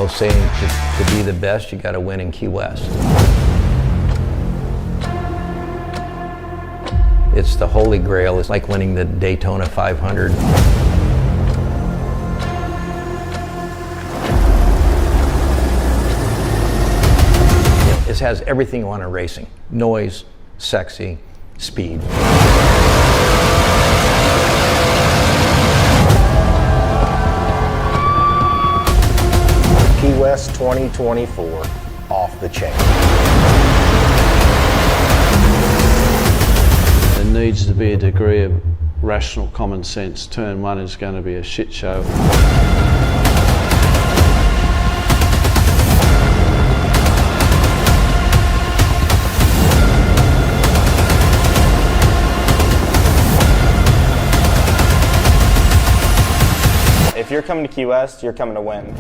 old saying, to be the best, you got to win in Key West. It's the holy grail. It's like winning the Daytona 500. It has everything you want in racing. Noise, sexy, speed. Key West 2024, off the chain. There needs to be a degree of rational common sense. Turn one is going to be a shit show. If you're coming to Key West, you're coming to win.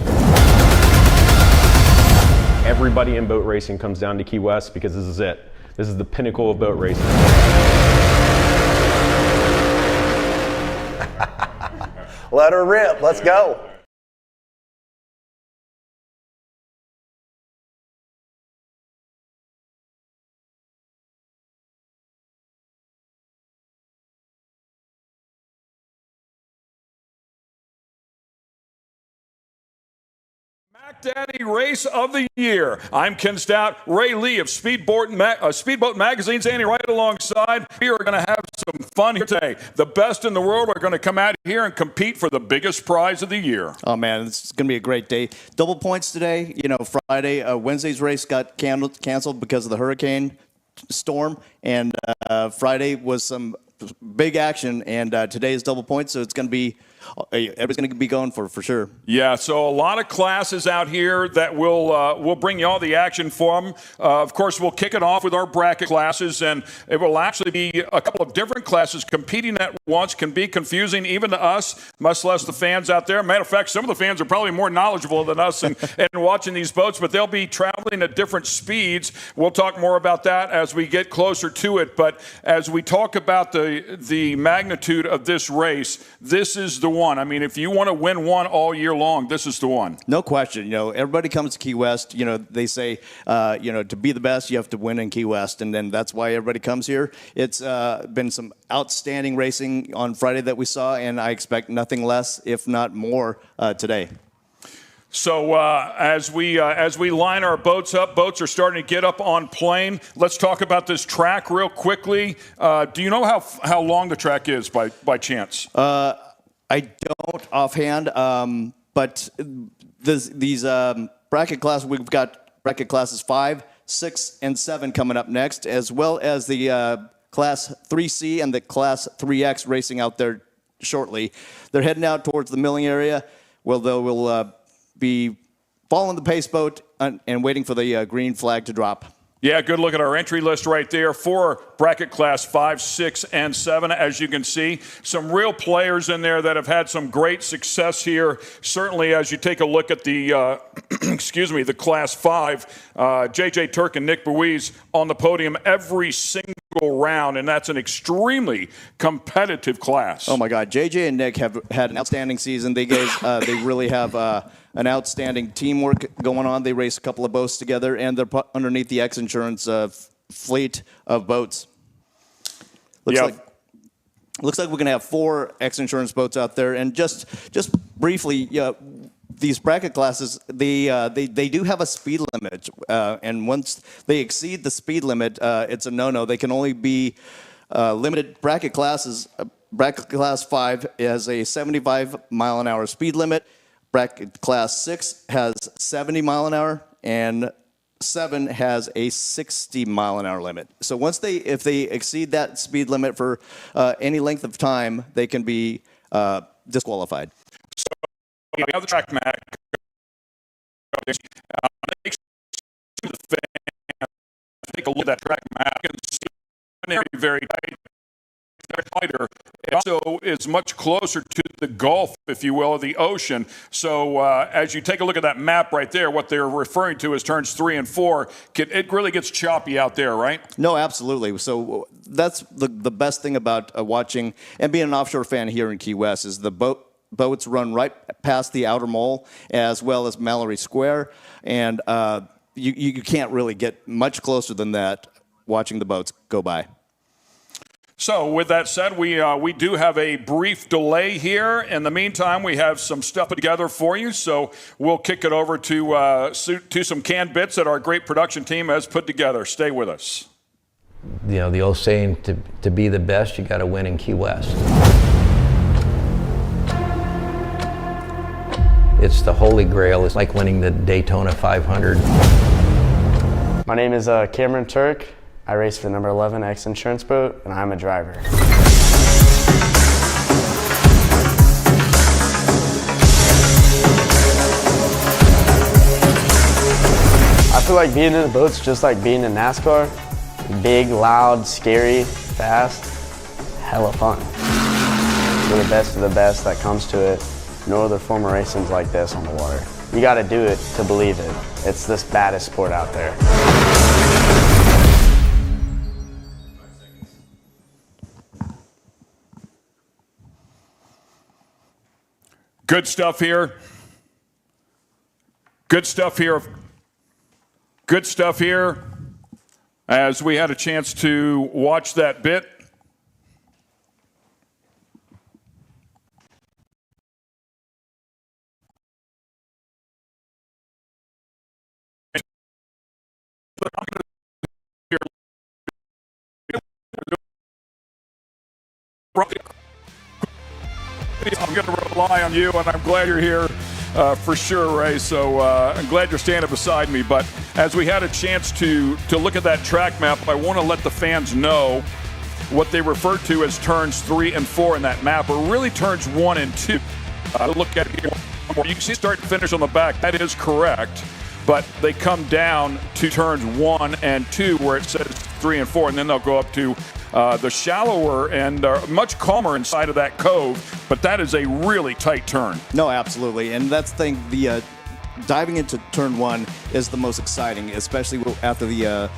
Everybody in boat racing comes down to Key West because this is it. This is the pinnacle of boat racing. Let her rip. Let's go. Mac Daddy Race of the Year. I'm Ken Stout, Ray Lee of Speedboat Magazine's Andy right alongside. We are going to have some fun here today. The best in the world are going to come out here and compete for the biggest prize of the year. Oh man, it's going to be a great day. Double points today. You know, Friday, Wednesday's race got canceled because of the hurricane storm, and Friday was some big action, and today is double points, so it's going to be everybody's going to be going for sure. Yeah, so a lot of classes out here that we'll bring you all the action for them. Of course, we'll kick it off with our bracket classes, and it will actually be a couple of different classes competing at once. Can be confusing even to us, much less the fans out there. Matter of fact, some of the fans are probably more knowledgeable than us and watching these boats, but they'll be traveling at different speeds. We'll talk more about that as we get closer to it, but as we talk about the magnitude of this race, this is the one. I mean, if you want to win one all year long, this is the one. No question. You know, everybody comes to Key West. You know, they say, to be the best, you have to win in Key West, and then that's why everybody comes here. It's been some outstanding racing on Friday that we saw, and I expect nothing less, if not more, today. So as we line our boats up, boats are starting to get up on plane. Let's talk about this track real quickly. Do you know how long the track is by chance? I don't offhand, but these bracket classes, we've got bracket classes 5, 6, and 7 coming up next, as well as the Class 3C and the Class 3X racing out there shortly. They're heading out towards the milling area. Well, they will be following the pace boat and waiting for the green flag to drop. Yeah, good look at our entry list right there for bracket class 5, 6, and 7. As you can see, some real players in there that have had some great success here. Certainly, as you take a look at the, the class 5, J.J. Turk and Nick Buies on the podium every single round, and that's an extremely competitive class. Oh my God, JJ and Nick have had an outstanding season. They really have an outstanding teamwork going on. They race a couple of boats together, and they're underneath the XINSURANCE fleet of boats. Looks like we're going to have 4 XINSURANCE boats out there. And just briefly, these bracket classes, they do have a speed limit, and once they exceed the speed limit, it's a no-no. They can only be limited. Bracket classes. Bracket class 5 has a 75-mile-an-hour speed limit. Bracket class 6 has 70 mile an hour, and 7 has a 60-mile-an-hour limit. So if they exceed that speed limit for any length of time, they can be disqualified. So we have the track map. Take a look at that track map and see very tight. Tighter. It also is much closer to the Gulf, if you will, of the ocean. So as you take a look at that map right there, what they're referring to as turns 3 and 4, it really gets choppy out there, right? No, absolutely. So that's the best thing about watching and being an offshore fan here in Key West is the boat boats run right past the outer mole as well as Mallory Square, and you can't really get much closer than that watching the boats go by. So with that said, we do have a brief delay here. In the meantime, we have some stuff put together for you. So we'll kick it over to some canned bits that our great production team has put together. Stay with us. You know, the old saying, to be the best, you got to win in Key West. It's the holy grail. It's like winning the Daytona 500. My name is Cameron Turk. I race for the number 11 XINSURANCE boat, and I'm a driver. I feel like being in the boat's just like being in NASCAR. Big, loud, scary, fast, hella fun. We're the best of the best that comes to it. No other form of racing's like this on the water. You gotta do it to believe it. It's this baddest sport out there. Good stuff here. Good stuff here. Good stuff here. As we had a chance to watch that bit. I'm going to rely on you, and I'm glad you're here for sure, Ray. So I'm glad you're standing beside me. But as we had a chance to look at that track map, I want to let the fans know what they refer to as turns 3 and 4 in that map, or really turns 1 and 2. Look at it here. You can see start and finish on the back. That is correct. But they come down to turns 1 and 2 where it says 3 and 4, and then they'll go up to the shallower and much calmer inside of that cove, but that is a really tight turn. No, absolutely, and that's the thing. The diving into turn 1 is the most exciting, especially after the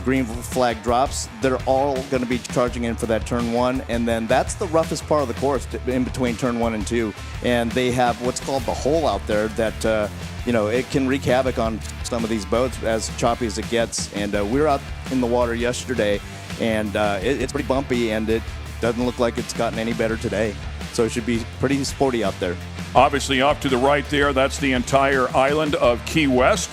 green flag drops. They're all going to be charging in for that turn 1, and then that's the roughest part of the course in between turn 1 and 2. And they have what's called the hole out there that it can wreak havoc on some of these boats as choppy as it gets. And we were out in the water yesterday, and it's pretty bumpy, and it doesn't look like it's gotten any better today. So it should be pretty sporty out there. Obviously, off to the right there, that's the entire island of Key West.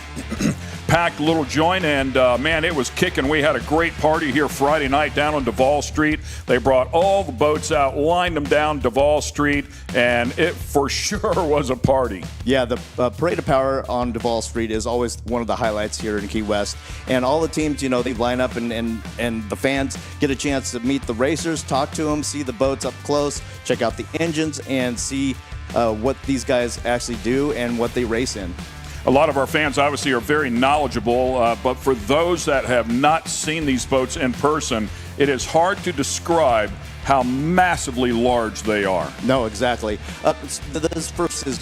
Packed little joint, and man, it was kicking. We had a great party here Friday night down on Duval Street. They brought all the boats out, lined them down Duval Street, and it for sure was a party. Yeah, the Parade of Power on Duval Street is always one of the highlights here in Key West. And all the teams, they line up, and the fans get a chance to meet the racers, talk to them, see the boats up close, check out the engines, and see what these guys actually do and what they race in. A lot of our fans obviously are very knowledgeable, but for those that have not seen these boats in person, it is hard to describe how massively large they are. No, exactly. This first is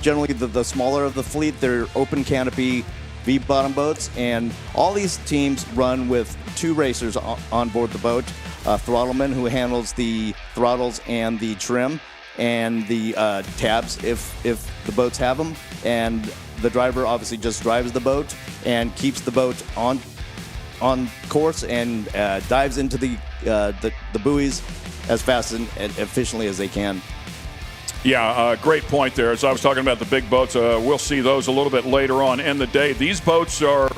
generally the smaller of the fleet. They're open canopy V-bottom boats, and all these teams run with 2 racers on board the boat. A throttleman who handles the throttles and the trim and the tabs if the boats have them, and the driver obviously just drives the boat and keeps the boat on course and dives into the buoys as fast and efficiently as they can. Yeah, great point there. As I was talking about the big boats, we'll see those a little bit later on in the day. These boats are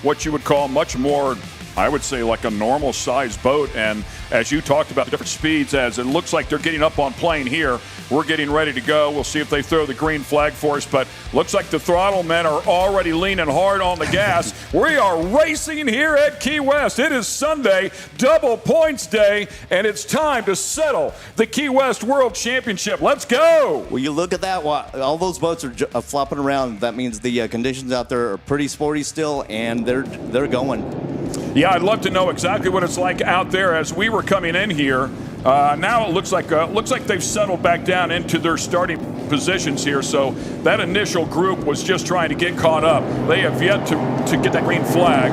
what you would call much more, I would say, like a normal size boat. And as you talked about the different speeds, as it looks like they're getting up on plane here, we're getting ready to go. We'll see if they throw the green flag for us, but looks like the throttle men are already leaning hard on the gas. We are racing here at Key West. It is Sunday, double points day, and it's time to settle the Key West World Championship. Let's go. Well, you look at that, all those boats are flopping around. That means the conditions out there are pretty sporty still, and they're going. Yeah, I'd love to know exactly what it's like out there as we were coming in here. Now it looks like they've settled back down into their starting positions here. So that initial group was just trying to get caught up. They have yet to get that green flag.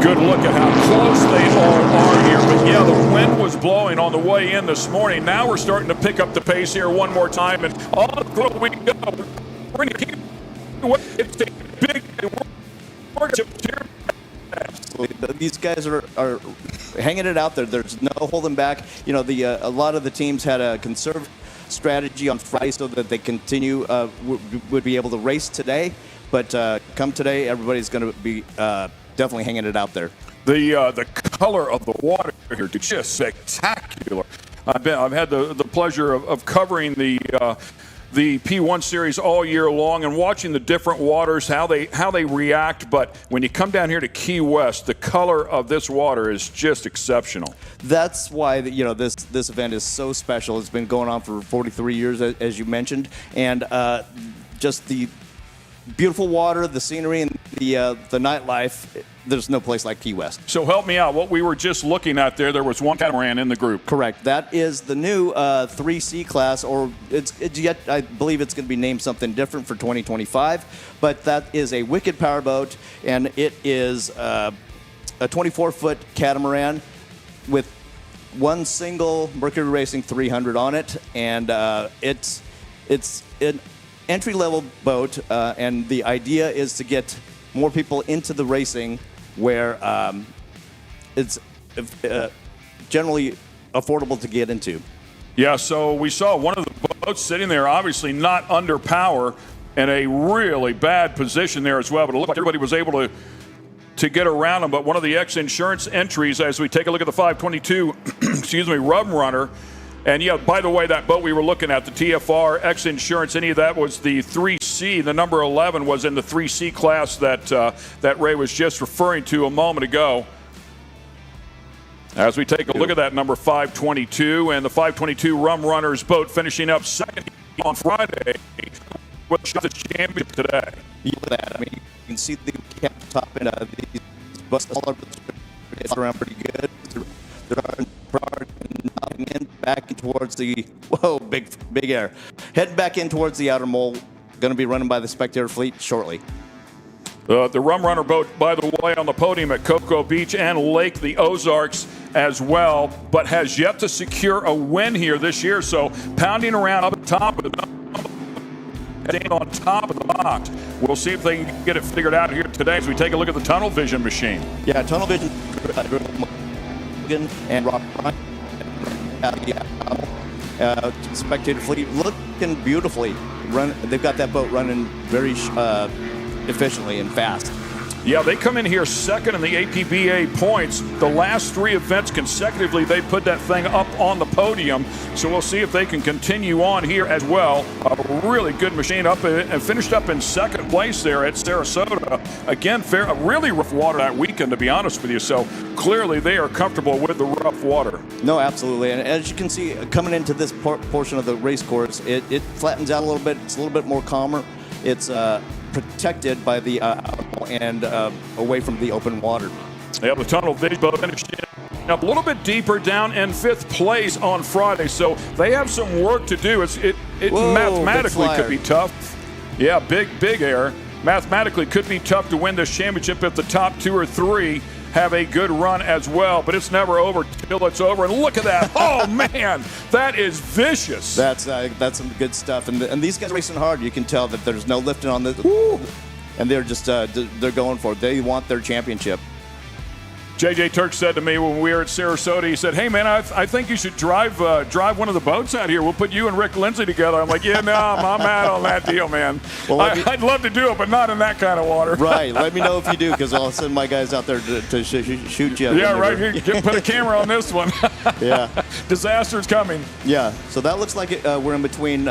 good look at how close they all are here. But yeah, the wind was blowing on the way in this morning. Now we're starting to pick up the pace here one more time, and on the road we go. We're going to keep it's a big here. These guys are hanging it out there. There's no holding back. You know, a lot of the teams had a conservative strategy on Friday so that they continue would be able to race today. But come today, everybody's going to be definitely hanging it out there. The color of the water here is just spectacular. I've had the pleasure of covering the P1 series all year long and watching the different waters, how they react. But when you come down here to Key West, the color of this water is just exceptional. That's why this event is so special. It's been going on for 43 years, as you mentioned, and just the beautiful water, the scenery, and the nightlife. There's no place like Key West. So help me out. What we were just looking at there was one catamaran in the group. Correct. That is the new 3C class, or it's yet I believe it's going to be named something different for 2025. But that is a wicked powerboat, and it is a 24-foot catamaran with one single Mercury Racing 300 on it, and it's an entry-level boat, and the idea is to get more people into the racing where it's generally affordable to get into. Yeah, so we saw one of the boats sitting there, obviously not under power, and a really bad position there as well, but it looked like everybody was able to get around them. But one of the XINSURANCE entries, as we take a look at the 522, excuse me, Rum Runner. And yeah, by the way, that boat we were looking at, the TFR, XINSURANCE, any of that was the 3C. The number 11 was in the 3C class that Ray was just referring to a moment ago. As we take a look at that number 522, and the 522 Rum Runner's boat finishing up second on Friday with the championship today. Look at that. I mean, you can see the cap top and these boats all around pretty good. They're knocking in back towards the big air. Heading back in towards the outer mole. Going to be running by the Spectator fleet shortly. The Rum Runner boat, by the way, on the podium at Cocoa Beach and Lake the Ozarks as well, but has yet to secure a win here this year. So pounding around up top of on top of the box. We'll see if they can get it figured out here today as we take a look at the tunnel vision machine. Yeah, tunnel vision. And Rock Spectator fleet looking beautifully. They've got that boat running very efficiently and fast. Yeah, they come in here second in the APBA points. The last three events consecutively, they put that thing up on the podium. So we'll see if they can continue on here as well. A really good machine up and finished up in second place there at Sarasota. Again, really rough water that weekend, to be honest with you. So clearly they are comfortable with the rough water. No, absolutely. And as you can see, coming into this portion of the race course, it flattens out a little bit. It's a little bit more calmer. It's protected by the and away from the open water. Yeah, the tunnel vision boat finished up a little bit deeper down in fifth place on Friday, so they have some work to do. It mathematically could be tough. Yeah, big error. Mathematically could be tough to win this championship if the top two or three have a good run as well, but it's never over till it's over. And look at that. Oh, man, that is vicious. That's some good stuff. And these guys are racing hard. You can tell that there's no lifting on this. Woo! And they're just they're going for it. They want their championship. JJ Turk said to me when we were at Sarasota, he said, "Hey, man, I think you should drive one of the boats out here. We'll put you and Rick Lindsay together." I'm like, "Yeah, no, I'm out on that deal, man. Well, I'd love to do it, but not in that kind of water." Right. Let me know if you do, because I'll send my guys out there to shoot you. Yeah, right. Put a camera on this one. Yeah. Disaster's coming. Yeah. So that looks like we're in between,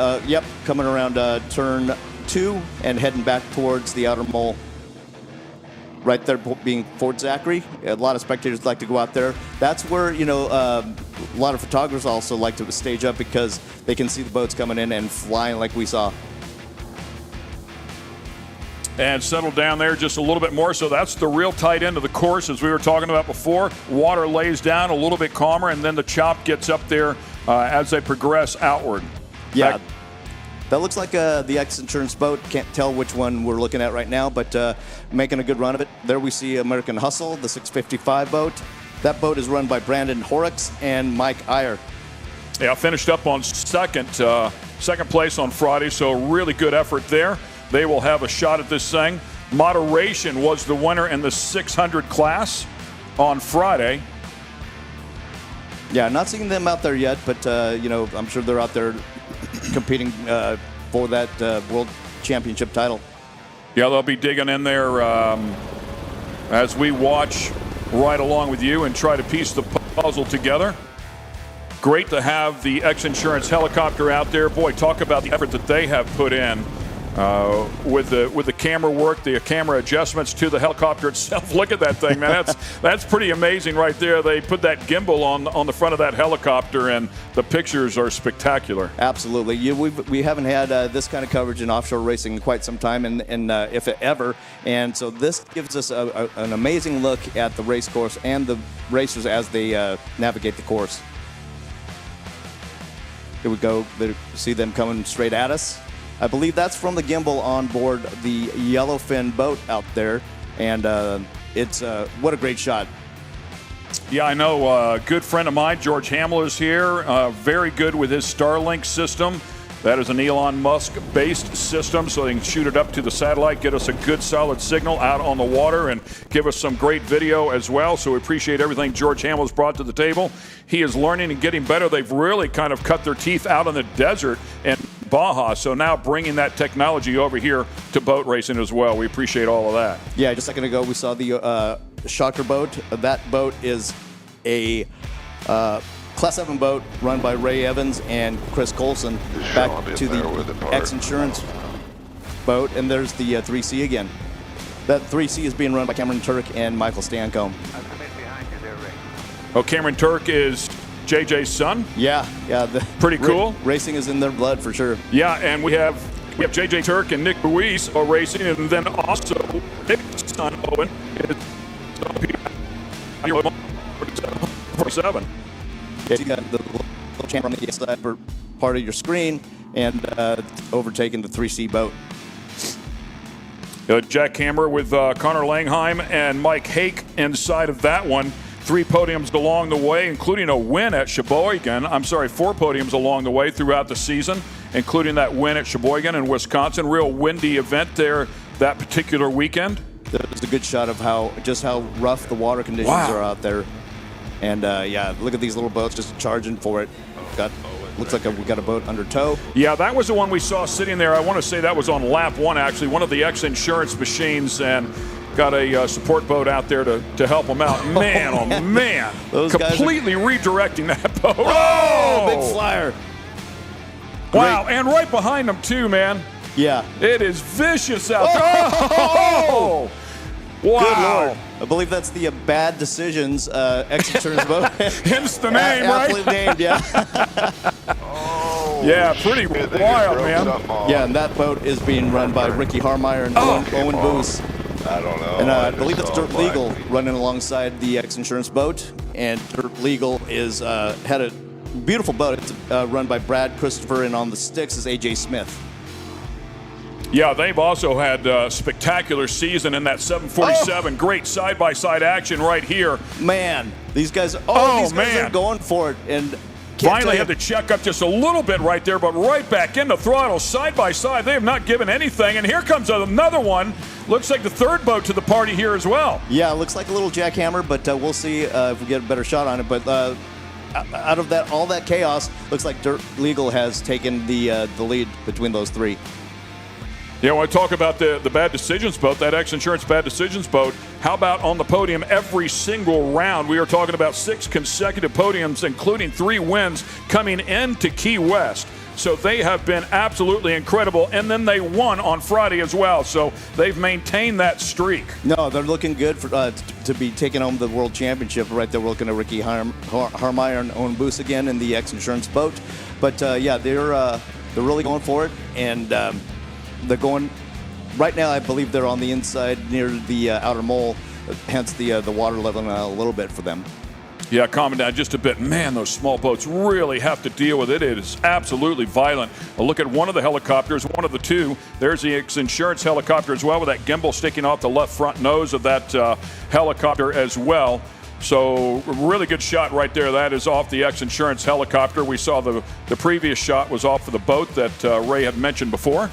coming around turn 2 and heading back towards the outer mole. Right there being Fort Zachary. A lot of spectators like to go out there. That's where, a lot of photographers also like to stage up because they can see the boats coming in and flying like we saw. And settle down there just a little bit more. So that's the real tight end of the course, as we were talking about before. Water lays down a little bit calmer, and then the chop gets up there as they progress outward. Yeah. That looks like the X-Insurance boat. Can't tell which one we're looking at right now, but making a good run of it. There we see American Hustle, the 655 boat. That boat is run by Brandon Horrocks and Mike Iyer. Yeah, finished up on second place on Friday, so really good effort there. They will have a shot at this thing. Moderation was the winner in the 600 class on Friday. Yeah, not seeing them out there yet, but I'm sure they're out there competing for that World Championship title. Yeah, they'll be digging in there as we watch right along with you and try to piece the puzzle together. Great to have the X-Insurance helicopter out there. Boy, talk about the effort that they have put in with the camera work, the camera adjustments to the helicopter itself. Look at that thing, man. That's pretty amazing right there. They put that gimbal on the front of that helicopter, and the pictures are spectacular. Absolutely. We haven't had this kind of coverage in offshore racing in quite some time, and if ever. And so this gives us an amazing look at the race course and the racers as they navigate the course. Here we go. See them coming straight at us. I believe that's from the gimbal on board the Yellowfin boat out there, and it's what a great shot. Yeah, I know. A good friend of mine, George Hamill, is here. Very good with his Starlink system. That is an Elon Musk-based system, so they can shoot it up to the satellite, get us a good solid signal out on the water, and give us some great video as well. So we appreciate everything George Hamill has brought to the table. He is learning and getting better. They've really kind of cut their teeth out in the desert and Baja, so now bringing that technology over here to boat racing as well. We appreciate all of that. Yeah, just a second ago we saw the Shocker boat. That boat is a Class 7 boat run by Ray Evans and Chris Colson. Back to the X-Insurance boat, and there's the 3C again. That 3C is being run by Cameron Turk and Michael Stancombe. Oh, Cameron Turk is JJ's son? Yeah. Pretty cool. Racing is in their blood for sure. Yeah, and we have JJ Turk and Nick Ruiz are racing, and then also Nick's son Owen is 47. Yeah, you got the little camera on the side for part of your screen, and overtaking the 3C boat. Jack Hammer with Connor Langheim and Mike Hake inside of that one. 3 podiums along the way, including a win at Sheboygan. 4 podiums along the way throughout the season, including that win at Sheboygan in Wisconsin. Real windy event there that particular weekend. There's a good shot of how rough the water conditions are out there. And look at these little boats just charging for it. Looks like we got a boat under tow. Yeah, that was the one we saw sitting there. I want to say that was on lap 1, actually, one of the X-Insurance machines, and got a support boat out there to help them out. Man, oh man. Those completely redirecting that boat. Oh, big flyer. Wow, and right behind them too, man. Yeah. It is vicious out there. Oh! Wow. Good Lord. I believe that's the Bad Decisions X-Insurance boat. Hence the name, right? Aptly named, yeah. Yeah, pretty wild, man. Yeah, and that boat is being run by Ricky Harmeyer and Owen Boos. I don't know. And I believe that's Dirt Legal running alongside the X-Insurance boat. And Dirt Legal is had a beautiful boat. It's run by Brad Christopher, and on the sticks is AJ Smith. Yeah, they've also had a spectacular season in that 747. Great side-by-side action right here. Man, these guys are going for it. And finally had to check up just a little bit right there, but right back in the throttle, side-by-side. They have not given anything, and here comes another one. Looks like the 3rd boat to the party here as well. Yeah, looks like a little jackhammer, but we'll see if we get a better shot on it. But out of all that chaos, looks like Dirt Legal has taken the lead between those 3. Yeah, when I talk about the Bad Decisions boat, that X-Insurance Bad Decisions boat, how about on the podium every single round? We are talking about 6 consecutive podiums, including 3 wins coming into Key West. So they have been absolutely incredible, and then they won on Friday as well. So they've maintained that streak. No, they're looking good for, to be taking home the World Championship. Right there, we're looking at Ricky Harmeyer and Owen Boos again in the X-Insurance boat. But they're really going for it, and they're going right now. I believe they're on the inside near the outer mole, hence the water leveling out a little bit for them. Yeah, calming down just a bit. Man, those small boats really have to deal with it. It is absolutely violent. A look at one of the helicopters, one of the two. There's the XINSURANCE helicopter as well, with that gimbal sticking off the left front nose of that helicopter as well. So really good shot right there. That is off the XINSURANCE helicopter. We saw the previous shot was off of the boat that Ray had mentioned before.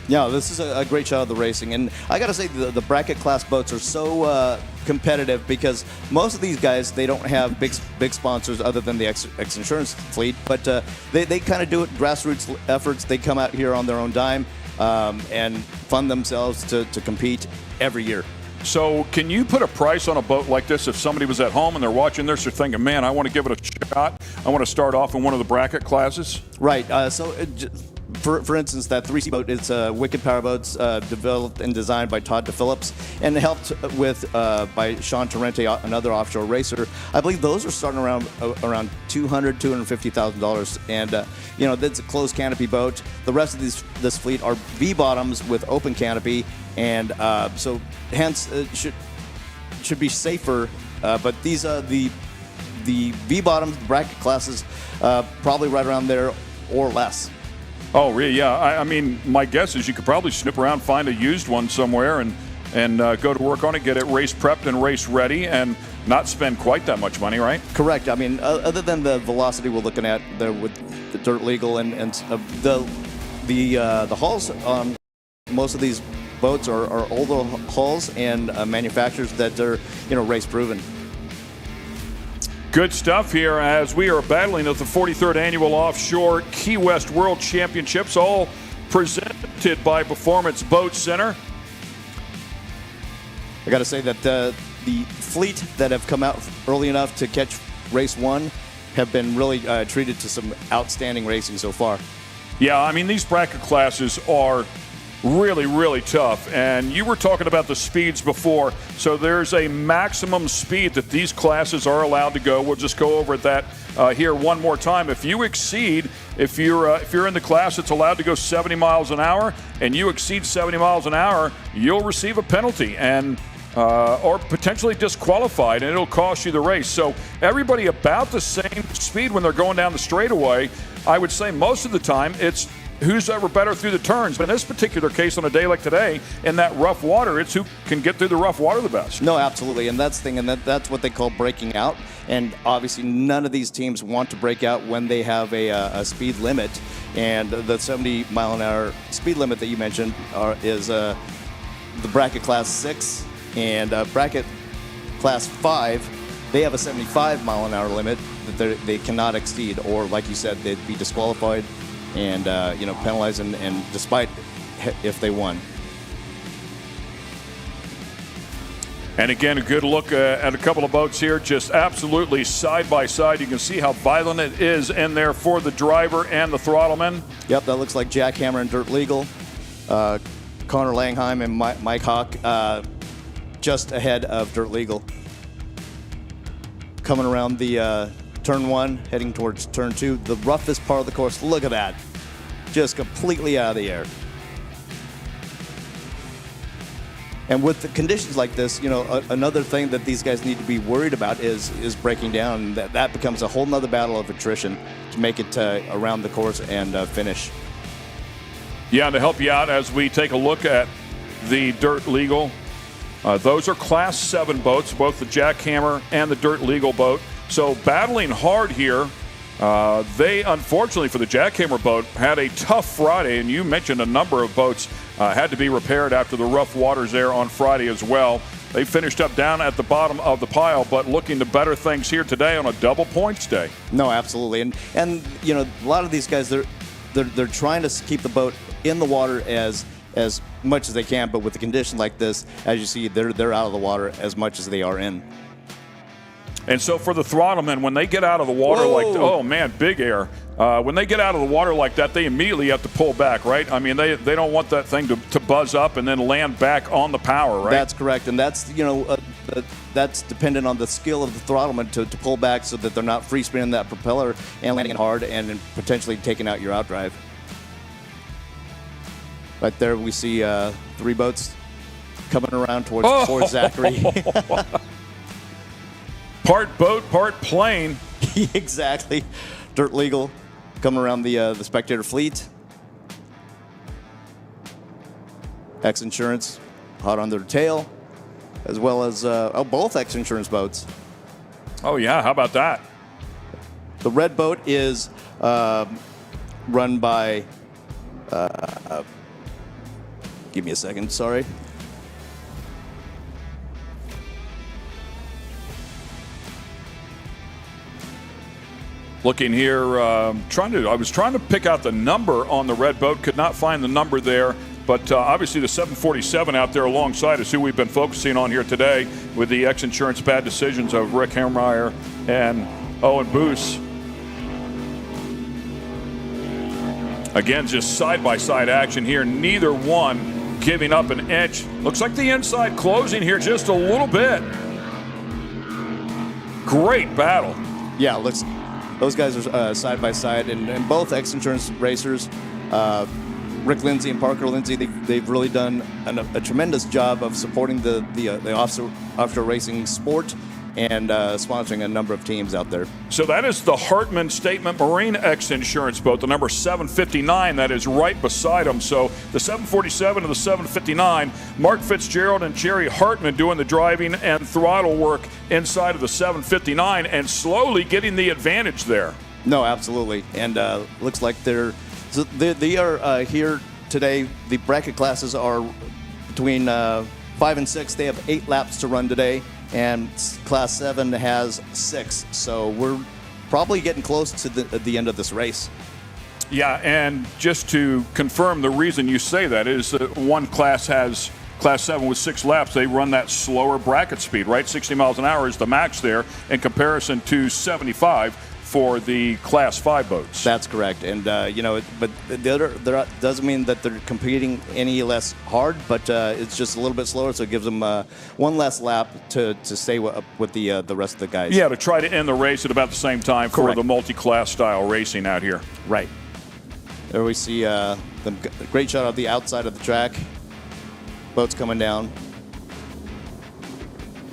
Yeah, this is a great shot of the racing. And I got to say, the bracket class boats are so competitive because most of these guys, they don't have big sponsors other than the XINSURANCE fleet. But they kind of do it grassroots efforts. They come out here on their own dime and fund themselves to compete every year. So can you put a price on a boat like this if somebody was at home and they're watching this, they're thinking, man, I want to give it a shot. I want to start off in one of the bracket classes? Right. For instance, that 3C boat, it's Wicked Power Boats, developed and designed by Todd DePhillips, and helped with by Sean Torrente, another offshore racer. I believe those are starting around $200,000, $250,000, and you know, that's a closed canopy boat. The rest of this fleet are V bottoms with open canopy, and so hence should be safer. But these the V bottoms, the bracket classes, probably right around there or less. Oh, really? Yeah. I mean, my guess is you could probably snip around, find a used one somewhere, and go to work on it, get it race prepped and race ready, and not spend quite that much money, right? Correct. I mean, other than the velocity we're looking at there with the Dirt Legal and the hulls on most of these boats are older hulls and manufacturers that are, you know, race proven. Good stuff here as we are battling at the 43rd Annual Offshore Key West World Championships, all presented by Performance Boat Center. I got to say that the fleet that have come out early enough to catch race one have been really treated to some outstanding racing so far. Yeah, I mean, these bracket classes are really, really tough. And you were talking about the speeds before. So there's a maximum speed that these classes are allowed to go. We'll just go over that here one more time. If you exceed, if you're in the class that's allowed to go 70 miles an hour and you exceed 70 miles an hour, you'll receive a penalty and or potentially disqualified, and it'll cost you the race. So everybody about the same speed when they're going down the straightaway. I would say most of the time it's who's ever better through the turns. But in this particular case, on a day like today, in that rough water, it's who can get through the rough water the best. No, absolutely. And that's the thing, and that's what they call breaking out. And obviously, none of these teams want to break out when they have a speed limit. And the 70-mile-an-hour speed limit that you mentioned is the bracket class 6 and bracket class 5. They have a 75-mile-an-hour limit that they cannot exceed, or like you said, they'd be disqualified and penalized, and despite if they won. And again, a good look at a couple of boats here, just absolutely side by side. You can see how violent it is in there for the driver and the throttleman. Yep, that looks like Jackhammer and Dirt Legal. Connor Langheim and Mike Hawk just ahead of Dirt Legal. Coming around the turn 1, heading towards turn 2, the roughest part of the course. Look at that. Just completely out of the air. And with the conditions like this, another thing that these guys need to be worried about is breaking down. That becomes a whole nother battle of attrition to make it around the course and finish. Yeah, and to help you out as we take a look at the Dirt Legal, those are Class 7 boats, both the Jackhammer and the Dirt Legal boat. So battling hard here. They, unfortunately for the Jackhammer boat, had a tough Friday, and you mentioned a number of boats had to be repaired after the rough waters there on Friday as well. They finished up down at the bottom of the pile, but looking to better things here today on a double points day. No, absolutely, and a lot of these guys, they're trying to keep the boat in the water as much as they can, but with a condition like this, as you see, they're out of the water as much as they are in. And so for the throttlemen, when they get out of the water oh man, big air. When they get out of the water like that, they immediately have to pull back, right? I mean, they don't want that thing to buzz up and then land back on the power, right? That's correct, and that's that's dependent on the skill of the throttleman to pull back so that they're not free spinning that propeller and landing it hard and potentially taking out your outdrive. Right there, we see 3 boats coming around towards Zachary. Part boat, part plane. Exactly. Dirt legal coming around the spectator fleet. X-Insurance hot on their tail, as well as both X-Insurance boats. Oh, yeah. How about that? The red boat is run by, give me a second, sorry. Looking here, I was trying to pick out the number on the red boat, could not find the number there, but obviously the 747 out there alongside is who we've been focusing on here today with the X-Insurance bad decisions of Rick Hermeyer and Owen Boos. Again, just side-by-side action here, neither one giving up an inch. Looks like the inside closing here just a little bit. Great battle. Yeah, looks. Those guys are side by side, and both X-Insurance racers, Rick Lindsay and Parker Lindsay, they've really done a tremendous job of supporting the offshore racing sport and sponsoring a number of teams out there. So that is the Hartman Statement Marine X-Insurance boat, the number 759 that is right beside them. So the 747 and the 759, Mark Fitzgerald and Jerry Hartman doing the driving and throttle work inside of the 759 and slowly getting the advantage there. No, absolutely. And looks like they are here today. The bracket classes are between 5 and 6. They have 8 laps to run today. And Class 7 has 6. So we're probably getting close to the end of this race. Yeah, and just to confirm, the reason you say that is that one class has Class 7 with 6 laps. They run that slower bracket speed, right? 60 miles an hour is the max there in comparison to 75 for the Class 5 boats. That's correct. And, but that doesn't mean that they're competing any less hard, but it's just a little bit slower, so it gives them one less lap to stay with the rest of the guys. Yeah, to try to end the race at about the same time for the multi-class style racing out here. Right. There we see the great shot of the outside of the track. Boats coming down.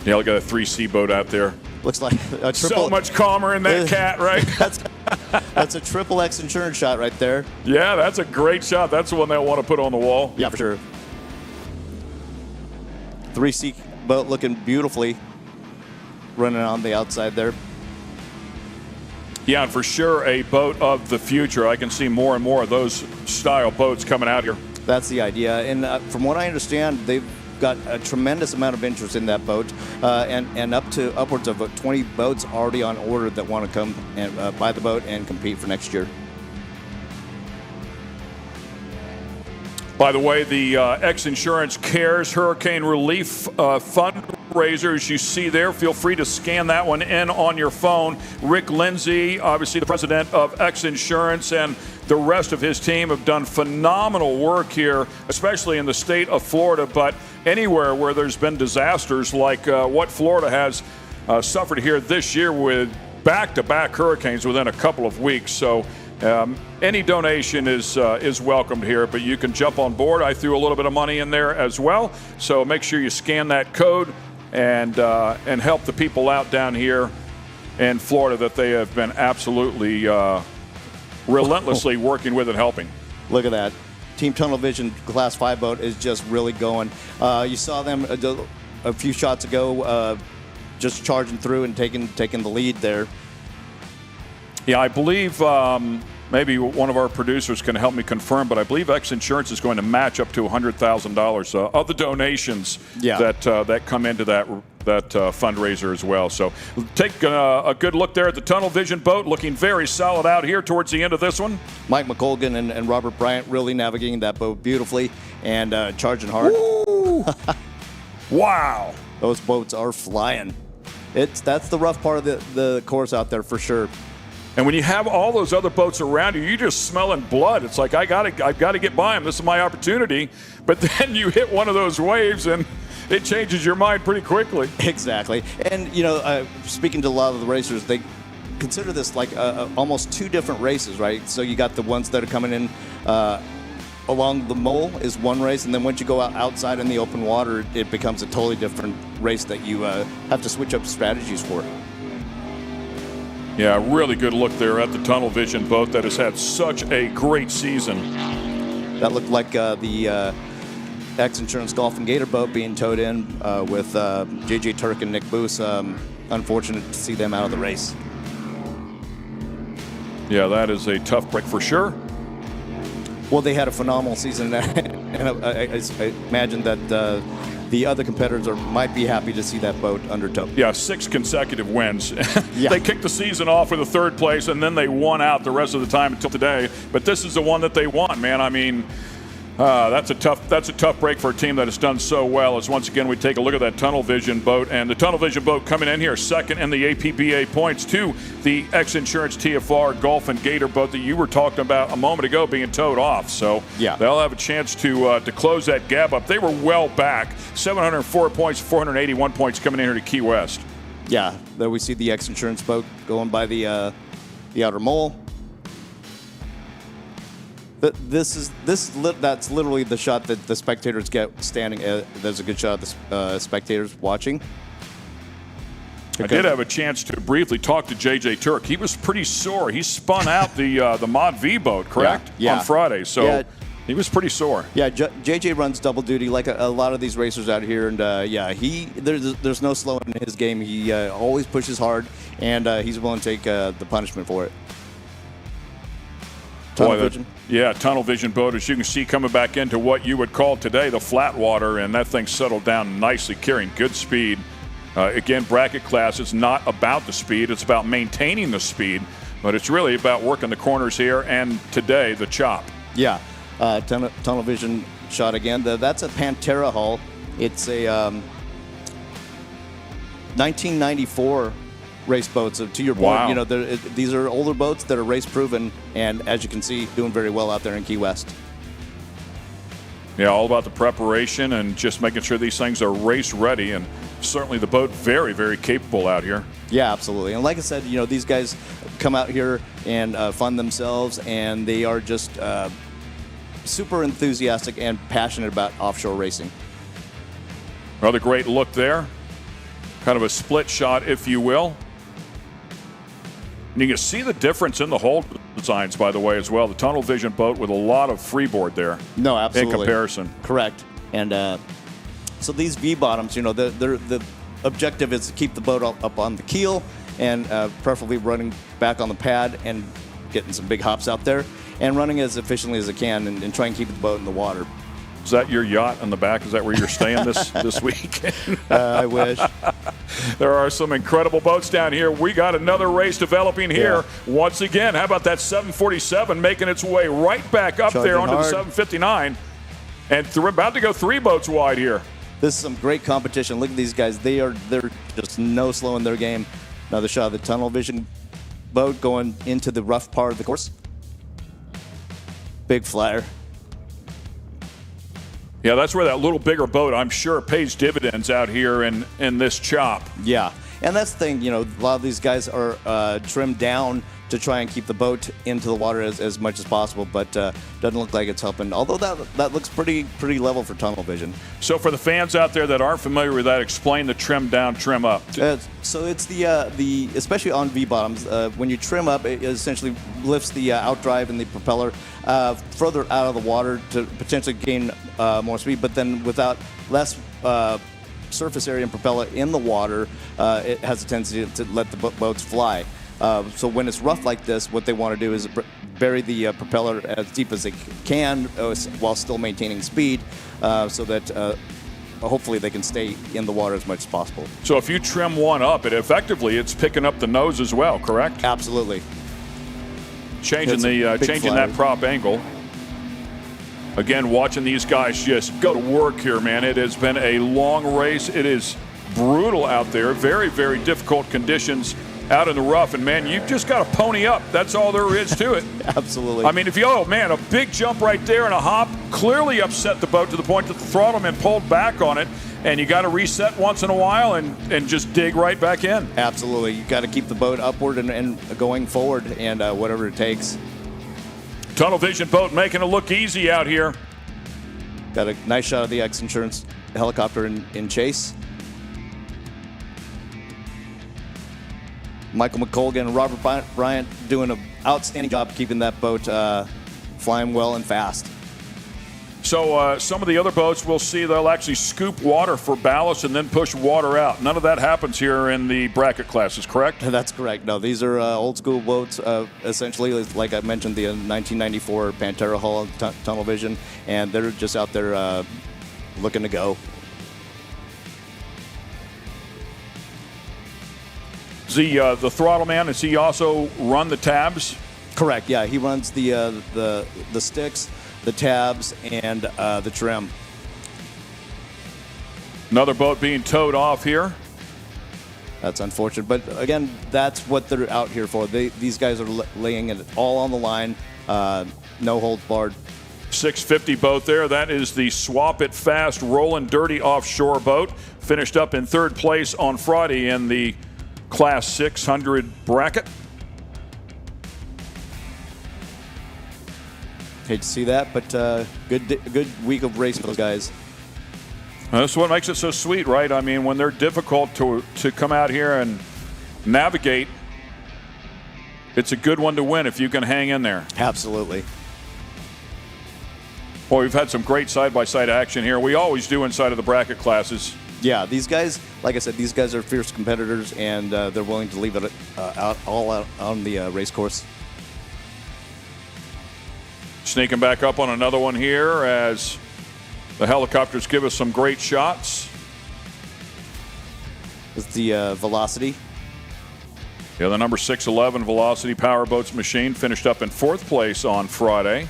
Yeah, look at a 3C boat out there. Looks like a triple. So much calmer in that cat, right? That's a triple X-Insurance shot right there. Yeah, that's a great shot. That's the one they want to put on the wall. Yeah, for sure. 3C boat looking beautifully running on the outside there. Yeah, and for sure a boat of the future. I can see more and more of those style boats coming out here. That's the idea. And from what I understand, they've got a tremendous amount of interest in that boat, and upwards of 20 boats already on order that want to come and buy the boat and compete for next year. By the way, the X-Insurance Cares Hurricane Relief fundraisers you see there, feel free to scan that one in on your phone. Rick Lindsay, obviously the president of X-Insurance, and the rest of his team have done phenomenal work here, especially in the state of Florida, but anywhere where there's been disasters like what Florida has suffered here this year with back-to-back hurricanes within a couple of weeks. So any donation is welcomed here, but you can jump on board. I threw a little bit of money in there as well, so make sure you scan that code and help the people out down here in Florida that they have been absolutely relentlessly working with and helping. Look at that. Team Tunnel Vision Class 5 boat is just really going. You saw them a few shots ago just charging through and taking the lead there. Yeah, I believe maybe one of our producers can help me confirm, but I believe X-Insurance is going to match up to $100,000 of the donations that come into that fundraiser as well. So take a good look there at the Tunnel Vision boat, looking very solid out here towards the end of this one. Mike McColgan and Robert Bryant really navigating that boat beautifully and charging hard. Wow. Those boats are flying. That's the rough part of the course out there for sure. And when you have all those other boats around you, you're just smelling blood. It's like, I've got to get by them. This is my opportunity. But then you hit one of those waves and it changes your mind pretty quickly. Exactly. And, speaking to a lot of the racers, they consider this like almost 2 different races, right? So you got the ones that are coming in along the mole is one race, and then once you go outside in the open water, it becomes a totally different race that you have to switch up strategies for. Yeah, really good look there at the tunnel vision boat that has had such a great season. That looked like the X-Insurance Golf and Gator boat being towed in with J.J. Turk and Nick Boos. Unfortunate to see them out of the race. Yeah, that is a tough break for sure. Well, they had a phenomenal season, and I imagine that the other competitors might be happy to see that boat under tow. Yeah, 6 consecutive wins. Yeah. They kicked the season off with a 3rd place, and then they won out the rest of the time until today. But this is the one that they won, man. I mean, that's a tough break for a team that has done so well. As once again we take a look at that tunnel vision boat, and the tunnel vision boat coming in here second in the APBA points to the X-Insurance TFR Golf and Gator boat that you were talking about a moment ago being towed off. So yeah, they'll have a chance to close that gap up. They were well back, 704 points, 481 points coming in here to Key West. Yeah, there we see the X-Insurance boat going by the outer mole. That's literally the shot that the spectators get standing. There's a good shot of the spectators watching. I did have a chance to briefly talk to J.J. Turk. He was pretty sore. He spun out the Mod V boat, correct? Yeah. On Friday, so yeah. He was pretty sore. Yeah, J.J. runs double duty like a lot of these racers out here, and there's no slowing in his game. He always pushes hard, and he's willing to take the punishment for it. Tunnel vision. Yeah, tunnel vision boat, as you can see, coming back into what you would call today the flat water, and that thing settled down nicely, carrying good speed. Again, bracket class is not about the speed, it's about maintaining the speed, but it's really about working the corners here, and today, the chop. Yeah, tunnel vision shot again. That's a Pantera hull. It's a 1994 race boats. So to your point, wow. You know, these are older boats that are race proven, and as you can see, doing very well out there in Key West. Yeah, all about the preparation and just making sure these things are race ready, and certainly the boat very, very capable out here. Yeah, absolutely. And like I said, you know, these guys come out here and fund themselves, and they are just super enthusiastic and passionate about offshore racing. Another great look there. Kind of a split shot, if you will. And you can see the difference in the hull designs, by the way, as well. The tunnel vision boat with a lot of freeboard there. No, absolutely. In comparison. Correct. And so these V-bottoms, you know, the objective is to keep the boat up on the keel and preferably running back on the pad and getting some big hops out there and running as efficiently as it can and try and keep the boat in the water. Is that your yacht in the back? Is that where you're staying this week? I wish. There are some incredible boats down here. We got another race developing here. Yeah. Once again, how about that 747 making its way right back up there onto the 759. And about to go 3 boats wide here. This is some great competition. Look at these guys. They're just no slow in their game. Another shot of the tunnel vision boat going into the rough part of the course. Big flyer. Yeah, that's where that little bigger boat, I'm sure, pays dividends out here in this chop. Yeah, and that's the thing, you know, a lot of these guys are trimmed down to try and keep the boat into the water as much as possible, but doesn't look like it's helping. Although that looks pretty level for tunnel vision. So for the fans out there that aren't familiar with that, explain the trim down, trim up. So it's the especially on V-bottoms, when you trim up, it essentially lifts the outdrive and the propeller further out of the water to potentially gain more speed, but then without less surface area and propeller in the water, it has a tendency to let the boats fly. So when it's rough like this, what they want to do is bury the propeller as deep as they can while still maintaining speed, so that hopefully they can stay in the water as much as possible. So if you trim one up, it's picking up the nose as well, correct? Absolutely. Changing that prop angle. Again, watching these guys just go to work here, man. It has been a long race. It is brutal out there. Very, very difficult conditions out in the rough, and man, you've just got to pony up. That's all there is to it. Absolutely. I mean, a big jump right there and a hop clearly upset the boat to the point that the throttle pulled back on it, and you got to reset once in a while and just dig right back in. Absolutely. You got to keep the boat upward and going forward, and whatever it takes. Tunnel vision boat making it look easy out here. Got a nice shot of the X-Insurance helicopter in chase. Michael McColgan and Robert Bryant doing an outstanding job keeping that boat flying well and fast. So some of the other boats, we'll see they'll actually scoop water for ballast and then push water out. None of that happens here in the bracket classes, correct? That's correct. No, these are old school boats, essentially, like I mentioned, the 1994 Pantera hull tunnel vision, and they're just out there looking to go. The throttle man, does he also run the tabs? Correct. Yeah, he runs the sticks, the tabs, and the trim. Another boat being towed off here. That's unfortunate, but again, that's what they're out here for. These guys are laying it all on the line, no holds barred. 650 boat there. That is the Swap It Fast Rollin' Dirty offshore boat. Finished up in third place on Friday in the Class 600 bracket. Hate to see that, but good week of racing for those guys. That's what makes it so sweet, right? I mean, when they're difficult to come out here and navigate, it's a good one to win if you can hang in there. Absolutely. Boy, we've had some great side-by-side action here. We always do inside of the bracket classes. Yeah, these guys, like I said, these guys are fierce competitors, and they're willing to leave it all out on the race course. Sneaking back up on another one here as the helicopters give us some great shots. It's the Velocity. Yeah, the number 611 Velocity Powerboats machine finished up in fourth place on Friday.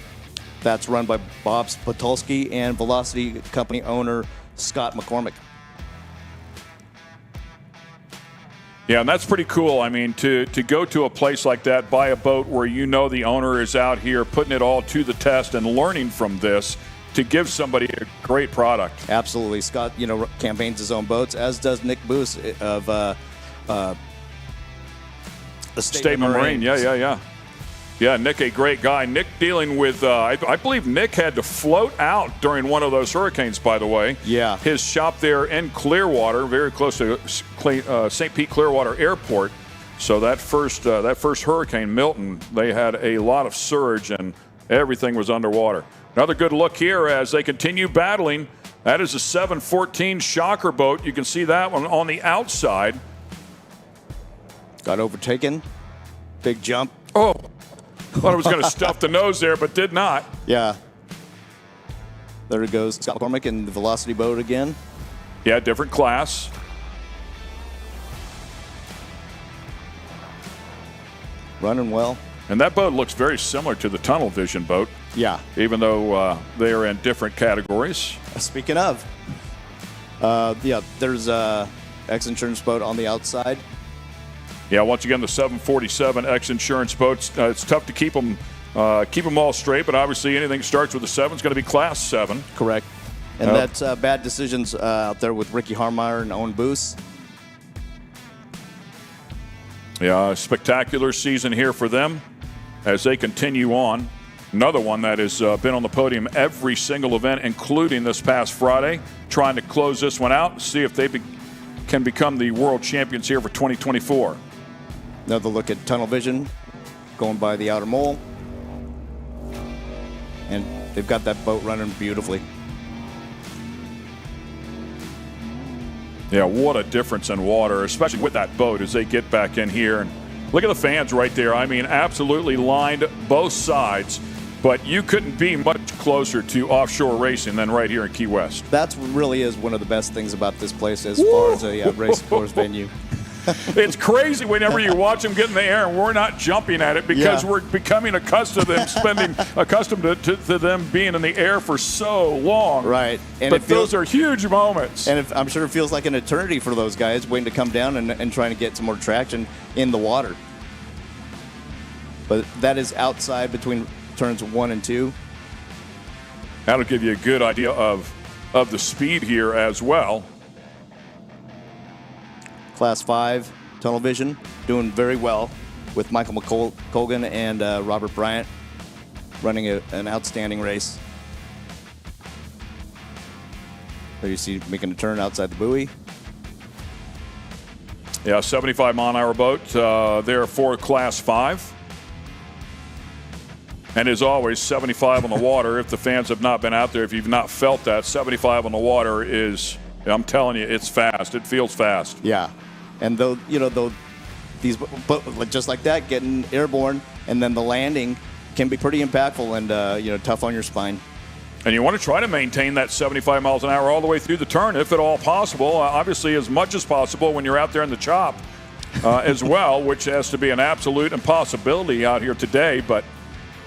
That's run by Bob Spotulski and Velocity company owner Scott McCormick. Yeah, and that's pretty cool. I mean, to go to a place like that, buy a boat where you know the owner is out here putting it all to the test and learning from this to give somebody a great product. Absolutely. Scott, campaigns his own boats, as does Nick Boos of Statement Marine. Yeah, Nick, a great guy. Nick dealing with, I believe Nick had to float out during one of those hurricanes, by the way. Yeah. His shop there in Clearwater, very close to St. Pete Clearwater Airport. So that first hurricane, Milton, they had a lot of surge and everything was underwater. Another good look here as they continue battling. That is a 714 Shocker boat. You can see that one on the outside. Got overtaken. Big jump. Oh. Thought I was going to stuff the nose there, but did not. Yeah. There it goes. Scott McCormick in the Velocity boat again. Yeah, different class. Running well. And that boat looks very similar to the Tunnel Vision boat. Yeah. Even though they are in different categories. Speaking of, there's a X-Insurance boat on the outside. Yeah, once again, the 747 X-Insurance boats. It's tough to keep them all straight, but obviously anything that starts with a 7 is going to be Class 7. Correct. And that's bad decisions out there with Ricky Harmeyer and Owen Boos. Yeah, spectacular season here for them as they continue on. Another one that has been on the podium every single event, including this past Friday, trying to close this one out and see if they can become the world champions here for 2024. Another look at Tunnel Vision going by the outer mole. And they've got that boat running beautifully. Yeah, what a difference in water, especially with that boat as they get back in here. And look at the fans right there. I mean, absolutely lined both sides. But you couldn't be much closer to offshore racing than right here in Key West. That really is one of the best things about this place as far as a race course venue. It's crazy whenever you watch them get in the air and we're not jumping at it because we're becoming accustomed to them them being in the air for so long. Right. And but those are huge moments. And I'm sure it feels like an eternity for those guys waiting to come down and trying to get some more traction in the water. But that is outside between turns 1 and 2. That'll give you a good idea of the speed here as well. Class 5, Tunnel Vision, doing very well with Michael McColgan and Robert Bryant running an outstanding race. There you see making a turn outside the buoy. Yeah, 75-mile-an-hour boat there for Class 5. And as always, 75 on the water. If the fans have not been out there, if you've not felt that, 75 on the water is, I'm telling you, it's fast. It feels fast. Yeah, and these just like that, getting airborne, and then the landing can be pretty impactful and tough on your spine. And you want to try to maintain that 75 miles an hour all the way through the turn, if at all possible. Obviously, as much as possible when you're out there in the chop as well, which has to be an absolute impossibility out here today, but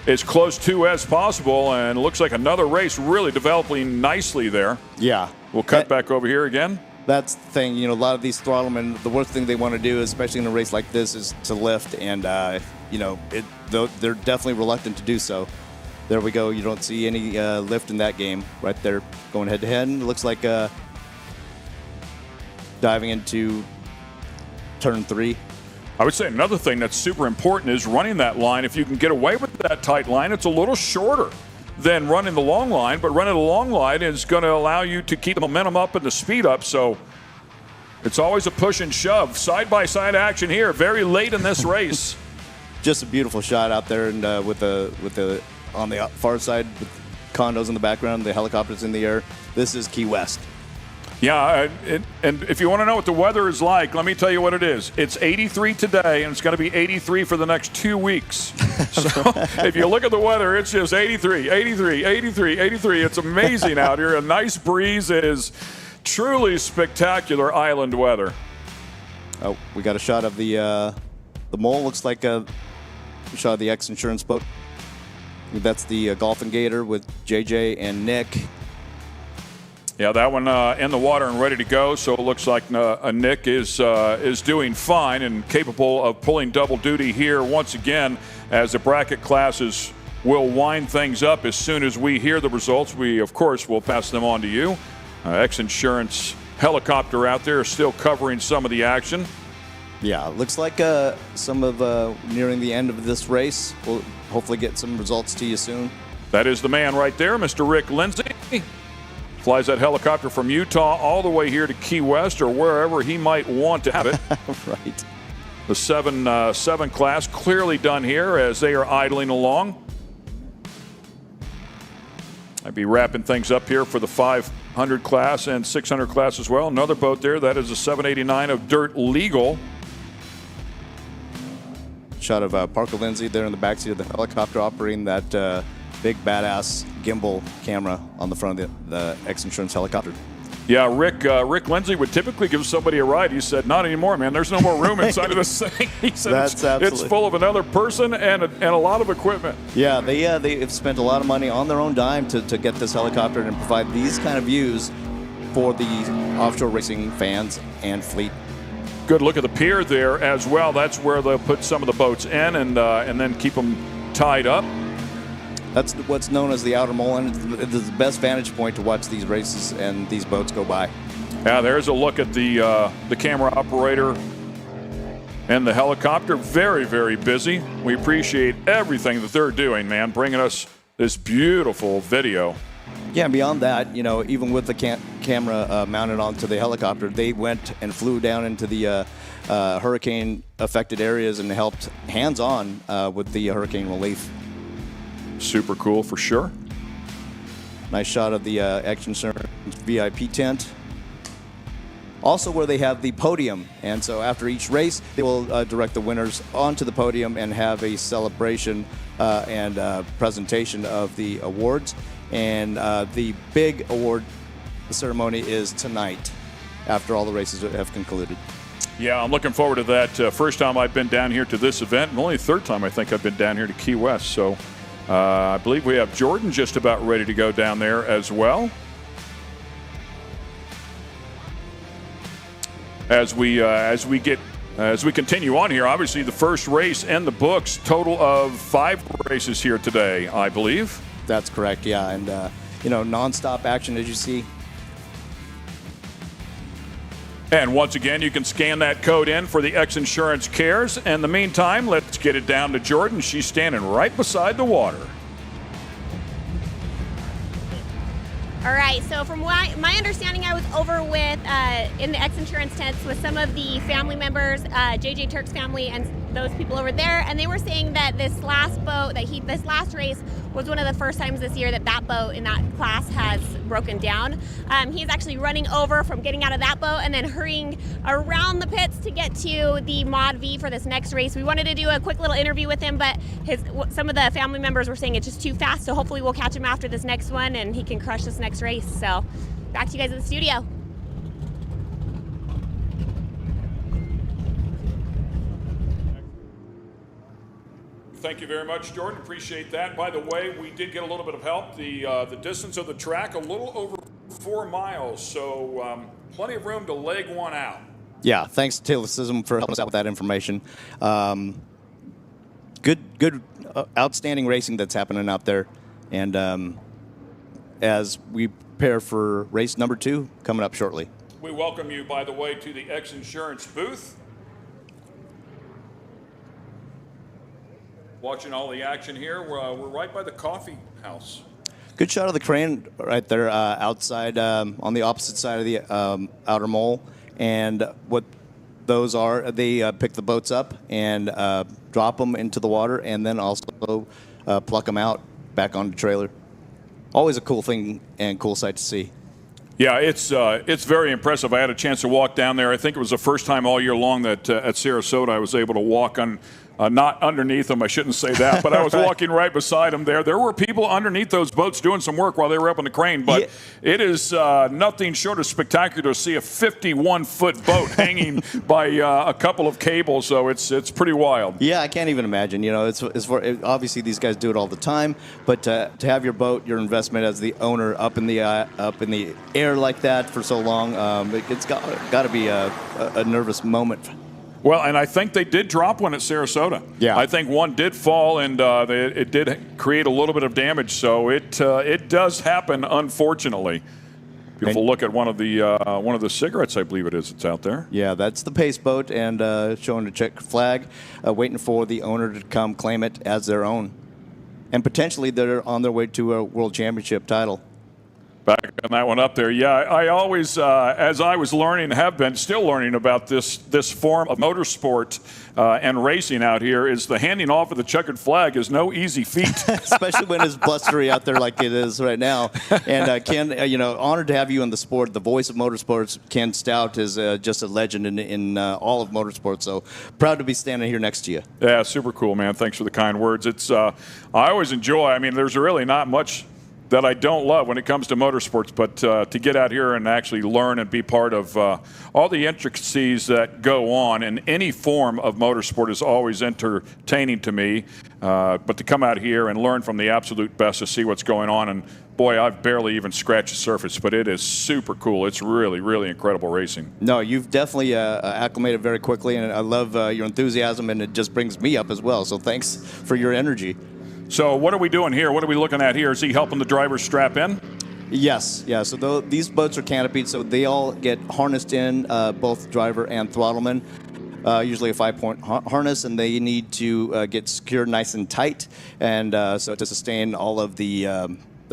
as close to as possible. And it looks like another race really developing nicely there. Yeah. We'll cut back over here again. That's the thing. A lot of these throttlemen, the worst thing they want to do, especially in a race like this, is to lift. And, they're definitely reluctant to do so. There we go. You don't see any lift in that game right there going head-to-head. It looks like diving into turn 3. I would say another thing that's super important is running that line. If you can get away with that tight line, it's a little shorter than running the long line, but running the long line is going to allow you to keep the momentum up and the speed up. So it's always a push and shove. Side-by-side action here, very late in this race. Just a beautiful shot out there, and with the on the far side, with condos in the background, the helicopters in the air. This is Key West. Yeah, and if you want to know what the weather is like, let me tell you what it is. It's 83 today, and it's going to be 83 for the next 2 weeks. So if you look at the weather, it's just 83, 83, 83, 83. It's amazing out here. A nice breeze. It is truly spectacular island weather. Oh, we got a shot of the mole. Looks like a shot of the X-Insurance boat. That's the Golfing Gator with JJ and Nick. Yeah, that one in the water and ready to go. So it looks like Nick is doing fine and capable of pulling double duty here once again, as the bracket classes will wind things up as soon as we hear the results. We, of course, will pass them on to you. X-Insurance helicopter out there still covering some of the action. Yeah, looks like some of nearing the end of this race. We'll hopefully get some results to you soon. That is the man right there, Mr. Rick Lindsay. Flies that helicopter from Utah all the way here to Key West or wherever he might want to have it. Right. The 7 class clearly done here as they are idling along. I'd be wrapping things up here for the 500 class and 600 class as well. Another boat there. That is a 789 of Dirt Legal. Shot of Parker Lindsay there in the backseat of the helicopter operating that big badass gimbal camera on the front of the X-Insurance helicopter. Yeah, Rick Lindsay would typically give somebody a ride. He said, not anymore, man. There's no more room inside of this thing. He said it's full of another person and a lot of equipment. Yeah, they have spent a lot of money on their own dime to get this helicopter and provide these kind of views for the offshore racing fans and fleet. Good look at the pier there as well. That's where they'll put some of the boats in and then keep them tied up. That's what's known as the outer mole, and it's the best vantage point to watch these races and these boats go by. Yeah, there's a look at the camera operator and the helicopter. Very, very busy. We appreciate everything that they're doing, man, bringing us this beautiful video. Yeah, and beyond that, even with the camera mounted onto the helicopter, they went and flew down into the hurricane-affected areas and helped hands-on with the hurricane relief. Super cool for sure. Nice shot of the X-Insurance VIP tent. Also where they have the podium. And so after each race, they will direct the winners onto the podium and have a celebration and presentation of the awards. And the big award ceremony is tonight after all the races have concluded. Yeah, I'm looking forward to that. First time I've been down here to this event, and only the third time I think I've been down here to Key West. So I believe we have Jordan just about ready to go down there as well. As we continue on here, obviously the first race in the books, total of 5 races here today, I believe. That's correct, yeah, and nonstop action as you see. And once again, you can scan that code in for the X-Insurance Cares. In the meantime, let's get it down to Jordan. She's standing right beside the water. All right, so from my understanding, I was over with in the X Insurance tents with some of the family members, JJ Turk's family, and those people over there, and they were saying that this last boat, this last race was one of the first times this year that boat in that class has broken down. He's actually running over from getting out of that boat and then hurrying around the pits to get to the Mod V for this next race. We wanted to do a quick little interview with him, but some of the family members were saying it's just too fast, so hopefully we'll catch him after this next one and he can crush this next race. So back to you guys in the studio. Thank you very much, Jordan. Appreciate that. By the way, we did get a little bit of help. The distance of the track, a little over 4 miles, so plenty of room to leg one out. Yeah, thanks to Taylor Sism for helping us out with that information. Good, outstanding racing that's happening out there. And as we prepare for race number 2 coming up shortly. We welcome you, by the way, to the X Insurance booth. Watching all the action here. We're right by the coffee house. Good shot of the crane right there outside on the opposite side of the outer mole. And what those are, they pick the boats up and drop them into the water and then also pluck them out back on the trailer. Always a cool thing and cool sight to see. Yeah, it's very impressive. I had a chance to walk down there. I think it was the first time all year long that at Sarasota I was able to walk on, not underneath them, I shouldn't say that, but I was walking right beside them there. There were people underneath those boats doing some work while they were up on the crane, but it is nothing short of spectacular to see a 51-foot boat hanging by a couple of cables, so it's pretty wild. Yeah, I can't even imagine. You know, obviously these guys do it all the time, but to have your boat, your investment as the owner up in the air like that for so long, it's got to be a nervous moment. Well, and I think they did drop one at Sarasota. Yeah. I think one did fall, and it did create a little bit of damage. So it does happen, unfortunately. Beautiful look at one of the cigarettes, I believe it is. It's out there. Yeah, that's the pace boat, and showing a check flag, waiting for the owner to come claim it as their own, and potentially they're on their way to a world championship title. Back on that one up there. Yeah, I always, as I was learning, have been still learning about this form of motorsport and racing out here, is the handing off of the checkered flag is no easy feat. Especially when it's blustery out there like it is right now. And Ken, honored to have you in the sport. The voice of motorsports, Ken Stout, is just a legend in all of motorsports. So proud to be standing here next to you. Yeah, super cool, man. Thanks for the kind words. It's I always enjoy. I mean, there's really not much that I don't love when it comes to motorsports, but to get out here and actually learn and be part of all the intricacies that go on in any form of motorsport is always entertaining to me. But to come out here and learn from the absolute best to see what's going on, and boy, I've barely even scratched the surface, but it is super cool. It's really, really incredible racing. No, you've definitely acclimated very quickly, and I love your enthusiasm, and it just brings me up as well. So thanks for your energy. So what are we doing here? What are we looking at here? Is he helping the drivers strap in? Yes, yeah. So these boats are canopied, so they all get harnessed in, both driver and throttleman. Usually a 5-point harness, and they need to get secured nice and tight, and so to sustain all of the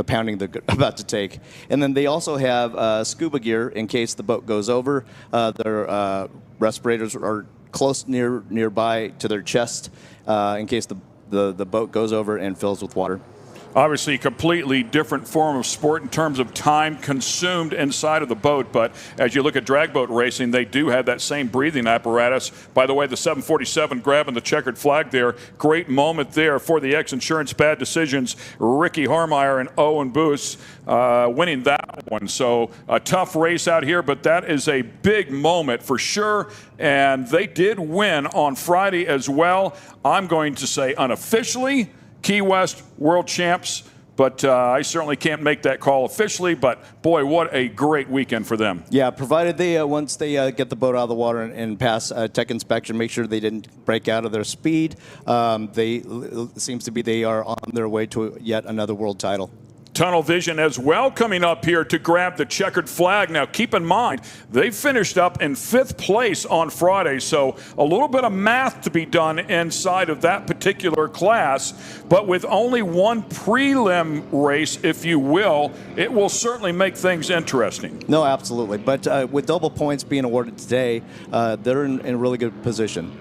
pounding they're about to take. And then they also have scuba gear in case the boat goes over. Their respirators are close nearby to their chest in case the boat goes over and fills with water. Obviously, a completely different form of sport in terms of time consumed inside of the boat. But as you look at drag boat racing, they do have that same breathing apparatus. By the way, the 747 grabbing the checkered flag there. Great moment there for the X Insurance Bad Decisions. Ricky Harmeyer and Owen Boos winning that one. So a tough race out here, but that is a big moment for sure. And they did win on Friday as well. I'm going to say unofficially, Key West world champs, but I certainly can't make that call officially. But boy, what a great weekend for them. Yeah, provided they once they get the boat out of the water and pass tech inspection, make sure they didn't break out of their speed. It seems to be they are on their way to yet another world title. Tunnel Vision as well coming up here to grab the checkered flag. Now, keep in mind, they finished up in 5th place on Friday, so a little bit of math to be done inside of that particular class. But with only one prelim race, if you will, it will certainly make things interesting. No, absolutely. But with double points being awarded today, they're in a really good position.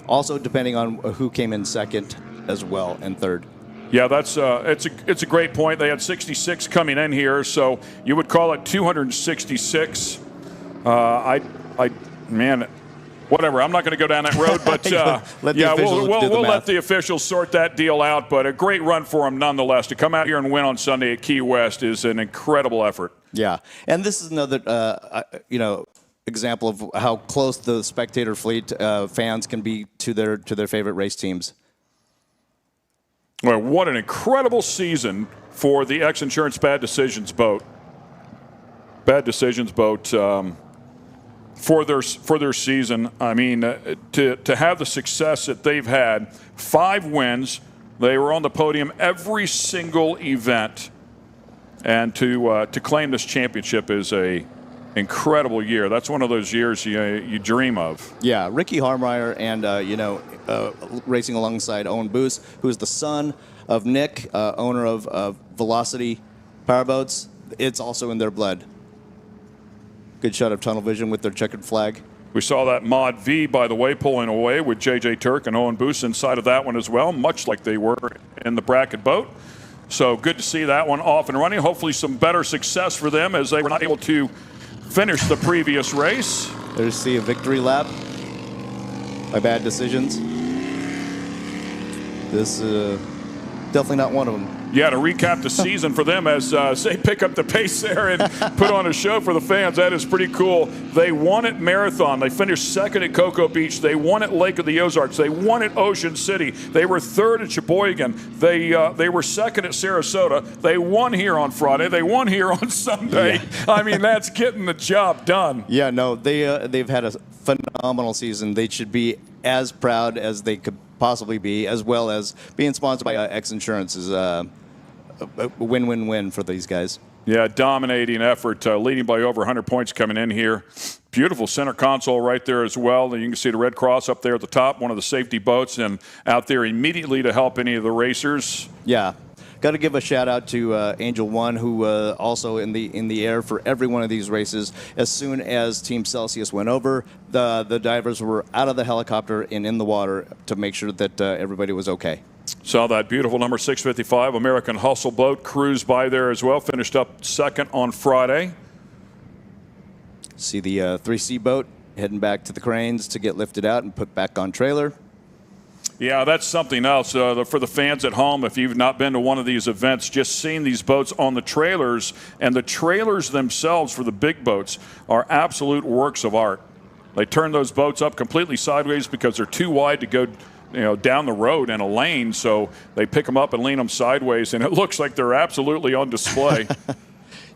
Also, depending on who came in second as well and third. Yeah, that's it's a great point. They had 66 coming in here, so you would call it 266. Man, whatever. I'm not going to go down that road, but we'll let the officials sort that deal out. But a great run for them nonetheless. To come out here and win on Sunday at Key West is an incredible effort. Yeah, and this is another example of how close the spectator fleet fans can be to their favorite race teams. Well, what an incredible season for the X-Insurance Bad Decisions boat. Bad Decisions boat for their season. I mean, to have the success that they've had, 5 wins. They were on the podium every single event, and to claim this championship is a incredible year. That's one of those years you dream of. Yeah, Ricky Harmeyer and racing alongside Owen Boos, who is the son of Nick, owner of Velocity Powerboats. It's also in their blood. Good shot of Tunnel Vision with their checkered flag. We saw that Mod V, by the way, pulling away with J.J. Turk and Owen Boos inside of that one as well, much like they were in the bracket boat. So good to see that one off and running. Hopefully some better success for them as they were not able to finish the previous race. There's a victory lap by Bad Decisions. This definitely not one of them. Yeah, to recap the season for them as they pick up the pace there and put on a show for the fans. That is pretty cool. They won at Marathon. They finished second at Cocoa Beach. They won at Lake of the Ozarks. They won at Ocean City. They were third at Sheboygan. They were second at Sarasota. They won here on Friday. They won here on Sunday. Yeah. I mean, that's getting the job done. Yeah, no, they've had a phenomenal season. They should be as proud as they could possibly be, as well as being sponsored by X-Insurance is a win-win-win for these guys. Yeah, dominating effort, leading by over 100 points coming in here. Beautiful center console right there as well. And you can see the Red Cross up there at the top, one of the safety boats, and out there immediately to help any of the racers. Yeah. Got to give a shout out to Angel One, who also in the air for every one of these races. As soon as Team Celsius went over, the divers were out of the helicopter and in the water to make sure that everybody was okay. Saw that beautiful number 655 American Hustle boat cruise by there as well. Finished up second on Friday. See the 3C boat heading back to the cranes to get lifted out and put back on trailer. Yeah, that's something else for the fans at home. If you've not been to one of these events, just seeing these boats on the trailers, and the trailers themselves for the big boats are absolute works of art. They turn those boats up completely sideways because they're too wide to go down the road in a lane, so they pick them up and lean them sideways, and it looks like they're absolutely on display.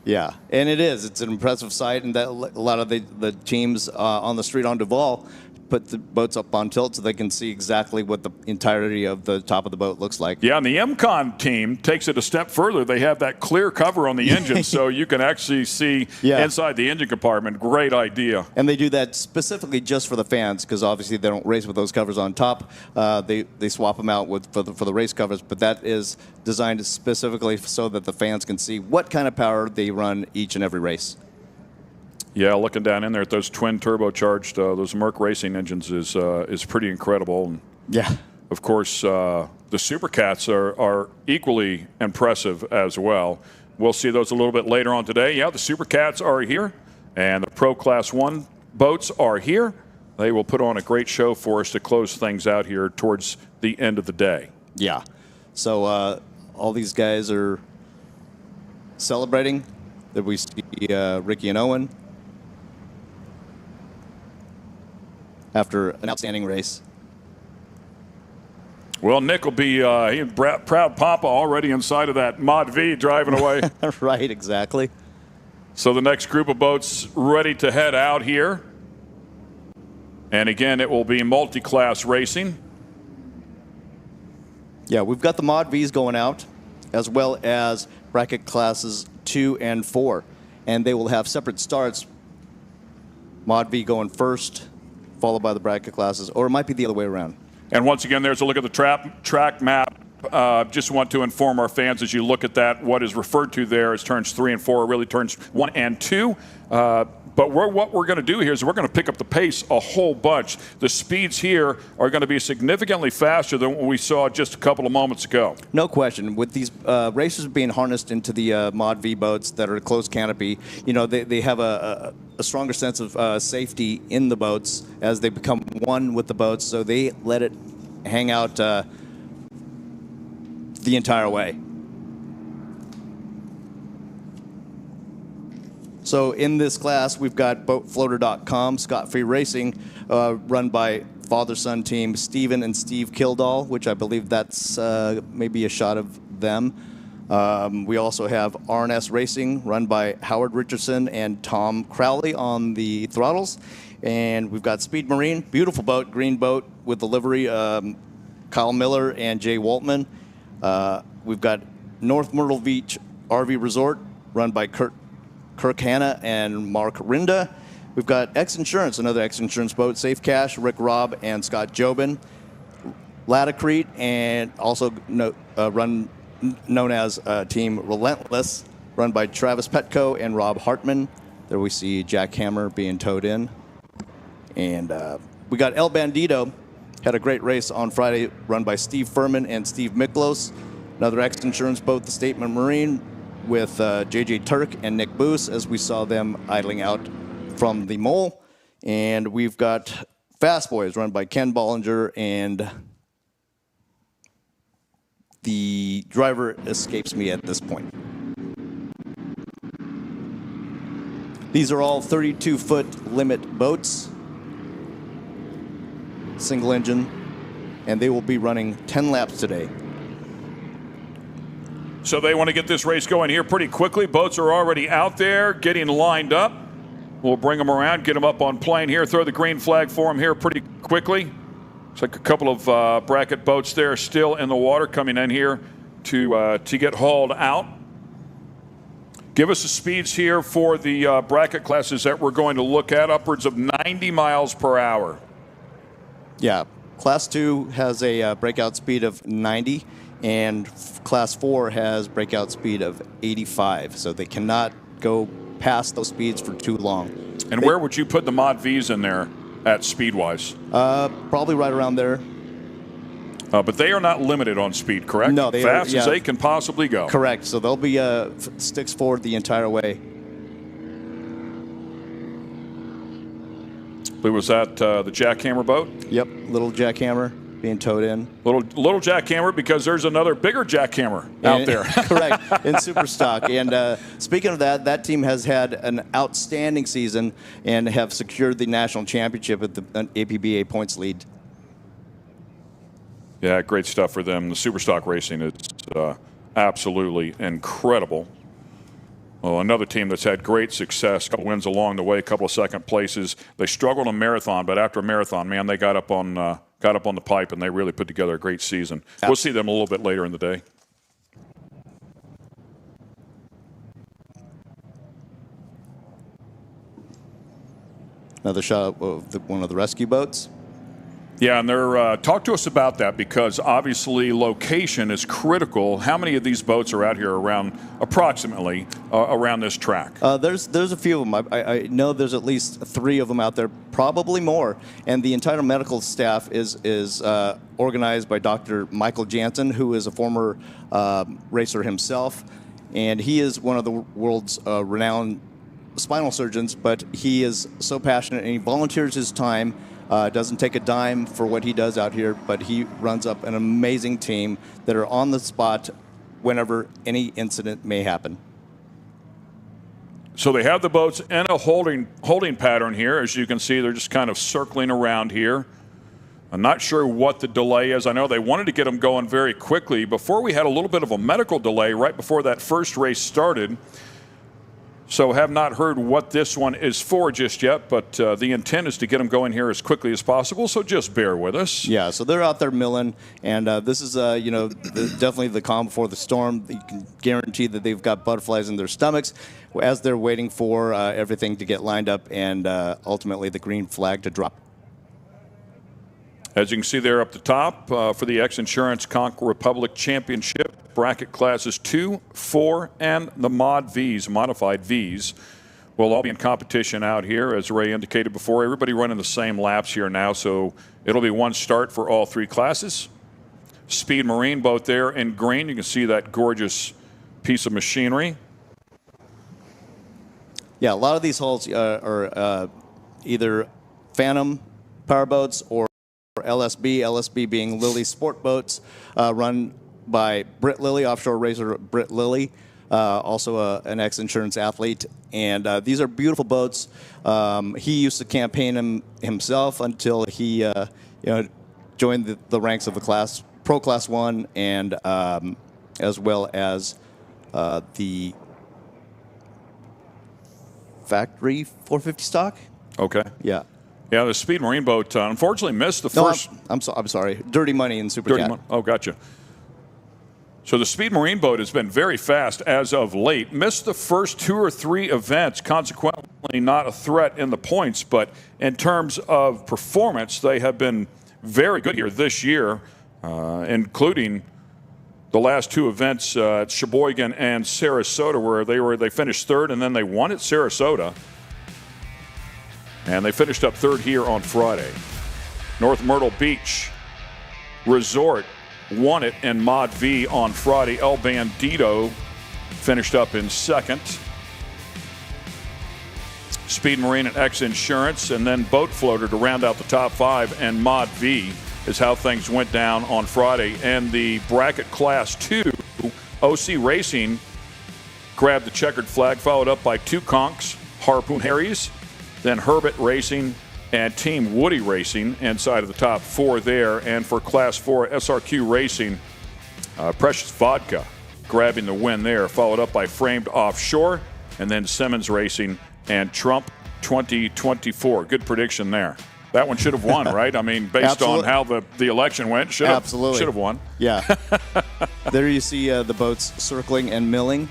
Yeah, and it is. It's an impressive sight, and that a lot of the teams on the street on Duval put the boats up on tilt so they can see exactly what the entirety of the top of the boat looks like. Yeah, and the MCON team takes it a step further. They have that clear cover on the engine so you can actually see inside the engine compartment. Great idea. And they do that specifically just for the fans because obviously they don't race with those covers on top. They swap them out for the race covers, but that is designed specifically so that the fans can see what kind of power they run each and every race. Yeah, looking down in there at those twin turbocharged, those Merc racing engines is pretty incredible. And yeah. Of course, the Supercats are equally impressive as well. We'll see those a little bit later on today. Yeah, the Supercats are here, and the Pro Class 1 boats are here. They will put on a great show for us to close things out here towards the end of the day. Yeah. So all these guys are celebrating. That we see Ricky and Owen after an outstanding race. Well, Nick will be proud papa already inside of that Mod V driving away. Right, exactly. So the next group of boats ready to head out here. And again, it will be multi-class racing. Yeah, we've got the Mod Vs going out, as well as bracket classes 2 and 4, and they will have separate starts. Mod V going first, followed by the bracket classes, or it might be the other way around. And once again, there's a look at the track map. Just want to inform our fans as you look at that, what is referred to there as turns 3 and 4 are really turns 1 and 2. But what we're going to do here is we're going to pick up the pace a whole bunch. The speeds here are going to be significantly faster than what we saw just a couple of moments ago. No question. With these racers being harnessed into the Mod V boats that are closed canopy, you know, they have a stronger sense of safety in the boats as they become one with the boats, so they let it hang out the entire way. So in this class, we've got BoatFloater.com, Scott Free Racing, run by father-son team Steven and Steve Kildall, which I believe that's maybe a shot of them. We also have R&S Racing, run by Howard Richardson and Tom Crowley on the throttles. And we've got Speed Marine, beautiful boat, green boat with the livery, Kyle Miller and Jay Waltman. We've got North Myrtle Beach RV Resort, run by Kirk Hanna and Mark Rinda. We've got X-Insurance, another X-Insurance boat, Safe Cash, Rick Robb and Scott Jobin. Latacrete, and also known as Team Relentless, run by Travis Petco and Rob Hartman. There we see Jack Hammer being towed in. And we got El Bandito, had a great race on Friday, run by Steve Furman and Steve Miklos. Another X-Insurance boat, the Statement Marine, with JJ Turk and Nick Boos, as we saw them idling out from the mole. And we've got Fast Boys, run by Ken Bollinger, and the driver escapes me at this point. These are all 32-foot limit boats, single engine, and they will be running 10 laps today. So they want to get this race going here pretty quickly. Boats are already out there getting lined up. We'll bring them around, get them up on plane here, throw the green flag for them here pretty quickly. Looks like a couple of bracket boats there still in the water coming in here to get hauled out. Give us the speeds here for the bracket classes that we're going to look at, upwards of 90 miles per hour. Yeah, Class 2 has a breakout speed of 90. And Class 4 has breakout speed of 85, so they cannot go past those speeds for too long. And where would you put the Mod Vs in there at speed-wise? Probably right around there. But they are not limited on speed, correct? No, they fast are, yeah, as they can possibly go. Correct, so they'll be sticks forward the entire way. Was that the Jackhammer boat? Yep, little Jackhammer being towed in. Little Jackhammer, because there's another bigger Jackhammer out there. Correct, in Superstock. And speaking of that, that team has had an outstanding season and have secured the national championship with the APBA points lead. Yeah, great stuff for them. The Superstock racing is absolutely incredible. Well, another team that's had great success, a couple wins along the way, a couple of second places. They struggled in marathon, but after a marathon, man, they got up on the pipe, and they really put together a great season. We'll see them a little bit later in the day. Another shot of one of the rescue boats. Yeah, and they're talk to us about that, because obviously location is critical. How many of these boats are out here around, approximately, around this track? There's a few of them. I know there's at least 3 of them out there, probably more. And the entire medical staff is organized by Dr. Michael Jansen, who is a former racer himself. And he is one of the world's renowned spinal surgeons, but he is so passionate, and he volunteers his time. Doesn't take a dime for what he does out here, but he runs up an amazing team that are on the spot whenever any incident may happen. So they have the boats in a holding pattern here. As you can see, they're just kind of circling around here. I'm not sure what the delay is. I know they wanted to get them going very quickly. Before, we had a little bit of a medical delay right before that first race started. So have not heard what this one is for just yet, but the intent is to get them going here as quickly as possible, so just bear with us. Yeah, so they're out there milling, and this is, definitely the calm before the storm. You can guarantee that they've got butterflies in their stomachs as they're waiting for everything to get lined up and ultimately the green flag to drop. As you can see there up the top, for the XINSURANCE Conch Republic Championship, bracket classes 2, 4, and the Mod Vs, modified Vs, will all be in competition out here. As Ray indicated before, everybody running the same laps here now, so it'll be one start for all 3 classes. Speed Marine boat there in green. You can see that gorgeous piece of machinery. Yeah, a lot of these hulls are either Phantom powerboats or LSB being Lilly Sport Boats, run by Britt Lilly, offshore racer Britt Lilly, also an XINSURANCE athlete. And these are beautiful boats. He used to campaign himself until he joined the ranks of the Pro Class 1 and as well as the factory 450 stock. Okay. Yeah. Yeah, the Speed Marine boat unfortunately missed the first. I'm sorry. Dirty Money in Supercat. Oh, gotcha. So the Speed Marine boat has been very fast as of late. Missed the first 2 or 3 events, consequently not a threat in the points. But in terms of performance, they have been very good here this year, including the last 2 events at Sheboygan and Sarasota, where they finished 3rd and then they won at Sarasota. And they finished up 3rd here on Friday. North Myrtle Beach Resort won it in Mod V on Friday. El Bandito finished up in 2nd. Speed Marine and XINSURANCE, and then Boat Floater to round out the top 5, and Mod V is how things went down on Friday. And the bracket class 2, OC Racing grabbed the checkered flag, followed up by 2 Conchs, Harpoon Harries, then Herbert Racing and Team Woody Racing inside of the top 4 there. And for Class 4, SRQ Racing, Precious Vodka grabbing the win there, followed up by Framed Offshore, and then Simmons Racing and Trump 2024. Good prediction there. That one should have won, right? I mean, based on how the election went, should have won. Yeah. There you see the boats circling and milling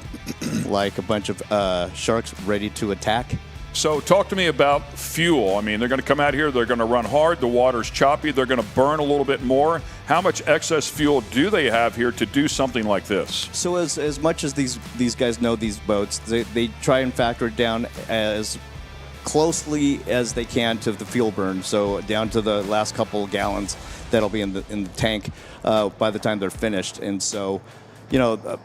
like a bunch of sharks ready to attack. So talk to me about fuel. I mean, they're going to come out here, they're going to run hard, the water's choppy, they're going to burn a little bit more. How much excess fuel do they have here to do something like this? So as much as these guys know these boats, they try and factor it down as closely as they can to the fuel burn, so down to the last couple gallons that'll be in the tank by the time they're finished. And so, the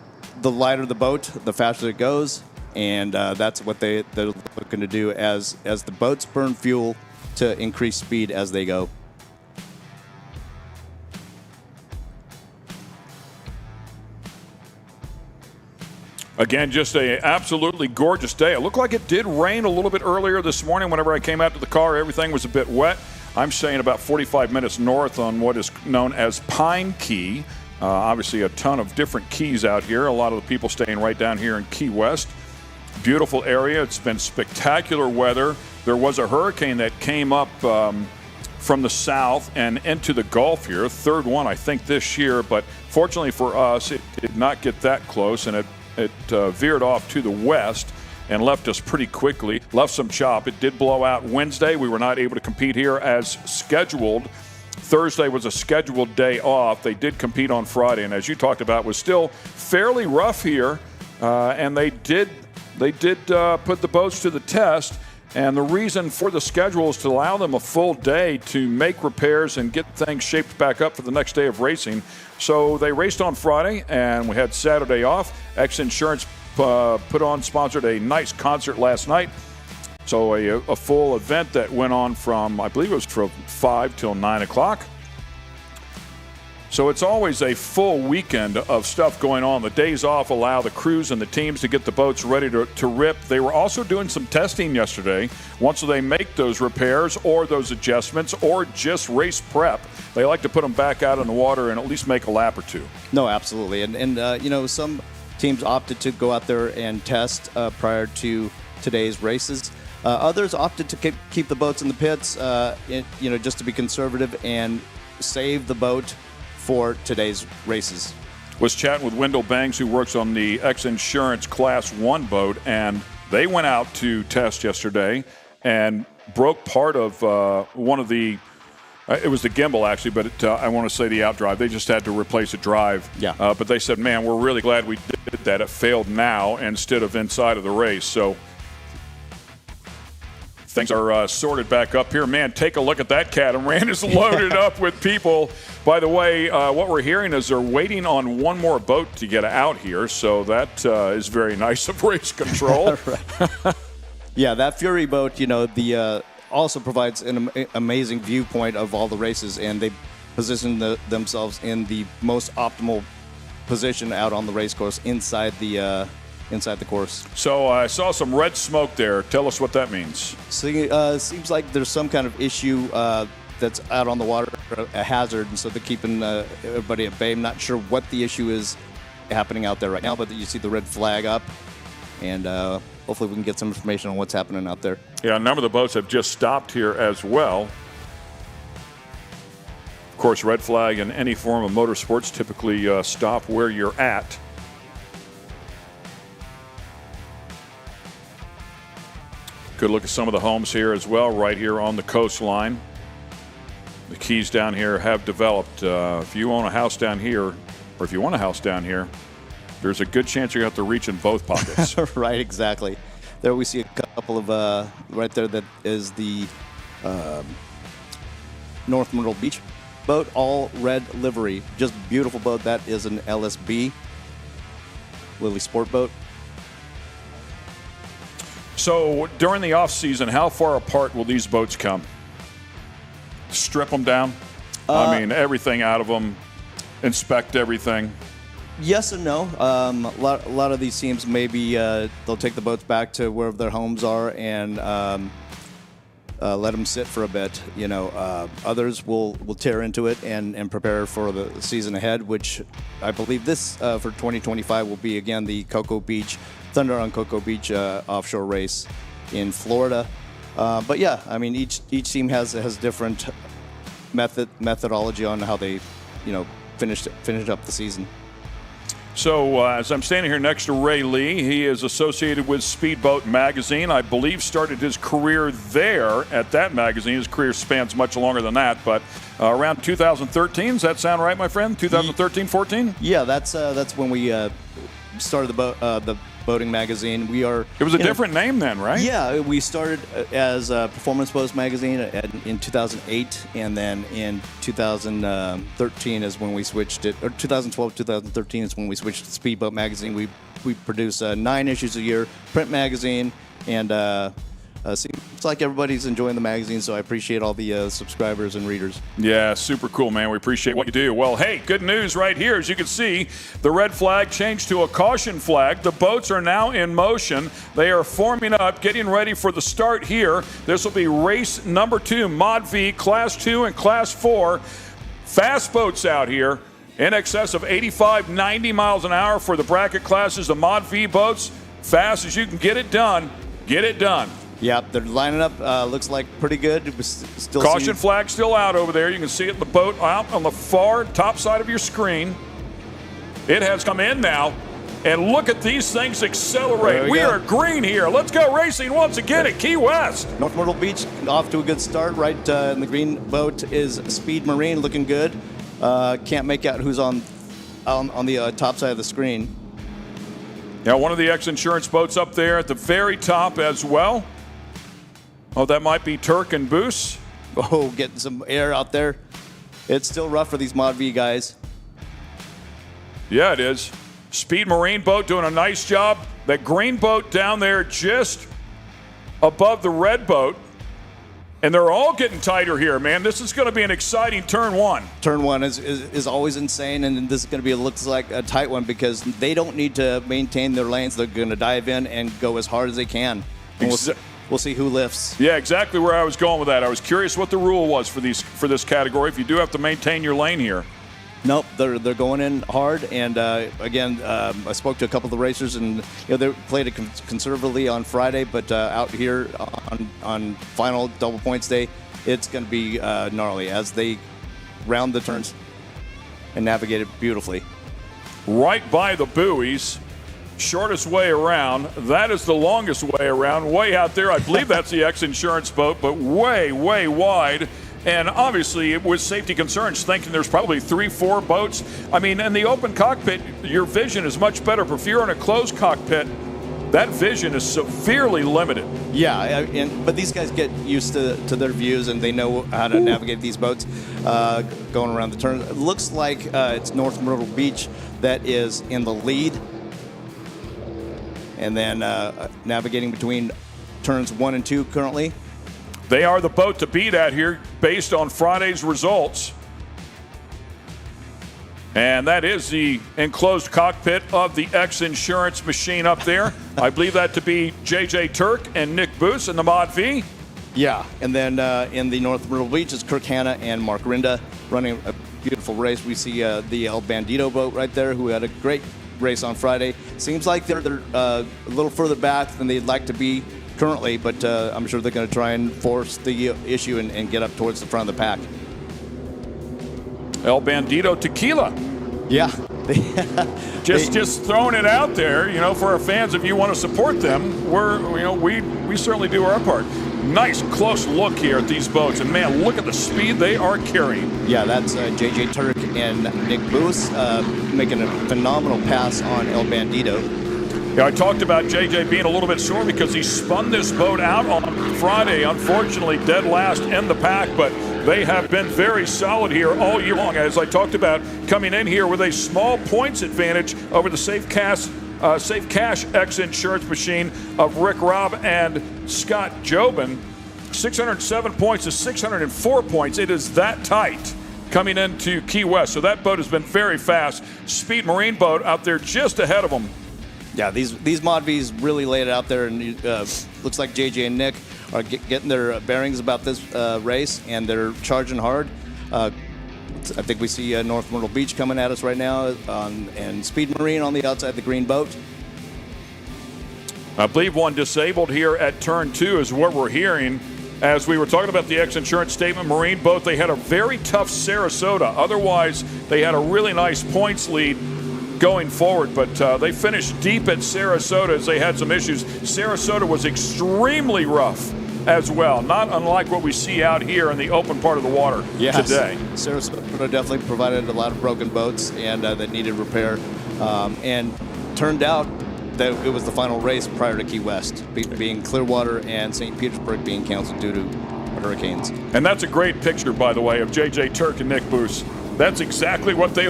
lighter the boat, the faster it goes. And that's what they're looking to do as the boats burn fuel to increase speed as they go. Again, just an absolutely gorgeous day. It looked like it did rain a little bit earlier this morning. Whenever I came out to the car, everything was a bit wet. I'm staying about 45 minutes north on what is known as Pine Key. Obviously a ton of different keys out here. A lot of the people staying right down here in Key West. Beautiful area. It's been spectacular weather. There was a hurricane that came up from the south and into the Gulf here. 3rd one, I think, this year. But fortunately for us, it did not get that close, and it veered off to the west and left us pretty quickly. Left some chop. It did blow out Wednesday. We were not able to compete here as scheduled. Thursday was a scheduled day off. They did compete on Friday, and as you talked about, was still fairly rough here. And they did put the boats to the test, and the reason for the schedule is to allow them a full day to make repairs and get things shaped back up for the next day of racing. So they raced on Friday, and we had Saturday off. XINSURANCE sponsored a nice concert last night. So a full event that went on from, I believe it was from 5 till 9 o'clock. So it's always a full weekend of stuff going on. The days off allow the crews and the teams to get the boats ready to rip. They were also doing some testing yesterday. Once they make those repairs or those adjustments or just race prep, they like to put them back out in the water and at least make a lap or 2. No, absolutely. And some teams opted to go out there and test prior to today's races. Others opted to keep the boats in the pits, just to be conservative and save the boat for today's races. Was chatting with Wendell Bangs, who works on the XINSURANCE Class 1 boat, and they went out to test yesterday and broke part of one of the it was the gimbal, actually, but I want to say the outdrive. They just had to replace a drive. Yeah. But they said, man, we're really glad we did that. It failed now instead of inside of the race. So things are sorted back up here. Man, take a look at that catamaran. It's loaded up with people. By the way, what we're hearing is they're waiting on one more boat to get out here. So that is very nice of race control. Yeah, that Fury boat, also provides an amazing viewpoint of all the races, and they position themselves in the most optimal position out on the race course inside the course. So I saw some red smoke there. Tell us what that means. So seems like there's some kind of issue that's out on the water, a hazard, and so they're keeping everybody at bay. I'm not sure what the issue is happening out there right now, but you see the red flag up, and hopefully we can get some information on what's happening out there. Yeah, a number of the boats have just stopped here as well. Of course, red flag in any form of motorsports typically stop where you're at. Good look at some of the homes here as well, right here on the coastline. The keys down here have developed. If you own a house down here, or if you want a house down here, there's a good chance you have to reach in both pockets. Right, exactly. There we see a couple of, right there, that is the North Myrtle Beach boat, all red livery. Just beautiful boat. That is an LSB, Lily Sport boat. So during the off season, how far apart will these boats come? Strip them down? I mean, everything out of them, inspect everything. Yes and no. A lot of these teams maybe they'll take the boats back to wherever their homes are and let them sit for a bit. Others will tear into it and prepare for the season ahead, which I believe this for 2025 will be again the Thunder on Cocoa Beach offshore race in Florida. But yeah, I mean each team has different methodology on how they finish up the season. So as I'm standing here next to Ray Lee, he is associated with Speedboat Magazine. I believe started his career there at that magazine. His career spans much longer than that, but around 2013. Does that sound right, my friend? 2013, 14? Yeah, that's when we started the boating magazine. It was a different name then, right? Yeah, we started as a Performance Post magazine in 2008, and then in 2013 is when we switched it, or 2012, 2013 is when we switched to Speedboat Magazine. We produce 9 issues a year, print magazine, and seems like everybody's enjoying the magazine, so I appreciate all the subscribers and readers. Yeah, super cool, man. We appreciate what you do. Well, hey, good news right here. As you can see, the red flag changed to a caution flag. The boats are now in motion. They are forming up, getting ready for the start here. This will be race number 2, Mod V, Class 2 and Class 4. Fast boats out here, in excess of 85, 90 miles an hour for the bracket classes. The Mod V boats, fast as you can get it done. Get it done. Yeah, they're lining up. Looks like pretty good. Caution flag still out over there. You can see it in the boat out on the far top side of your screen. It has come in now. And look at these things accelerate. We are green here. Let's go racing once again at Key West. North Myrtle Beach off to a good start. Right in the green boat is Speed Marine, looking good. Can't make out who's on the top side of the screen. Now, one of the XINSURANCE boats up there at the very top as well. Oh, that might be Turk and Boos. Oh, getting some air out there. It's still rough for these Mod V guys. Yeah, it is. Speed Marine boat doing a nice job. That green boat down there just above the red boat. And they're all getting tighter here, man. This is going to be an exciting turn 1. Turn 1 is always insane, and this is going to be looks like a tight one because they don't need to maintain their lanes. They're going to dive in and go as hard as they can. And we'll see who lifts. Yeah, exactly where I was going with that. I was curious what the rule was for this category if you do have to maintain your lane here. Nope, they're going in hard, and again, I spoke to a couple of the racers, and they played it conservatively on Friday, but out here on final double points day, it's going to be gnarly as they round the turns and navigate it beautifully. Right by the buoys, shortest way around. That is the longest way around, way out there. I believe that's the X-Insurance boat, but way, way wide. And obviously, with safety concerns, thinking there's probably 3-4 boats. I mean, in the open cockpit, your vision is much better. But if you're in a closed cockpit, that vision is severely limited. Yeah, but these guys get used to their views, and they know how to navigate these boats going around the turn. It looks like it's North Myrtle Beach that is in the lead, and then navigating between turns 1 and 2 currently. They are the boat to beat out here based on Friday's results. And that is the enclosed cockpit of the X-Insurance machine up there. I believe that to be JJ Turk and Nick Boos in the Mod V. Yeah, and then in the North Myrtle Beach is Kirk Hanna and Mark Rinda running a beautiful race. We see the El Bandito boat right there, who had a great race on Friday. Seems like they're a little further back than they'd like to be currently, but I'm sure they're going to try and force the issue and get up towards the front of the pack. El Bandito Tequila. Yeah. just throwing it out there, for our fans, if you want to support them, we certainly do our part. Nice close look here at these boats, and man, look at the speed they are carrying. Yeah, that's JJ Turk and Nick Boos making a phenomenal pass on El Bandito. Yeah, I talked about JJ being a little bit sore because he spun this boat out on Friday, unfortunately dead last in the pack, but they have been very solid here all year long. As I talked about, coming in here with a small points advantage over the Safe Cash X-Insurance machine of Rick Robb and Scott Jobin. 607 points to 604 points. It is that tight coming into Key West. So that boat has been very fast. Speed Marine boat out there just ahead of them. Yeah, these Mod Vs really laid it out there, and looks like JJ and Nick are getting their bearings about this race, and they're charging hard. I think we see North Myrtle Beach coming at us right now, and Speed Marine on the outside of the green boat. I believe one disabled here at turn 2 is what we're hearing. As we were talking about the X-Insurance Statement Marine boat, they had a very tough Sarasota. Otherwise, they had a really nice points lead going forward, but they finished deep at Sarasota as they had some issues. Sarasota was extremely rough as well, not unlike what we see out here in the open part of the water today. Sarasota definitely provided a lot of broken boats and that needed repair, and turned out that it was the final race prior to Key West, being Clearwater and St. Petersburg being canceled due to hurricanes. And that's a great picture, by the way, of JJ Turk and Nick Boos. That's exactly what they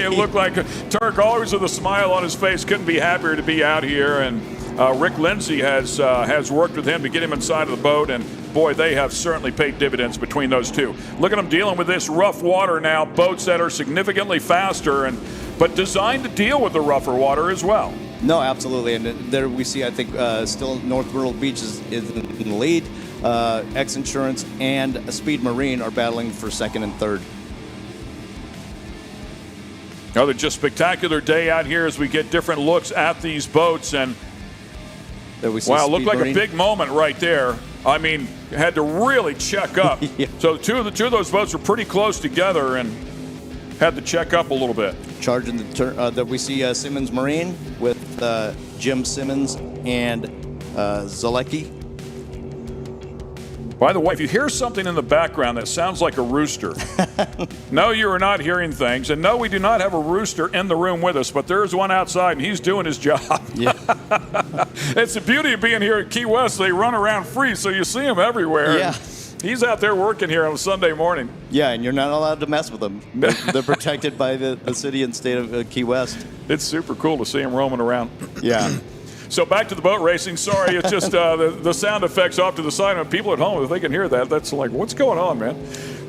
look like. Turk always with a smile on his face, couldn't be happier to be out here. And Rick Lindsay has worked with him to get him inside of the boat, and boy, they have certainly paid dividends between those two. Look at them dealing with this rough water now, boats that are significantly faster, but designed to deal with the rougher water as well. No, absolutely, and there we see, I think, still North Myrtle Beach is in the lead. X-Insurance and Speed Marine are battling for second and third. Another just spectacular day out here as we get different looks at these boats, and there we see wow, looked like Marine. A big moment right there. I mean, had to really check up. Yeah. So two of those boats were pretty close together and had to check up a little bit. Charging the turn, that we see Simmons Marine with Jim Simmons and Zalecki. By the way, if you hear something in the background that sounds like a rooster, no, you are not hearing things. And no, we do not have a rooster in the room with us, but there is one outside, and he's doing his job. Yeah. It's the beauty of being here at Key West. They run around free, so you see him everywhere. Yeah. He's out there working here on a Sunday morning. Yeah, and you're not allowed to mess with them. They're protected by the city and state of Key West. It's super cool to see him roaming around. Yeah. So back to the boat racing. Sorry, it's just the sound effects off to the side. And people at home, if they can hear that, that's like, what's going on, man?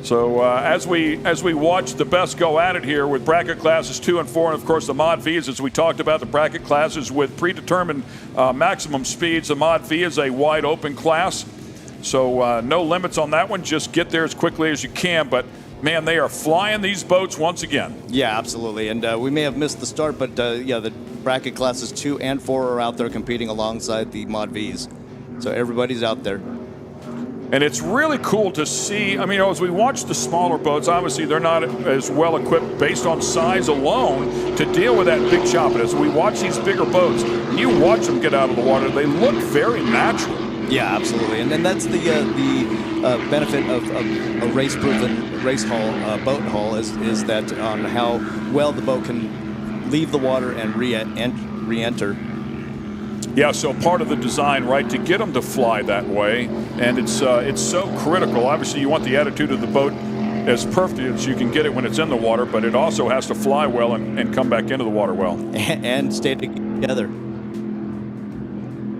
So as we watch the best go at it here with bracket classes 2 and 4, and of course the Mod Vs, as we talked about, the bracket classes with predetermined maximum speeds. The Mod V is a wide open class, so no limits on that one. Just get there as quickly as you can. But man, they are flying these boats once again. Yeah, absolutely. And we may have missed the start, but yeah, the bracket classes 2 and 4 are out there competing alongside the Mod Vs. So everybody's out there. And it's really cool to see. I mean, as we watch the smaller boats, obviously they're not as well equipped based on size alone to deal with that big chop. But as we watch these bigger boats, you watch them get out of the water, they look very natural. Yeah, absolutely. And that's the benefit of a race-proven race hull, boat hull, is that on how well the boat can leave the water and re-enter. Yeah, so part of the design, right, to get them to fly that way, and it's so critical. Obviously, you want the attitude of the boat as perfect as you can get it when it's in the water, but it also has to fly well and come back into the water well. And stay together.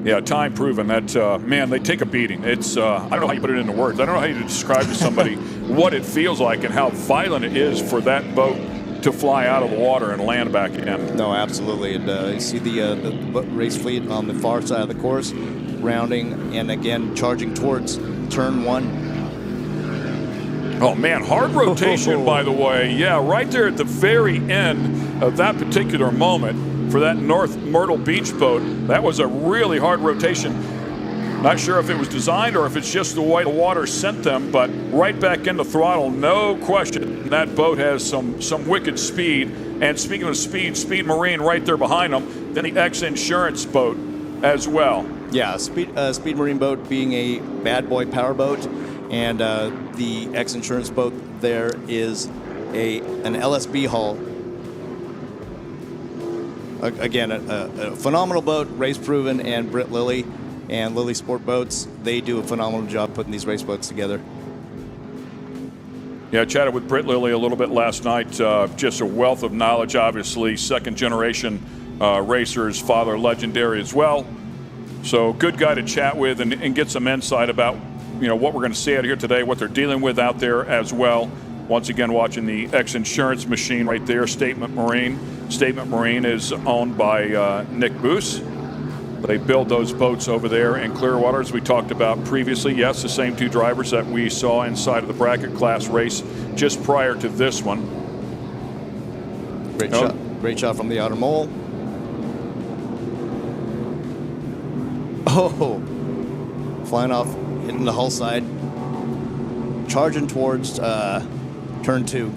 Yeah, time proven that, man, they take a beating. It's, I don't know how you put it into words. I don't know how you describe to somebody what it feels like and how violent it is for that boat to fly out of the water and land back in. No, absolutely. And you see the race fleet on the far side of the course, rounding and again charging towards turn 1. Oh man, hard rotation, by the way. Yeah, right there at the very end of that particular moment for that North Myrtle Beach boat, that was a really hard rotation. Not sure if it was designed or if it's just the way the water sent them, but right back into throttle, no question. That boat has some wicked speed. And speaking of speed, Speed Marine right there behind them, then the XINSURANCE boat as well. Yeah, Speed Marine boat being a bad boy power boat, and the XINSURANCE boat there is an LSB hull. Again, a phenomenal boat, race proven, and Britt Lilly and Lilly Sport Boats, they do a phenomenal job putting these race boats together. Yeah, I chatted with Britt Lilly a little bit last night. Just a wealth of knowledge, obviously. Second generation racers, father legendary as well. So good guy to chat with and get some insight about, you know, what we're going to see out here today, what they're dealing with out there as well. Once again, watching the XINSURANCE machine right there, Statement Marine. Statement Marine is owned by Nick Boos. They build those boats over there in Clearwater, as we talked about previously. Yes, the same two drivers that we saw inside of the bracket class race just prior to this one. Great shot from the outer mole. Oh, flying off, hitting the hull side, charging towards turn 2.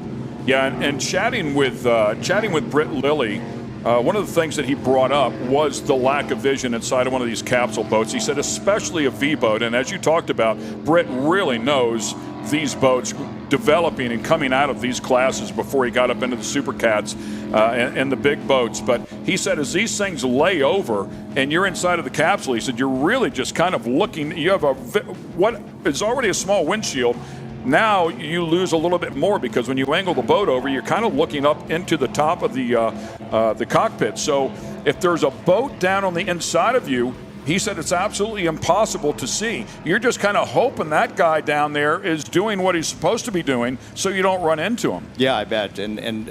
Yeah, and chatting with Britt Lilly. One of the things that he brought up was the lack of vision inside of one of these capsule boats. He said especially a V-boat, and as you talked about, Britt really knows these boats developing and coming out of these classes before he got up into the Supercats and the big boats. But he said as these things lay over and you're inside of the capsule, he said you're really just kind of looking, you have what is already a small windshield. Now you lose a little bit more because when you angle the boat over, you're kind of looking up into the top of the cockpit. So if there's a boat down on the inside of you, he said it's absolutely impossible to see. You're just kind of hoping that guy down there is doing what he's supposed to be doing so you don't run into him. Yeah, I bet. And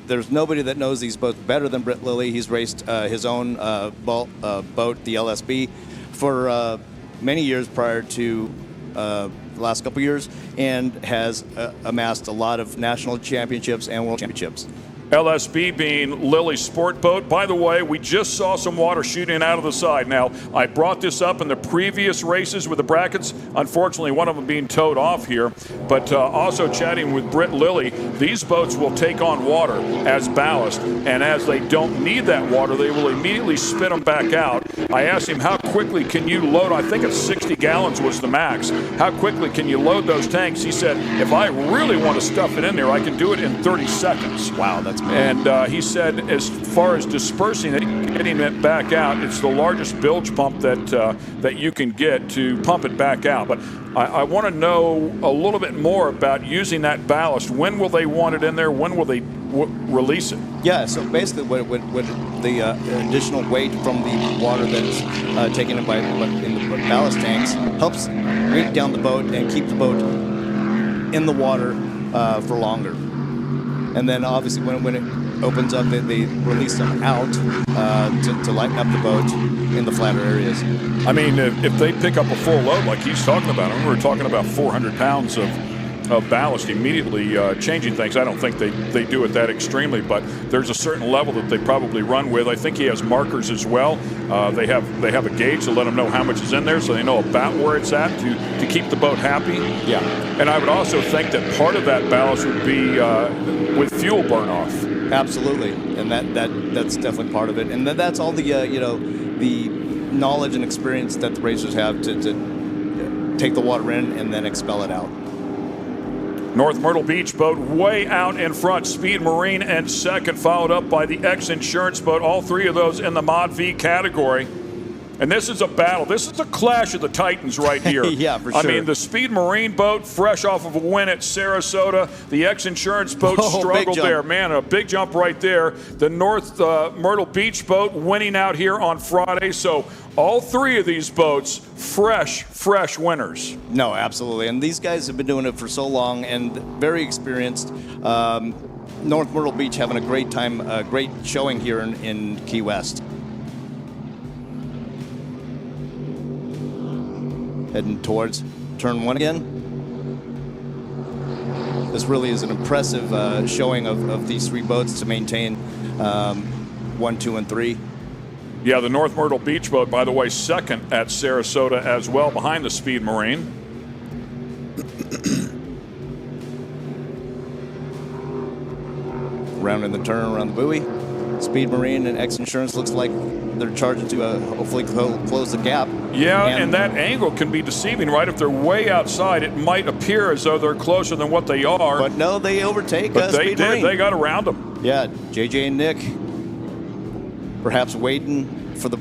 there's nobody that knows these boats better than Britt Lilly. He's raced his own boat, the LSB, for many years prior to the last couple years, and has amassed a lot of national championships and world championships. LSB being Lilly Sport Boat. By the way, we just saw some water shooting out of the side. Now, I brought this up in the previous races with the brackets. Unfortunately, one of them being towed off here. But also chatting with Britt Lilly, these boats will take on water as ballast. And as they don't need that water, they will immediately spit them back out. I asked him, how quickly can you load? I think it's 60 gallons was the max. How quickly can you load those tanks? He said, if I really want to stuff it in there, I can do it in 30 seconds. Wow, that's and he said, as far as dispersing it, getting it back out, it's the largest bilge pump that you can get to pump it back out. But I want to know a little bit more about using that ballast. When will they want it in there? When will they release it? Yeah, so basically what the additional weight from the water that's taken in the ballast tanks helps weight down the boat and keep the boat in the water for longer. And then obviously when it opens up, they release them out to lighten up the boat in the flatter areas. I mean, if they pick up a full load like he's talking about, I mean, we're talking about 400 pounds of of ballast, immediately changing things. I don't think they do it that extremely, but there's a certain level that they probably run with. I think he has markers as well. They have a gauge to let them know how much is in there, so they know about where it's at to keep the boat happy. Yeah. And I would also think that part of that ballast would be with fuel burn off. Absolutely, and that's definitely part of it. And that's all the the knowledge and experience that the racers have to take the water in and then expel it out. North Myrtle Beach boat way out in front. Speed Marine in second, followed up by the X-Insurance boat. All three of those in the Mod V category. And this is a battle. This is a clash of the Titans right here. Yeah, for sure. I mean, the Speed Marine boat, fresh off of a win at Sarasota. The X-Insurance boat struggled there. Man, a big jump right there. The North Myrtle Beach boat winning out here on Friday. So all three of these boats, fresh winners. No, absolutely. And these guys have been doing it for so long and very experienced. North Myrtle Beach having a great time, a great showing here in Key West. Heading towards turn one again. This really is an impressive showing of these three boats to maintain 1, 2, and 3. Yeah, the North Myrtle Beach boat, by the way, second at Sarasota as well, behind the Speed Marine. Rounding the turn around the buoy. Speed Marine and X-Insurance looks like they're charging to hopefully close the gap. Yeah, and that angle can be deceiving, right? If they're way outside, it might appear as though they're closer than what they are. But no, they overtake but they Speed did. Marine. They got around them. Yeah, JJ and Nick perhaps waiting for the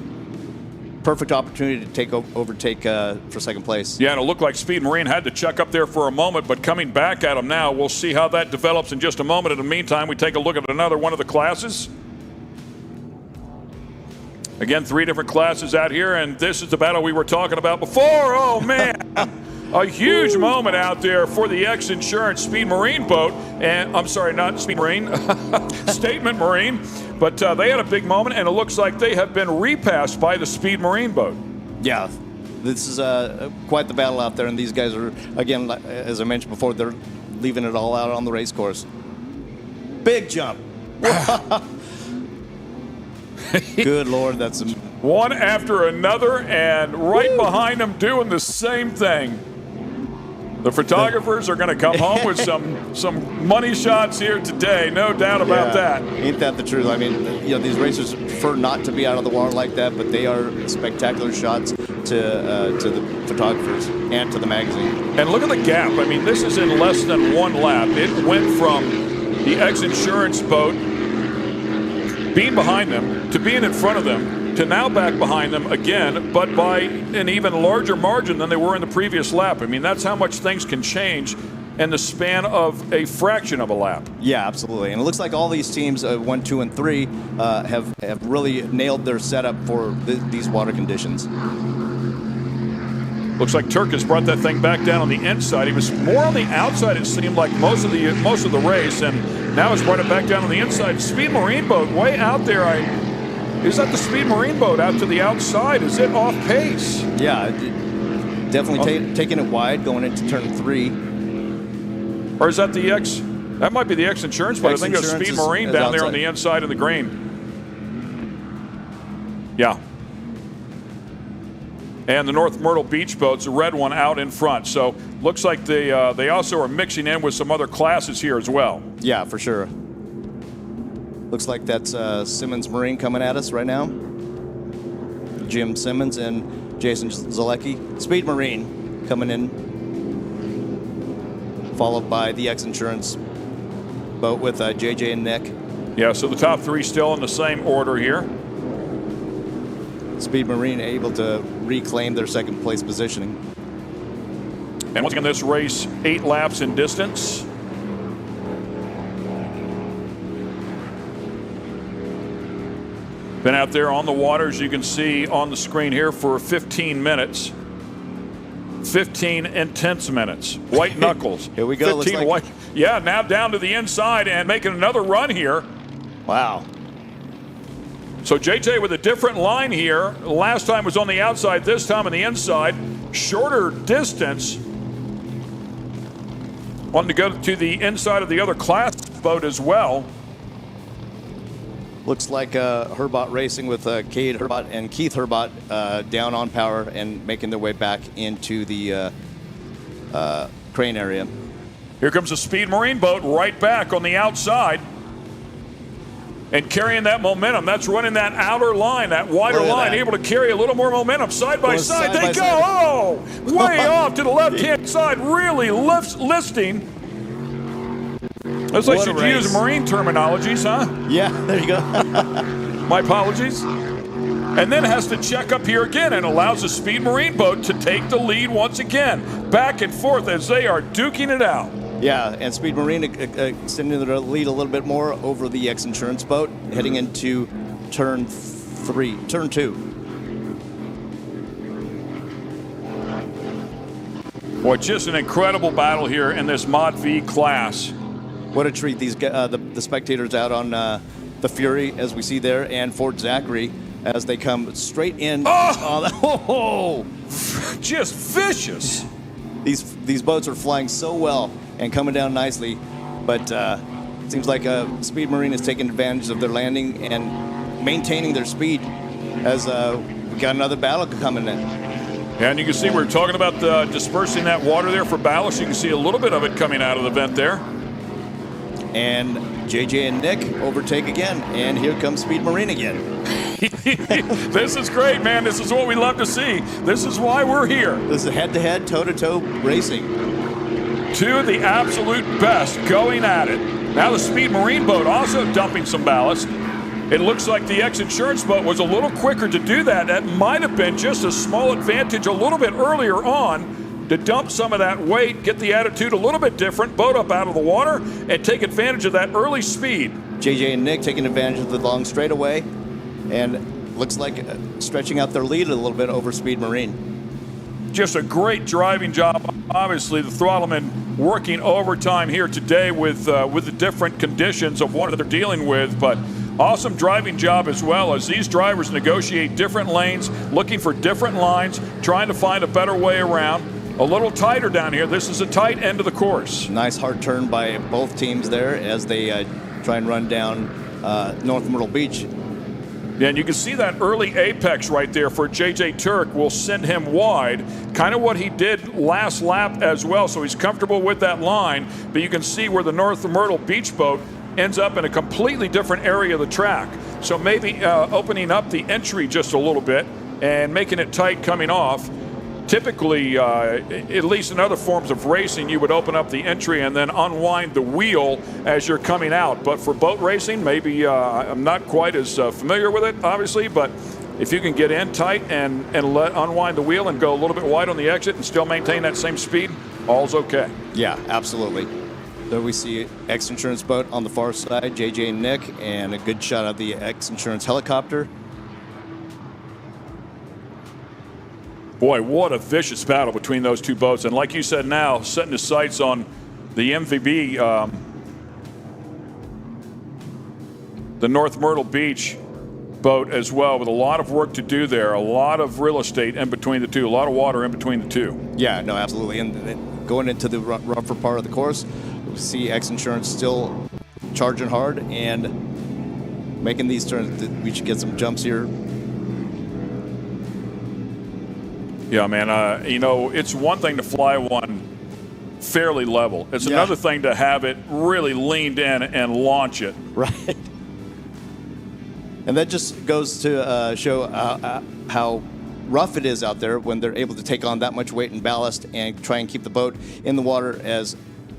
perfect opportunity to overtake for second place. Yeah, and it looked like Speed Marine had to check up there for a moment, but coming back at them now, we'll see how that develops in just a moment. In the meantime, we take a look at another one of the classes. Again, 3 different classes out here, and this is the battle we were talking about before. Oh, man. A huge moment out there for the X-Insurance Speed Marine boat. And I'm sorry, not Speed Marine, Statement Marine. But they had a big moment, and it looks like they have been repassed by the Speed Marine boat. Yeah, this is quite the battle out there, and these guys are, again, as I mentioned before, they're leaving it all out on the race course. Big jump. Good Lord, that's one after another, and right behind them doing the same thing. The photographers are going to come home with some money shots here today, no doubt about that. Ain't that the truth? I mean, these racers prefer not to be out of the water like that, but they are spectacular shots to the photographers and to the magazine. And look at the gap. I mean, this is in less than one lap. It went from the X-Insurance boat being behind them to being in front of them to now back behind them again, but by an even larger margin than they were in the previous lap. I mean, that's how much things can change in the span of a fraction of a lap. Yeah, absolutely. And it looks like all these teams, 1, 2, and 3, have really nailed their setup for these water conditions. Looks like Turk has brought that thing back down on the inside. He was more on the outside, it seemed like, most of the race, and now has brought it back down on the inside. Speed Marine boat way out there. Is that the Speed Marine boat out to the outside? Is it off pace? Yeah, definitely taking it wide going into turn 3. Or is that the X? That might be the X-Insurance boat. I think that's Speed Marine down there on the inside of the green. Yeah. And the North Myrtle Beach boat's a red one out in front. So looks like they also are mixing in with some other classes here as well. Yeah, for sure. Looks like that's Simmons Marine coming at us right now. Jim Simmons and Jason Zalecki. Speed Marine coming in, followed by the X-Insurance boat with JJ and Nick. Yeah, so the top 3 still in the same order here. Speed Marine able to reclaim their second place positioning. And once again, this race 8 laps in distance. Been out there on the water, as you can see on the screen here, for 15 minutes. 15 intense minutes. White knuckles. Here we go. 15 white. Yeah, now down to the inside and making another run here. Wow. So JJ with a different line here. Last time was on the outside, this time on the inside. Shorter distance. wanting to go to the inside of the other class boat as well. Looks like Herbot Racing with Cade Herbot and Keith Herbot down on power and making their way back into the crane area. Here comes the Speed Marine boat right back on the outside. And carrying that momentum, that's running that outer line, that wider line, able to carry a little more momentum side by side. They go, oh, way off to the left-hand side, really listing. Looks like you should use Marine terminologies, huh? Yeah, there you go. My apologies. And then has to check up here again and allows the Speed Marine boat to take the lead once again. Back and forth as they are duking it out. Yeah, and Speed Marine extending their lead a little bit more over the XINSURANCE boat, heading into turn 2. Boy, just an incredible battle here in this Mod V class. What a treat, these the spectators out on the Fury, as we see there, and Fort Zachary, as they come straight in. Oh! Just vicious. These boats are flying so well and coming down nicely, but it seems like Speed Marine is taking advantage of their landing and maintaining their speed as we got another battle coming in. And you can see we're talking about dispersing that water there for ballast. You can see a little bit of it coming out of the vent there. And JJ and Nick overtake again, and here comes Speed Marine again. This is great, man. This is what we love to see. This is why we're here. This is head-to-head, toe-to-toe racing. Two of the absolute best going at it. Now the Speed Marine boat also dumping some ballast. It looks like the XINSURANCE boat was a little quicker to do that. That might have been just a small advantage a little bit earlier on to dump some of that weight, get the attitude a little bit different, boat up out of the water, and take advantage of that early speed. JJ and Nick taking advantage of the long straightaway, and looks like stretching out their lead a little bit over Speed Marine. Just a great driving job. Obviously, the Throttlemen working overtime here today with the different conditions of what they're dealing with, but awesome driving job as well as these drivers negotiate different lanes, looking for different lines, trying to find a better way around. A little tighter down here. This is a tight end of the course. Nice hard turn by both teams there as they try and run down North Myrtle Beach. Yeah, and you can see that early apex right there for JJ Turk will send him wide, kind of what he did last lap as well, so he's comfortable with that line, but you can see where the North Myrtle Beach boat ends up in a completely different area of the track. So maybe opening up the entry just a little bit and making it tight coming off. Typically, at least in other forms of racing, you would open up the entry and then unwind the wheel as you're coming out. But for boat racing, maybe I'm not quite as familiar with it, obviously, but if you can get in tight and unwind the wheel and go a little bit wide on the exit and still maintain that same speed, all's okay. Yeah, absolutely. There we see XINSURANCE boat on the far side, JJ and Nick, and a good shot of the XINSURANCE helicopter. Boy, what a vicious battle between those two boats. And like you said now, setting his sights on the MVB, the North Myrtle Beach boat as well, with a lot of work to do there, a lot of real estate in between the two, a lot of water in between the two. Yeah, no, absolutely. And going into the rougher part of the course, we see XINSURANCE still charging hard and making these turns. We should get some jumps here. Yeah, man, you know, it's one thing to fly one fairly level. It's another thing to have it really leaned in and launch it. Right. And that just goes to show how rough it is out there when they're able to take on that much weight and ballast and try and keep the boat in the water as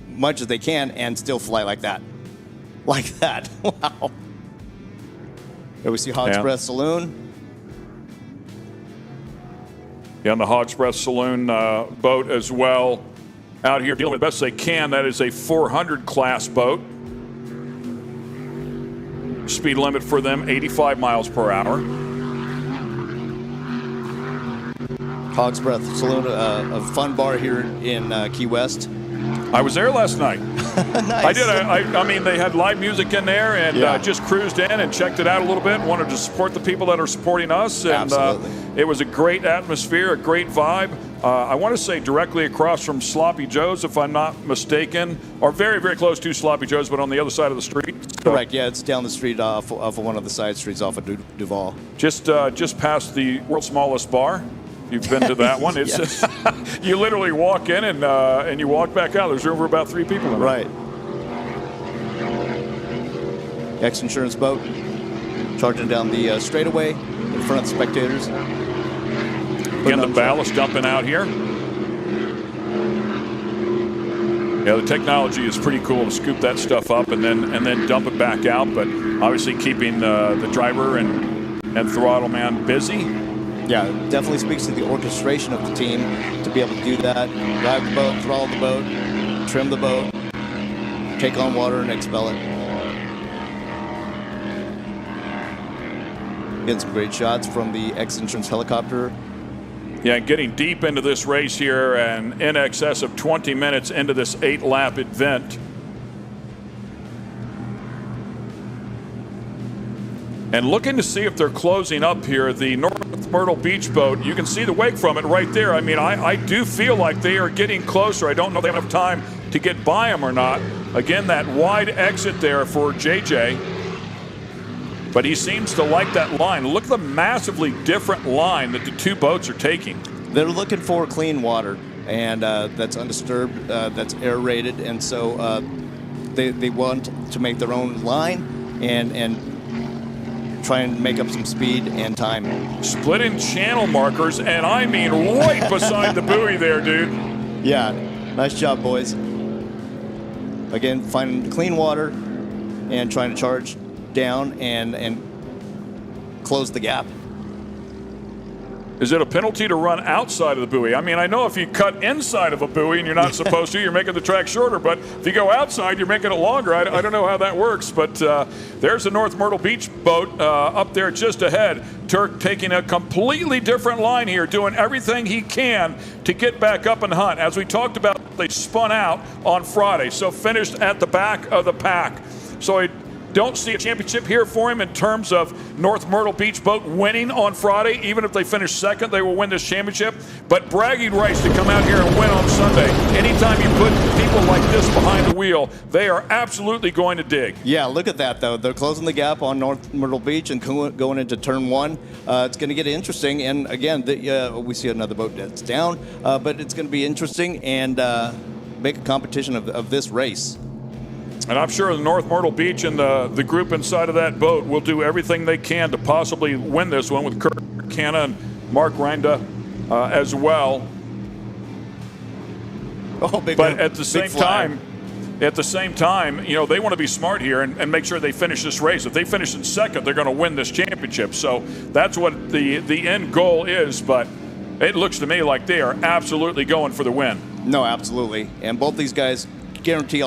much as they can and still fly like that. Like that. Wow. There we see Hog's Breath Saloon. Yeah, on the Hog's Breath Saloon boat as well. Out here dealing with the best they can. That is a 400 class boat. Speed limit for them, 85 miles per hour. Hog's Breath Saloon, a fun bar here in Key West. I was there last night. Nice. I did. I mean, they had live music in there and just cruised in and checked it out a little bit. Wanted to support the people that are supporting us. And Absolutely. It was a great atmosphere, a great vibe. I want to say directly across from Sloppy Joe's, if I'm not mistaken, or very, very close to Sloppy Joe's, but on the other side of the street. So Correct. Yeah, it's down the street off of one of the side streets off of Duval. just past the world's smallest bar. You've been to that one. It's Yes. just, you literally walk in and you walk back out. There's room for about 3 people in it. Right. X-Insurance boat charging down the straightaway in front of the spectators. Again, the ballast dumping out here. Yeah, the technology is pretty cool to scoop that stuff up and then dump it back out. But obviously keeping the driver and throttle man busy. Yeah, definitely speaks to the orchestration of the team to be able to do that. Drive the boat, throttle the boat, trim the boat, take on water, and expel it. Getting some great shots from the X-Insurance helicopter. Yeah, getting deep into this race here and in excess of 20 minutes into this 8-lap event. And looking to see if they're closing up here. The North Myrtle Beach boat, you can see the wake from it right there. I mean, I do feel like they are getting closer. I don't know if they have enough time to get by them or not. Again, that wide exit there for JJ. But he seems to like that line. Look at the massively different line that the two boats are taking. They're looking for clean water, and that's undisturbed, that's aerated, and so they want to make their own line and try and make up some speed and time. Splitting channel markers, and I mean right beside the buoy there, dude. Yeah, nice job, boys. Again, finding clean water and trying to charge down and close the gap. Is it a penalty to run outside of the buoy? I mean, I know if you cut inside of a buoy and you're not supposed to, you're making the track shorter, but if you go outside, you're making it longer. I don't know how that works, but there's the North Myrtle Beach boat up there just ahead. Turk taking a completely different line here, doing everything he can to get back up and hunt. As we talked about, they spun out on Friday, so finished at the back of the pack. So I don't see a championship here for him in terms of North Myrtle Beach boat winning on Friday. Even if they finish second, they will win this championship. But bragging rights to come out here and win on Sunday. Anytime you put people like this behind the wheel, they are absolutely going to dig. Yeah, look at that, though. They're closing the gap on North Myrtle Beach and going into turn one. It's going to get interesting. And again, we see another boat that's down, but it's going to be interesting and make a competition of this race. And I'm sure the North Myrtle Beach and the group inside of that boat will do everything they can to possibly win this one with Kirk Canna and Mark Reinda as well. Oh, big but one. at the same time, you know, they want to be smart here and make sure they finish this race. If they finish in second, they're going to win this championship. So that's what the end goal is. But it looks to me like they are absolutely going for the win. No, absolutely. And both these guys guarantee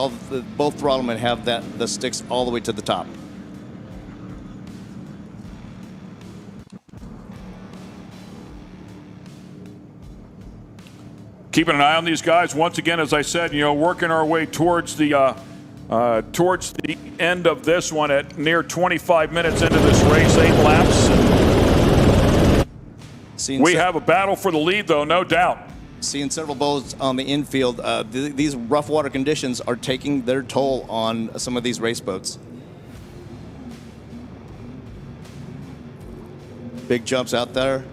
both throttlemen have the sticks all the way to the top. Keeping an eye on these guys once again, as I said, you know, working our way towards the end of this one at near 25 minutes into this race, 8 laps. We have a battle for the lead, though, no doubt. Seeing several boats on the infield, these rough water conditions are taking their toll on some of these race boats. Big jumps out there.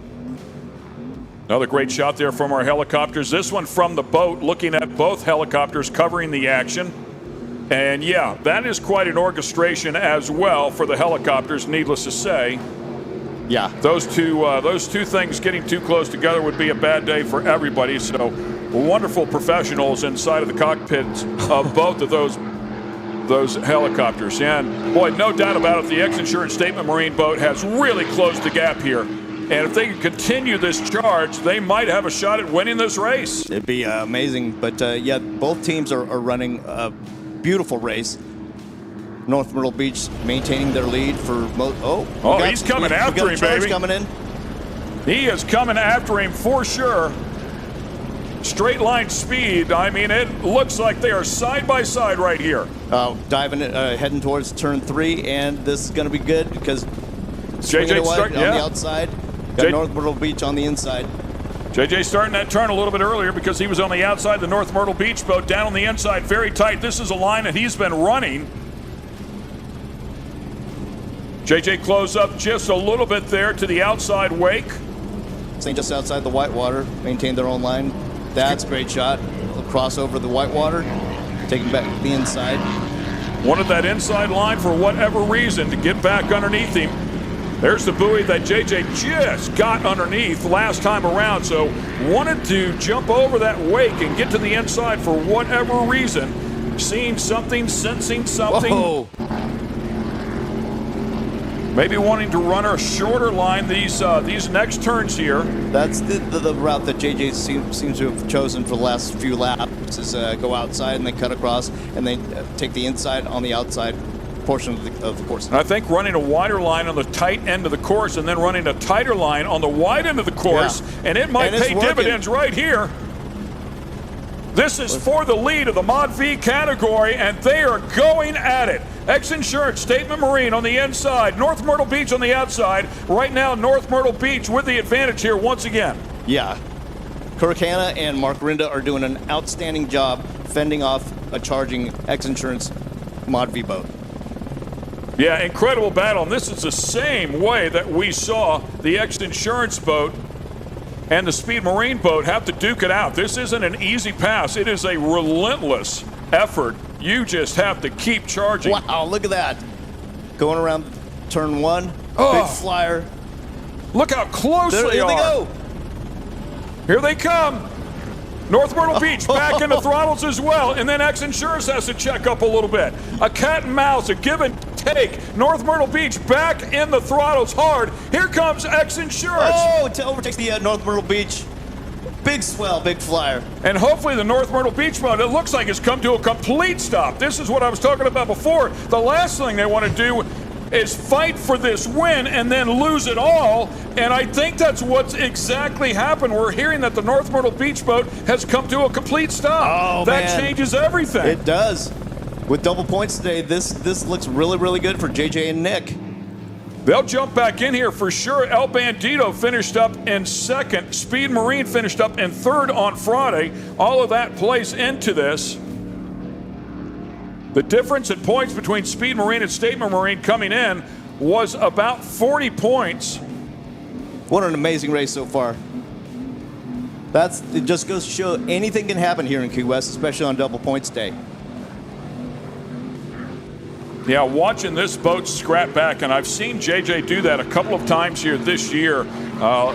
Another great shot there from our helicopters. This one from the boat, looking at both helicopters covering the action. And yeah, that is quite an orchestration as well for the helicopters, needless to say. Yeah, those two things getting too close together would be a bad day for everybody. So wonderful professionals inside of the cockpits of both of those helicopters. And boy, no doubt about it, the X-Insurance Statement Marine boat has really closed the gap here. And if they can continue this charge, they might have a shot at winning this race. It'd be amazing. But yeah, both teams are running a beautiful race. North Myrtle Beach maintaining their lead for he's coming after him, baby. Coming in. He is coming after him for sure. Straight line speed. I mean, it looks like they are side by side right here. Diving it, heading towards turn 3, and this is going to be good because JJ on the outside, got North Myrtle Beach on the inside. JJ starting that turn a little bit earlier because he was on the outside of the North Myrtle Beach boat, down on the inside, very tight. This is a line that he's been running. JJ close up just a little bit there to the outside wake. Staying just outside the whitewater, maintain their own line. That's a great shot. Cross over the whitewater, taking back the inside. Wanted that inside line for whatever reason to get back underneath him. There's the buoy that JJ just got underneath last time around, so wanted to jump over that wake and get to the inside for whatever reason. Seeing something, sensing something. Whoa. Maybe wanting to run a shorter line these next turns here. That's the route that JJ seems to have chosen for the last few laps, is go outside and then cut across and then take the inside on the outside portion of the course. And I think running a wider line on the tight end of the course and then running a tighter line on the wide end of the course, and it might pay dividends right here. This is for the lead of the Mod V category, and they are going at it. XINSURANCE, Statement Marine on the inside, North Myrtle Beach on the outside. Right now, North Myrtle Beach with the advantage here once again. Yeah. Kirk Hanna and Mark Rinda are doing an outstanding job fending off a charging XINSURANCE Mod V boat. Yeah, incredible battle, and this is the same way that we saw the XINSURANCE boat and the Speed Marine boat have to duke it out. This isn't an easy pass. It is a relentless effort. You just have to keep charging. Wow, look at that. Going around turn one, big flyer. Look how close they are. Here they go. Here they come. North Myrtle Beach back into throttles as well, and then XINSURANCE has to check up a little bit. A cat and mouse, a give and take. North Myrtle Beach back in the throttles hard. Here comes XINSURANCE. Oh, it overtakes the North Myrtle Beach. Big swell, big flyer. And hopefully the North Myrtle Beach boat, it looks like it's come to a complete stop. This is what I was talking about before. The last thing they want to do is fight for this win and then lose it all. And I think that's what's exactly happened. We're hearing that the North Myrtle Beach boat has come to a complete stop. Oh, that man. changes everything. It does. With double points today, this looks really, really good for JJ and Nick. They'll jump back in here for sure. El Bandito finished up in second. Speed Marine finished up in third on Friday. All of that plays into this. The difference in points between Speed Marine and Statement Marine coming in was about 40 points. What an amazing race so far. It just goes to show anything can happen here in Key West, especially on double points day. Yeah, watching this boat scrap back, and I've seen JJ do that a couple of times here this year.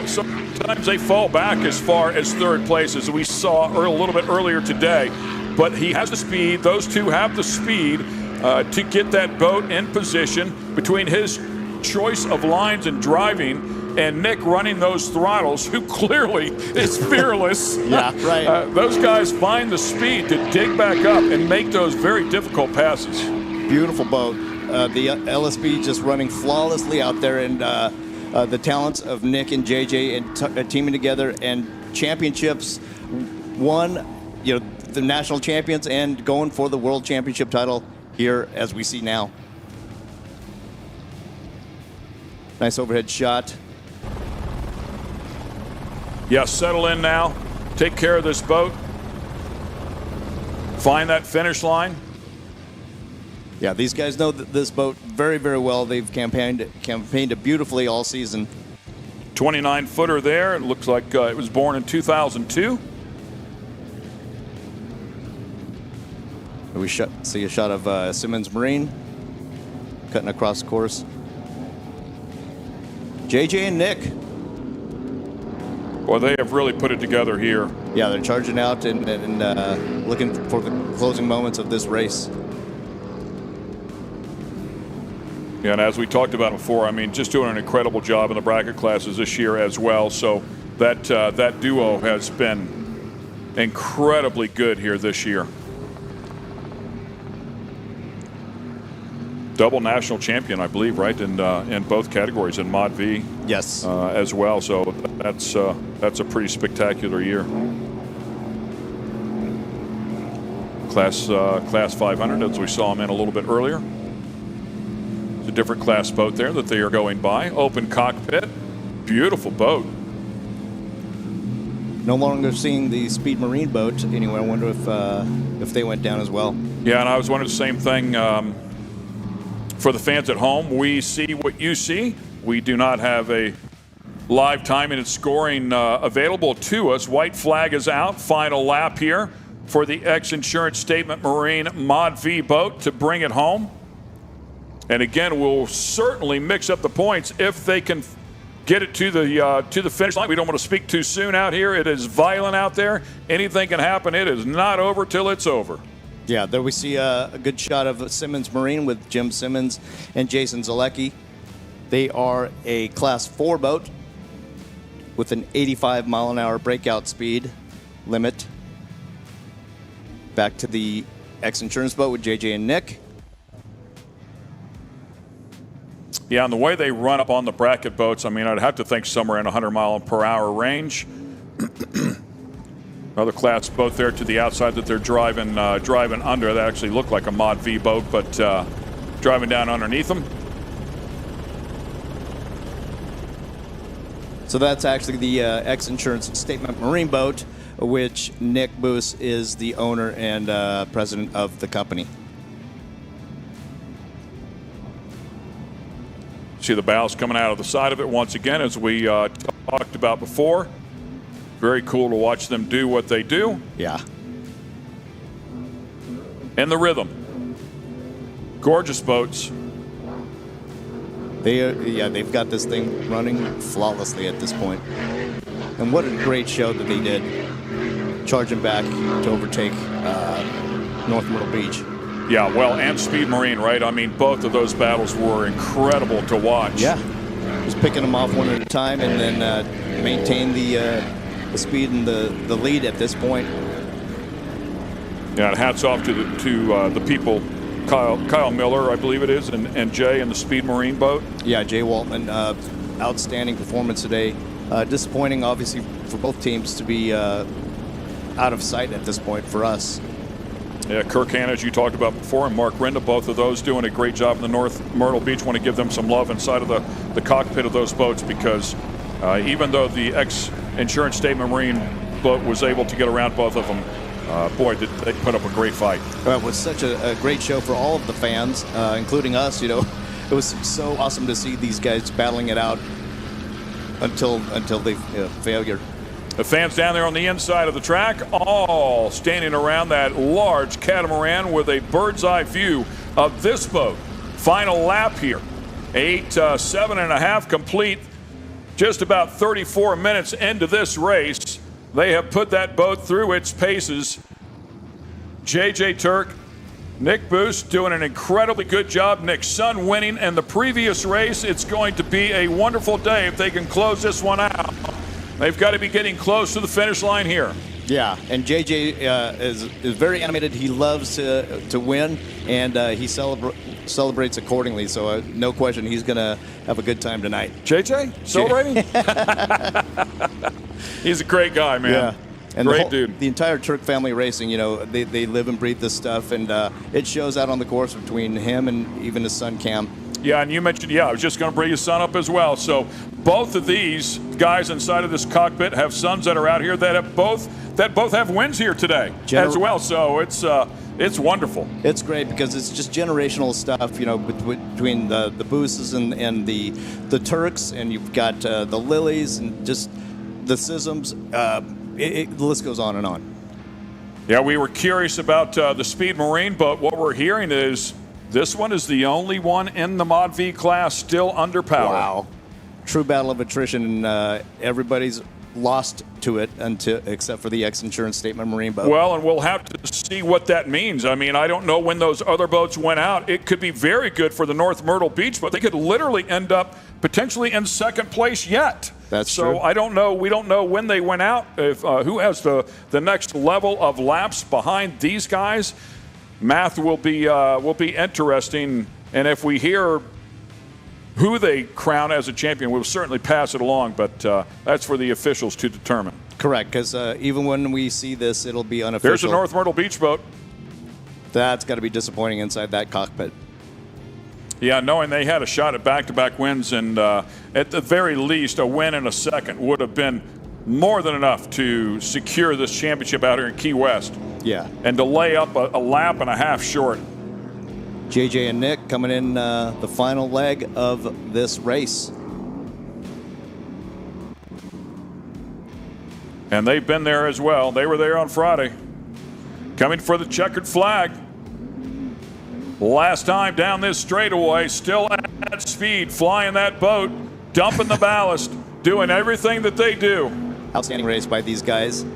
Sometimes they fall back as far as third place, as we saw a little bit earlier today. But he has the speed. Those two have the speed to get that boat in position. Between his choice of lines and driving and Nick running those throttles, who clearly is fearless. Yeah, right. Those guys find the speed to dig back up and make those very difficult passes. Beautiful boat. The LSB just running flawlessly out there, and the talents of Nick and JJ and teaming together, and championships won, the national champions, and going for the world championship title here as we see now. Nice overhead shot. Yeah, settle in now. Take care of this boat. Find that finish line. Yeah, these guys know this boat very, very well. They've campaigned it beautifully all season. 29-footer there. It looks like it was born in 2002. We see a shot of Simmons Marine cutting across the course. JJ and Nick. Well, they have really put it together here. Yeah, they're charging out and looking for the closing moments of this race. Yeah, and as we talked about before, I mean, just doing an incredible job in the bracket classes this year as well. So that duo has been incredibly good here this year. Double national champion, I believe, right, in both categories, in Mod V. Yes. As well. So that's a pretty spectacular year. Class 500, as we saw him in a little bit earlier. It's a different class boat there that they are going by. Open cockpit, beautiful boat. no longer seeing the Speed Marine boat anywhere. I wonder if they went down as well. Yeah, and I was wondering the same thing for the fans at home. We see what you see. We do not have a live timing and scoring available to us. White flag is out. Final lap here for the X-Insurance Statement Marine Mod V boat to bring it home. And again, we'll certainly mix up the points if they can get it to the finish line. We don't want to speak too soon out here. It is violent out there. Anything can happen. It is not over till it's over. Yeah, there we see a good shot of Simmons Marine with Jim Simmons and Jason Zalecki. They are a Class 4 boat with an 85-mile-an-hour breakout speed limit. Back to the X-Insurance boat with JJ and Nick. Yeah, and the way they run up on the bracket boats, I mean, I'd have to think somewhere in 100-mile-per-hour range. Another class boat there to the outside that they're driving under. That actually looked like a Mod V boat, but driving down underneath them. So that's actually the X-Insurance Statement Marine boat, which Nick Boos is the owner and president of the company. See the bows coming out of the side of it once again, as we talked about before. Very cool to watch them do what they do. Yeah. And the rhythm. Gorgeous boats. They've got this thing running flawlessly at this point. And what a great show that they did, charging back to overtake North Myrtle Beach. Yeah, well, and Speed Marine, right? I mean, both of those battles were incredible to watch. Yeah, just picking them off one at a time and then maintain the speed and the lead at this point. Yeah, and hats off to the people, Kyle Miller, I believe it is, and Jay in the Speed Marine boat. Yeah, Jay Waltman, outstanding performance today. Disappointing, obviously, for both teams to be out of sight at this point for us. Yeah, Kirk Hanna, as you talked about before, and Mark Rinda, both of those doing a great job in the North Myrtle Beach. Want to give them some love inside of the cockpit of those boats, because even though the X-Insurance Statement Marine boat was able to get around both of them, boy, did they put up a great fight. It was such a great show for all of the fans, including us. You know, it was so awesome to see these guys battling it out until they failure. The fans down there on the inside of the track, all standing around that large catamaran with a bird's eye view of this boat. Final lap here. 7.5 complete. Just about 34 minutes into this race. They have put that boat through its paces. JJ Turk, Nick Boos doing an incredibly good job. Nick's son winning in the previous race. It's going to be a wonderful day if they can close this one out. They've got to be getting close to the finish line here. Yeah, and JJ is very animated. He loves to win, and he celebrates accordingly. So no question, he's going to have a good time tonight. JJ, celebrating? He's a great guy, man. Yeah. And great dude. The entire Turk family racing, you know, they live and breathe this stuff, and it shows out on the course between him and even his son Cam. Yeah, and you mentioned, I was just going to bring his son up as well. So both of these guys inside of this cockpit have sons that are out here that both have wins here today as well. So it's wonderful. It's great because it's just generational stuff, you know, between the Booses and the Turks, and you've got the Lilies and just the Sisms. The list goes on and on. Yeah, we were curious about the Speed Marine, but what we're hearing is this one is the only one in the Mod V class still underpowered. Wow. True battle of attrition, and everybody's lost to it except for the X-Insurance Statement Marine boat. Well, and we'll have to see what that means. I mean, I don't know when those other boats went out. It could be very good for the North Myrtle Beach, but they could literally end up potentially in second place yet. That's so true. I don't know. We don't know when they went out. If who has the next level of laps behind these guys? Math will be interesting, and if we hear who they crown as a champion, we'll certainly pass it along, but that's for the officials to determine. Correct, because even when we see this, it'll be unofficial. There's a North Myrtle Beach boat. That's got to be disappointing inside that cockpit. Yeah, knowing they had a shot at back-to-back wins, and at the very least, a win in a second would have been more than enough to secure this championship out here in Key West. Yeah. And to lay up a lap and a half short. JJ and Nick coming in the final leg of this race. And they've been there as well. They were there on Friday. Coming for the checkered flag. Last time down this straightaway, still at speed, flying that boat, dumping the ballast, doing everything that they do. Outstanding race by these guys. A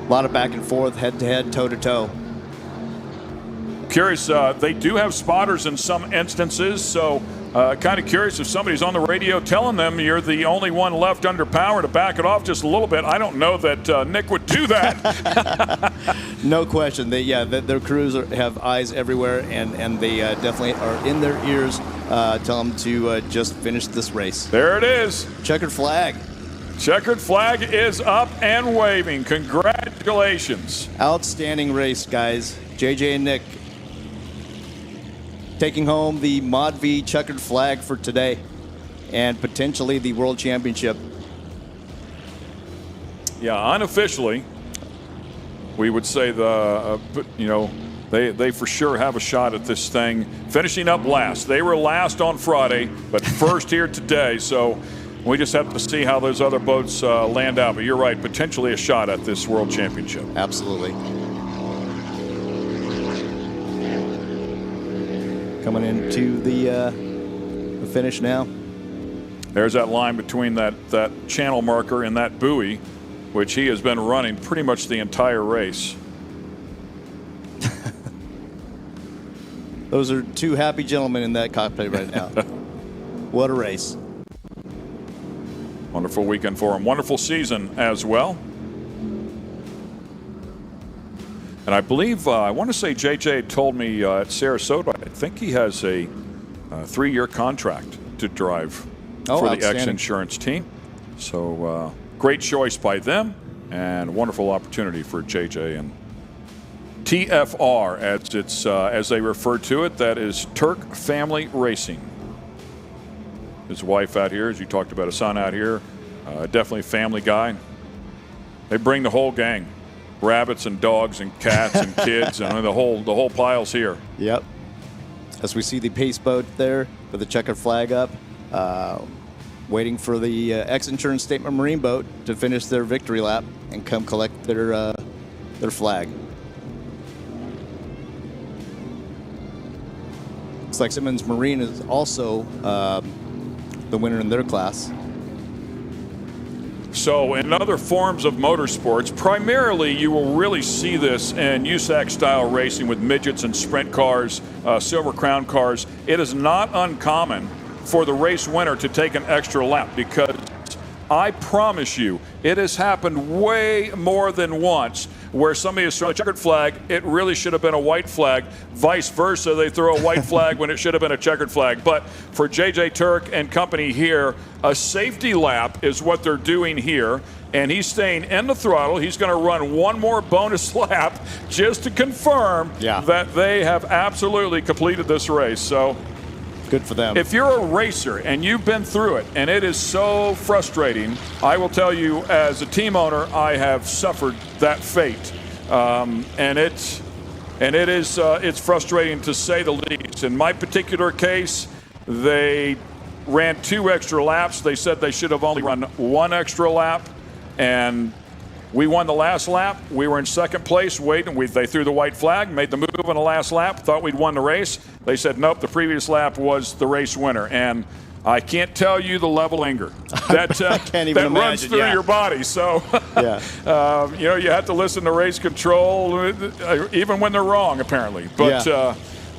lot of back and forth, head to head, toe to toe. Curious, they do have spotters in some instances, so kind of curious if somebody's on the radio telling them you're the only one left under power to back it off just a little bit. I don't know that Nick would do that. No question. Their crews have eyes everywhere, and they definitely are in their ears. Tell them to just finish this race. There it is. Checkered flag. Checkered flag is up and waving. Congratulations. Outstanding race, guys. JJ and Nick taking home the Mod V checkered flag for today and potentially the World Championship. Yeah, unofficially, we would say they for sure have a shot at this thing. Finishing up last. They were last on Friday, but first here today. So we just have to see how those other boats land out. But you're right, potentially a shot at this World Championship. Absolutely. Coming into the finish now. There's that line between that channel marker and that buoy, which he has been running pretty much the entire race. Those are two happy gentlemen in that cockpit right now. What a race. Wonderful weekend for him. Wonderful season as well. And I believe, I want to say JJ told me at Sarasota, I think he has a 3-year contract to drive for the X-Insurance team. So great choice by them and wonderful opportunity for JJ and TFR, as they refer to it. That is Turk Family Racing. His wife out here, as you talked about, a son out here, definitely a family guy. They bring the whole gang. Rabbits and dogs and cats and kids and the whole pile's here. Yep. As we see the pace boat there with the checkered flag up, waiting for the X-Insurance Statement Marine boat to finish their victory lap and come collect their flag. Looks like Simmons Marine is also the winner in their class. So in other forms of motorsports, primarily you will really see this in USAC-style racing with midgets and sprint cars, Silver Crown cars. It is not uncommon for the race winner to take an extra lap because I promise you, it has happened way more than once where somebody has thrown a checkered flag, it really should have been a white flag. Vice versa, they throw a white flag when it should have been a checkered flag. But for JJ Turk and company here, a safety lap is what they're doing here. And he's staying in the throttle. He's going to run one more bonus lap just to confirm that they have absolutely completed this race. So good for them. If you're a racer and you've been through it and it is so frustrating, I will tell you as a team owner, I have suffered that fate. And it's frustrating to say the least. In my particular case, they ran 2 extra laps. They said they should have only run 1 extra lap. And we won the last lap. We were in second place waiting. They threw the white flag, made the move on the last lap, thought we'd won the race. They said, nope, the previous lap was the race winner. And I can't tell you the level of anger that runs through your body. So, you have to listen to race control, even when they're wrong, apparently. But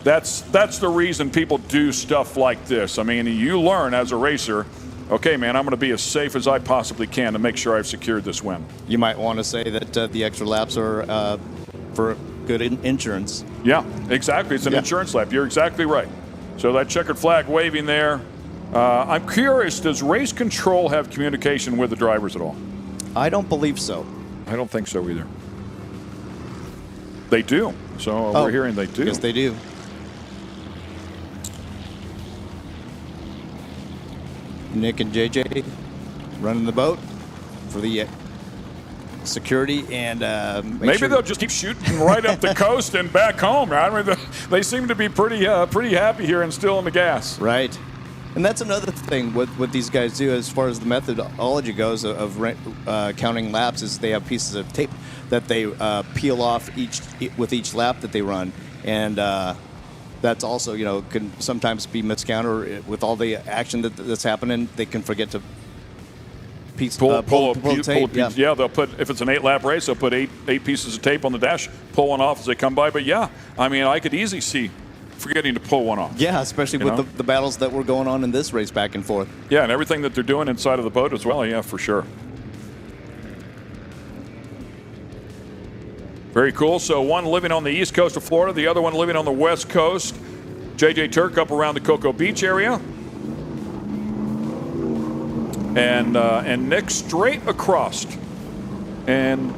that's the reason people do stuff like this. I mean, you learn as a racer, okay, man, I'm going to be as safe as I possibly can to make sure I've secured this win. You might want to say that the extra laps are for good insurance. Yeah, exactly. It's an insurance lap. You're exactly right. So that checkered flag waving there. I'm curious, does race control have communication with the drivers at all? I don't believe so. I don't think so either. They do. So we're hearing they do. Yes, they do. Nick and JJ running the boat for the security and Maybe they'll just keep shooting right up the coast and back home. I mean, they seem to be pretty happy here and still in the gas. Right. And that's another thing what these guys do as far as the methodology goes of counting laps is they have pieces of tape that they peel off with each lap that they run. And that's also, can sometimes be miscounted with all the action that's happening. They can forget to pull tape. Yeah, they'll put, if it's an 8-lap race, they'll put eight pieces of tape on the dash, pull one off as they come by. But yeah, I mean, I could easily see forgetting to pull one off. Yeah, especially with the battles that were going on in this race back and forth. Yeah, and everything that they're doing inside of the boat as well. Yeah, for sure. Very cool. So one living on the east coast of Florida, the other one living on the west coast. JJ Turk up around the Cocoa Beach area. And Nick straight across in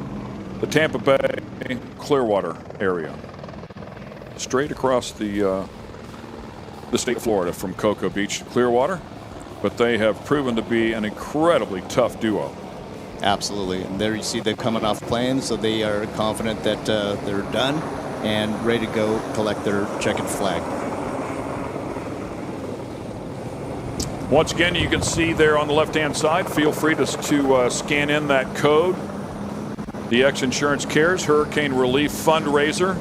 the Tampa Bay Clearwater area. Straight across the state of Florida from Cocoa Beach to Clearwater. But they have proven to be an incredibly tough duo. Absolutely. And there you see them coming off planes, so they are confident that they're done and ready to go collect their checkered flag. Once again, you can see there on the left-hand side, feel free to scan in that code. The X Insurance Cares Hurricane Relief Fundraiser.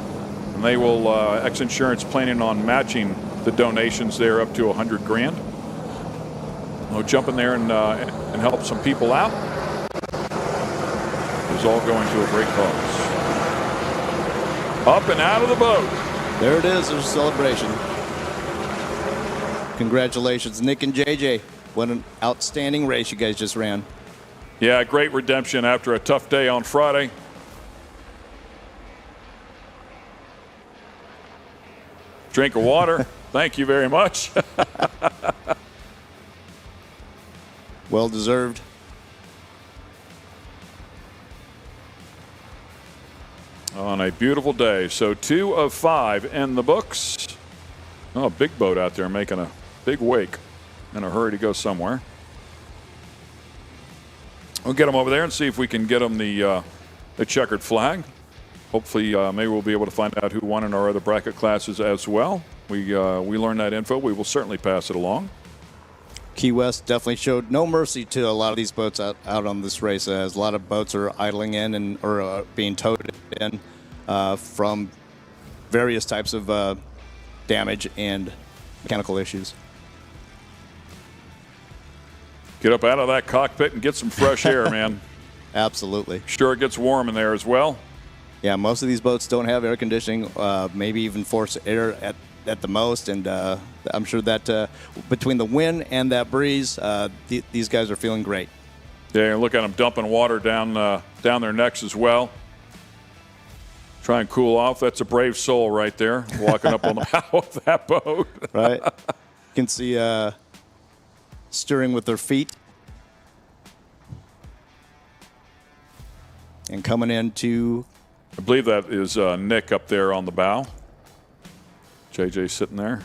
And they will, X Insurance planning on matching the donations there up to $100,000. We'll jump in there and help some people out. It's all going to a great cause. Up and out of the boat. There it is. There's a celebration. Congratulations, Nick and JJ. What an outstanding race you guys just ran. Yeah, great redemption after a tough day on Friday. Drink of water. Thank you very much. Well deserved. On a beautiful day. So 2 of 5 in the books. Oh, a big boat out there making a big wake in a hurry to go somewhere. We'll get them over there and see if we can get them the checkered flag. Hopefully, maybe we'll be able to find out who won in our other bracket classes as well. We learned that info. We will certainly pass it along. Key West definitely showed no mercy to a lot of these boats out on this race, as a lot of boats are idling in or being towed in from various types of damage and mechanical issues. Get up out of that cockpit and get some fresh air, man. Absolutely. Sure, it gets warm in there as well. Yeah, most of these boats don't have air conditioning, maybe even forced air at the most, and I'm sure that between the wind and that breeze, these guys are feeling great. Yeah, and look at them dumping water down their necks as well. Try and cool off. That's a brave soul right there, walking up on the bow of that boat. Right. You can see steering with their feet. And coming into... I believe that is Nick up there on the bow. JJ sitting there in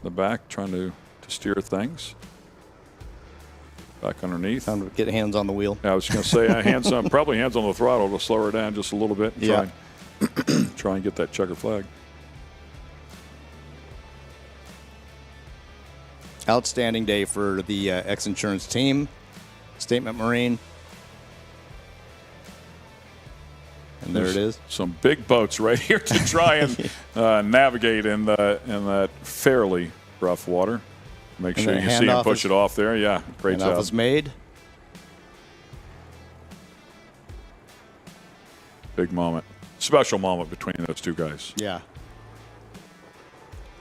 the back trying to steer things. Back underneath. Time to get hands on the wheel. Yeah, I was going to say probably hands on the throttle to slow her down just a little bit and try and get that checker flag. Outstanding day for the X Insurance team. Statement Marine. And there it is. Some big boats right here to try and navigate in that fairly rough water. Make sure you see him push it off there. Yeah, great job. Handoff was made. Big moment. Special moment between those two guys. Yeah.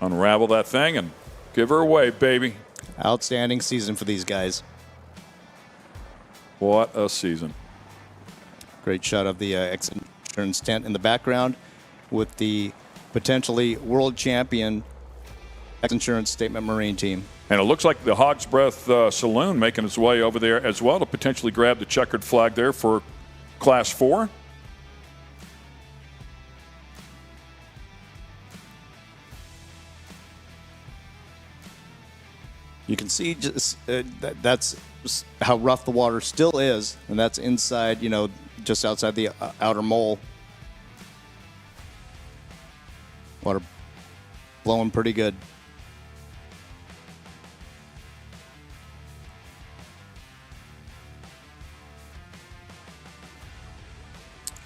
Unravel that thing and give her away, baby. Outstanding season for these guys. What a season. Great shot of the X Insurance tent in the background with the potentially world champion X Insurance Statement Marine team. And it looks like the Hog's Breath Saloon making its way over there as well to potentially grab the checkered flag there for Class 4. You can can see just that's how rough the water still is, and that's inside, just outside the outer mole. Water blowing pretty good.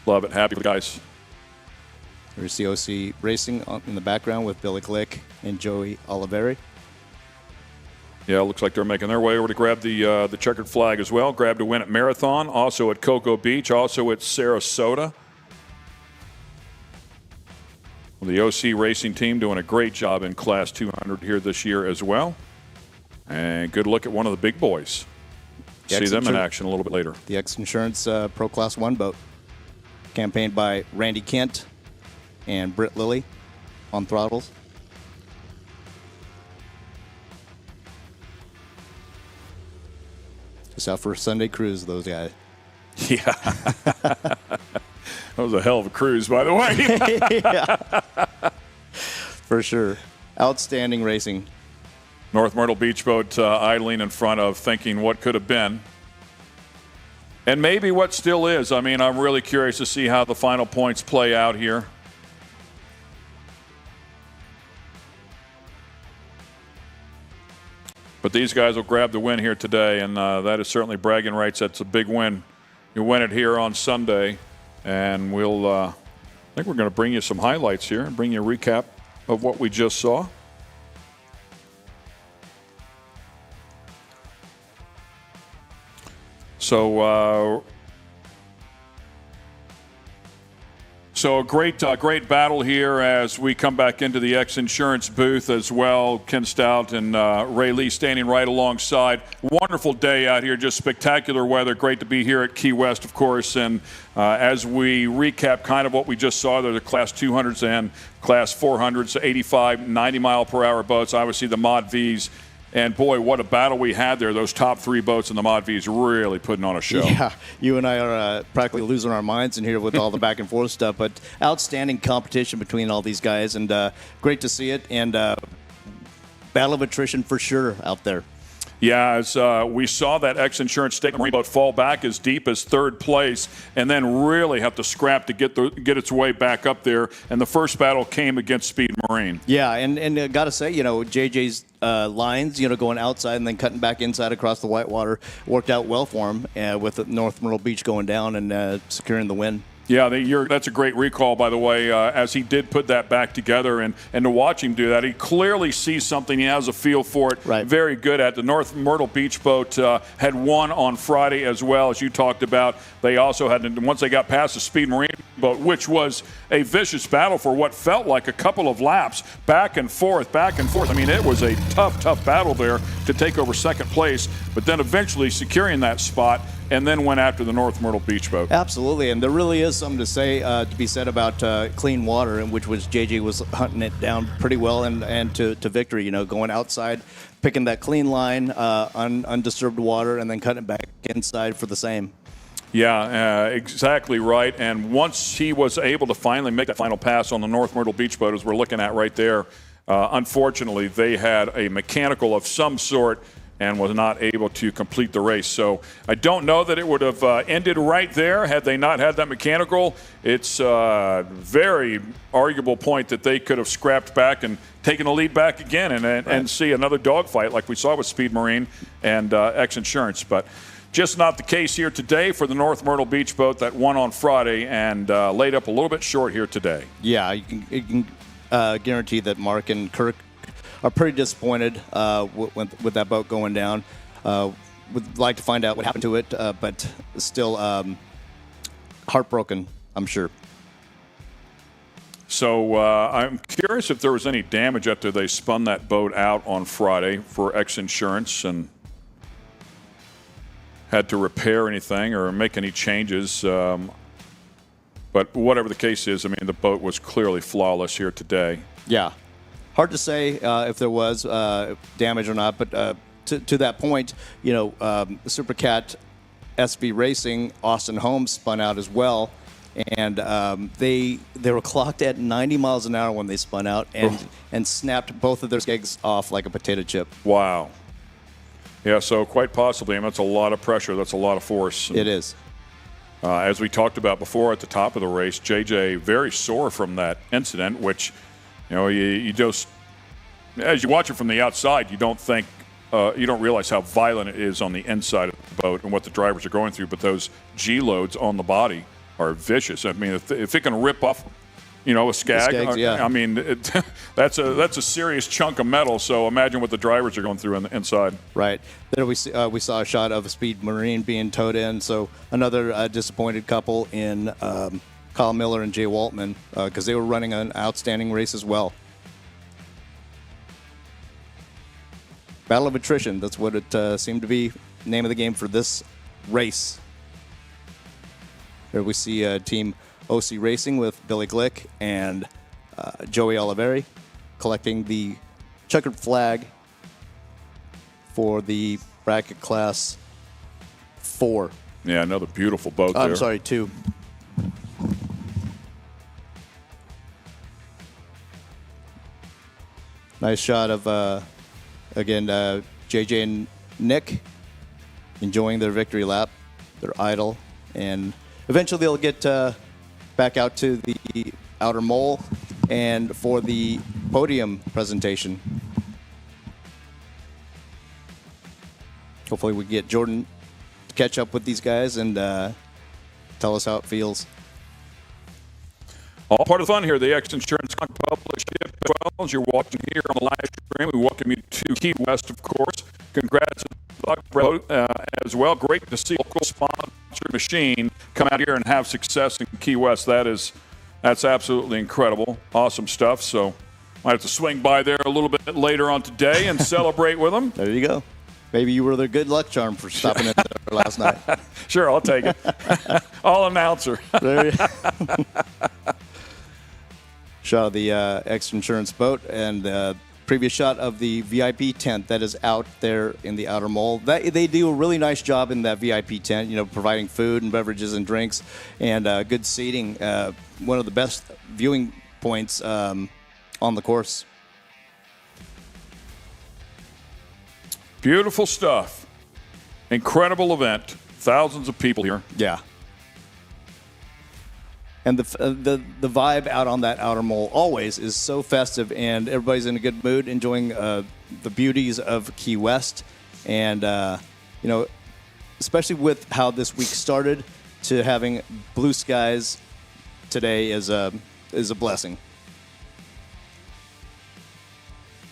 Love it. Happy with the guys. There's the OC Racing in the background with Billy Click and Joey Oliveri. Yeah, it looks like they're making their way over to grab the checkered flag as well. Grabbed a win at Marathon, also at Cocoa Beach, also at Sarasota. Well, the OC Racing team doing a great job in Class 200 here this year as well. And good look at one of the big boys. See them in action a little bit later. The X-Insurance Pro Class 1 boat. Campaigned by Randy Kent and Britt Lilly on throttles. Just out for a Sunday cruise, those guys. Yeah. That was a hell of a cruise, by the way. Yeah. For sure. Outstanding racing. North Myrtle Beach boat idling in front of, thinking what could have been. And maybe what still is. I mean, I'm really curious to see how the final points play out here. But these guys will grab the win here today, and that is certainly bragging rights. That's a big win. You win it here on Sunday, and we'll, I think we're going to bring you some highlights here and bring you a recap of what we just saw. So a great battle here as we come back into the X-Insurance booth as well. Ken Stout and Ray Lee standing right alongside. Wonderful day out here, just spectacular weather. Great to be here at Key West, of course. And as we recap kind of what we just saw, there, the Class 200s and Class 400s, 85, 90-mile-per-hour boats. Obviously, the Mod Vs. And, boy, what a battle we had there. Those top three boats in the Mod Vs really putting on a show. Yeah, you and I are practically losing our minds in here with all the back-and-forth stuff. But outstanding competition between all these guys, and great to see it. And battle of attrition for sure out there. Yeah, as we saw that X-Insurance State Marine boat fall back as deep as third place and then really have to scrap to get its way back up there. And the first battle came against Speed Marine. Yeah, and got to say, JJ's lines, going outside and then cutting back inside across the Whitewater worked out well for him with the North Myrtle Beach going down and securing the win. Yeah, that's a great recall, by the way, as he did put that back together. And to watch him do that, he clearly sees something. He has a feel for it. Right. Very good at the North Myrtle Beach boat. Had won on Friday as well, as you talked about. They also had, once they got past the Speed Marine boat, which was a vicious battle for what felt like a couple of laps, back and forth, back and forth. I mean, it was a tough battle there to take over second place, but then eventually securing that spot, and then went after the North Myrtle Beach boat. Absolutely, and there really is something to say to be said about clean water, in which was JJ was hunting it down pretty well and to victory. Going outside, picking that clean line, undisturbed water, and then cutting it back inside for the same. Yeah, exactly right. And once he was able to finally make that final pass on the North Myrtle Beach boat, as we're looking at right there, unfortunately they had a mechanical of some sort and was not able to complete the race. So I don't know that it would have ended right there had they not had that mechanical. It's a very arguable point that they could have scrapped back and taken the lead back again and see another dogfight like we saw with Speed Marine and X-Insurance. But just not the case here today for the North Myrtle Beach boat that won on Friday and laid up a little bit short here today. Yeah, you can guarantee that Mark and Kirk are pretty disappointed with that boat going down. Would like to find out what happened to it, but still heartbroken, I'm sure. So I'm curious if there was any damage after they spun that boat out on Friday for X-Insurance and had to repair anything or make any changes. But whatever the case is, I mean, the boat was clearly flawless here today. Yeah. Hard to say if there was damage or not, but to that point, Supercat SB Racing, Austin Holmes spun out as well, and they were clocked at 90 miles an hour when they spun out and snapped both of their skegs off like a potato chip. Wow. Yeah, so quite possibly, and that's a lot of pressure. That's a lot of force. It is. As we talked about before at the top of the race, JJ very sore from that incident, which, you just, as you watch it from the outside, you don't think, you don't realize how violent it is on the inside of the boat and what the drivers are going through, but those G loads on the body are vicious. I mean, if it can rip off, a skag, yeah. I mean, that's a serious chunk of metal, so imagine what the drivers are going through on the inside. Right. There we saw a shot of a Speed Marine being towed in, so another disappointed couple in Kyle Miller and Jay Waltman, because they were running an outstanding race as well. Battle of attrition, that's what it seemed to be, name of the game for this race. There we see Team OC Racing with Billy Glick and Joey Oliveri collecting the checkered flag for the bracket class 4. Yeah, another beautiful boat there. I'm sorry, 2. Nice shot of, again, JJ and Nick enjoying their victory lap. They're idle, and eventually they'll get back out to the outer mole and for the podium presentation. Hopefully we get Jordan to catch up with these guys and tell us how it feels. All part of the fun here, the XINSURANCE Conch Republic Championship, as well as you're watching here on the live stream. We welcome you to Key West, of course. Congrats as well. Great to see local sponsored machine come out here and have success in Key West. That's absolutely incredible. Awesome stuff. So might have to swing by there a little bit later on today and celebrate with them. There you go. Maybe you were their good luck charm for stopping in there last night. Sure, I'll take it. I'll announce her. There you Shot of the XINSURANCE boat and previous shot of the VIP tent that is out there in the outer mole. They do a really nice job in that VIP tent, providing food and beverages and drinks and good seating. One of the best viewing points on the course. Beautiful stuff. Incredible event. Thousands of people here. Yeah. And the vibe out on that outer mole always is so festive, and everybody's in a good mood, enjoying the beauties of Key West, and especially with how this week started, to having blue skies today is a blessing.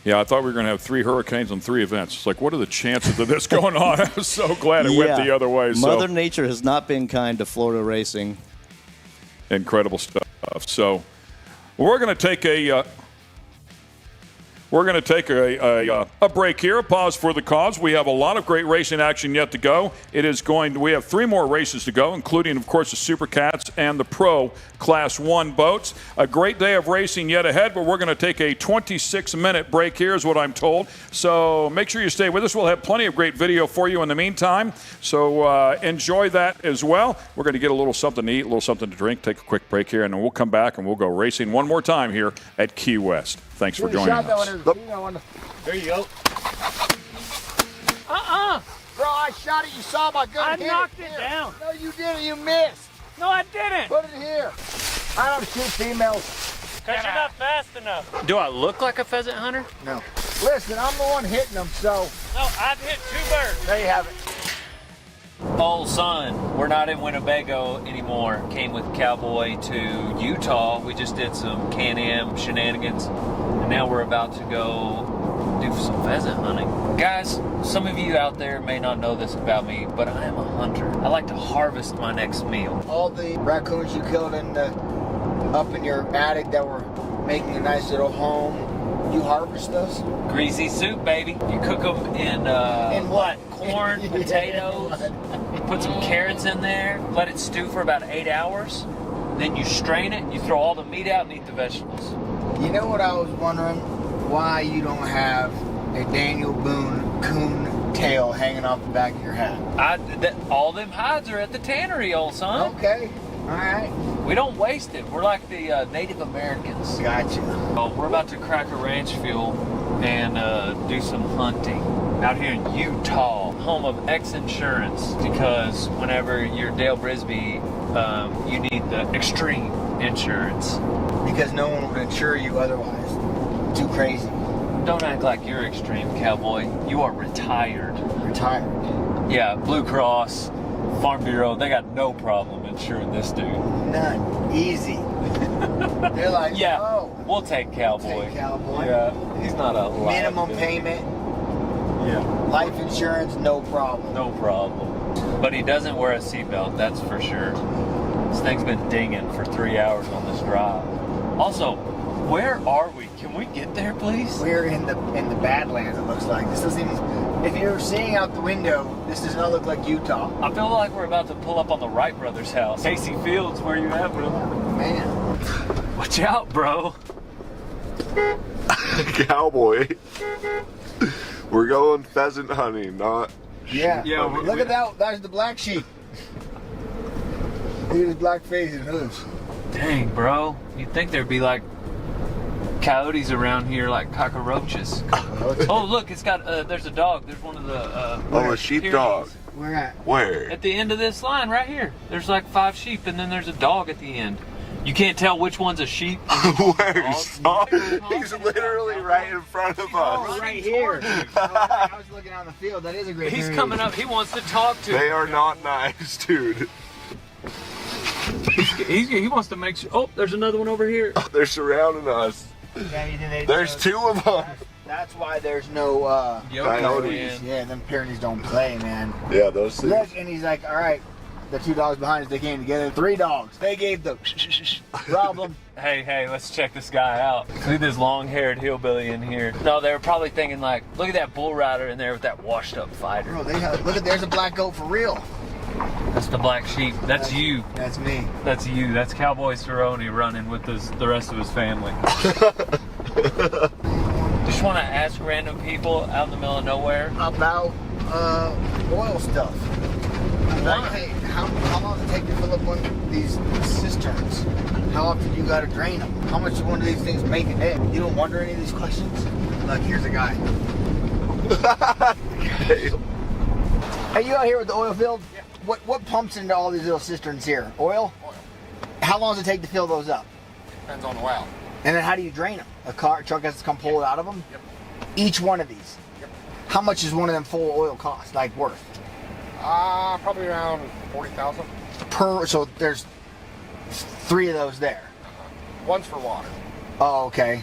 Yeah, I thought we were going to have 3 hurricanes and 3 events. It's like, what are the chances of this going on? I was so glad it went the other way. Mother Nature has not been kind to Florida racing. Incredible stuff. So we're going to take a break here, a pause for the cause. We have a lot of great racing action yet to go. We have 3 more races to go, including, of course, the Supercats and the Pro Class 1 boats. A great day of racing yet ahead, but we're going to take a 26-minute break here, is what I'm told. So make sure you stay with us. We'll have plenty of great video for you in the meantime. So enjoy that as well. We're going to get a little something to eat, a little something to drink, take a quick break here, and then we'll come back and we'll go racing one more time here at Key West. Thanks for joining us. There you go. Bro, I shot it. You saw my gun. I knocked it down. No, you didn't. You missed. No, I didn't. Put it here. I don't shoot females. Because you're not fast enough. Do I look like a pheasant hunter? No. Listen, I'm the one hitting them, so. No, I've hit 2 birds. There you have it. Oh, son, we're not in Winnebago anymore. Came with Cowboy to Utah. We just did some Can-Am shenanigans. And now we're about to go do some pheasant hunting. Guys, some of you out there may not know this about me, but I am a hunter. I like to harvest my next meal. All the raccoons you killed up in your attic that were making a nice little home, you harvest those? Greasy soup, baby. You cook them in what? Corn, potatoes, put some carrots in there, let it stew for about 8 hours. Then you strain it, you throw all the meat out and eat the vegetables. You know what I was wondering? Why you don't have a Daniel Boone coon tail hanging off the back of your hat? All them hides are at the tannery, old son. Okay, all right. We don't waste it. We're like the Native Americans. Gotcha. We're about to crack a ranch fuel and do some hunting. out here in Utah, home of XINSURANCE, because whenever you're Dale Brisby, you need the extreme insurance. Because no one would insure you otherwise. Too crazy. Don't act like you're extreme, Cowboy. You are retired. Retired. Yeah, Blue Cross, Farm Bureau, they got no problem insuring this dude. None. Easy. They're like, Yeah, oh, we'll take Cowboy. take Cowboy. Yeah, he's not a Minimum liability. payment, Yeah, life insurance, no problem. no problem. But he doesn't wear a seatbelt, that's for sure. This thing's been dinging for 3 hours on this drive. Also, where are we? Can we get there, please? We're in the Badlands, it looks like. This doesn't even, if you're seeing out the window, this does not look like Utah. I feel like we're about to pull up on the Wright brothers' house. Casey Fields, where you at, bro? Man. Watch out, bro. Cowboy. We're going pheasant hunting, not. Yeah. Yeah, Look at that. That's the black sheep. Look at his black face and hooves. Dang, bro. You'd think there'd be like coyotes around here, like cockroaches. Oh, look, it's got, there's a dog. There's one of the, Oh, a sheepdog. Where at? Where? At the end of this line, right here. There's like 5 sheep, and then there's a dog at the end. You can't tell which one's a sheep. Where's dog? He's literally right in front of us. Oh, right here. I was looking on the field. That is a great He's area. coming up. He wants to talk to They you. are not nice, dude. He wants to make sure. Oh, there's another one over here. They're surrounding us. Yeah, you think There's 2 of them. That's why there's no Coyotes. Yeah, them Pyrenees don't play, man. Yeah, those things. Look, and he's like, all right, the 2 dogs behind us, they came together. 3 dogs. They gave the problem. Hey, let's check this guy out. Look at this long-haired hillbilly in here. No, they were probably thinking like, look at that bull rider in there with that washed-up fighter. Bro, look at, there's a black goat for real. That's the black sheep. That's you. That's me. That's you. That's Cowboy Cerrone running with the rest of his family. Just want to ask random people out in the middle of nowhere About oil stuff. Like, hey, how long does it take to fill up one of these cisterns? How often you gotta drain them? How much do one of these things make a day? You don't wonder any of these questions? Look, here's a guy. Hey, you out here with the oil field? Yeah. What pumps into all these little cisterns here? Oil? Oil. How long does it take to fill those up? Depends on the well. And then how do you drain them? A truck has to come pull it out of them? Yep. Each one of these? Yep. How much is one of them full oil cost, like worth? Probably around 40,000. So there's 3 of those there? One's for water. Oh, okay.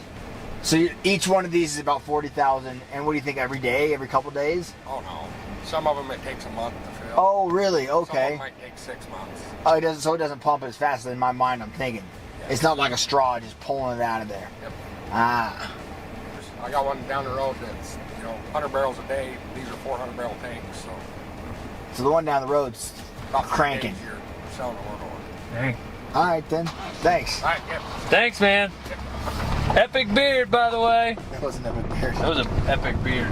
So each one of these is about 40,000, and what do you think, every day, every couple days? Oh no. Some of them it takes a month to fill. Oh, really? Okay. Some of them might take 6 months. Oh, it doesn't. So it doesn't pump as fast as in my mind. I'm thinking. Yeah. It's not like a straw just pulling it out of there. Yep. Ah. I got one down the road that's 100 barrels a day. These are 400 barrel tanks. So the one down the road's about cranking. You're selling the one on. Dang. All right then. Thanks. All right. Yep. Thanks, man. Epic beard, by the way. That wasn't a big beard. That was an epic beard.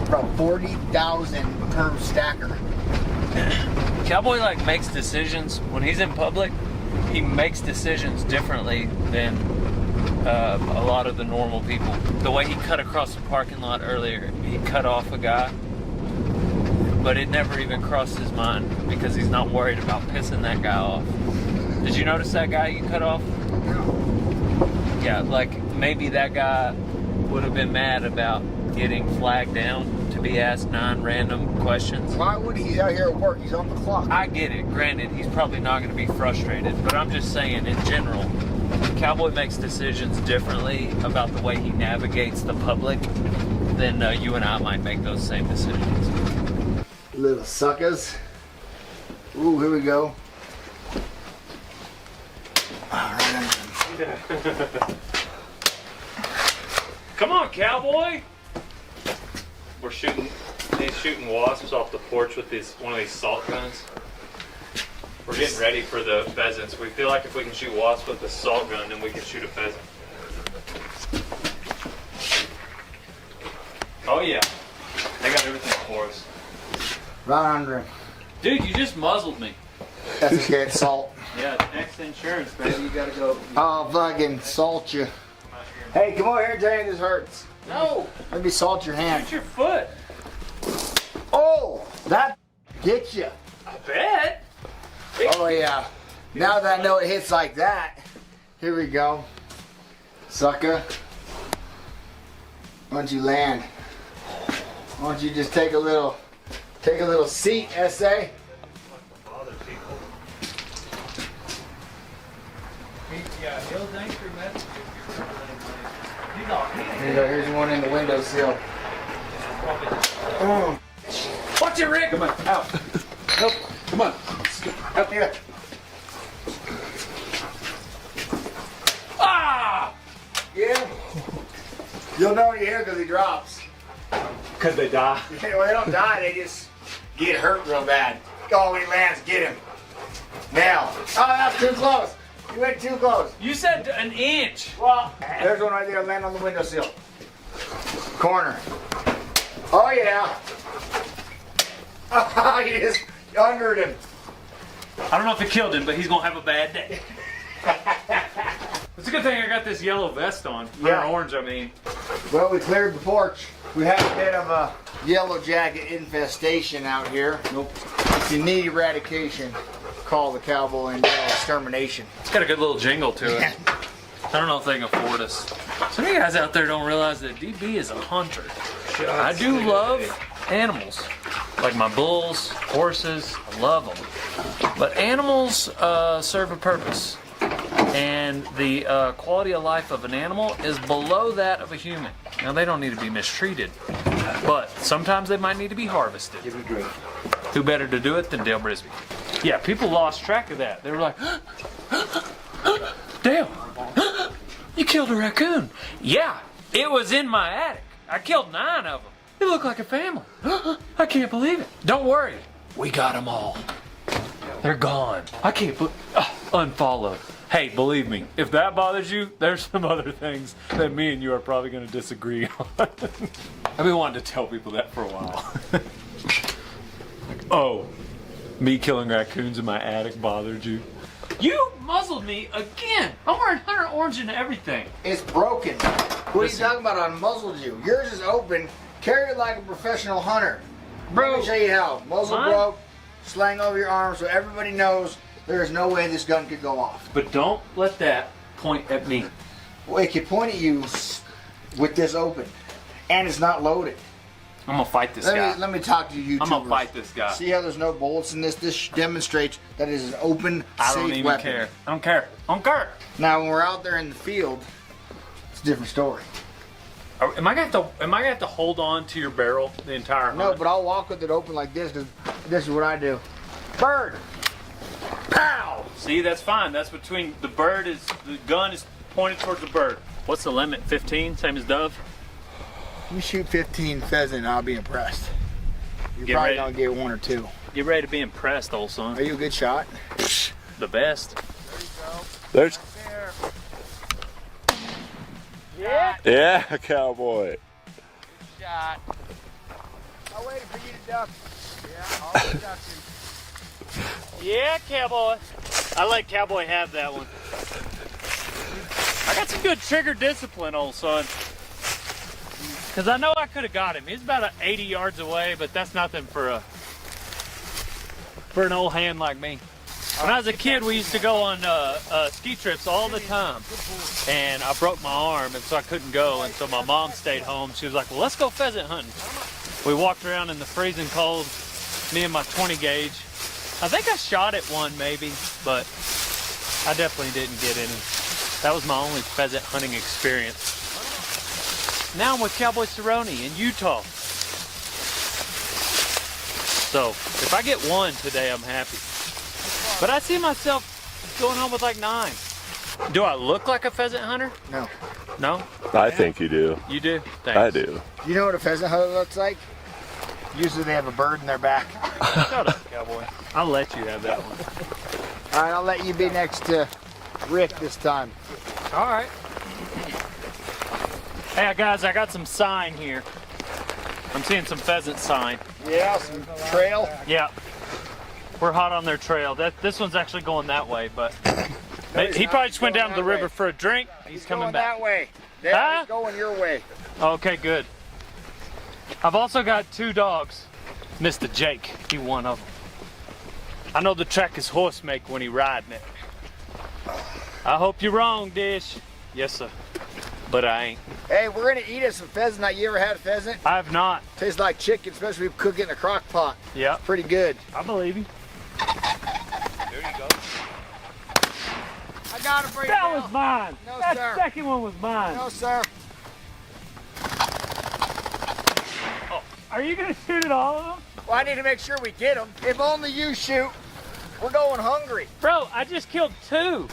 Bro, 40,000 per stacker. Cowboy makes decisions when he's in public. He makes decisions differently than a lot of the normal people. The way he cut across the parking lot earlier, he cut off a guy, but it never even crossed his mind because he's not worried about pissing that guy off. Did you notice that guy you cut off? Yeah, maybe that guy would have been mad about getting flagged down to be asked 9 random questions. Why would he? He's out here at work. He's on the clock. I get it. Granted, he's probably not going to be frustrated, but I'm just saying in general, Cowboy makes decisions differently about the way he navigates the public than you and I might make those same decisions. Little suckers. Ooh, here we go. All right. Come on, Cowboy! He's shooting wasps off the porch with one of these salt guns. We're getting ready for the pheasants. We feel like if we can shoot wasps with a salt gun, then we can shoot a pheasant. Oh yeah, they got everything for us. Right under him. Dude, you just muzzled me. That's okay, it's salt. Yeah, XINSURANCE, baby. You gotta go. I'll fucking salt you. Hey, come over here and tell me this hurts. No! Let me salt your hand. Shoot your foot. Oh, that gets you. I bet. Oh yeah. Now that I know it hits like that, here we go. Sucker. Why don't you land? Why don't you just take a little seat, SA? Here you go, here's one in the windowsill. Watch it, Rick. Come on, out. Nope. Come on. Up here. Ah! Yeah. You'll know when you hear because he drops. Because they die. Well, they don't die, they just get hurt real bad. Oh, when he lands, get him. Now. Oh, that's too close. You went too close. You said an inch. Well, there's one right there, land on the windowsill. Corner. Oh, yeah. Oh, you just undered him. I don't know if it killed him, but he's gonna have a bad day. It's a good thing I got this yellow vest on. Yeah. Or orange, I mean. Well, we cleared the porch. We had a bit of a yellow jacket infestation out here. Nope. If you need eradication, call the Cowboy and Dale Extermination. It's got a good little jingle to it. I don't know if they can afford us. Some of you guys out there don't realize that DB is a hunter. I do love animals, like my bulls, horses. I love them. But animals serve a purpose, and the quality of life of an animal is below that of a human. Now, they don't need to be mistreated, but sometimes they might need to be harvested. Give me a drink. Who better to do it than Dale Brisby? Yeah, people lost track of that. They were like, Dale, you killed a raccoon. Yeah, it was in my attic. I killed 9 of them. They look like a family. I can't believe it. Don't worry, we got them all. They're gone. I can't believe. Unfollow. Hey, believe me, if that bothers you, there's some other things that me and you are probably going to disagree on. I've been wanting to tell people that for a while. Like, oh, me killing raccoons in my attic bothered you? You muzzled me again. I'm wearing Hunter Orange and everything. It's broken. What are you talking about? I muzzled you. Yours is open. Carry it like a professional hunter. Bro, let me show you how. Muzzle broke, slang over your arm so everybody knows there is no way this gun could go off. But don't let that point at me. Well, it can point at you with this open. And it's not loaded. I'm gonna fight this guy. Let me talk to you YouTubers. I'm gonna fight this guy. See how there's no bullets in this? This demonstrates that it is an open, I safe don't even weapon. care. I don't care. I don't care. Now, when we're out there in the field, it's a different story. Am I gonna have to hold on to your barrel the entire hunt? No, but I'll walk with it open like this because this is what I do. Bird! Pow! See, that's fine. That's between the gun is pointed towards the bird. What's the limit? 15, same as dove? You shoot 15 pheasant, I'll be impressed. You're Get probably ready. gonna get 1 or 2. Get ready to be impressed, old son. Are you a good shot? The best. There's. Yeah. Yeah, Cowboy. Shot. I'll wait for you to duck. Yeah, I'll be ducking. Yeah, Cowboy. I let Cowboy have that one. I got some good trigger discipline, old son. Because I know I could have got him. He's about 80 yards away, but that's nothing for an old hand like me. When I was a kid, we used to go on ski trips all the time. And I broke my arm, and so I couldn't go. And so my mom stayed home. She was like, well, let's go pheasant hunting. We walked around in the freezing cold, me and my 20 gauge. I think I shot at one maybe, but I definitely didn't get any. That was my only pheasant hunting experience. Now I'm with Cowboy Cerrone in Utah. So if I get 1 today, I'm happy. But I see myself going home with like 9. Do I look like a pheasant hunter? No. No? I think you do. You do? Thanks. I do. You know what a pheasant hunter looks like? Usually they have a bird in their back. Shut up, Cowboy. I'll let you have that one. All right, I'll let you be next to Rick this time. All right. Hey, guys, I got some sign here. I'm seeing some pheasant sign. Yeah, some trail. Yeah. We're hot on their trail. This one's actually going that way, but he probably just went down to the river for a drink. He's coming back. That way. He's going your way. Okay, good. I've also got 2 dogs. Mr. Jake, he one of them. I know the track his horse make when he riding it. I hope you're wrong, Dish. Yes, sir. But I ain't. Hey, we're gonna eat us some pheasant. You ever had a pheasant? I have not. Tastes like chicken, especially if you cook it in a crock pot. Yeah. Pretty good. I believe you. There you go. I got it for you. That Bill. was mine. No, that sir. second one was mine. No, sir. Oh, are you gonna shoot at all of them? Well, I need to make sure we get them. If only you shoot, we're going hungry. Bro, I just killed 2.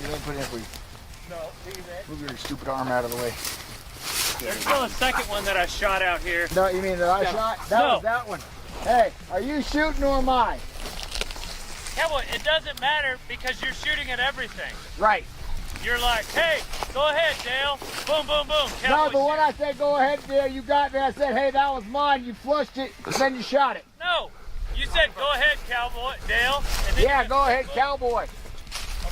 You didn't put it in for you. No, move your stupid arm out of the way. There's still a second one that I shot out here. No, you mean that I shot? That was that one. Hey, are you shooting or am I? Cowboy, it doesn't matter because you're shooting at everything. Right. You're like, hey, go ahead, Dale. Boom, boom, boom. No, Cowboy but when I said go ahead, Dale, you got me. I said, hey, that was mine. You flushed it, then you shot it. No, you said go ahead, Cowboy, Dale. And then Yeah, go ahead, Cowboy.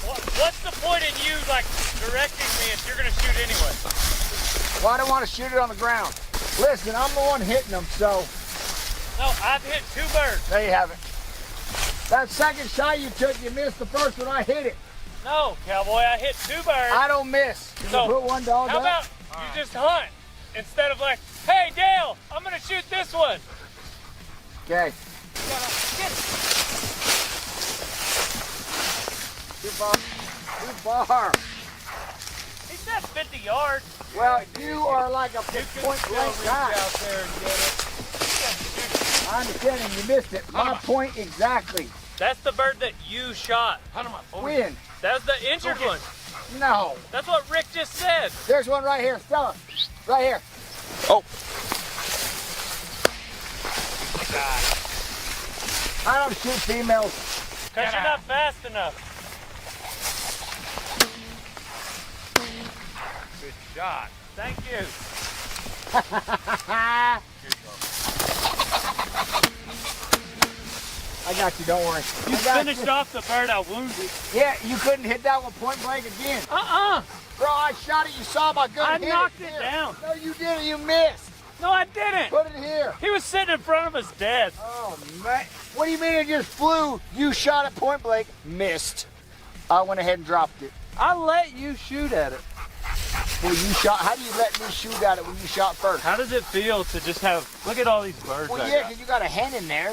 What's the point in you like directing me if you're gonna shoot anyway? Well, I don't want to shoot it on the ground. Listen, I'm the one hitting them, so. No, I've hit 2 birds. No, you haven't. That second shot you took, you missed the first one. I hit it. No, Cowboy, I hit 2 birds. I don't miss. Can So, you put one dog how up? about you just hunt instead of like, hey, Dale, I'm gonna shoot this one. Okay. Too far. He said 50 yards. Well, you are like a point blank guy. out there and get it. I understand, and you missed it. My point exactly. That's the bird that you shot. When? That was the injured one. No. That's what Rick just said. There's one right here, Stella. Right here. Oh. I don't shoot females. Because you're not fast enough. Good shot. Thank you. I got you, don't worry. You I got finished off the bird I wounded. Yeah, you couldn't hit that one point blank again. Bro, I shot it, you saw my gun I hit knocked it Here. down. No, you didn't, you missed. No, I didn't. Put it here. He was sitting in front of us dead. Oh, man. What do you mean it just flew? You shot it point blank, missed. I went ahead and dropped it. I let you shoot at it. Well, you shot. How do you let me shoot at it when you shot first? How does it feel to just have, look at all these birds Well, I yeah, got. because you got a hen in there.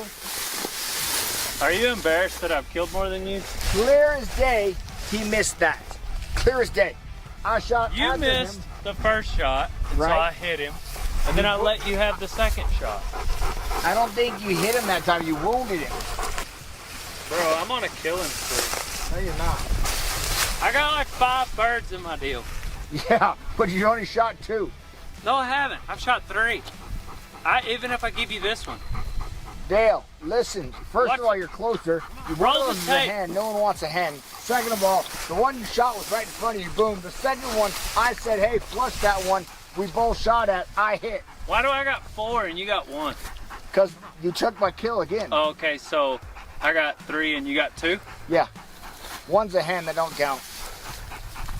Are you embarrassed that I've killed more than you? Clear as day, he missed that. Clear as day. I shot You after missed him. the first shot, so Right. I hit him. And then I let you have the second shot. I don't think you hit him that time. You wounded him. Bro, I'm on a killing spree. No, you're not. I got like 5 birds in my deal. Yeah, but you only shot 2. No, I haven't. I've shot 3. Even if I give you this one. Dale, listen. First of all, you're closer. You Roll one the of them's a tape. hen. No one wants a hen. Second of all, the one you shot was right in front of you. Boom. The second one, I said, hey, flush that one. We both shot at. I hit. Why do I got 4 and you got 1? Because you took my kill again. Oh, okay, so I got 3 and you got 2? Yeah. One's a hen that don't count.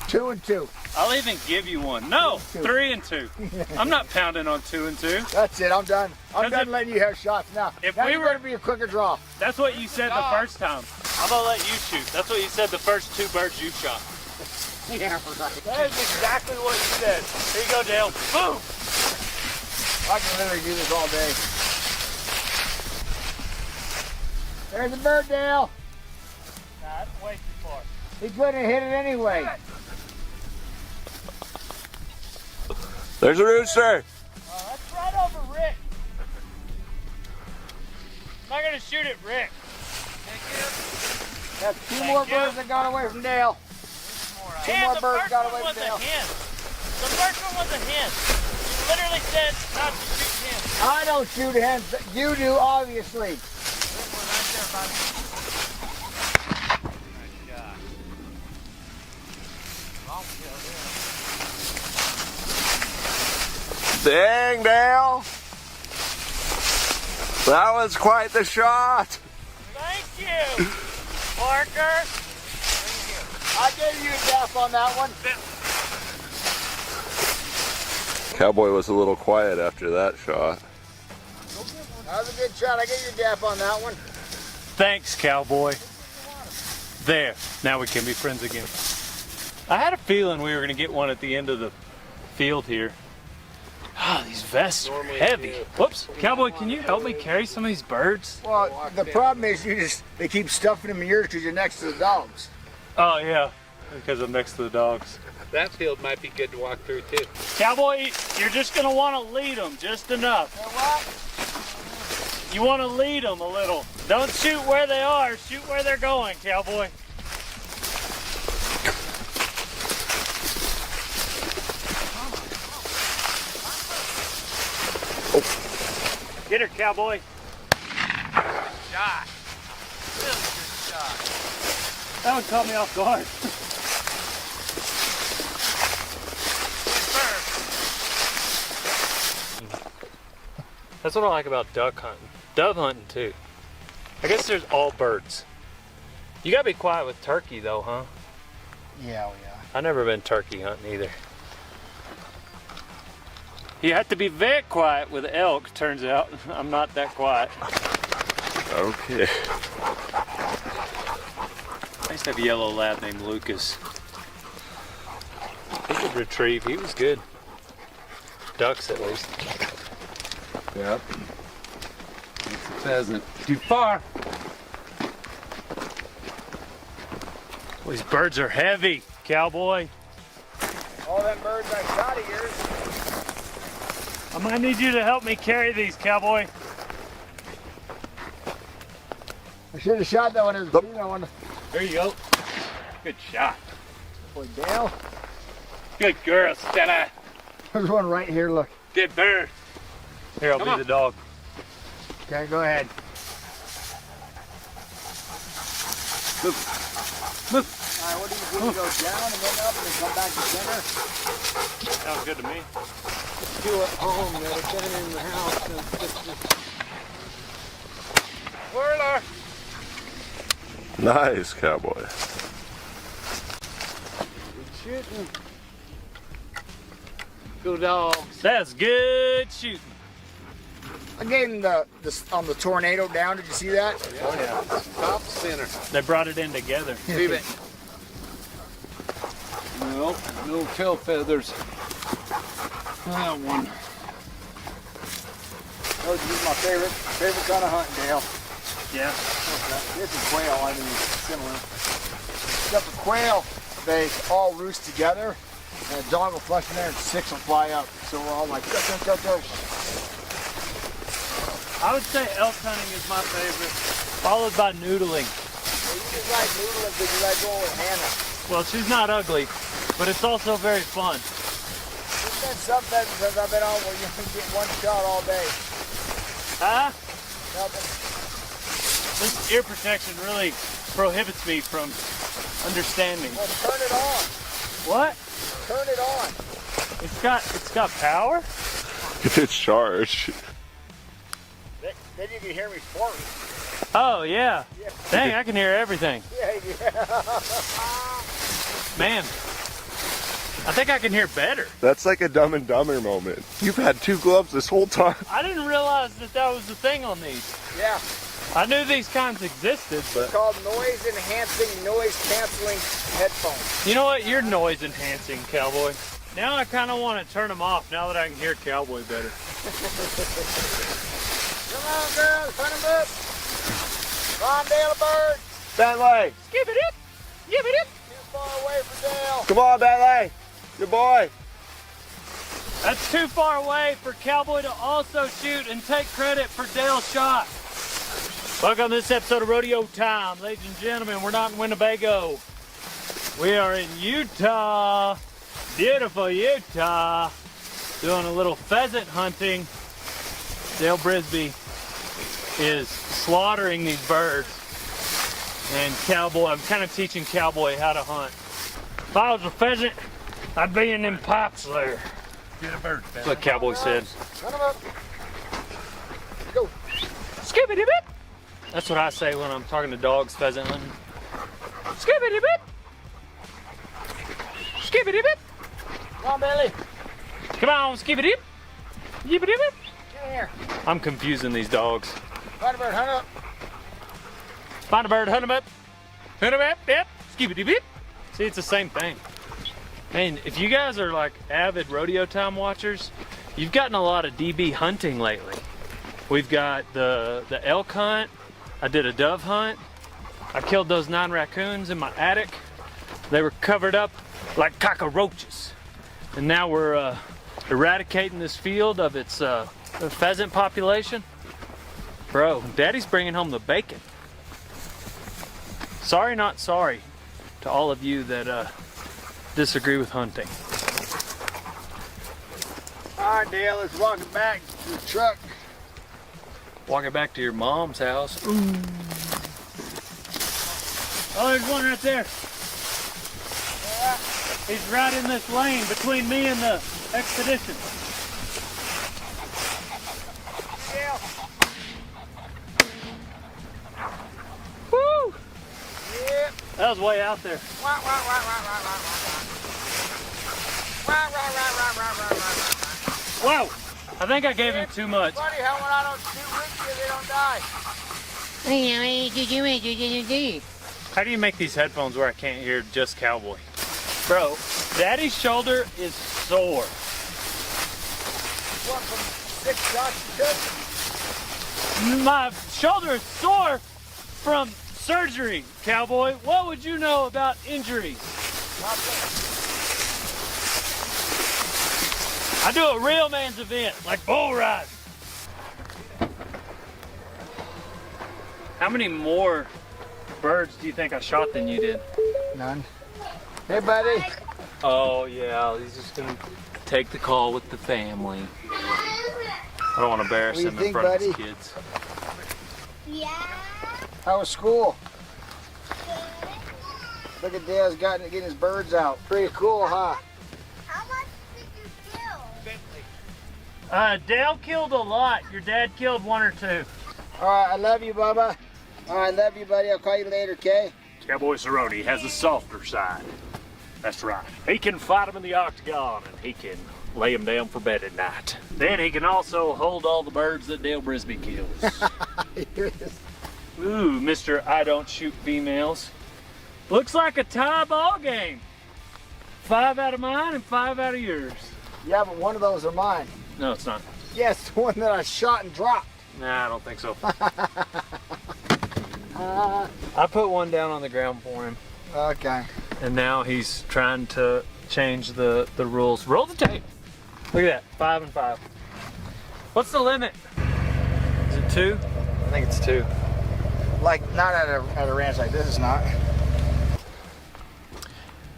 2 and 2. I'll even give you 1. No, 3 and 2. I'm not pounding on 2 and 2. That's it. I'm done. I'm done letting you have shots now. If now we you're were- going to be a quicker draw. That's what you said the first time. I'm gonna let you shoot. That's what you said the first 2 birds you shot. Yeah, right. That is exactly what you said. Here you go, Dale. Boom! I can literally do this all day. There's a bird, Dale. Nah, that's way too far. He couldn't hit it anyway. There's a rooster. That's right over Rick. I'm not gonna shoot at Rick. That's 2 more birds that got away from Dale. 2 more birds got away from Dale. The first one was a hen. You literally said not to shoot hens. I don't shoot hens. You do, obviously. Dang, Dale. That was quite the shot. Thank you, Parker. I gave you a death on that one. Cowboy was a little quiet after that shot. That was a good shot. I get your gap on that one. Thanks, Cowboy. There, now we can be friends again. I had a feeling we were gonna get one at the end of the field here. Ah, these vests are heavy. Whoops, Cowboy, can you help me carry some of these birds? Well, the problem is they keep stuffing them in yours because you're next to the dogs. Oh yeah, because I'm next to the dogs. That field might be good to walk through too. Cowboy, you're just gonna want to lead them just enough. You want to lead them a little. Don't shoot where they are, shoot where they're going, Cowboy. Get her, Cowboy. Shot. Really good shot. That one caught me off guard. That's what I like about duck hunting. Dove hunting too. I guess there's all birds. You gotta be quiet with turkey though, huh? Yeah, oh yeah. I've never been turkey hunting either. You have to be very quiet with elk, turns out. I'm not that quiet. Okay. I used to have a yellow lab named Lucas. He could retrieve, he was good. Ducks at least. Yep. It's a pheasant. Too far. Well, these birds are heavy, Cowboy. All them birds I shot of yours. I might need you to help me carry these, Cowboy. I should have shot that one as you know one. There you go. Good shot. Boy, Dale. Good girl, Stella. There's one right here, look. Good bird. Here, I'll be the dog. Okay, go ahead. Move. Move. All right, what do you go down and then up and then come back to center? Sounds good to me. Do at home that have been in the house since Whirler. Nice, Cowboy. Good shooting. Go dogs. That's good shooting. I gave him the on the tornado down. Did you see that? Oh yeah. Top center. They brought it in together. Leave it. Nope, no tail feathers. That one. Oh, this is my favorite kind of hunting, Dale. Yeah. This is quail. I mean, similar. Except for quail, they all roost together, and a dog will flush in there, and 6 will fly up. So we're all like, go. I would say elk hunting is my favorite, followed by noodling. Well, you just like noodling because you like going with Hannah. Well, she's not ugly, but it's also very fun. There's been some pheasants I've been on where you can get one shot all day. Huh? Nothing. This ear protection really prohibits me from understanding. Well, turn it on. What? Turn it on. It's got power? It's charged. Then you can hear me farting. Oh yeah. Dang, I can hear everything. Yeah. Man, I think I can hear better. That's like a Dumb and Dumber moment. You've had 2 gloves this whole time. I didn't realize that was the thing on these. Yeah. I knew these kinds existed, but... It's called noise enhancing, noise canceling headphones. You know what? You're noise enhancing, Cowboy. Now I kind of want to turn them off now that I can hear Cowboy better. Come on, girls, put them up. Come on, Dale, a bird. Bentley. Skip it up. Give it up. Too far away for Dale. Come on, Bentley. Good boy. That's too far away for Cowboy to also shoot and take credit for Dale's shot. Welcome to this episode of Rodeo Time. Ladies and gentlemen, we're not in Winnebago. We are in Utah. Beautiful Utah. Doing a little pheasant hunting. Dale Brisby is slaughtering these birds. And Cowboy, I'm kind of teaching Cowboy how to hunt. If I was a pheasant, I'd be in them pipes there. Get a bird. That's what Cowboy said. Run them up. Go. Skibbity-bit. That's what I say when I'm talking to dogs pheasant hunting. Skibbity-bit. Skibbity-bit. Come on, Billy. Come on, skip-a-dip. Yip-a-dip. Get here. I'm confusing these dogs. Find a bird, hunt up. Find a bird, hunt him up. Hunt him up, yep. Skip-a-dip. See, it's the same thing. Man, if you guys are like avid rodeo time watchers, you've gotten a lot of DB hunting lately. We've got the elk hunt. I did a dove hunt. I killed those 9 raccoons in my attic. They were covered up like cockroaches. And now we're eradicating this field of its pheasant population. Bro, Daddy's bringing home the bacon. Sorry, not sorry to all of you that disagree with hunting. All right, Dale, let's walk it back to the truck. Walk it back to your mom's house. Ooh. Oh, there's one right there. Yeah. He's right in this lane between me and the expedition. Dale. Woo! Yep. That was way out there. Wah, wah, wah, wah, wah, wah, wah. Wah, wah, wah, wah, wah, wah, wah. Whoa! I think I gave him too much. Buddy, how when I don't shoot with you, they don't die. How do you make these headphones where I can't hear just Cowboy? Bro, Daddy's shoulder is sore. What, from 6 shots you took? My shoulder is sore from surgery, Cowboy. What would you know about injuries? I do a real man's event, like bull riding. How many more birds do you think I shot than you did? None. Hey, buddy. Oh, yeah, he's just going to take the call with the family. I don't want to embarrass What do you him think, in front buddy? of his kids. Yeah. How was school? Look at Dale's getting his birds out. Pretty cool, huh? How much did you kill? Dale killed a lot. Your dad killed 1 or 2. All right, I love you, Bubba. All right, love you, buddy. I'll call you later, okay? Cowboy Cerrone has a softer side. That's right. He can fight him in the octagon, and he can lay him down for bed at night. Then he can also hold all the birds that Dale Brisby kills. Ooh, Mr. I don't shoot females. Looks like a tie ball game. 5 out of mine and 5 out of yours. Yeah, but one of those are mine. No, it's not. Yes, the one that I shot and dropped. Nah, I don't think so. I put one down on the ground for him. Okay. And now he's trying to change the rules. Roll the tape. Look at that, 5 and 5. What's the limit? Is it 2? I think it's 2. Like, not at a ranch like this, it's not.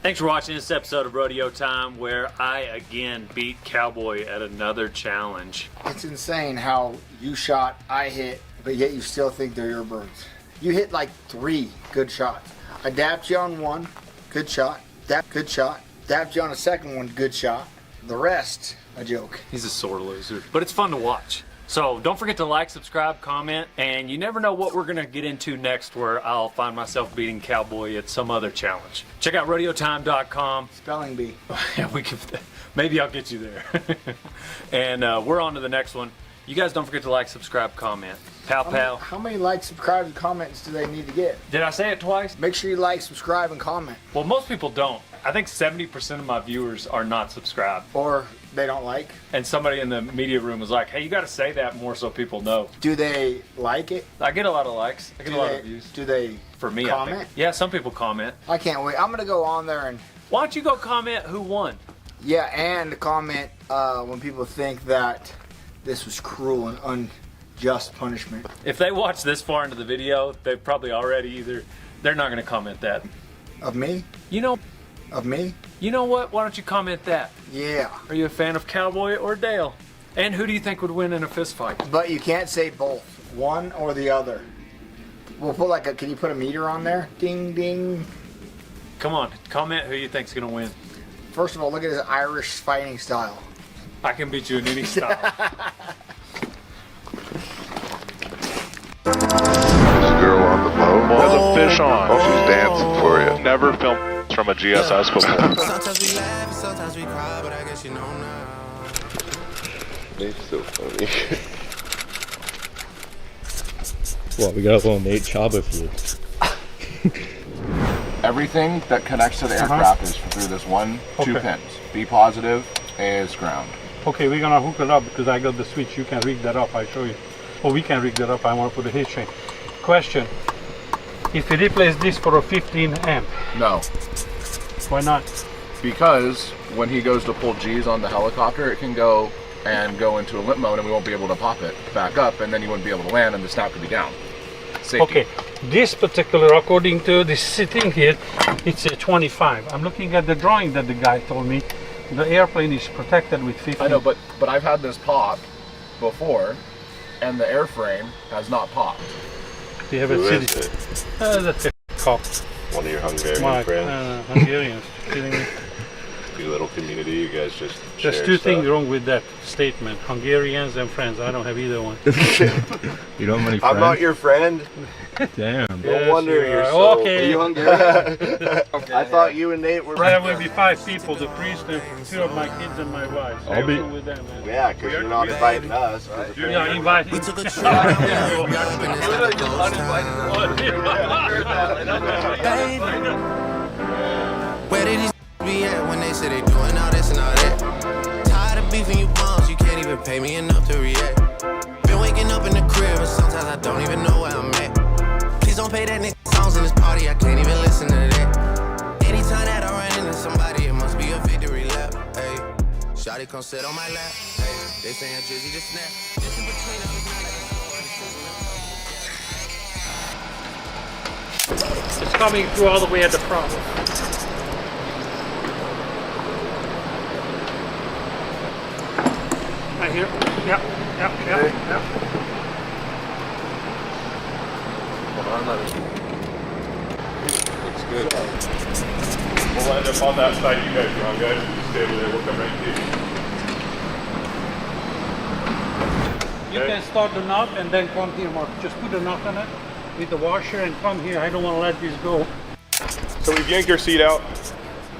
Thanks for watching this episode of Rodeo Time, where I again beat Cowboy at another challenge. It's insane how you shot, I hit, but yet you still think they're your birds. You hit like 3 good shots. I dapped you on 1, good shot. Good shot. Dapped you on a second one, good shot. The rest, a joke. He's a sore loser, but it's fun to watch. So don't forget to like, subscribe, comment, and you never know what we're gonna get into next, where I'll find myself beating Cowboy at some other challenge. Check out rodeotime.com. Spelling bee. Yeah, maybe I'll get you there. And we're on to the next one. You guys don't forget to like, subscribe, comment. Pal. How many likes, subscribes, and comments do they need to get? Did I say it twice? Make sure you like, subscribe, and comment. Well, most people don't. I think 70% of my viewers are not subscribed. Or they don't like. And somebody in the media room was like, hey, you got to say that more so people know. Do they like it? I get a lot of likes. I get a lot of views. Do they For me, comment? I think. Yeah, some people comment. I can't wait. I'm going to go on there and... Why don't you go comment who won? Yeah, and comment when people think that this was cruel and unjust punishment. If they watch this far into the video, they've probably already they're not going to comment that. Of me? You know... Of me? You know what? Why don't you comment that? Yeah. Are you a fan of Cowboy or Dale? And who do you think would win in a fist fight? But you can't say both. One or the other. We'll put like can you put a meter on there? Ding, ding. Come on, comment who you think's going to win. First of all, look at his Irish fighting style. I can beat you in any style. Girl on the boat. There's a fish on. Oh, she's dancing for you. Never filmed from a GSS before. Sometimes we laugh and sometimes we cry, but I guess you know now. Nate's so funny. Well, we got a little Nate Chaba for you. Everything that connects to the aircraft is through this one, two pins. B positive is ground. Okay, we're gonna hook it up because I got the switch. You can rig that up. I show you. Oh, we can rig that up. I want to put a heat shrink. Question: if we replace this for a 15 amp? No. Why not? Because when he goes to pull G's on the helicopter, it can go into a limp mode and we won't be able to pop it back up, and then you wouldn't be able to land and the snap could be down. Safety. Okay, this particular, according to this sitting here, it's a 25. I'm looking at the drawing that the guy told me. The airplane is protected with 50. I know, but I've had this pop before, and the airframe has not popped. Do you have a city? That's a cop. One of your Hungarian friends. Hungarians, kidding me? Your little community, you guys just There's share two stuff. things wrong with that statement. Hungarians and friends. I don't have either one. You don't have any friends? I'm not your friend. Damn. No wonder you're so... Okay. Are you Hungarian? I thought you and Nate were... There will be 5 people, the priest and 2 of my kids and my wife. So I'll be- with them, man. Yeah, because you're not inviting us. You're not inviting. We took a trip. Where did these be at when they say they doing all this and all that? Tired of beefing you bums, you can't even pay me enough to react. Been waking up in the crib and sometimes I don't even know where I'm at. Please don't pay that nigga songs in this party, I can't even listen to that. Anytime that I run into somebody, it must be a victory lap. Hey, shawty come sit on my lap. Hey, they saying Drizzy just snap. This in between us is not like It's coming through all the way at the front. Right here. Yep. Looks good. We'll end up on that side you guys are on, guys. Just stay over there. We'll come right to you. You can start the knot and then come here, Mark. Just put a knot on it with the washer and come here. I don't want to let this go. So we've yanked our seat out.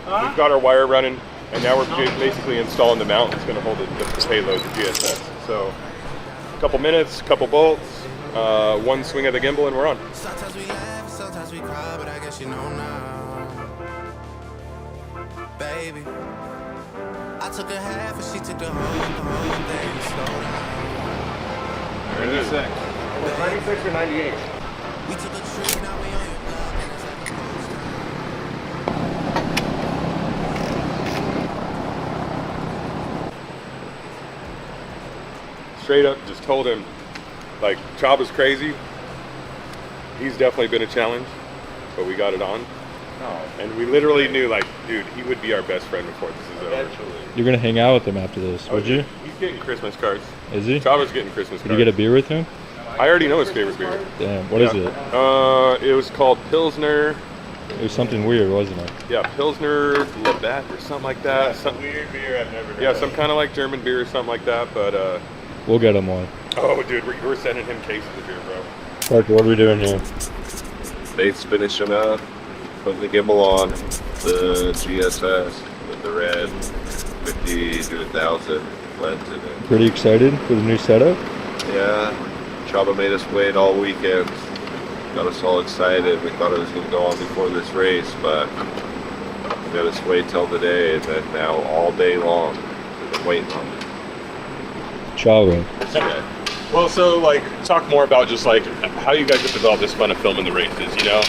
We've got our wire running, and now we're basically installing the mount that's going to hold the payload, the GSS. So a couple minutes, couple bolts, one swing of the gimbal, and we're on. sometimes we laugh, sometimes we cry, but I guess you know now. Baby, I took a half and she took the whole thing. Slow down. 96. 96 or 98? We took a trip, now we on your block, and it's like a ghost Straight up just told him, like, Chaba's crazy. He's definitely been a challenge, but we got it on. And we literally knew, like, dude, he would be our best friend before this is over. You're gonna hang out with him after this, would you? He's getting Christmas cards. Is he? Chaba's getting Christmas cards. Did you get a beer with him? I already know his favorite beer. Damn, what is it? It was called Pilsner. It was something weird, wasn't it? Yeah, Pilsner Labatt or something like that. Some weird beer I've never heard Yeah, of. some kind of like German beer or something like that. But We'll get him one. oh, dude, we're sending him cases of beer, bro. Parker, what are we doing here? Nate's finishing up, putting the gimbal on, the GSS with the red 50 to 1000 lens in it. Pretty excited for the new setup? Yeah, Chaba made us wait all weekend. Got us all excited. We thought it was going to go on before this race, but we got us wait till today, and then now all day long we've been waiting on it. Chaba. Well, so like, talk more about just like how you guys have developed this fun of filming the races. You know,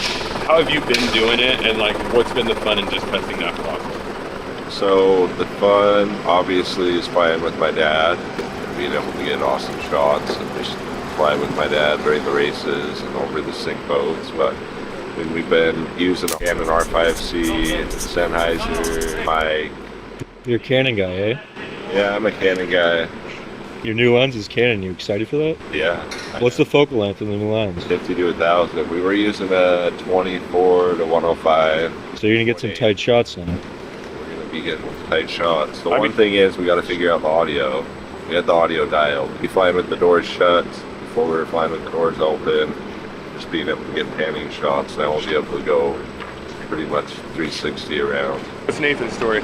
how have you been doing it, and like, what's been the fun in just testing that process? So the fun, obviously, is flying with my dad, and being able to get awesome shots, and just flying with my dad during the races and over the sink boats. But I mean, we've been using Canon R5C, and Sennheiser, my... You're a Canon guy, eh? Yeah, I'm a Canon guy. Your new lens is Canon. You excited for that? Yeah. What's the focal length of the new lens? 50 to 1000. We were using a 24 to 105. So you're gonna get some tight shots now. We're gonna be getting tight shots. The one thing is we got to figure out the audio. We had the audio dialed. We flying with the doors shut before we were flying with the doors open. Just being able to get panning shots. Now we'll be able to go pretty much 360 around. What's Nathan's story?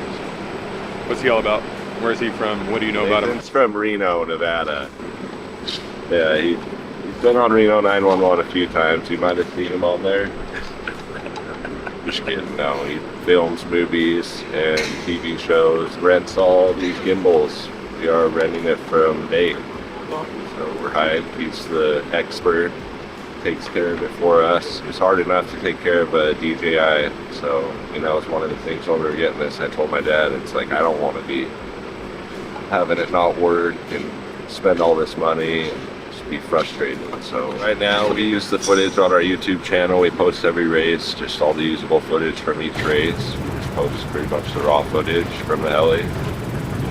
What's he all about? Where's he from? What do you know about him? He's from Reno, Nevada. Yeah, he's been on Reno 911 a few times. You might have seen him on there. Just kidding. No, he films movies and TV shows, rents all these gimbals. We are renting it from Nate. So we're hyped. He's the expert. Takes care of it for us. It's hard enough to take care of a DJI. So, it's one of the things when we were getting this, I told my dad, it's like, I don't want to be having it not work and spend all this money and just be frustrated. So right now we use the footage on our YouTube channel. We post every race, just all the usable footage from each race. We just post pretty much the raw footage from the heli.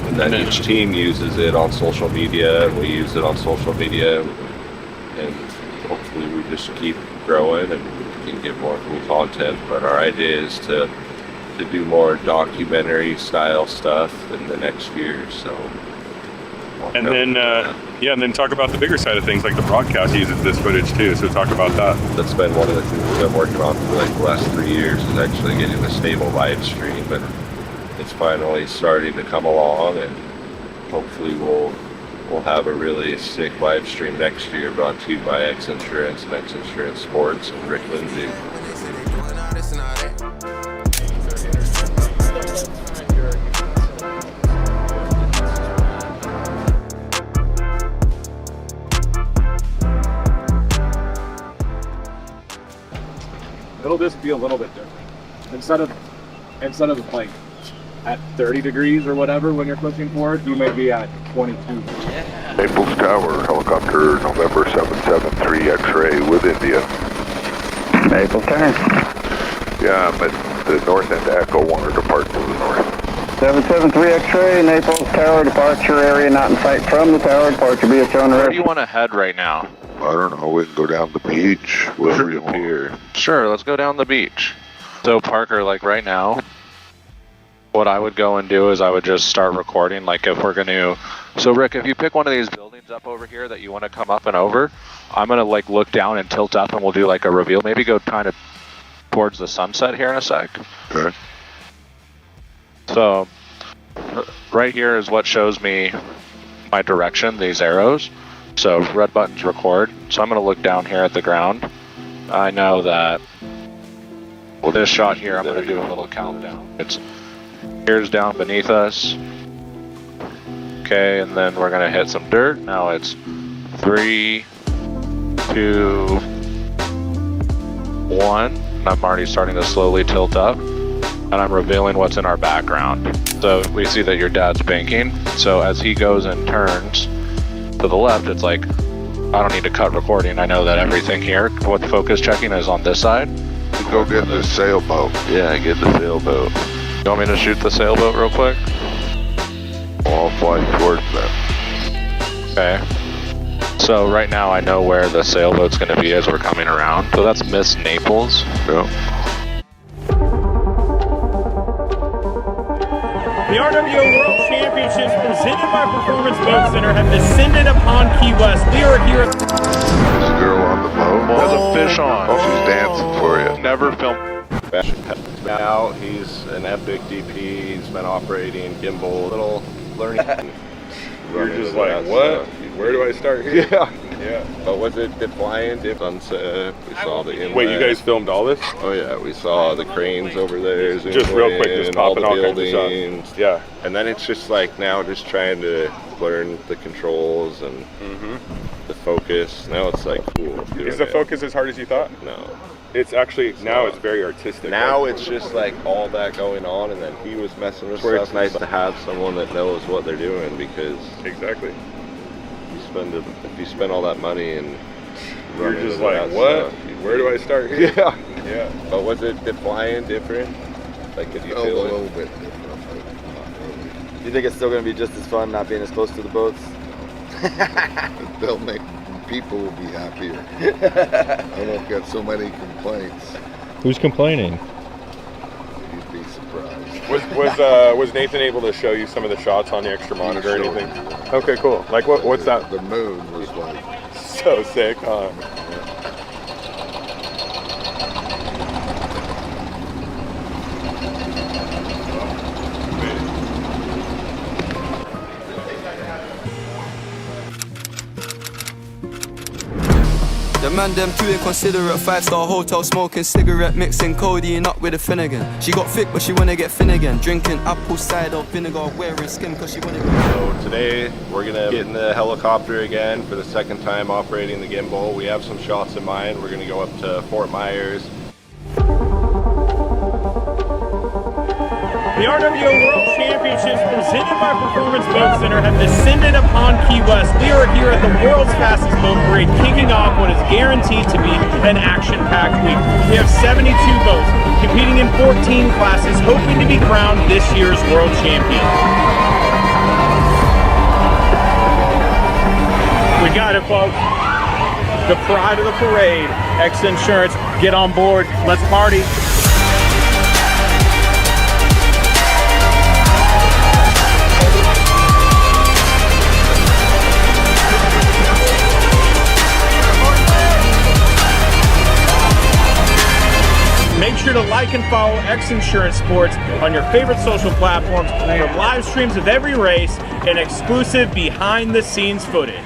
And then each team uses it on social media, and we use it on social media. And hopefully we just keep growing and can get more cool content. But our idea is to do more documentary style stuff in the next year. So. And then, and then talk about the bigger side of things, like the broadcast uses this footage too. So talk about that. That's been one of the things I've been working on for like the last 3 years, is actually getting a stable live stream, but it's finally starting to come along, and hopefully we'll have a really sick live stream next year, brought to you by XINSURANCE and XINSURANCE Sports and Rick Lindsay. It'll just be a little bit different. Instead of like at 30 degrees or whatever when you're pushing forward, you may be at 22. Naples Tower, helicopter November 773 X-ray with India. Naples Tower. Yeah, I'm at the north end Echo 1 or depart to the north. 773 X-ray, Naples Tower, departure area not in sight from the tower, departure be shown. Where do you want to head right now? I don't know, we can go down the beach, wherever you want. Sure, let's go down the beach. So Parker, like right now, what I would go and do is I would just start recording, like if we're going to... So Rick, if you pick one of these buildings up over here that you want to come up and over, I'm going to like look down and tilt up and we'll do like a reveal. Maybe go kind of towards the sunset here in a sec. Okay. So right here is what shows me my direction, these arrows. So red button's record. So I'm going to look down here at the ground. I know that this shot here, I'm going to do a little countdown. It's here's down beneath us. Okay, and then we're going to hit some dirt. Now it's 3, 2, 1. And I'm already starting to slowly tilt up. And I'm revealing what's in our background. So we see that your dad's banking. So as he goes and turns to the left, it's like, I don't need to cut recording. I know that everything here, what focus checking is on this side. Go get the sailboat. Yeah, get the sailboat. You want me to shoot the sailboat real quick? I'll fly towards that. Okay. So right now I know where the sailboat's going to be as we're coming around. So that's Miss Naples. Yeah. The RWO World Championships presented by Performance Boat Center have descended upon Key West. We are here. There's a girl on the boat. There's a fish on. Oh, she's dancing for you. Never filmed. Now he's an epic DP. He's been operating gimbal, little learning. You're just like, what? Where do I start here? Yeah. Yeah. But was it flying? Sunset. We saw the inlet. Wait, you guys filmed all this? Oh yeah, we saw the cranes over there. Just real quick, just popping all kinds of shots. Yeah. And then it's just like now just trying to learn the controls and the focus. Now it's like cool. Is the focus as hard as you thought? No. It's actually, now it's very artistic. Now it's just like all that going on, and then he was messing with stuff. It's nice to have someone that knows what they're doing, because exactly. If you spend all that money and you're just like, what? Where do I start here? Yeah. Yeah. But was it the flying different? Like, did you feel a little bit different. Do you think it's still going to be just as fun not being as close to the boats? They'll make people will be happier. I won't get so many complaints. Who's complaining? You'd be surprised. Was Nathan able to show you some of the shots on the extra monitor or anything? Okay, cool. Like what's that? The moon was like so sick, huh? The man them too inconsiderate, 5-star hotel smoking cigarette, mixing codeine up with a Finnegan. She got thick but she wanna get Finnegan, drinking apple cider vinegar, wearing skim cause she wanna get... So today we're gonna get in the helicopter again for the second time operating the gimbal. We have some shots in mind. We're gonna go up to Fort Myers. The RWO World Championships presented by Performance Boat Center have descended upon Key West. We are here at the world's fastest boat parade, kicking off what is guaranteed to be an action-packed week. We have 72 boats competing in 14 classes, hoping to be crowned this year's world champion. We got it, folks. The pride of the parade, XINSURANCE. Get on board. Let's party. Make sure to like and follow XINSURANCE Sports on your favorite social platforms for live streams of every race and exclusive behind-the-scenes footage.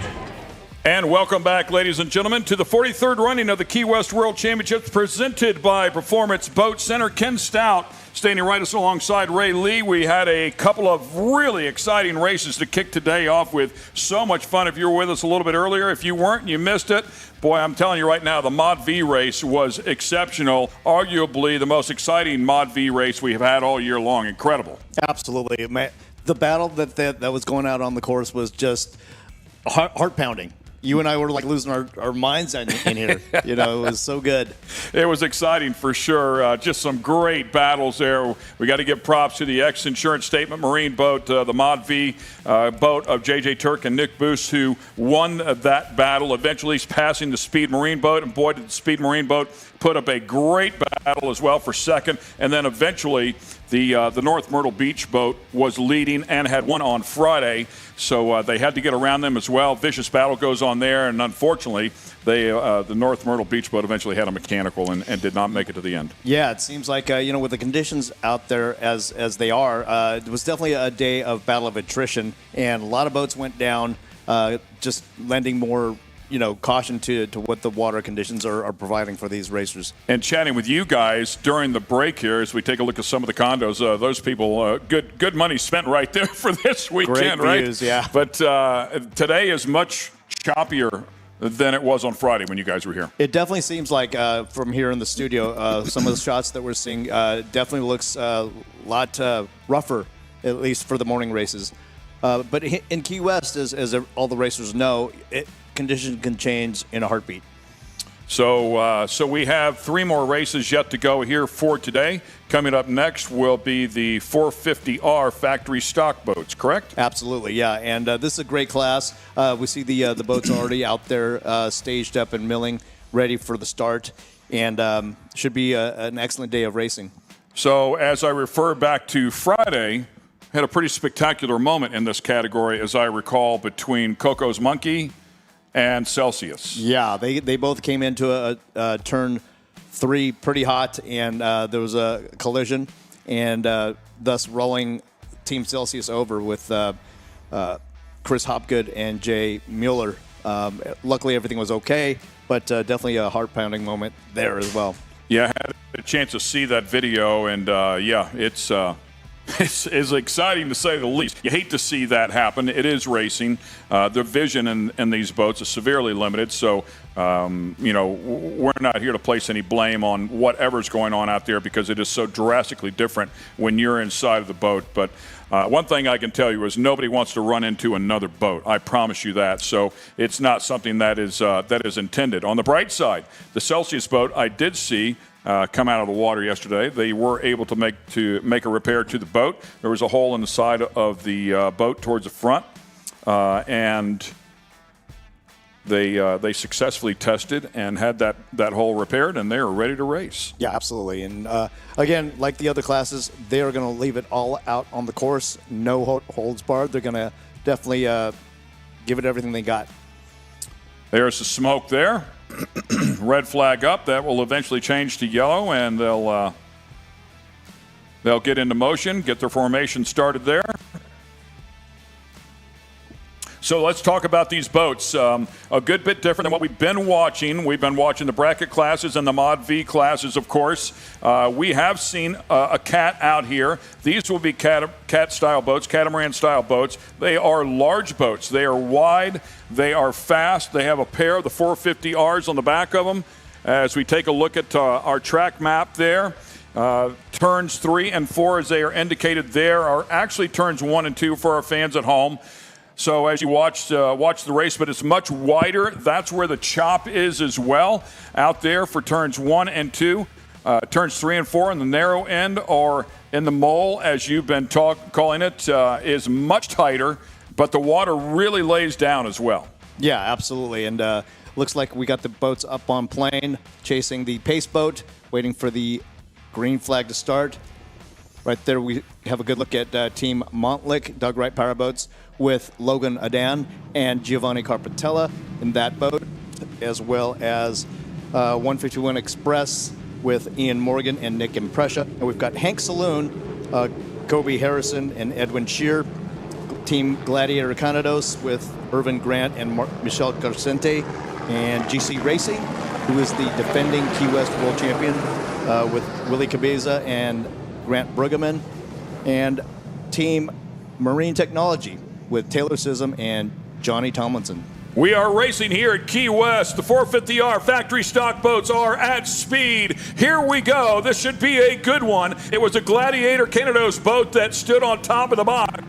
And welcome back, ladies and gentlemen, to the 43rd running of the Key West World Championships presented by Performance Boat Center. Ken Stout standing right alongside Ray Lee. We had a couple of really exciting races to kick today off with. So much fun. If you were with us a little bit earlier, if you weren't and you missed it, boy, I'm telling you right now, the Mod V race was exceptional. Arguably the most exciting Mod V race we have had all year long. Incredible. Absolutely. The battle that was going out on the course was just heart-pounding. You and I were like losing our minds in here. You know, it was so good. It was exciting for sure. Just some great battles there. We got to give props to the XINSURANCE Statement Marine boat, the Mod V boat of J.J. Turk and Nick Boos, who won that battle, eventually passing the Speed Marine boat. And boy, did the Speed Marine boat put up a great battle as well for second. And then eventually the North Myrtle Beach boat was leading and had won on Friday. So they had to get around them as well. Vicious battle goes on there, and unfortunately, the North Myrtle Beach boat eventually had a mechanical and did not make it to the end. Yeah, it seems like with the conditions out there as they are, it was definitely a day of battle of attrition, and a lot of boats went down, just lending more caution to what the water conditions are providing for these racers. And chatting with you guys during the break here as we take a look at some of the condos, those people, good money spent right there for this weekend, Great views, right? Yeah. But today is much choppier than it was on Friday when you guys were here. It definitely seems like from here in the studio, some of the shots that we're seeing definitely looks a lot rougher, at least for the morning races. But in Key West, as all the racers know, condition can change in a heartbeat. So we have 3 more races yet to go here for today. Coming up next will be the 450R factory stock boats, correct? Absolutely, yeah. And this is a great class. We see the boats already out there staged up and milling, ready for the start, and should be an excellent day of racing. So as I refer back to Friday, had a pretty spectacular moment in this category, as I recall, between Coco's Monkey and Celsius. Yeah, they both came into a turn 3 pretty hot, and there was a collision, and thus rolling Team Celsius over with Chris Hopgood and Jay Mueller. Luckily, everything was okay, but definitely a heart-pounding moment there as well. Yeah, I had a chance to see that video, and yeah, it's exciting to say the least. You hate to see that happen. It is racing. The vision in these boats is severely limited, so we're not here to place any blame on whatever's going on out there because it is so drastically different when you're inside of the boat. But one thing I can tell you is nobody wants to run into another boat. I promise you that. So it's not something that is intended. On the bright side, the Celsius boat I did see come out of the water yesterday. They were able to make a repair to the boat. There was a hole in the side of the boat towards the front, and they successfully tested and had that hole repaired, and they are ready to race. Yeah, absolutely. And again, like the other classes, they are going to leave it all out on the course. No holds barred. They're going to definitely give it everything they got. There's the smoke there. Red flag up. That will eventually change to yellow, and they'll get into motion, get their formation started there. So let's talk about these boats. A good bit different than what we've been watching. We've been watching the bracket classes and the Mod V classes, of course. We have seen a Cat out here. These will be Cat-style boats, catamaran-style boats. They are large boats. They are wide. They are fast. They have a pair of the 450Rs on the back of them. As we take a look at our track map there, turns 3 and 4, as they are indicated there, are actually turns 1 and 2 for our fans at home. So as you watch the race, but it's much wider. That's where the chop is as well, out there for turns 1 and 2. Turns 3 and 4 in the narrow end, or in the mole, as you've been calling it, is much tighter, but the water really lays down as well. Yeah, absolutely. And looks like we got the boats up on plane, chasing the pace boat, waiting for the green flag to start. Right there, we have a good look at Team Montlick, Doug Wright Powerboats, with Logan Adan and Giovanni Carpatella in that boat, as well as 151 Express with Ian Morgan and Nick Imprescia. And we've got Hank Saloon, Kobe Harrison, and Edwin Shear. Team Gladiator Canados with Irvin Grant and Michelle Garcente. And GC Racing, who is the defending Key West World Champion, with Willie Cabeza and Grant Brueggemann. And Team Marine Technology with Taylor Sism and Johnny Tomlinson. We are racing here at Key West. The 450R factory stock boats are at speed. Here we go. This should be a good one. It was a Gladiator Canados boat that stood on top of the box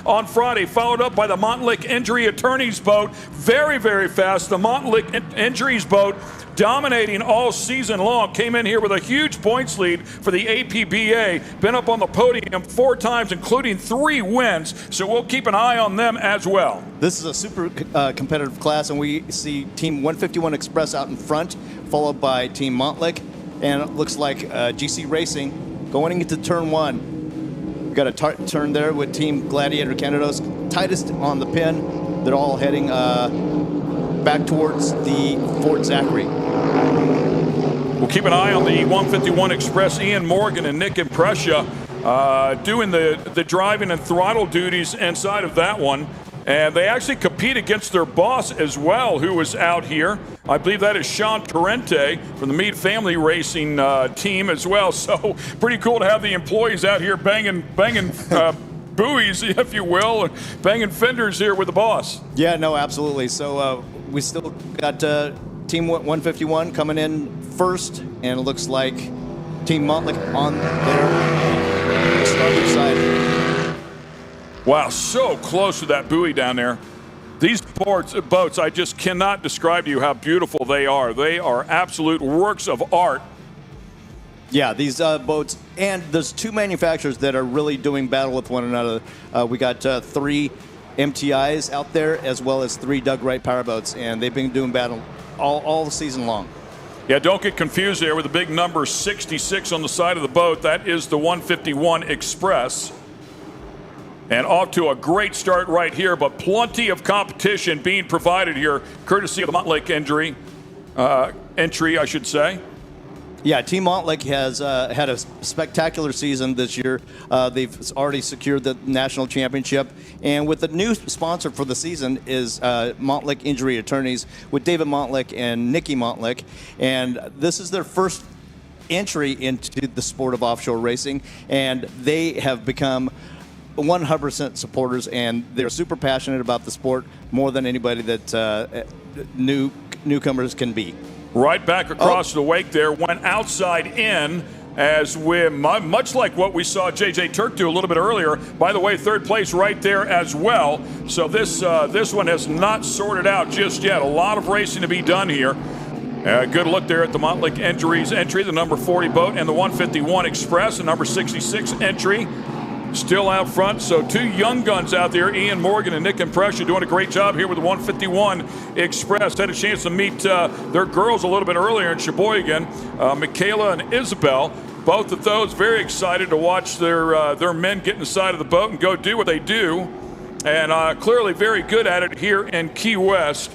on Friday, followed up by the Montlick Injury Attorneys boat. Very, very fast. The Montlick Injuries boat dominating all season long. Came in here with a huge points lead for the APBA. Been up on the podium 4 times, including 3 wins. So we'll keep an eye on them as well. This is a super competitive class, and we see Team 151 Express out in front, followed by Team Montlick. And it looks like GC Racing going into turn 1. We've got a turn there with Team Gladiator Canados, tightest on the pin. They're all heading back towards the Fort Zachary. We'll keep an eye on the 151 Express. Ian Morgan and Nick Imprescia doing the driving and throttle duties inside of that one. And they actually compete against their boss as well, who was out here. I believe that is Sean Torrente from the Meade Family Racing team as well. So pretty cool to have the employees out here banging buoys, if you will, banging fenders here with the boss. Yeah, no, absolutely. So we still got Team 151 coming in first, and it looks like Team Montlick on their starboard side. Wow, so close to that buoy down there. These boats, I just cannot describe to you how beautiful they are. They are absolute works of art. Yeah, these boats, and there's 2 manufacturers that are really doing battle with one another. We got 3 MTIs out there, as well as 3 Doug Wright powerboats, and they've been doing battle all season long. Yeah, don't get confused there with the big number 66 on the side of the boat. That is the 151 Express. And off to a great start right here, but plenty of competition being provided here, courtesy of the Montlick entry, I should say. Yeah, Team Montlick has had a spectacular season this year. They've already secured the national championship. And with the new sponsor for the season is Montlick Injury Attorneys with David Montlick and Nikki Montlick. And this is their first entry into the sport of offshore racing. And they have become 100% supporters, and they're super passionate about the sport more than anybody that newcomers can be. Right back across the wake there, went outside in, as we much like what we saw JJ Turk do a little bit earlier. By the way, 3rd place right there as well. So this one has not sorted out just yet. A lot of racing to be done here. Good look there at the Montlick Injuries entry, the number 40 boat, and the 151 Express, the number 66 entry. Still out front, so 2 young guns out there, Ian Morgan and Nick Imprescia, doing a great job here with the 151 Express. Had a chance to meet their girls a little bit earlier in Sheboygan, Michaela and Isabel. Both of those very excited to watch their men get inside of the boat and go do what they do. And clearly very good at it here in Key West.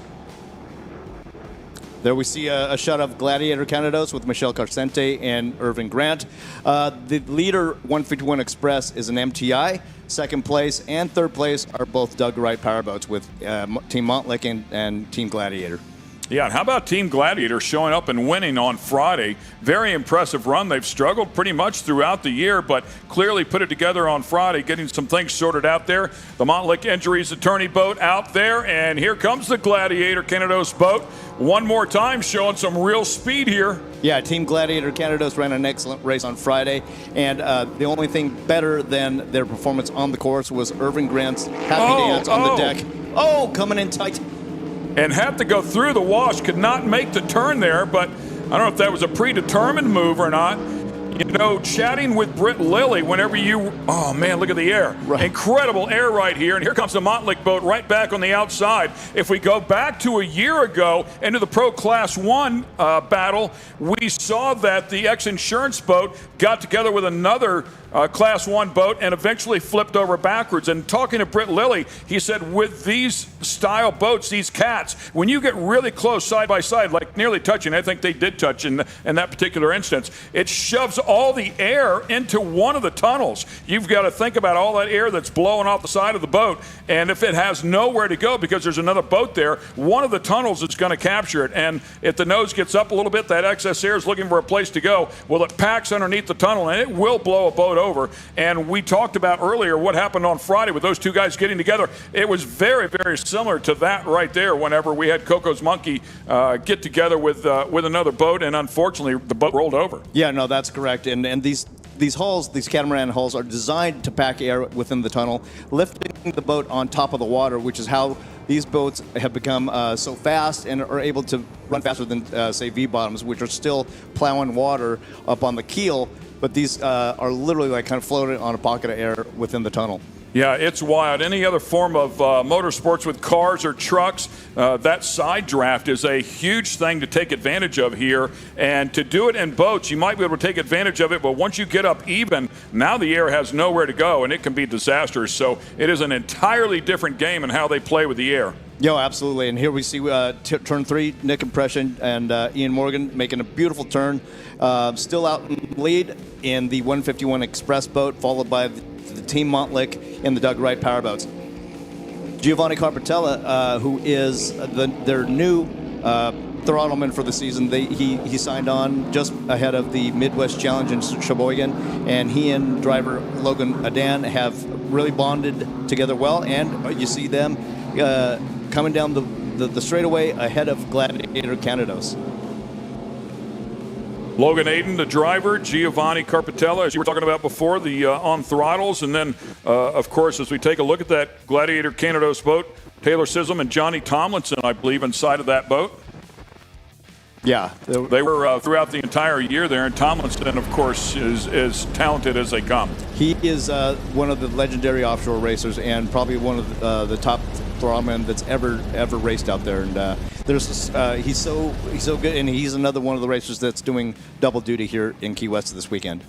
There we see a shot of Gladiator Canados with Michelle Carcente and Irvin Grant. The leader 151 Express is an MTI. Second place and third place are both Doug Wright powerboats with Team Montlick and Team Gladiator. Yeah, and how about Team Gladiator showing up and winning on Friday? Very impressive run. They've struggled pretty much throughout the year, but clearly put it together on Friday, getting some things sorted out there. The Montlick Injuries Attorney boat out there, and here comes the Gladiator Canados boat. One more time, showing some real speed here. Yeah, Team Gladiator Canados ran an excellent race on Friday, and the only thing better than their performance on the course was Irvin Grant's happy dance on the deck. Oh, coming in tight. And had to go through the wash, could not make the turn there, but I don't know if that was a predetermined move or not. You know, chatting with Britt Lilly whenever you, oh man, look at the air. Right. Incredible air right here. And here comes the Montlick boat right back on the outside. If we go back to a year ago into the Pro Class 1 battle, we saw that the XINSURANCE boat got together with another Class 1 boat and eventually flipped over backwards. And talking to Britt Lilly, he said with these style boats, these cats, when you get really close side by side, like nearly touching, I think they did touch in that particular instance, it shoves all the air into one of the tunnels. You've got to think about all that air that's blowing off the side of the boat, and if it has nowhere to go because there's another boat there, one of the tunnels is going to capture it. And if the nose gets up a little bit, that excess air is looking for a place to go. Well, it packs underneath the tunnel, and it will blow a boat over. And we talked about earlier what happened on Friday with those two guys getting together. It was very, very similar to that right there whenever we had Coco's Monkey get together with another boat, and unfortunately the boat rolled over. Yeah, no, that's correct. And these hulls, these catamaran hulls, are designed to pack air within the tunnel, lifting the boat on top of the water, which is how these boats have become so fast and are able to run faster than, say, V-bottoms, which are still plowing water up on the keel, but these are literally like kind of floating on a pocket of air within the tunnel. Yeah, it's wild. Any other form of motorsports with cars or trucks, that side draft is a huge thing to take advantage of here. And to do it in boats, you might be able to take advantage of it, but once you get up even, now the air has nowhere to go, and it can be disastrous. So it is an entirely different game in how they play with the air. Yo, absolutely. And here we see turn 3, Nick Impression and Ian Morgan making a beautiful turn. Still out in the lead in the 151 Express boat, followed by the Team Montlick and the Doug Wright powerboats. Giovanni Carpatella, who is their new throttleman for the season, he signed on just ahead of the Midwest Challenge in Sheboygan, and he and driver Logan Adan have really bonded together well, and you see them coming down the straightaway ahead of Gladiator Canados. Logan Aiden, the driver, Giovanni Carpatella, as you were talking about before, the on throttles. And then, of course, as we take a look at that Gladiator Canados boat, Taylor Sissom and Johnny Tomlinson, I believe, inside of that boat. Yeah. They were throughout the entire year there, and Tomlinson, of course, is as talented as they come. He is one of the legendary offshore racers and probably one of the top throttlemen that's ever raced out there. And he's so good, and he's another one of the racers that's doing double duty here in Key West this weekend.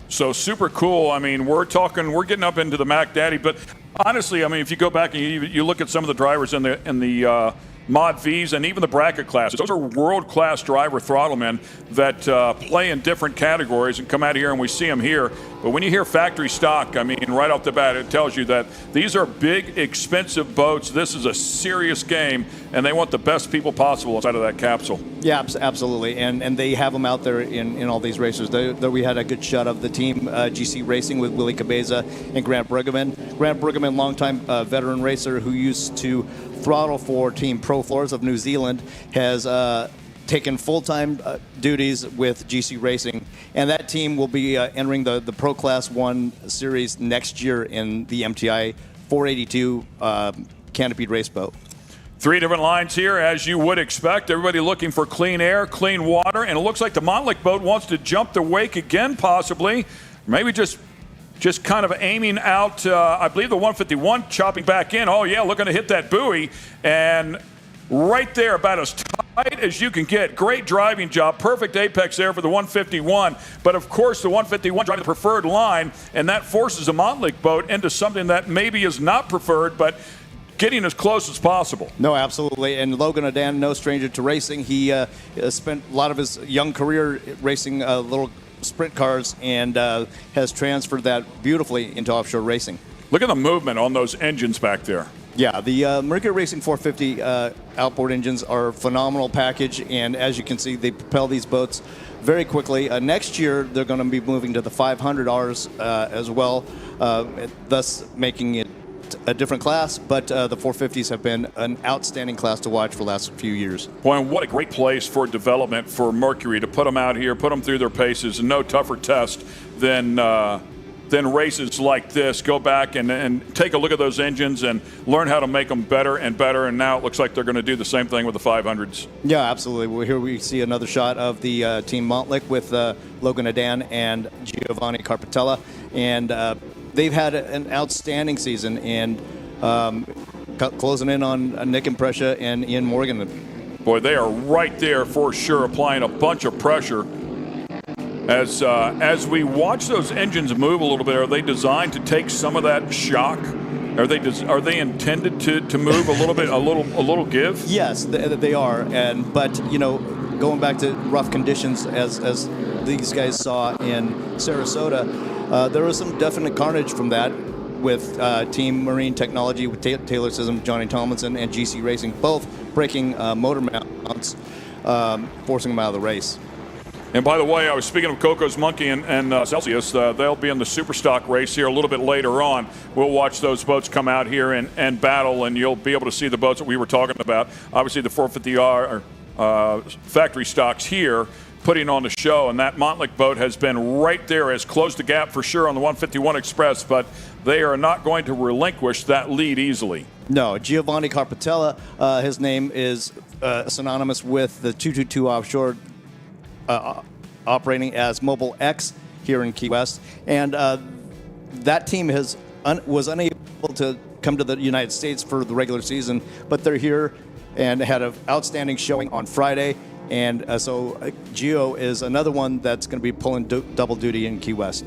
So super cool. I mean, we're getting up into the Mac Daddy, but honestly, I mean, if you go back and you look at some of the drivers in the Mod Vs and even the bracket classes, those are world-class driver throttlemen that play in different categories and come out here, and we see them here. But when you hear factory stock, I mean, right off the bat, it tells you that these are big, expensive boats. This is a serious game, and they want the best people possible inside of that capsule. Yeah, absolutely, and they have them out there in all these races. We had a good shot of the team GC Racing with Willie Cabeza and Grant Bruggeman. Grant Bruggeman, longtime veteran racer who used to throttle for Team Pro Floors of New Zealand, has taken full-time duties with GC Racing, and that team will be entering the Pro Class 1 series next year in the MTI 482 canopied race boat. 3 different lines here, as you would expect. Everybody looking for clean air, clean water, and it looks like the Montlick boat wants to jump the wake again, possibly. Maybe just kind of aiming out, I believe the 151 chopping back in. Oh, yeah, looking to hit that buoy. And right there, about as tight as you can get. Great driving job. Perfect apex there for the 151. But, of course, the 151 driving the preferred line, and that forces a Montlick boat into something that maybe is not preferred, but getting as close as possible. No, absolutely. And Logan Adan, no stranger to racing. He spent a lot of his young career racing little sprint cars and has transferred that beautifully into offshore racing. Look at the movement on those engines back there. Yeah, the Mercury Racing 450 outboard engines are a phenomenal package, and as you can see, they propel these boats very quickly. Next year, they're going to be moving to the 500Rs as well, thus making it a different class, but the 450s have been an outstanding class to watch for the last few years. Boy, and what a great place for development for Mercury to put them out here, put them through their paces, and no tougher test than races like this. Go back and take a look at those engines and learn how to make them better and better, and now it looks like they're going to do the same thing with the 500s. Yeah, absolutely. Well, here we see another shot of the Team Montlick with Logan Adan and Giovanni Carpatella, and they've had an outstanding season, and closing in on Nick Imprescia and Ian Morgan. Boy, they are right there for sure, applying a bunch of pressure. As we watch those engines move a little bit, are they designed to take some of that shock? Are they intended to move a little bit, a little give? Yes, they are. But you know, going back to rough conditions, as these guys saw in Sarasota, there was some definite carnage from that with Team Marine Technology, with Taylor Sism, Johnny Tomlinson, and GC Racing, both breaking motor mounts, forcing them out of the race. And by the way, I was speaking of Coco's Monkey and Celsius. They'll be in the Superstock race here a little bit later on. We'll watch those boats come out here and battle, and you'll be able to see the boats that we were talking about. Obviously, the 450R factory stocks here putting on the show, and that Montlick boat has been right there, has closed the gap for sure on the 151 Express, but they are not going to relinquish that lead easily. No, Giovanni Carpatella, his name is synonymous with the 222 Offshore, operating as Mobile X here in Key West, and that team was unable to come to the United States for the regular season, but they're here and had an outstanding showing on Friday, and so Gio is another one that's going to be pulling double duty in Key West.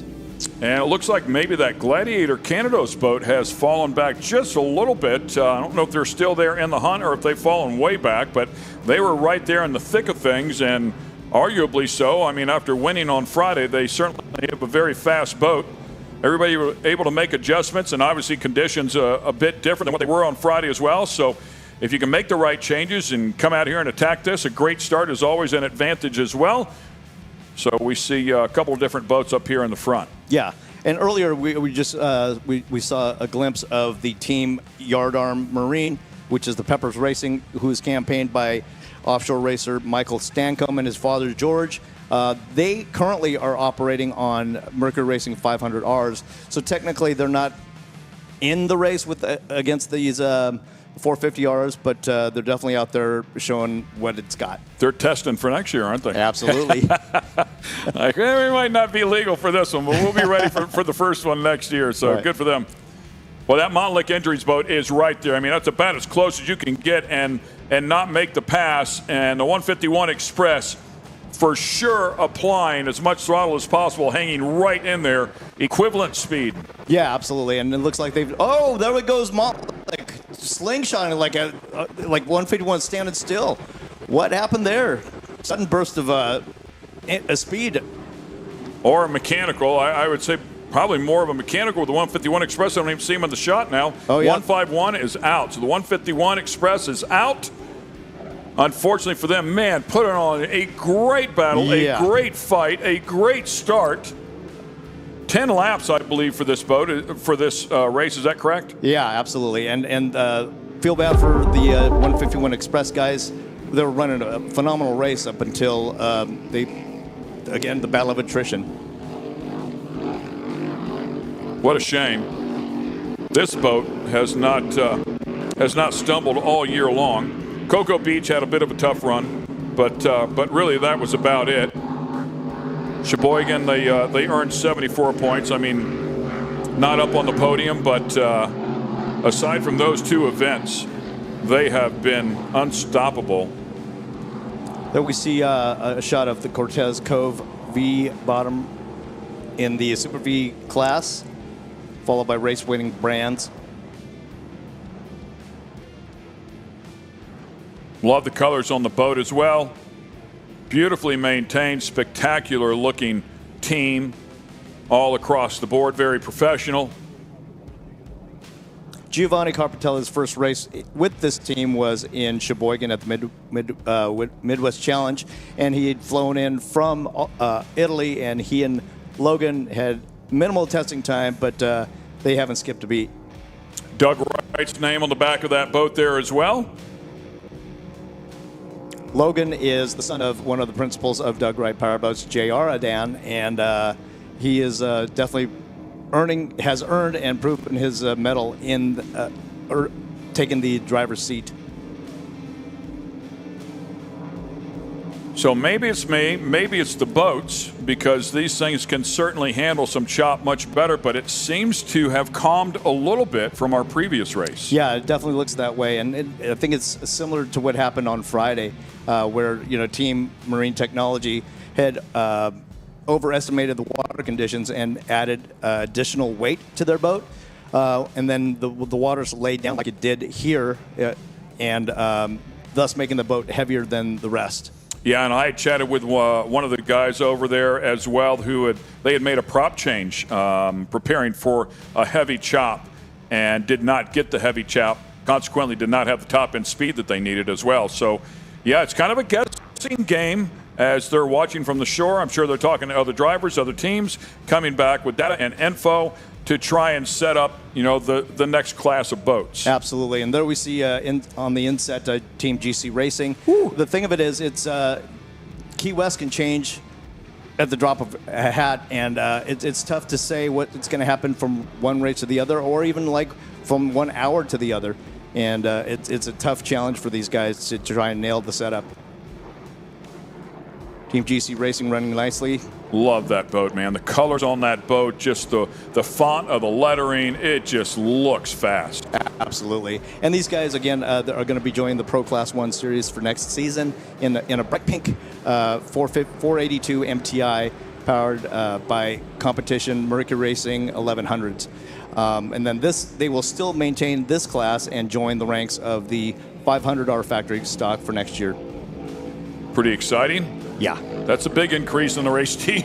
And it looks like maybe that Gladiator Canados boat has fallen back just a little bit. I don't know if they're still there in the hunt or if they've fallen way back, but they were right there in the thick of things, and arguably so. I mean, after winning on Friday, they certainly have a very fast boat. Everybody was able to make adjustments, and obviously conditions a bit different than what they were on Friday as well. So if you can make the right changes and come out here and attack this, a great start is always an advantage as well. So we see a couple of different boats up here in the front. Yeah, and earlier we saw a glimpse of the Team Yardarm Marine, which is the Peppers Racing, who is campaigned by offshore racer Michael Stancombe and his father George. They currently are operating on Mercury Racing 500Rs, so technically they're not in the race against these 450Rs, but they're definitely out there showing what it's got. They're testing for next year, aren't they? Absolutely. Like, we might not be legal for this one, but we'll be ready for the first one next year, so right. Good for them. Well, that Montlick Injuries boat is right there. I mean, that's about as close as you can get and not make the pass. And the 151 Express, for sure, applying as much throttle as possible, hanging right in there, equivalent speed. Yeah, absolutely. And it looks like they've. Oh, there it goes, like slingshotting like 151 standing still. What happened there? Sudden burst of a speed. Or a mechanical, I would say. Probably more of a mechanical with the 151 Express. I don't even see him on the shot now. Oh, yeah. 151 is out. So the 151 Express is out. Unfortunately for them, man, put it on a great battle, a great fight, a great start. 10 laps, I believe, for this boat, for this race. Is that correct? Yeah, absolutely. And feel bad for the 151 Express guys. They were running a phenomenal race up until the battle of attrition. What a shame. This boat has not stumbled all year long. Cocoa Beach had a bit of a tough run, but really that was about it. Sheboygan, they earned 74 points. I mean, not up on the podium, but aside from those two events, they have been unstoppable. There we see a shot of the Cortez Cove V bottom in the Super V class, followed by race-winning brands. Love the colors on the boat as well. Beautifully maintained, spectacular looking team all across the board, very professional. Giovanni Carpatella's first race with this team was in Sheboygan at the Midwest Challenge, and he had flown in from Italy, and he and Logan had minimal testing time, but they haven't skipped a beat. Doug Wright's name on the back of that boat there as well. Logan is the son of one of the principals of Doug Wright Powerboats, J.R. Adan, and he is definitely has earned and proven his medal in taking the driver's seat. So maybe it's me, maybe it's the boats, because these things can certainly handle some chop much better, but it seems to have calmed a little bit from our previous race. Yeah, it definitely looks that way, and I think it's similar to what happened on Friday, where Team Marine Technology had overestimated the water conditions and added additional weight to their boat, and then the water's laid down like it did here, and thus making the boat heavier than the rest. Yeah, and I had chatted with one of the guys over there as well they had made a prop change preparing for a heavy chop and did not get the heavy chop, consequently did not have the top end speed that they needed as well. So, yeah, it's kind of a guessing game as they're watching from the shore. I'm sure they're talking to other drivers, other teams, coming back with data and info to try and set up, the next class of boats. Absolutely, and there we see on the inset Team GC Racing. The thing of it is, it's Key West can change at the drop of a hat, and it's tough to say what's going to happen from one race to the other, or even like from 1 hour to the other. And it's a tough challenge for these guys to try and nail the setup. Team GC Racing running nicely. Love that boat, man. The colors on that boat, just the font of the lettering, it just looks fast. Absolutely. And these guys, again, are going to be joining the Pro Class 1 series for next season in a bright pink 482 MTI powered by Competition Mercury Racing 1100s. And then they will still maintain this class and join the ranks of the 500R factory stock for next year. Pretty exciting. Yeah. That's a big increase in the race team.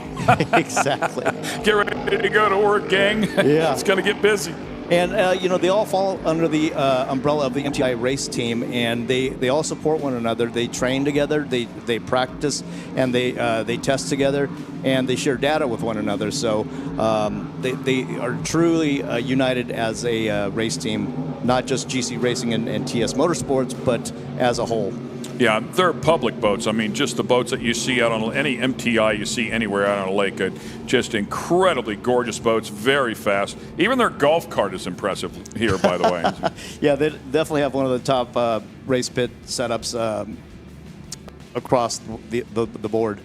Exactly. Get ready to go to work, gang. Yeah. It's going to get busy. And, they all fall under the umbrella of the MTI race team, and they all support one another. They train together, they practice, and they test together, and they share data with one another. So they are truly united as a race team, not just GC Racing and TS Motorsports, but as a whole. Yeah, they're public boats. I mean, just the boats that you see out on any MTI you see anywhere out on a lake. Just incredibly gorgeous boats, very fast. Even their golf cart is impressive here, by the way. Yeah, they definitely have one of the top race pit setups across the board.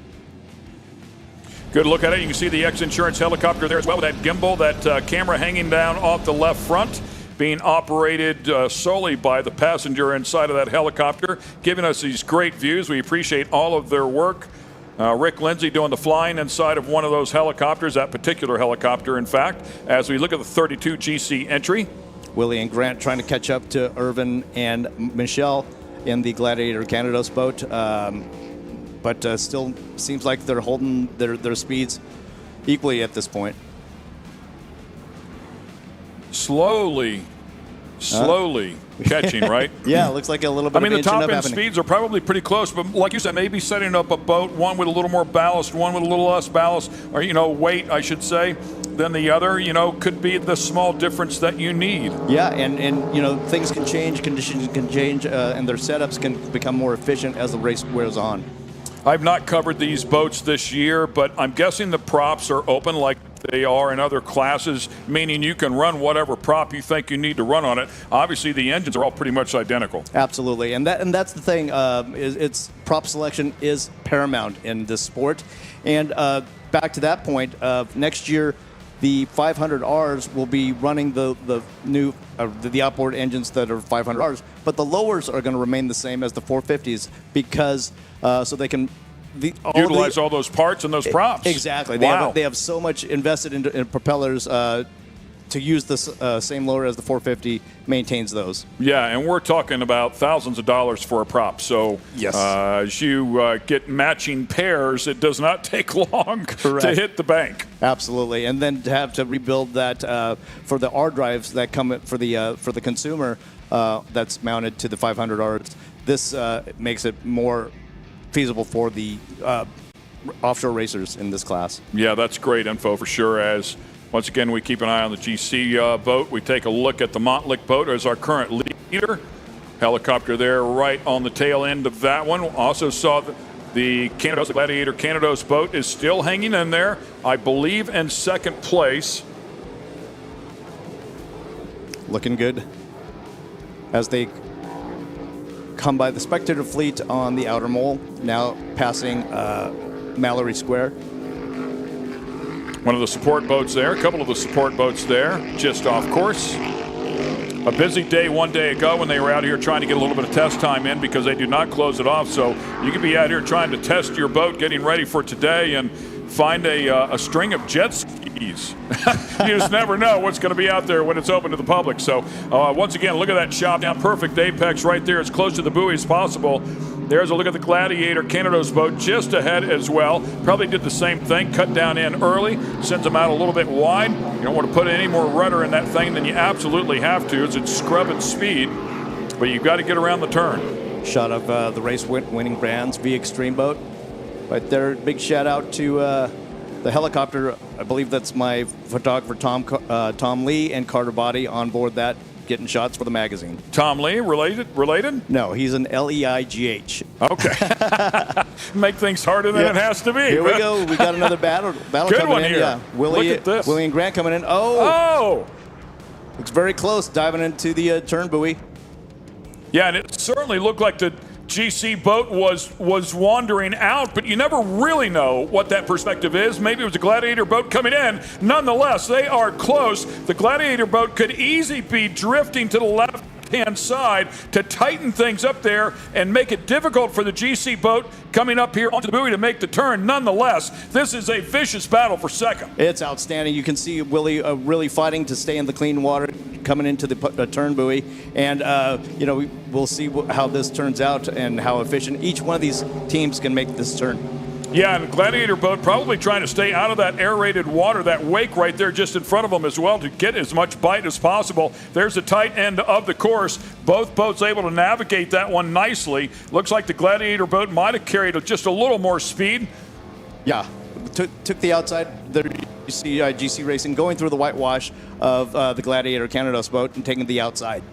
Good look at it. You can see the XINSURANCE helicopter there as well with that gimbal, that camera hanging down off the left front, being operated solely by the passenger inside of that helicopter, giving us these great views. We appreciate all of their work. Rick Lindsay doing the flying inside of one of those helicopters, that particular helicopter, in fact, as we look at the 32 GC entry. Willie and Grant trying to catch up to Irvin and Michelle in the Gladiator Canados boat, but still seems like they're holding their speeds equally at this point. Slowly catching, right? Yeah, it looks like a little bit I mean, of the top end happening. speeds are probably pretty close, but like you said, maybe setting up a boat, one with a little more ballast, one with a little less ballast, or, weight, I should say, than the other, could be the small difference that you need. Yeah, and things can change, conditions can change, and their setups can become more efficient as the race wears on. I've not covered these boats this year, but I'm guessing the props are open like they are in other classes, meaning you can run whatever prop you think you need to run on it. Obviously, the engines are all pretty much identical. Absolutely, and that's the thing. It's prop selection is paramount in this sport. And back to that point, next year, the 500Rs will be running the new the outboard engines that are 500Rs, but the lowers are going to remain the same as the 450s because so they can utilize all those parts and those props. Exactly. Wow. They have so much invested in propellers to use the same loader as the 450 maintains those. Yeah, and we're talking about thousands of dollars for a prop. So yes. As you get matching pairs, it does not take long to hit the bank. Absolutely, and then to have to rebuild that for the R drives that come for the consumer that's mounted to the 500Rs. This makes it more feasible for the offshore racers in this class. Yeah, that's great info for sure. As once again, we keep an eye on the GC boat. We take a look at the Montlick boat as our current leader. Helicopter there right on the tail end of that one. Also saw the Canados, the Gladiator Canados boat is still hanging in there, I believe in second place. Looking good as they come by the spectator fleet on the outer mole, now passing Mallory Square. One of the support boats there, a couple of the support boats there, just off course. A busy day one day ago when they were out here trying to get a little bit of test time in because they do not close it off. So you could be out here trying to test your boat, getting ready for today, and find a string of jet skis. You just never know what's going to be out there when it's open to the public. So once again, look at that shop down, perfect apex right there, as close to the buoy as possible. There's a look at the Gladiator Canados boat just ahead as well. Probably did the same thing, cut down in early, sends them out a little bit wide. You don't want to put any more rudder in that thing than you absolutely have to as it's scrubbing speed, but you've got to get around the turn. Shot of the race winning brands, V Extreme boat. Right there, big shout out to the helicopter. I believe that's my photographer, Tom Lee, and Carter Body on board that, getting shots for the magazine. Tom Lee, related? No, he's an LEIGH. Okay. Make things harder than it has to be. Here we go. We got another battle Good coming one in. here. Yeah. Look at this. Willie and Grant coming in. Oh! It's very close, diving into the turn buoy. Yeah, and it certainly looked like the GC boat was wandering out, but you never really know what that perspective is. Maybe it was a Gladiator boat coming in. Nonetheless, they are close. The Gladiator boat could easily be drifting to the left-hand side to tighten things up there and make it difficult for the GC boat coming up here onto the buoy to make the turn. Nonetheless, this is a vicious battle for second. It's outstanding. You can see Willie really fighting to stay in the clean water, coming into the turn buoy, and we'll see how this turns out and how efficient each one of these teams can make this turn. Yeah, and the Gladiator boat probably trying to stay out of that aerated water, that wake right there just in front of them as well, to get as much bite as possible. There's the tight end of the course. Both boats able to navigate that one nicely. Looks like the Gladiator boat might have carried just a little more speed. Yeah, took the outside. There you see GC Racing going through the whitewash of the Gladiator Canados boat and taking the outside.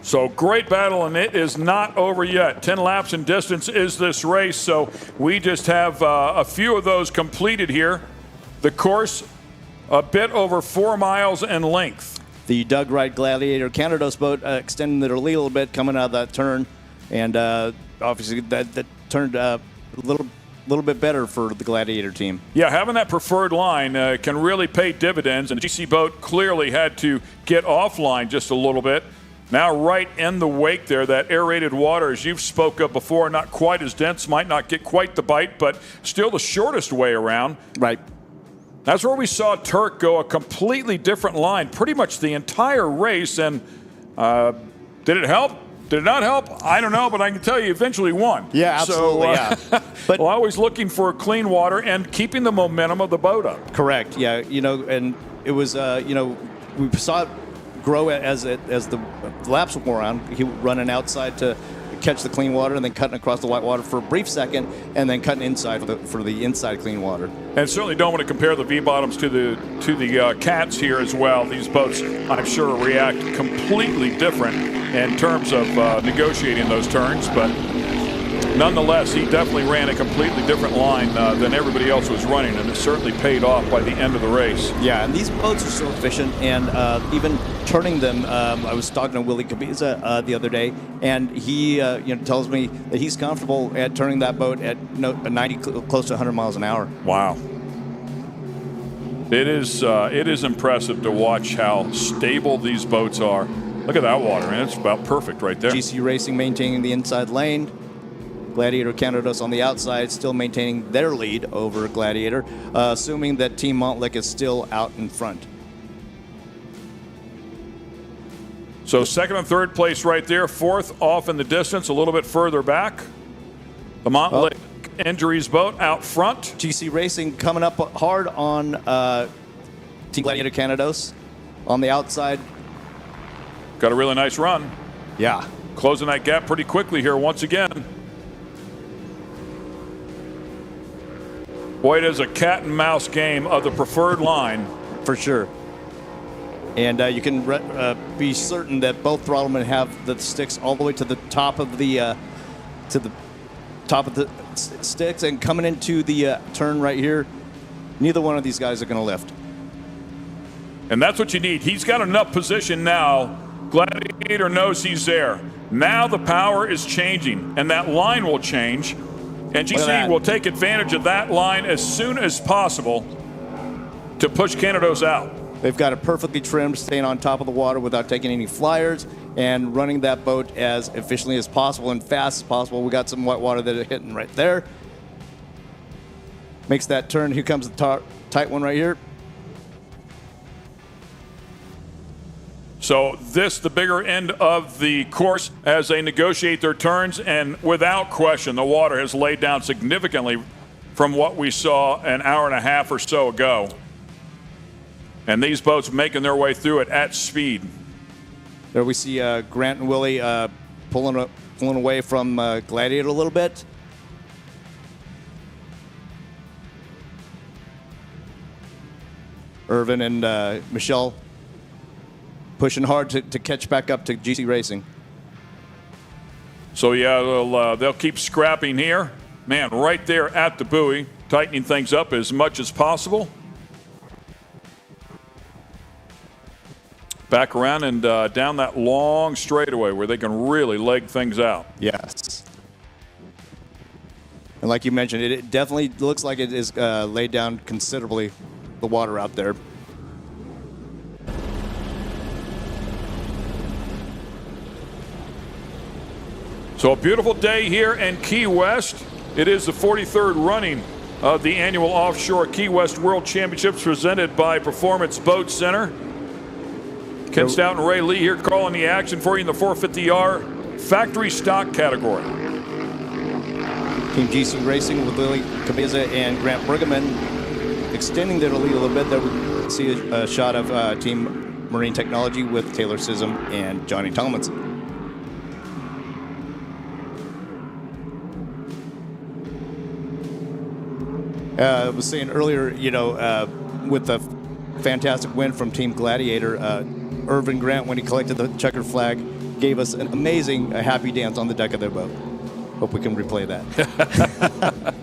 So great battle, and it is not over yet. 10 laps in distance is this race, so we just have a few of those completed here. The course, a bit over 4 miles in length. The Doug Wright Gladiator Canados boat extending their lead a little bit, coming out of that turn, and obviously that turned a little bit better for the Gladiator team. Yeah, having that preferred line can really pay dividends, and the GC boat clearly had to get offline just a little bit. Now right in the wake there, that aerated water, as you've spoke of before, not quite as dense, might not get quite the bite, but still the shortest way around. Right. That's where we saw Turk go a completely different line pretty much the entire race, and did it help? Did it not help? I don't know, but I can tell you eventually won. Yeah, absolutely, But always looking for clean water and keeping the momentum of the boat up. Correct, yeah, and it was, we saw it grow as the laps wore on. He running outside to catch the clean water and then cutting across the white water for a brief second and then cutting inside for the inside clean water. And certainly don't want to compare the V-bottoms to the cats here as well. These boats, I'm sure, react completely different in terms of negotiating those turns, but nonetheless, he definitely ran a completely different line than everybody else was running, and it certainly paid off by the end of the race. Yeah, and these boats are so efficient, and even turning them, I was talking to Willie Cabiza the other day, and he tells me that he's comfortable at turning that boat at 90, close to 100 miles an hour. Wow. It is impressive to watch how stable these boats are. Look at that water, man. It's about perfect right there. GC Racing maintaining the inside lane. Gladiator Canados on the outside, still maintaining their lead over Gladiator, assuming that Team Montlick is still out in front. So second and third place right there. Fourth off in the distance, a little bit further back. The Mountain Lake Injuries boat out front. GC Racing coming up hard on Team Gladiator Canados on the outside. Got a really nice run. Yeah. Closing that gap pretty quickly here once again. Boy, it is a cat and mouse game of the preferred line. For sure. And you can be certain that both throttlemen have the sticks all the way to the top of the sticks, and coming into the turn right here, neither one of these guys are going to lift. And that's what you need. He's got enough position now. Gladiator knows he's there. Now the power is changing, and that line will change. And GC will take advantage of that line as soon as possible to push Canados out. They've got it perfectly trimmed, staying on top of the water without taking any flyers, and running that boat as efficiently as possible and fast as possible. We got some white water that are hitting right there. Makes that turn. Here comes the tight one right here. So this, the bigger end of the course as they negotiate their turns, and without question, the water has laid down significantly from what we saw an hour and a half or so ago. And these boats making their way through it at speed. There we see Grant and Willie pulling away from Gladiator a little bit. Irvin and Michelle pushing hard to catch back up to GC Racing. So yeah, they'll keep scrapping here. Man, right there at the buoy, tightening things up as much as possible. Back around and down that long straightaway where they can really leg things out. Yes. And like you mentioned, it definitely looks like it is laid down considerably, the water out there. So a beautiful day here in Key West. It is the 43rd running of the annual Offshore Key West World Championships presented by Performance Boat Center. Ken Stout and Ray Lee here calling the action for you in the 450R factory stock category. Team GC Racing with Lily Cabeza and Grant Bergman extending their lead a little bit. There we see a shot of Team Marine Technology with Taylor Sissom and Johnny Tomlinson. I was saying earlier, with the fantastic win from Team Gladiator, Irvin Grant, when he collected the checkered flag, gave us an amazing happy dance on the deck of their boat. Hope we can replay that.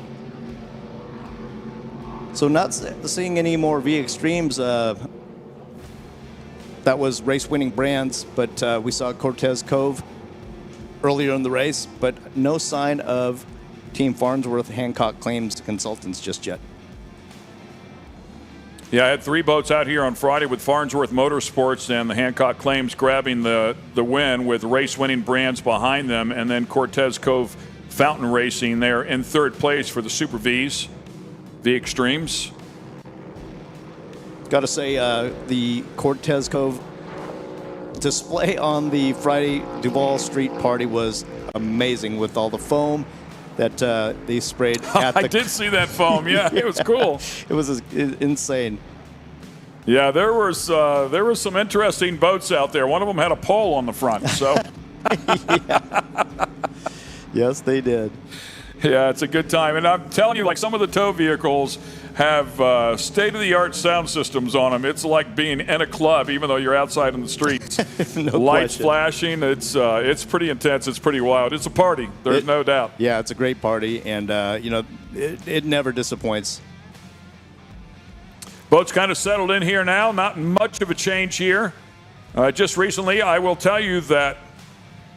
So not seeing any more V Extremes. That was race-winning brands, but we saw Cortez Cove earlier in the race, but no sign of Team Farnsworth Hancock Claims Consultants just yet. Yeah, I had 3 boats out here on Friday with Farnsworth Motorsports and the Hancock Claims grabbing the win with race-winning brands behind them, and then Cortez Cove Fountain Racing there in 3rd place for the Super Vs, the Extremes. Got to say, the Cortez Cove display on the Friday Duval Street party was amazing with all the foam that they sprayed at the... I did see that foam, yeah, it was cool. It was insane. Yeah, there was some interesting boats out there. One of them had a pole on the front, so... Yes, they did. Yeah, it's a good time. And I'm telling you, like, some of the tow vehicles have state-of-the-art sound systems on them. It's like being in a club, even though you're outside in the streets. No Lights question. flashing. It's pretty intense. It's pretty wild. It's a party. There's no doubt. Yeah, it's a great party, and it never disappoints. Boat's kind of settled in here now. Not much of a change here. Just recently, I will tell you that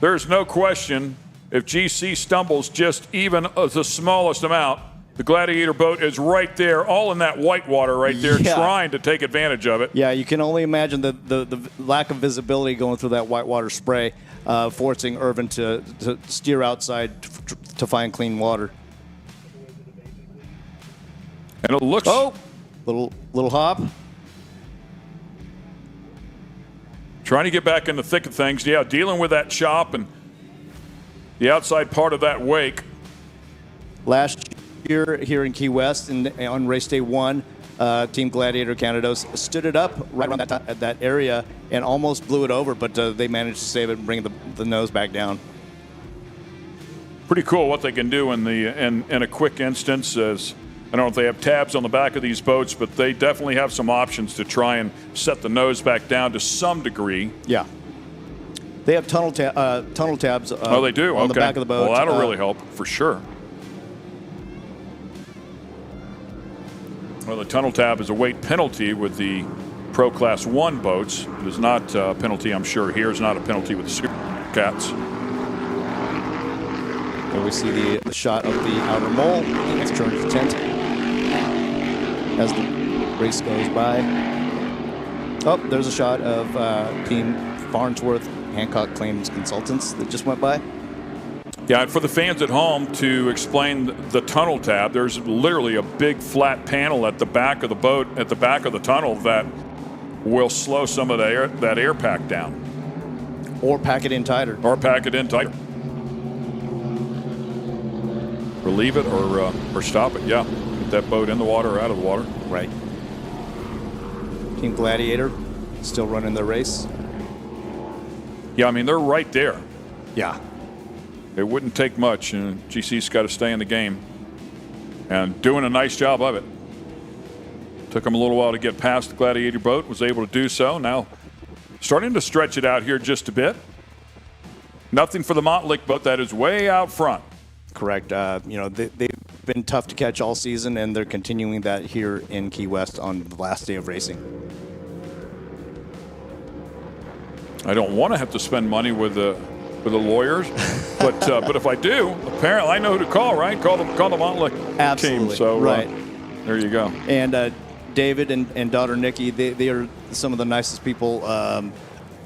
there's no question if GC stumbles just even the smallest amount, the Gladiator boat is right there, all in that white water right there, trying to take advantage of it. Yeah, you can only imagine the lack of visibility going through that whitewater spray, forcing Irvin to steer outside to find clean water. And it looks... Oh, little hop. Trying to get back in the thick of things. Yeah, dealing with that chop and the outside part of that wake. Last year here in Key West on race day 1, Team Gladiator Canados stood it up right around that area and almost blew it over, but they managed to save it and bring the nose back down. Pretty cool what they can do in a quick instance. As I don't know if they have tabs on the back of these boats, but they definitely have some options to try and set the nose back down to some degree. Yeah. They have tunnel tabs oh, they do? on the back of the boat. Well, that'll really help for sure. Well, the tunnel tab is a weight penalty with the Pro Class 1 boats. It is not a penalty, I'm sure, here. It's not a penalty with the Supercats. And we see the shot of the outer mole, the XINSURANCE tent, as the race goes by. Oh, there's a shot of Team Farnsworth Hancock Claims Consultants that just went by. Yeah, and for the fans at home, to explain the tunnel tab, there's literally a big flat panel at the back of the boat, at the back of the tunnel, that will slow some of that air pack down. Or pack it in tighter. Or pack it in tighter. Relieve it or stop it, yeah. Get that boat in the water or out of the water. Right. Team Gladiator still running their race. Yeah, I mean, they're right there. Yeah. It wouldn't take much, and GC's got to stay in the game. And doing a nice job of it. Took them a little while to get past the Gladiator boat, was able to do so. Now starting to stretch it out here just a bit. Nothing for the Montlick boat, that is way out front. Correct. They've been tough to catch all season, and they're continuing that here in Key West on the last day of racing. I don't want to have to spend money with the lawyers, but if I do, apparently I know who to call, right? Call the Montlick Absolutely. team. So right. There you go. And David and daughter Nikki, they are some of the nicest people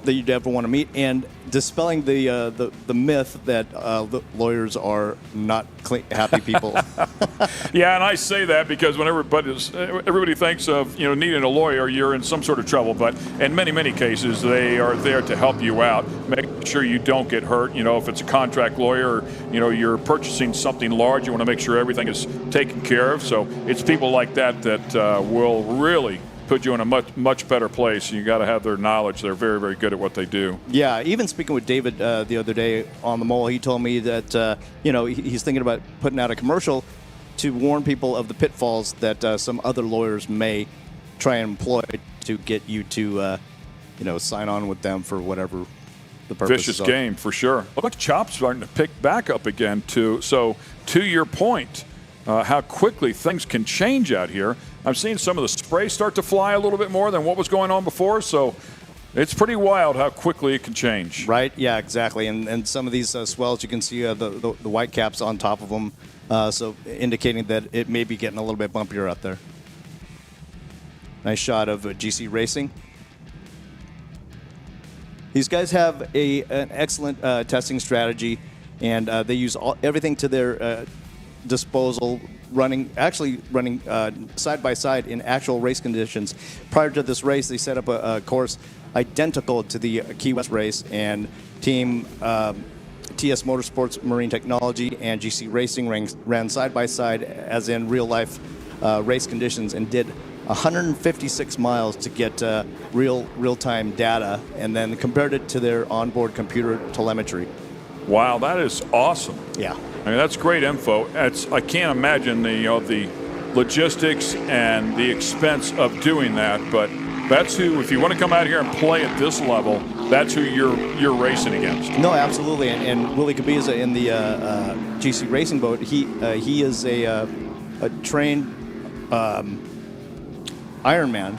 that you'd ever want to meet, and dispelling the myth that the lawyers are not happy people. Yeah, and I say that because when everybody thinks of needing a lawyer, you're in some sort of trouble. But in many cases, they are there to help you out, make sure you don't get hurt. If it's a contract lawyer, or you're purchasing something large, you want to make sure everything is taken care of. So it's people like that will really put you in a much better place. You got to have their knowledge. They're very good at what they do. Yeah, even speaking with David the other day on the mole, he told me that he's thinking about putting out a commercial to warn people of the pitfalls that some other lawyers may try and employ to get you to sign on with them for whatever the purpose Vicious is. Game for sure. Look like Chop's starting to pick back up again too. So to your point, how quickly things can change out here. I'm seeing some of the spray start to fly a little bit more than what was going on before, so it's pretty wild how quickly it can change. Right, yeah, exactly. And some of these swells, you can see the white caps on top of them, so indicating that it may be getting a little bit bumpier out there. Nice shot of GC Racing. These guys have an excellent testing strategy, and they use everything to their disposal, running side by side in actual race conditions. Prior to this race, they set up a course identical to the Key West race, and Team TS Motorsports Marine Technology and GC Racing ran side by side as in real life race conditions, and did 156 miles to get real-time data, and then compared it to their onboard computer telemetry. Wow, that is awesome. Yeah. I mean, that's great info. I can't imagine the logistics and the expense of doing that, but that's who, if you want to come out here and play at this level, that's who you're racing against. No, absolutely. And Willie Cabiza in the GC Racing boat, he is a trained Ironman.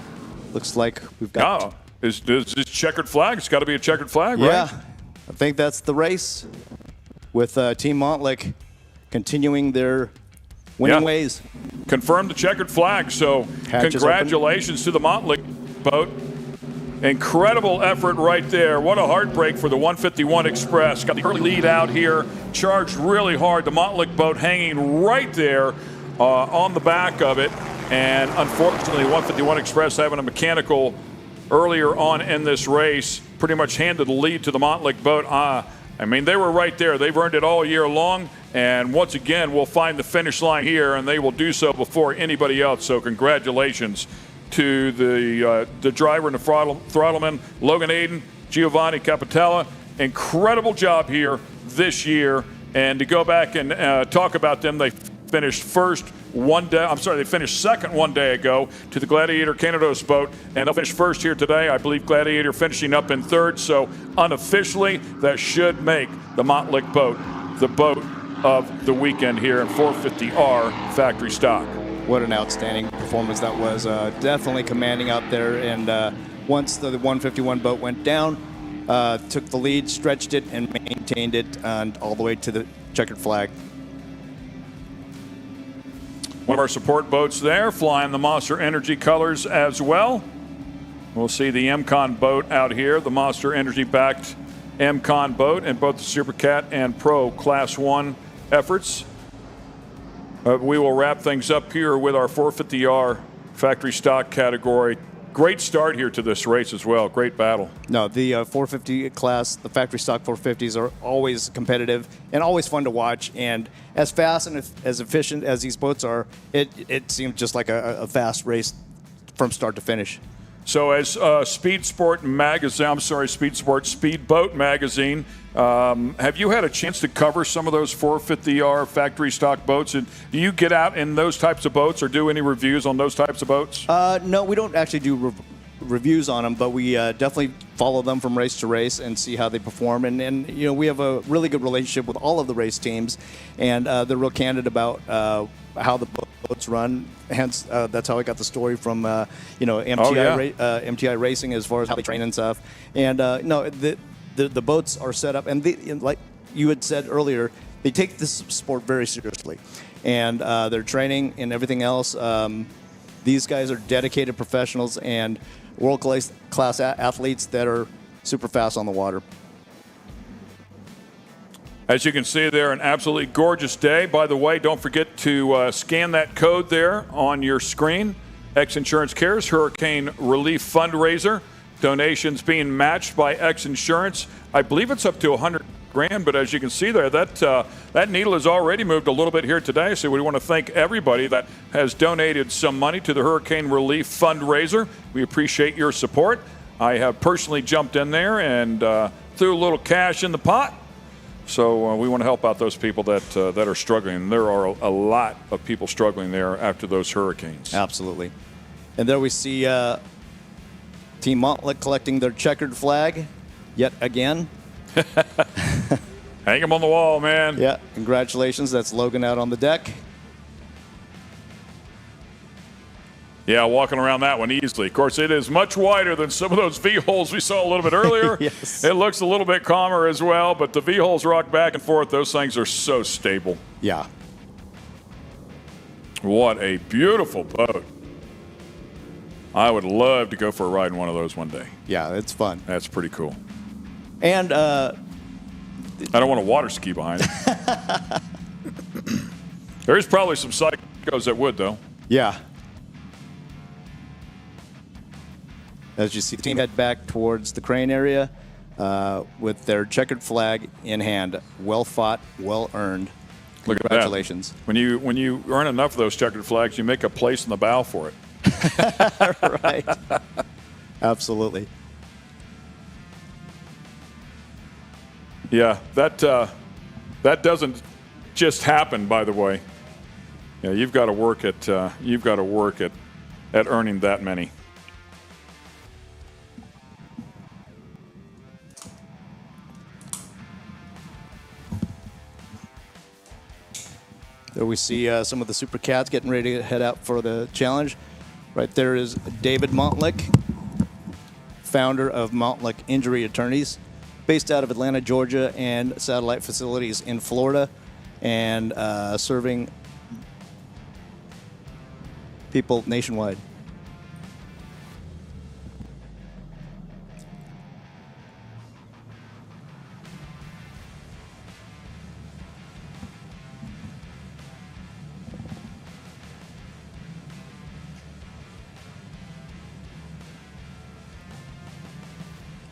Looks like we've got. Oh, is this checkered flag? It's got to be a checkered flag, right? Yeah, I think that's the race, with Team Montlick continuing their winning ways. Confirmed the checkered flag, so congratulations to the Montlick boat. Incredible effort right there. What a heartbreak for the 151 Express. Got the early lead out here, charged really hard. The Montlick boat hanging right there on the back of it. And unfortunately, 151 Express having a mechanical earlier on in this race pretty much handed the lead to the Montlick boat. I mean, they were right there. They've earned it all year long. And once again, we'll find the finish line here, and they will do so before anybody else. So congratulations to the driver and the throttleman, Logan Aiden, Giovanni Capitella. Incredible job here this year. And to go back and talk about them, they finished they finished second one day ago to the Gladiator Canados boat, and they'll finish first here today. I believe Gladiator finishing up in third. So unofficially, that should make the Montlick boat the boat of the weekend here in 450R factory stock. What an outstanding performance that was. Definitely commanding out there. And once the 151 boat went down, took the lead, stretched it, and maintained it all the way to the checkered flag. One of our support boats there, flying the Monster Energy colors as well. We'll see the MCON boat out here, the Monster Energy-backed MCON boat, and both the Supercat and Pro Class 1 efforts. We will wrap things up here with our 450R factory stock category. Great start here to this race as well. Great battle. No, the 450 class, the factory stock 450s are always competitive and always fun to watch. And as fast and as efficient as these boats are, it seemed just like a fast race from start to finish. So as Speedboat Magazine, have you had a chance to cover some of those 450R factory stock boats? And do you get out in those types of boats or do any reviews on those types of boats? No, we don't actually do reviews on them, but we definitely follow them from race to race and see how they perform. And you know, we have a really good relationship with all of the race teams, and they're real candid about how the boats run. Hence, that's how I got the story from MTI Racing as far as how they train and stuff. And the boats are set up, and like you had said earlier, they take this sport very seriously, and their training and everything else. These guys are dedicated professionals and world-class athletes that are super fast on the water. As you can see there, an absolutely gorgeous day. By the way, don't forget to scan that code there on your screen. X Insurance Cares Hurricane Relief Fundraiser. Donations being matched by X Insurance. I believe it's up to $100,000, but as you can see there, that needle has already moved a little bit here today. So we want to thank everybody that has donated some money to the Hurricane Relief Fundraiser. We appreciate your support. I have personally jumped in there and threw a little cash in the pot. So we want to help out those people that are struggling. There are a lot of people struggling there after those hurricanes. Absolutely. And there we see Team Montlick collecting their checkered flag yet again. Hang them on the wall, man. Yeah, congratulations. That's Logan out on the deck. Yeah, walking around that one easily. Of course, it is much wider than some of those V-holes we saw a little bit earlier. Yes. It looks a little bit calmer as well, but the V-holes rock back and forth. Those things are so stable. Yeah. What a beautiful boat. I would love to go for a ride in one of those one day. Yeah, it's fun. That's pretty cool. And I don't want to water ski behind it. There is probably some psychos that would, though. Yeah. As you see, the team head back towards the crane area with their checkered flag in hand. Well fought, well earned. Look at that. Congratulations. When you earn enough of those checkered flags, you make a place in the bow for it. Right. Absolutely. Yeah, that doesn't just happen, by the way. Yeah, you've got to work at earning that many. There we see some of the Supercats getting ready to head out for the challenge. Right there is David Montlick, founder of Montlick Injury Attorneys, based out of Atlanta, Georgia, and satellite facilities in Florida, and serving people nationwide.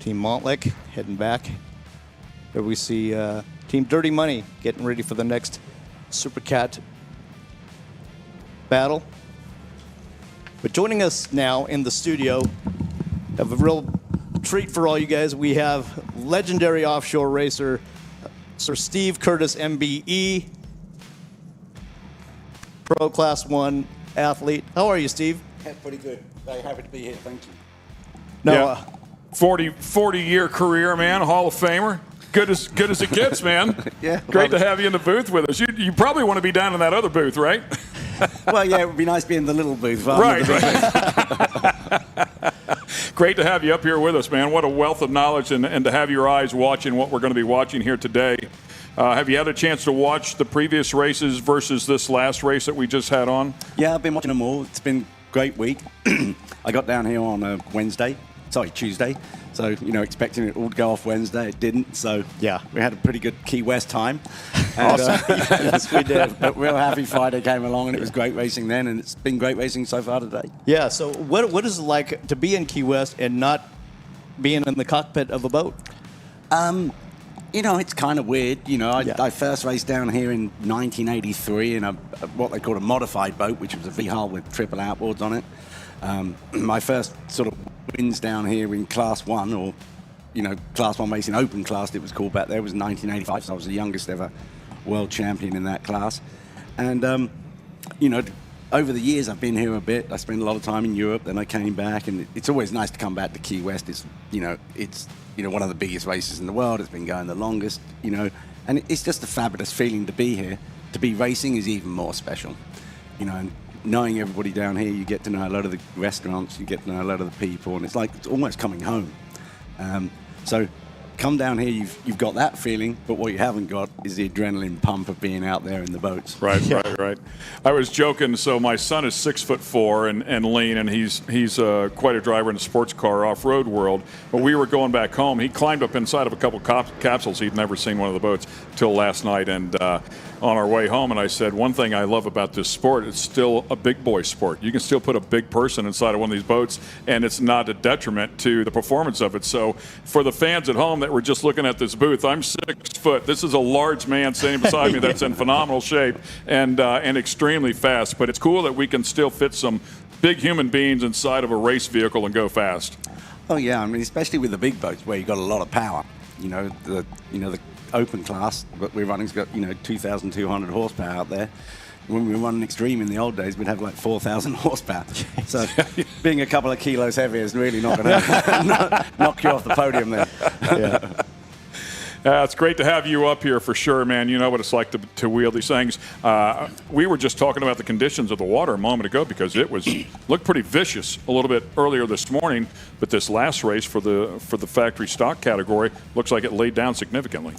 Team Montlick heading back. Here we see Team Dirty Money getting ready for the next Supercat battle. But joining us now in the studio, have a real treat for all you guys. We have legendary offshore racer, Sir Steve Curtis, MBE, Pro Class 1 athlete. How are you, Steve? Pretty good. Very happy to be here. Thank you. No, 40-year career, man, Hall of Famer. Good as it gets, man. Yeah. Great to have you in the booth with us. You probably want to be down in that other booth, right? Well, yeah, it would be nice being in the little booth. Right. Great to have you up here with us, man. What a wealth of knowledge, and to have your eyes watching what we're going to be watching here today. Have you had a chance to watch the previous races versus this last race that we just had on? Yeah, I've been watching them all. It's been a great week. I got down here on Tuesday. So, expecting it all to go off Wednesday. It didn't. So, yeah, we had a pretty good Key West time. And, yes, we did. But real happy Friday came along, and it was great racing then, and it's been great racing so far today. Yeah, so what is it like to be in Key West and not being in the cockpit of a boat? It's kind of weird. I first raced down here in 1983 in what they called a modified boat, which was a V-hull with triple outboards on it. My first sort of wins down here in Class 1, or, Class 1 racing, open class it was called back there, was 1985, so I was the youngest ever world champion in that class. And, over the years I've been here a bit. I spent a lot of time in Europe, then I came back, and it's always nice to come back to Key West. It's, one of the biggest races in the world. It's been going the longest, and it's just a fabulous feeling to be here. To be racing is even more special, and knowing everybody down here, you get to know a lot of the restaurants, you get to know a lot of the people, and it's like it's almost coming home. So come down here, you've got that feeling, but what you haven't got is the adrenaline pump of being out there in the boats. Right. I was joking. So my son is 6'4" and lean, and he's quite a driver in the sports car off-road world. But we were going back home. He climbed up inside of a couple capsules. He'd never seen one of the boats till last night, and on our way home, and I said, one thing I love about this sport, it's still a big boy sport. You can still put a big person inside of one of these boats, and it's not a detriment to the performance of it. So for the fans at home that were just looking at this booth, I'm 6 foot. This is a large man standing beside me that's in phenomenal shape and extremely fast. But it's cool that we can still fit some big human beings inside of a race vehicle and go fast. Oh yeah, I mean, especially with the big boats where you've got a lot of power. The open class, but we're running's got 2,200 horsepower out there. When we were running extreme in the old days, we'd have like 4,000 horsepower. So being a couple of kilos heavier is really not going to knock you off the podium there. Yeah. It's great to have you up here for sure, man. You know what it's like to wheel these things. We were just talking about the conditions of the water a moment ago because it looked pretty vicious a little bit earlier this morning. But this last race for the factory stock category looks like it laid down significantly.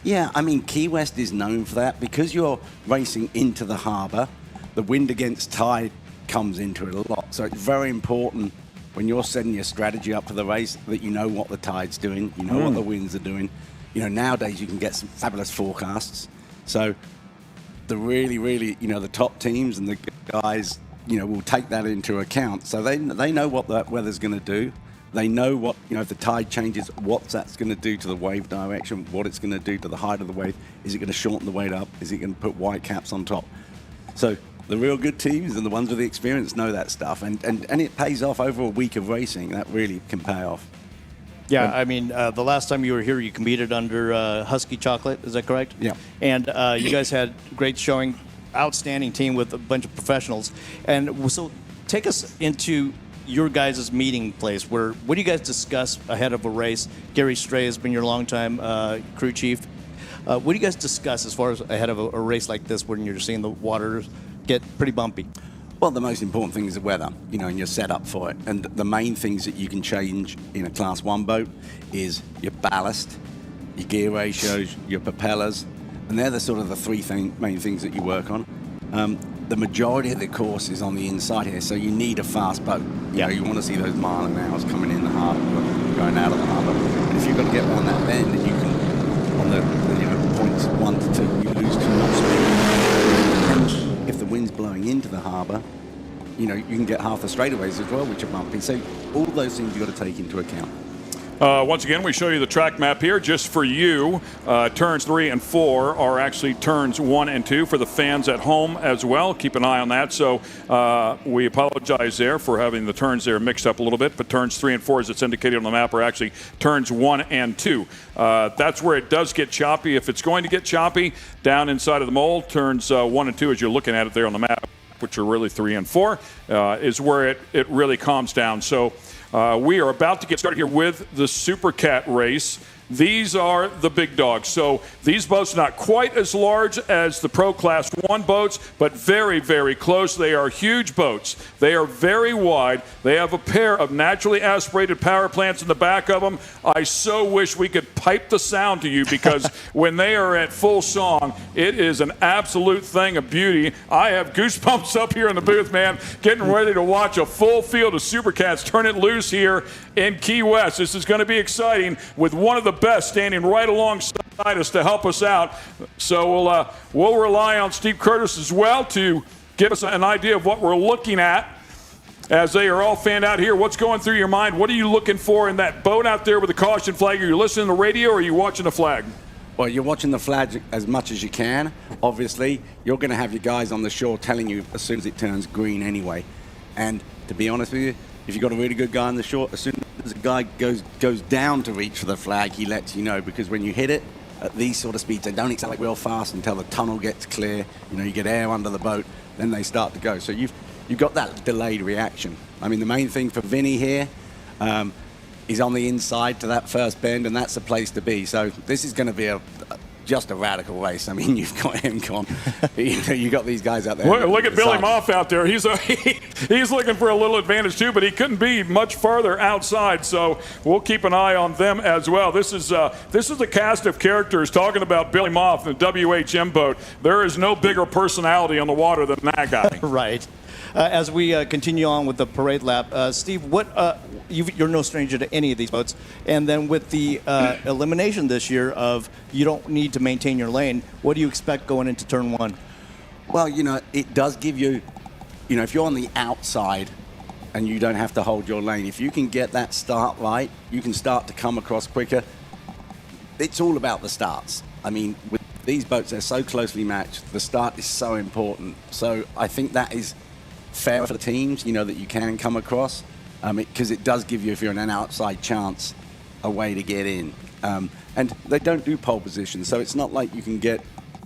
Yeah, I mean, Key West is known for that because you're racing into the harbour. The wind against tide comes into it a lot. So it's very important when you're setting your strategy up for the race that you know what the tide's doing, you know what the winds are doing. Nowadays you can get some fabulous forecasts. So the really, the top teams and the guys, will take that into account. So they know what that weather's going to do. They know what, if the tide changes, what that's going to do to the wave direction, what it's going to do to the height of the wave. Is it going to shorten the weight up? Is it going to put white caps on top? So the real good teams and the ones with the experience know that stuff. And it pays off over a week of racing. That really can pay off. Yeah, I mean, the last time you were here, you competed under Husky Chocolate. Is that correct? Yeah. And you guys had great showing, outstanding team with a bunch of professionals. And so take us into your guys' meeting place. What do you guys discuss ahead of a race? Gary Stray has been your longtime crew chief. What do you guys discuss as far as ahead of a race like this when you're seeing the water get pretty bumpy? Well, the most important thing is the weather, and you're set up for it. And the main things that you can change in a Class 1 boat is your ballast, your gear ratios, your propellers, and they're the sort of the three main things that you work on. The majority of the course is on the inside here, so you need a fast boat. You want to see those mile an hours coming in the harbour, going out of the harbour. And if you've got to get around that bend, and you can, on the points 1 to 2, you lose too much speed. If the wind's blowing into the harbour, you can get half the straightaways as well, which are bumpy. So all those things you've got to take into account. Once again, we show you the track map here just for you. Turns 3 and 4 are actually turns 1 and 2 for the fans at home as well. Keep an eye on that. So we apologize there for having the turns there mixed up a little bit, but turns 3 and 4, as it's indicated on the map, are actually turns 1 and 2. That's where it does get choppy. If it's going to get choppy, down inside of the mold, turns 1 and 2, as you're looking at it there on the map, which are really 3 and 4, is where it really calms down. So we are about to get started here with the Supercat race. These are the big dogs. So these boats are not quite as large as the Pro Class 1 boats, but very, very close. They are huge boats. They are very wide. They have a pair of naturally aspirated power plants in the back of them. I so wish we could pipe the sound to you, because when they are at full song, it is an absolute thing of beauty. I have goosebumps up here in the booth, man, getting ready to watch a full field of Supercats turn it loose here in Key West. This is going to be exciting, with one of the best standing right alongside us to help us out. So we'll rely on Steve Curtis as well to give us an idea of what we're looking at as they are all fanned out here. What's going through your mind? What are you looking for in that boat out there with the caution flag? Are you listening to the radio, or are you watching the flag? Well, you're watching the flag as much as you can. Obviously, you're going to have your guys on the shore telling you as soon as it turns green anyway. And to be honest with you, if you've got a really good guy on the shore, as soon as a guy goes down to reach for the flag, he lets you know, because when you hit it at these sort of speeds, they don't accelerate real fast until the tunnel gets clear. You know, you get air under the boat, then they start to go. So you've got that delayed reaction. I mean, the main thing for Vinny here is on the inside to that first bend, and that's the place to be. So this is going to be just a radical race. I mean, you've got him, Con. You got these guys out there. Look at Billy Moff out there. He's looking for a little advantage too, but he couldn't be much farther outside. So we'll keep an eye on them as well. This is a cast of characters talking about Billy Moff, the WHM boat. There is no bigger personality on the water than that guy. Right. As we continue on with the parade lap, Steve, you're no stranger to any of these boats, and then with the elimination this year of you don't need to maintain your lane, what do you expect going into turn 1? Well, you know, it does give you, you know, if you're on the outside and you don't have to hold your lane, if you can get that start right, you can start to come across quicker. It's all about the starts. I mean, with these boats, they're so closely matched. The start is so important. So I think that is fair for the teams, you know, that you can come across, because it does give you, if you're in an outside chance, a way to get in. And they don't do pole position, so it's not like you can get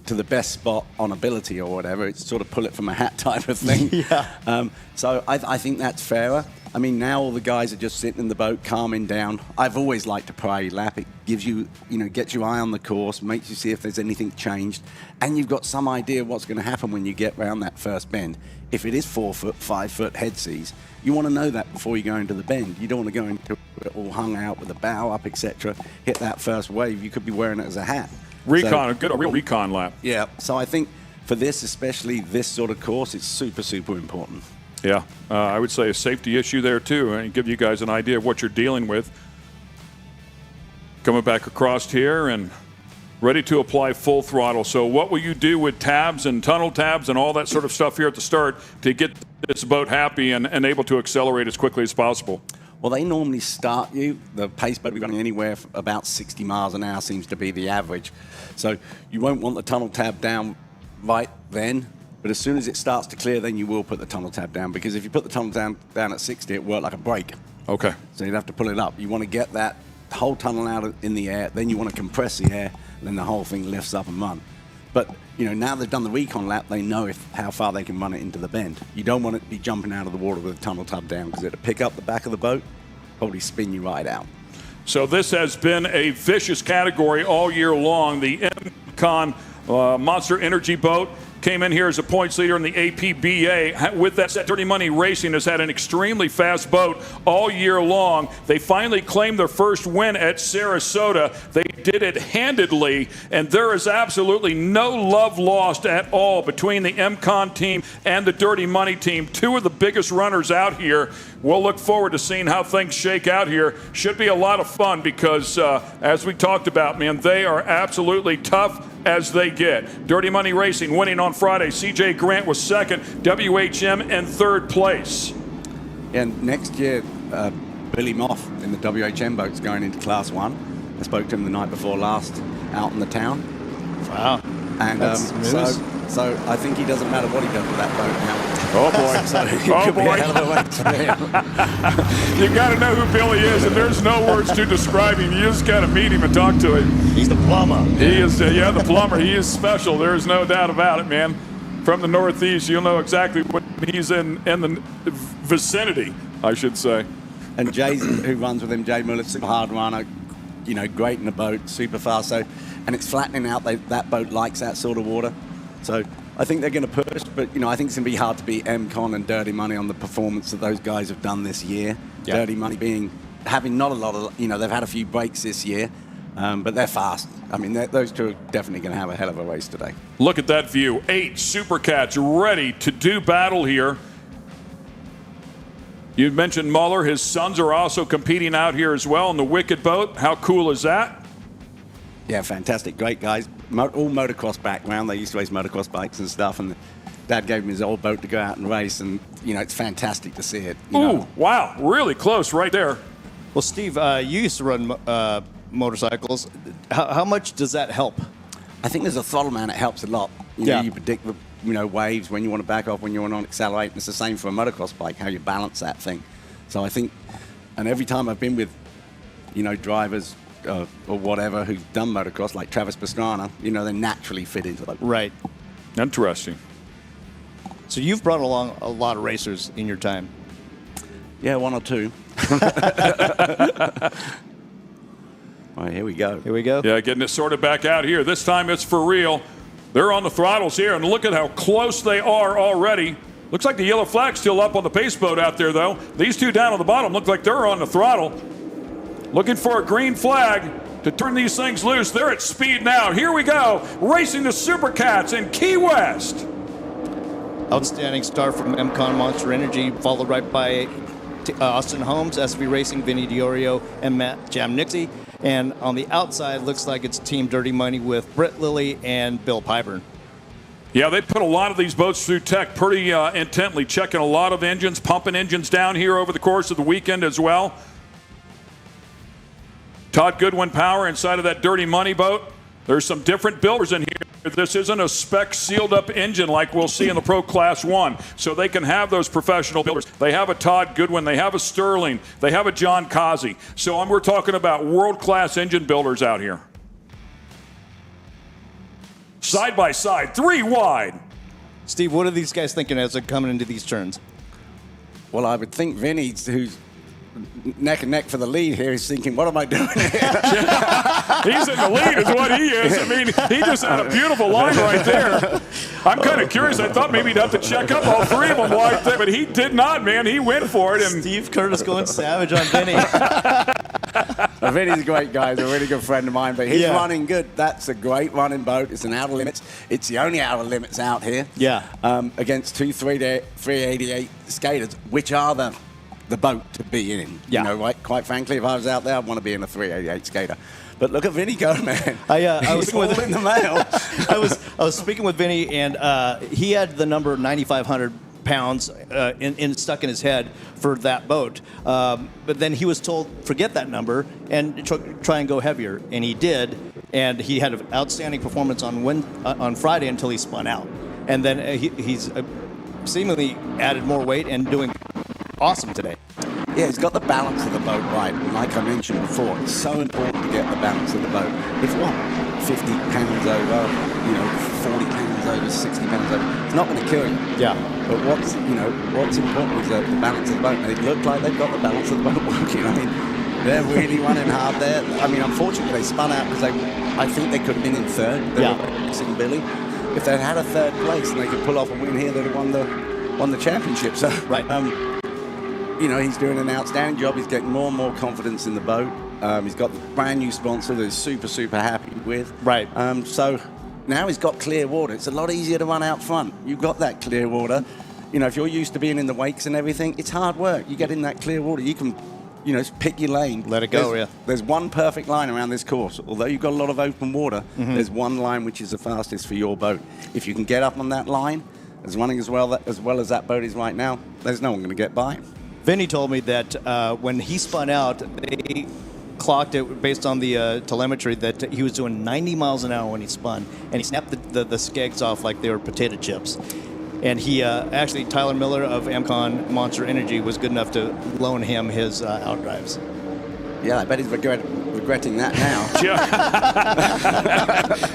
to the best spot on ability or whatever. It's sort of pull it from a hat type of thing. Yeah. So I think that's fairer. I mean, now all the guys are just sitting in the boat, calming down. I've always liked a parade lap. It gives you, you know, gets your eye on the course, makes you see if there's anything changed, and you've got some idea what's going to happen when you get around that first bend. If it is 4 foot, 5 foot head seas, you want to know that before you go into the bend. You don't want to go into it all hung out with the bow up, etc. Hit that first wave, you could be wearing it as a hat. Recon, a real recon lap. Yeah, so I think for this, especially this sort of course, it's super, super important. Yeah, I would say a safety issue there too, and give you guys an idea of what you're dealing with. Coming back across here and ready to apply full throttle. So what will you do with tabs and tunnel tabs and all that sort of stuff here at the start to get this boat happy and able to accelerate as quickly as possible? Well, they normally start you, the pace boat we're running anywhere from about 60 miles an hour seems to be the average. So you won't want the tunnel tab down right then, but as soon as it starts to clear, then you will put the tunnel tab down, because if you put the tunnel down at 60, it worked like a brake. Okay. So you'd have to pull it up. You want to get that whole tunnel out in the air, then you want to compress the air, then the whole thing lifts up and run. But, you know, now they've done the recon lap, they know how far they can run it into the bend. You don't want it to be jumping out of the water with a tunnel tab down, because it'll pick up the back of the boat, probably spin you right out. So this has been a vicious category all year long. The M-Con Monster Energy boat came in here as a points leader in the APBA. With that, Dirty Money Racing has had an extremely fast boat all year long. They finally claimed their first win at Sarasota. They did it handedly, and there is absolutely no love lost at all between the M-Con team and the Dirty Money team. Two of the biggest runners out here. We'll look forward to seeing how things shake out here. Should be a lot of fun because, as we talked about, man, they are absolutely tough as they get. Dirty Money Racing winning on Friday. CJ Grant was second, WHM in third place. And next year, Billy Moff in the WHM boats going into Class 1. I spoke to him the night before last out in the town. Wow. And That's news. so I think he doesn't matter what he does with that boat now. Oh boy! So he Oh could be boy! a hell of a race for him. You got to know who Billy is, and there's no words to describe him. You just got to meet him and talk to him. He's the plumber. He is, the plumber. He is special. There is no doubt about it, man. From the Northeast, you'll know exactly what he's in the vicinity, I should say. And Jay, who runs with him, Jay Muller, super hard runner, great in the boat, super fast. So, and it's flattening out. That boat likes that sort of water. So I think they're going to push, but I think it's going to be hard to beat M-Con and Dirty Money on the performance that those guys have done this year. Yeah. Dirty Money having not a lot of, they've had a few breaks this year, but they're fast. I mean, those two are definitely going to have a hell of a race today. Look at that view. 8 Supercats ready to do battle here. You mentioned Muller. His sons are also competing out here as well in the Wicked boat. How cool is that? Yeah, fantastic. Great guys. All motocross background. They used to race motocross bikes and stuff. And Dad gave him his old boat to go out and race. And, it's fantastic to see it. Ooh, wow. Really close right there. Well, Steve, you used to run motorcycles. How much does that help? I think there's a throttle man that helps a lot. You predict the waves when you want to back off, when you want to accelerate. And it's the same for a motocross bike, how you balance that thing. So I think, and every time I've been with, drivers or whatever who've done motocross, like Travis Pastrana, they naturally fit into that. Right. Interesting. So you've brought along a lot of racers in your time. Yeah, 1 or 2. All right, here we go. Here we go. Yeah, getting it sorted back out here. This time it's for real. They're on the throttles here, and look at how close they are already. Looks like the yellow flag's still up on the pace boat out there, though. These two down on the bottom look like they're on the throttle. Looking for a green flag to turn these things loose. They're at speed now. Here we go. Racing the Supercats in Key West. Outstanding start from M-Con Monster Energy, followed right by Austin Holmes, SV Racing, Vinny Diorio, and Matt Jamnixie. And on the outside, looks like it's Team Dirty Money with Britt Lilly and Bill Pyburn. Yeah, they put a lot of these boats through tech pretty intently, checking a lot of engines, pumping engines down here over the course of the weekend as well. Todd Goodwin power inside of that Dirty Money boat. There's some different builders in here. This isn't a spec sealed up engine like we'll see in the Pro Class 1. So they can have those professional builders. They have a Todd Goodwin. They have a Sterling. They have a John Kazi. So we're talking about world-class engine builders out here. Side by side, 3 wide. Steve, what are these guys thinking as they're coming into these turns? Well, I would think Vinny, who's neck and neck for the lead here, is thinking, what am I doing here? He's in the lead is what he is. I mean, he just had a beautiful line right there. I'm kind of curious. I thought maybe he'd have to check up all 3 of them right there, but he did not, man. He went for it. And Steve Curtis going savage on Vinny. Vinny's a great guy. He's a really good friend of mine, but he's running good. That's a great running boat. It's an outer limits. It's the only outer limits out here. Yeah. Against 2 388 skaters, which are the boat to be in. Yeah. Right? Quite frankly, if I was out there, I'd want to be in a 388 skater. But look at Vinny go, man. I was all in the mail. I was speaking with Vinny, and he had the number 9,500 pounds stuck in his head for that boat. But then he was told, forget that number and try and go heavier. And he did. And he had an outstanding performance on Friday until he spun out. And then he's seemingly added more weight and doing awesome today. Yeah, he's got the balance of the boat right. And like I mentioned before, it's so important to get the balance of the boat. If 50 pounds over, 40 pounds over, 60 pounds over, it's not going to kill you. Yeah. But what's important is the balance of the boat. They look like they've got the balance of the boat working. I mean, they're really running hard there. I mean, unfortunately, they spun out because I think they could have been in third. They were racing Billy. If they'd had a third place and they could pull off a win here, they'd have won the championship. So, right. He's doing an outstanding job. He's getting more and more confidence in the boat. He's got the brand new sponsor that he's super, super happy with. Right. So now he's got clear water. It's a lot easier to run out front. You've got that clear water. If you're used to being in the wakes and everything, it's hard work. You get in that clear water, you can, pick your lane. Let it go, There's one perfect line around this course. Although you've got a lot of open water, there's one line which is the fastest for your boat. If you can get up on that line, as running as well as that boat is right now, there's no one going to get by. Vinny told me that when he spun out, they clocked it based on the telemetry that he was doing 90 miles an hour when he spun, and he snapped the skegs off like they were potato chips. And he actually, Tyler Miller of Amcon Monster Energy was good enough to loan him his outdrives. Yeah, I bet he's regretting that now.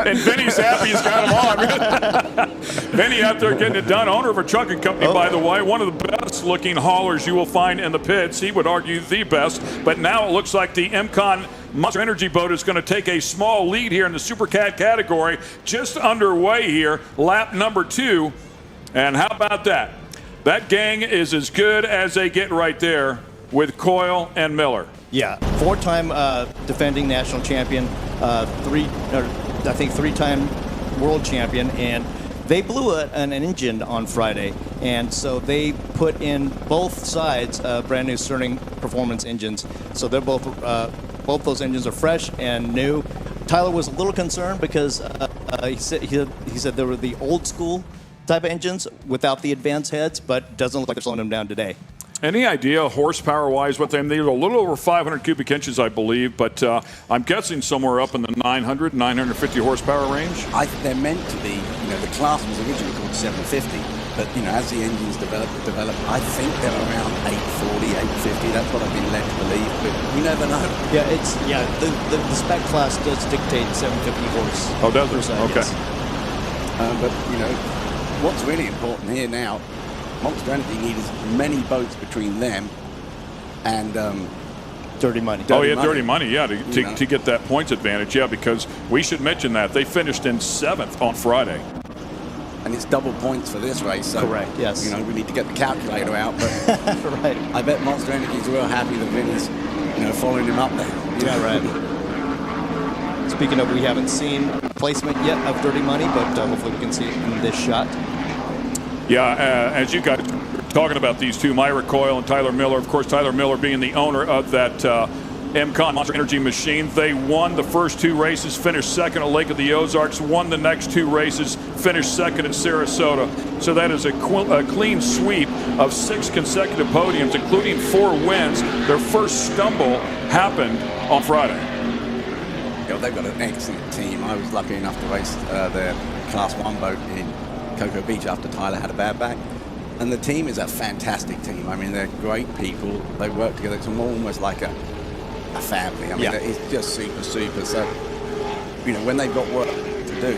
And Vinny's happy he's got them on. Vinny out there getting it done. Owner of a trucking company, by the way. One of the best looking haulers you will find in the pits. He would argue the best. But now it looks like the MCON Monster Energy boat is going to take a small lead here in the Supercat category. Just underway here, lap number 2. And how about that? That gang is as good as they get right there with Coyle and Miller. Yeah, 4-time defending national champion, three-time world champion, and they blew an engine on Friday, and so they put in both sides brand new Sterling Performance engines. So they're both those engines are fresh and new. Tyler was a little concerned because he said they were the old school type of engines without the advanced heads, but doesn't look like they're slowing them down today. Any idea horsepower-wise what they need? A little over 500 cubic inches, I believe, but I'm guessing somewhere up in the 900, 950 horsepower range. I think they're meant to be, the class was originally called 750, but, as the engines develop, I think they're around 840, 850. That's what I've been led to believe, but we never know. Yeah, the spec class does dictate 750 horse. Oh, does it? Okay. Yes. But, what's really important here now, Monster Energy need as many boats between them and Dirty Money. Dirty Money, yeah, to get that points advantage, yeah, because we should mention that they finished in 7th on Friday. And it's double points for this race, so correct, yes. We need to get the calculator out, but right. I bet Monster Energy's real happy that Vinny's, following him up there. Yeah, right. Speaking of, we haven't seen placement yet of Dirty Money, but hopefully we can see it in this shot. Yeah, as you guys are talking about these two, Myra Coyle and Tyler Miller, of course, Tyler Miller being the owner of that MCON Monster Energy machine. They won the first 2 races, finished second at Lake of the Ozarks, won the next 2 races, finished second at Sarasota. So that is a clean sweep of 6 consecutive podiums, including 4 wins. Their first stumble happened on Friday. They've got an excellent team. I was lucky enough to race their Class 1 boat in Cocoa Beach after Tyler had a bad back. And the team is a fantastic team. I mean, they're great people. They work together. It's almost like a family. I mean, it's just super. So, when they've got work to do,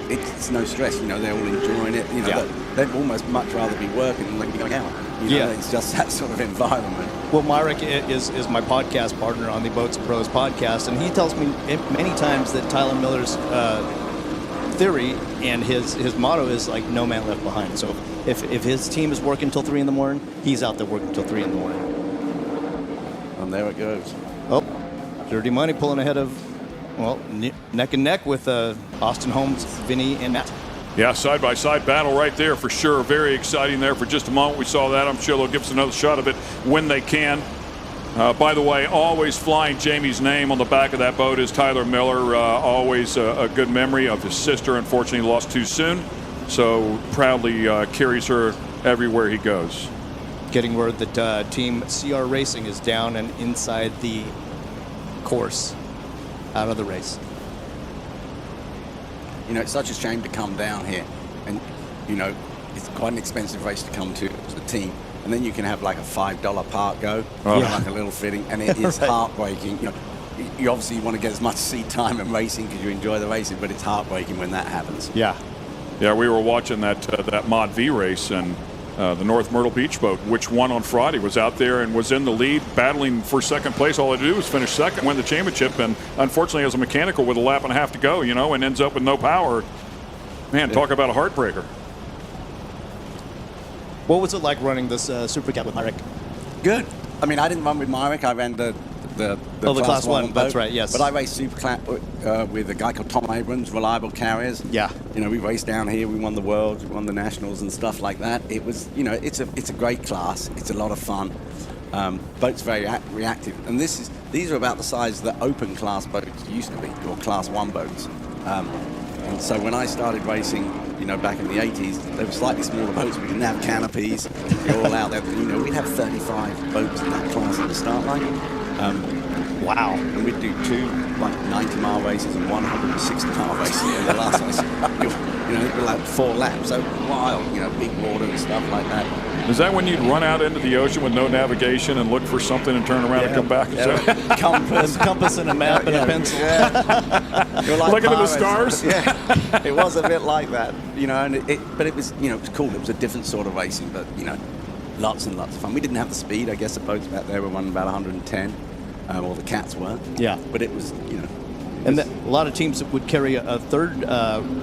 it's no stress. They're all enjoying it. They'd almost much rather be working than they'd be going out. It's just that sort of environment. Well, Marek is my podcast partner on the Boats and Bros podcast, and he tells me many times that Tyler Miller's theory and his motto is like no man left behind. So if his team is working till 3 in the morning, he's out there working till 3 in the morning. And there it goes. Oh, Dirty Money pulling ahead of, neck and neck with Austin Holmes, Vinny, and Matt. Yeah, side-by-side battle right there for sure. Very exciting there for just a moment. We saw that. I'm sure they'll give us another shot of it when they can. By the way, always flying Jamie's name on the back of that boat is Tyler Miller. Always a good memory of his sister. Unfortunately, lost too soon. So proudly carries her everywhere he goes. Getting word that Team CR Racing is down and inside the course, out of the race. It's such a shame to come down here, and it's quite an expensive race to come to as a team. And then you can have like a $5 park go, like a little fitting, and it is heartbreaking. You obviously want to get as much seat time and racing because you enjoy the racing, but it's heartbreaking when that happens. Yeah, we were watching that Mod V race, and the North Myrtle Beach boat, which won on Friday, was out there and was in the lead, battling for second place. All they do was finish second, win the championship, and unfortunately, as a mechanical with a lap and a half to go, and ends up with no power. Man, talk about a heartbreaker. What was it like running this Supercat with Marek? Good. I mean, I didn't run with Marek. I ran the Class 1 boat. That's right, yes. But I raced Supercat with a guy called Tom Abrams, Reliable Carriers. Yeah. We raced down here. We won the Worlds. We won the Nationals and stuff like that. It was, it's a great class. It's a lot of fun. Boats very reactive. And these are about the size that open class boats used to be, or Class 1 boats. And so when I started racing back in the 80s, they were slightly smaller boats. We didn't have canopies. They're all out there. We'd have 35 boats in that class at the start line. Wow. And we'd do 2 90-mile races and 160-mile races in the last race. It was like 4 laps. So wild, big water and stuff like that. Is that when you'd run out into the ocean with no navigation and look for something and turn around and come back? Compass and a map and a pencil. Like looking at the stars? Yeah, it was a bit like that, but it was, it was cool. It was a different sort of racing, but, lots and lots of fun. We didn't have the speed. I guess the boats back there were running about 110, or the Cats were. Yeah. But it was, And a lot of teams would carry a third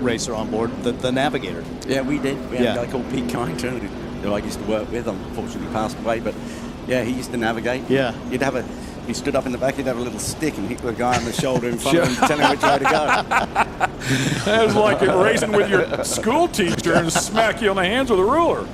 racer on board, the navigator. Yeah, we did. We had a guy called Pete Kyngton, who I used to work with. Unfortunately passed away, but yeah, he used to navigate. Yeah. He stood up in the back, he'd have a little stick and hit the guy on the shoulder in front of him, tell him which way to go. That was like racing with your school teacher and smack you on the hands with a ruler.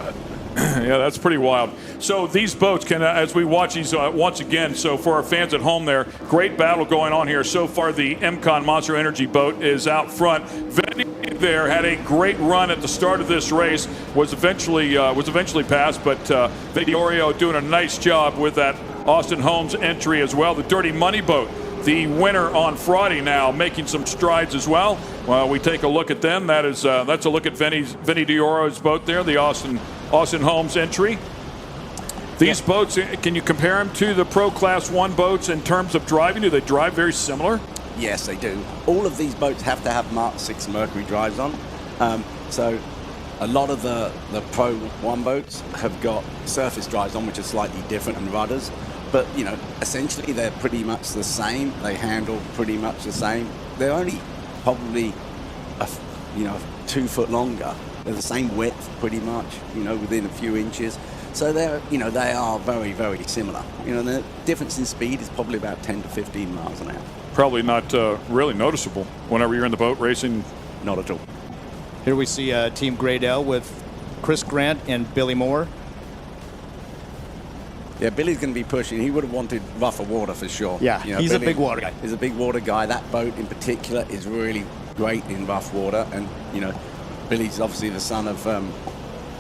Yeah, that's pretty wild. So these boats can, as we watch these once again, so for our fans at home there, great battle going on here. So far, the MCON Monster Energy boat is out front. Vinny there had a great run at the start of this race, was eventually passed, but Vinny Oreo doing a nice job with that Austin Holmes entry as well. The Dirty Money boat, the winner on Friday now, making some strides as well. Well, we take a look at them. That's a look at Vinny Dioro's boat there, the Austin Holmes entry. These boats, can you compare them to the Pro Class 1 boats in terms of driving? Do they drive very similar? Yes, they do. All of these boats have to have Mark 6 Mercury drives on. So a lot of the Pro 1 boats have got surface drives on, which are slightly different, and rudders. But, essentially they're pretty much the same. They handle pretty much the same. They're only probably, 2 foot longer. They're the same width, pretty much, within a few inches. So they're, they are very, very similar. The difference in speed is probably about 10 to 15 miles an hour. Probably not really noticeable whenever you're in the boat racing. Not at all. Here we see Team Graydale with Chris Grant and Billy Moore. Yeah, Billy's going to be pushing. He would have wanted rougher water for sure. Yeah, he's a big water guy. He's a big water guy. That boat in particular is really great in rough water. And, Billy's obviously the son of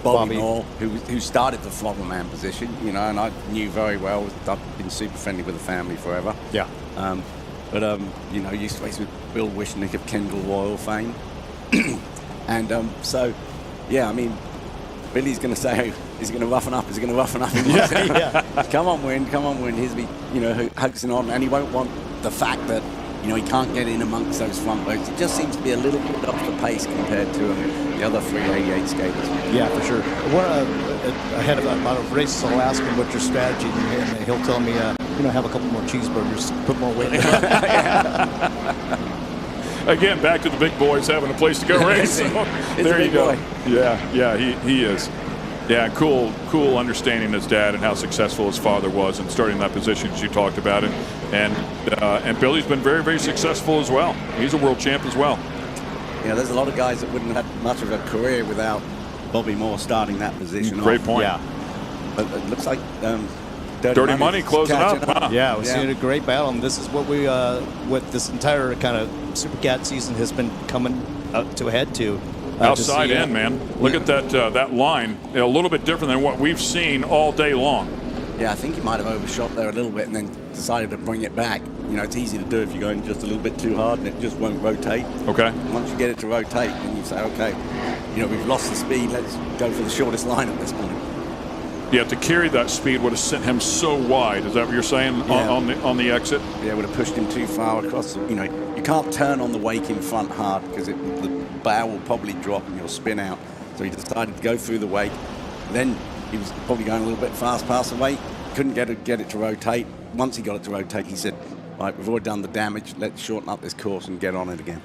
Bobby Moore, who started the floggerman position, and I knew very well. I've been super friendly with the family forever. Yeah. Used to race with Bill Wishnick of Kendall Royal fame. And so, yeah, I mean, Billy's going to say, he's going to roughen up, he's going to roughen up. Yeah. Come on, wind. He's be, hoaxing on, and he won't want the fact that, he can't get in amongst those front boats. It just seems to be a little bit off the pace compared to the other 388 skaters. Yeah, for sure. Ahead of a lot of races, I'll ask him what your strategy, and he'll tell me, have a couple more cheeseburgers, put more weight in. Again, back to the big boys having a place to go race. So, there you go. Boy. Yeah, he is. Yeah, cool understanding his dad and how successful his father was in starting that position, as you talked about it. And Billy's been very, very successful as well. He's a world champ as well. Yeah, there's a lot of guys that wouldn't have had much of a career without Bobby Moore starting that position. Great point. Yeah. But it looks like Dirty Money closing up. Huh? Yeah, we're seeing a great battle, and this is what we, what this entire kind of Supercat season has been coming up to a head to. Outside in, man. Look at that line. A little bit different than what we've seen all day long. Yeah, I think he might have overshot there a little bit and then decided to bring it back. It's easy to do if you're going just a little bit too hard and it just won't rotate. Okay. Once you get it to rotate, then you say, okay, we've lost the speed. Let's go for the shortest line at this point. Yeah, to carry that speed would have sent him so wide. Is that what you're saying on the exit? Yeah, would have pushed him too far across. You can't turn on the wake in front hard because the bow will probably drop and you'll spin out. So he decided to go through the wake. Then he was probably going a little bit fast past the wake. Couldn't get it to rotate. Once he got it to rotate, he said, right, we've already done the damage. Let's shorten up this course and get on it again.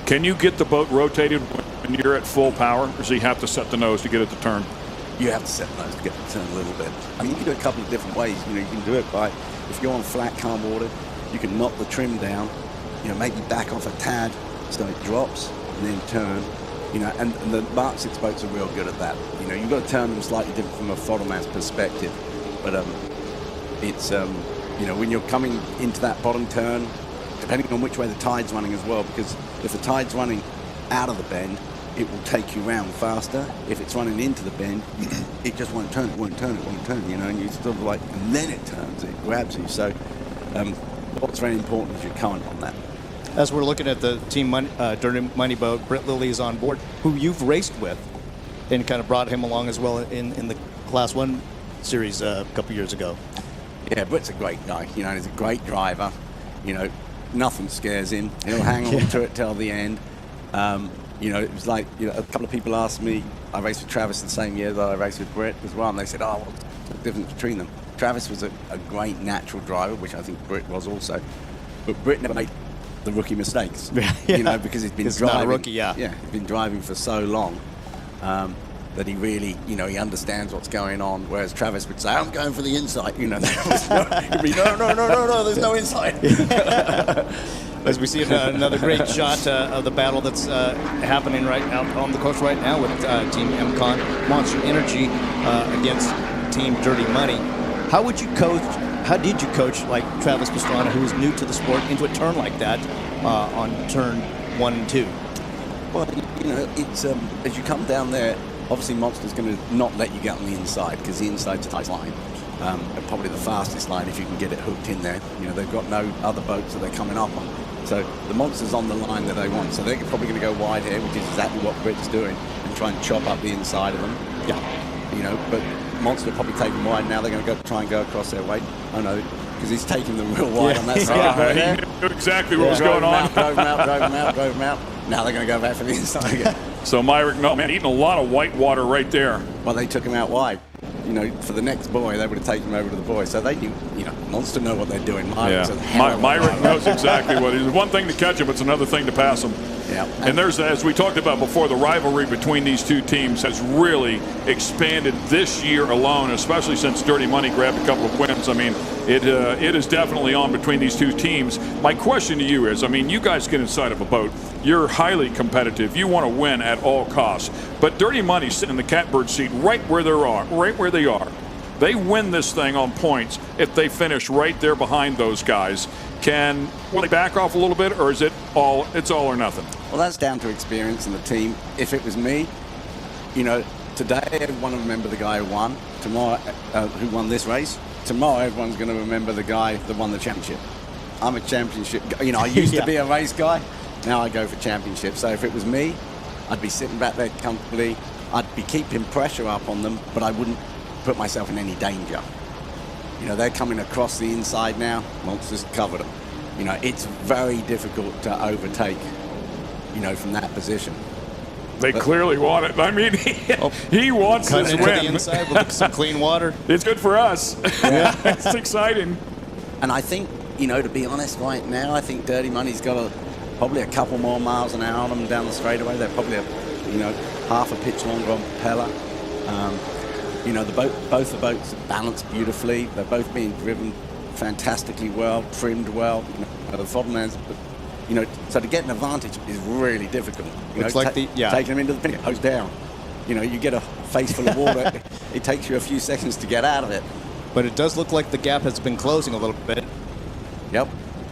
Can you get the boat rotated when you're at full power, or does he have to set the nose to get it to turn? You have to set the nose to get it to turn a little bit. I mean, you can do it a couple of different ways. You can do it by, if you're on flat, calm water, you can knock the trim down, maybe back off a tad so it drops and then turn. And the Mark 6 boats are real good at that. You've got to turn them slightly different from a throttle-man's perspective. But it's, when you're coming into that bottom turn, depending on which way the tide's running as well, because if the tide's running out of the bend, it will take you round faster. If it's running into the bend, it just won't turn, you know, and you sort of like, and then it turns, it grabs you. So what's very important is your current on that. As we're looking at the Team Dirty Money boat, Britt Lilly is on board, who you've raced with and kind of brought him along as well in the Class 1 series a couple years ago. Yeah, Britt's a great guy, you know, he's a great driver. You know, nothing scares him. He'll hang on to it till the end. You know, it was like, you know, a couple of people asked me, I raced with Travis the same year that I raced with Britt as well, and they said, oh, what's the difference between them? Travis was a great natural driver, which I think Britt was also, but Britt never made the rookie mistakes, you know, because he's been driving. Not a rookie, yeah. Yeah, he's been driving for so long that he really, you know, he understands what's going on. Whereas Travis would say, "I'm going for the inside," you know. He'd be, no, there's no inside. As we see another great shot of the battle that's happening right out on the course right now with Team MCon Monster Energy against Team Dirty Money. How would you coach? How did you coach like Travis Pastrana, who is new to the sport, into a turn like that on turn 1 and 2? Well, you know, it's as you come down there, obviously Monster's going to not let you get on the inside because the inside's a tight line. And probably the fastest line if you can get it hooked in there. You know, they've got no other boats that they're coming up on. So the Monster's on the line that they want. So they're probably going to go wide here, which is exactly what Britt's doing, and try and chop up the inside of them. Yeah. You know, but Monster probably taking wide now. They're going to try and go across their way. Oh no, because he's taking them real wide on that side. Right there. He knew exactly what was going on. Drove them out. Now they're going to go back for the inside again. So Myrick, no, man, eating a lot of white water right there. Well, they took him out wide. You know, for the next buoy, they would have taken him over to the buoy. So they knew, you know, Monster know what they're doing. Myrick knows exactly what it is. One thing to catch him, it's another thing to pass him. Yeah. And there's, as we talked about before, the rivalry between these two teams has really expanded this year alone, especially since Dirty Money grabbed a couple of wins. I mean, it is definitely on between these two teams. My question to you is, I mean, you guys get inside of a boat. You're highly competitive. You want to win at all costs. But Dirty Money's sitting in the catbird seat right where they are. They win this thing on points if they finish right there behind those guys. Will they back off a little bit, or is it's all or nothing? Well, that's down to experience in the team. If it was me, you know, today everyone will remember the guy who won. Tomorrow, who won this race. Tomorrow, everyone's going to remember the guy that won the championship. I'm a championship guy. You know, I used to be a race guy. Now I go for championship. So if it was me, I'd be sitting back there comfortably. I'd be keeping pressure up on them, but I wouldn't put myself in any danger. You know, they're coming across the inside now. Monster's covered them. You know, it's very difficult to overtake, you know, from that position. They clearly want it. I mean, he wants this win. The inside with some clean water. It's good for us. Yeah. It's exciting. And I think, you know, to be honest, right now, I think Dirty Money's got probably a couple more miles an hour on them down the straightaway. They're probably, you know, half a pitch longer on propeller. You know, both the boats are balanced beautifully. They're both being driven fantastically well, trimmed well. You know, the Fodderman's, you know, so to get an advantage is really difficult. You Looks know, like taking them into the pin, hose down. You know, you get a face full of water. It takes you a few seconds to get out of it. But it does look like the gap has been closing a little bit. Yep.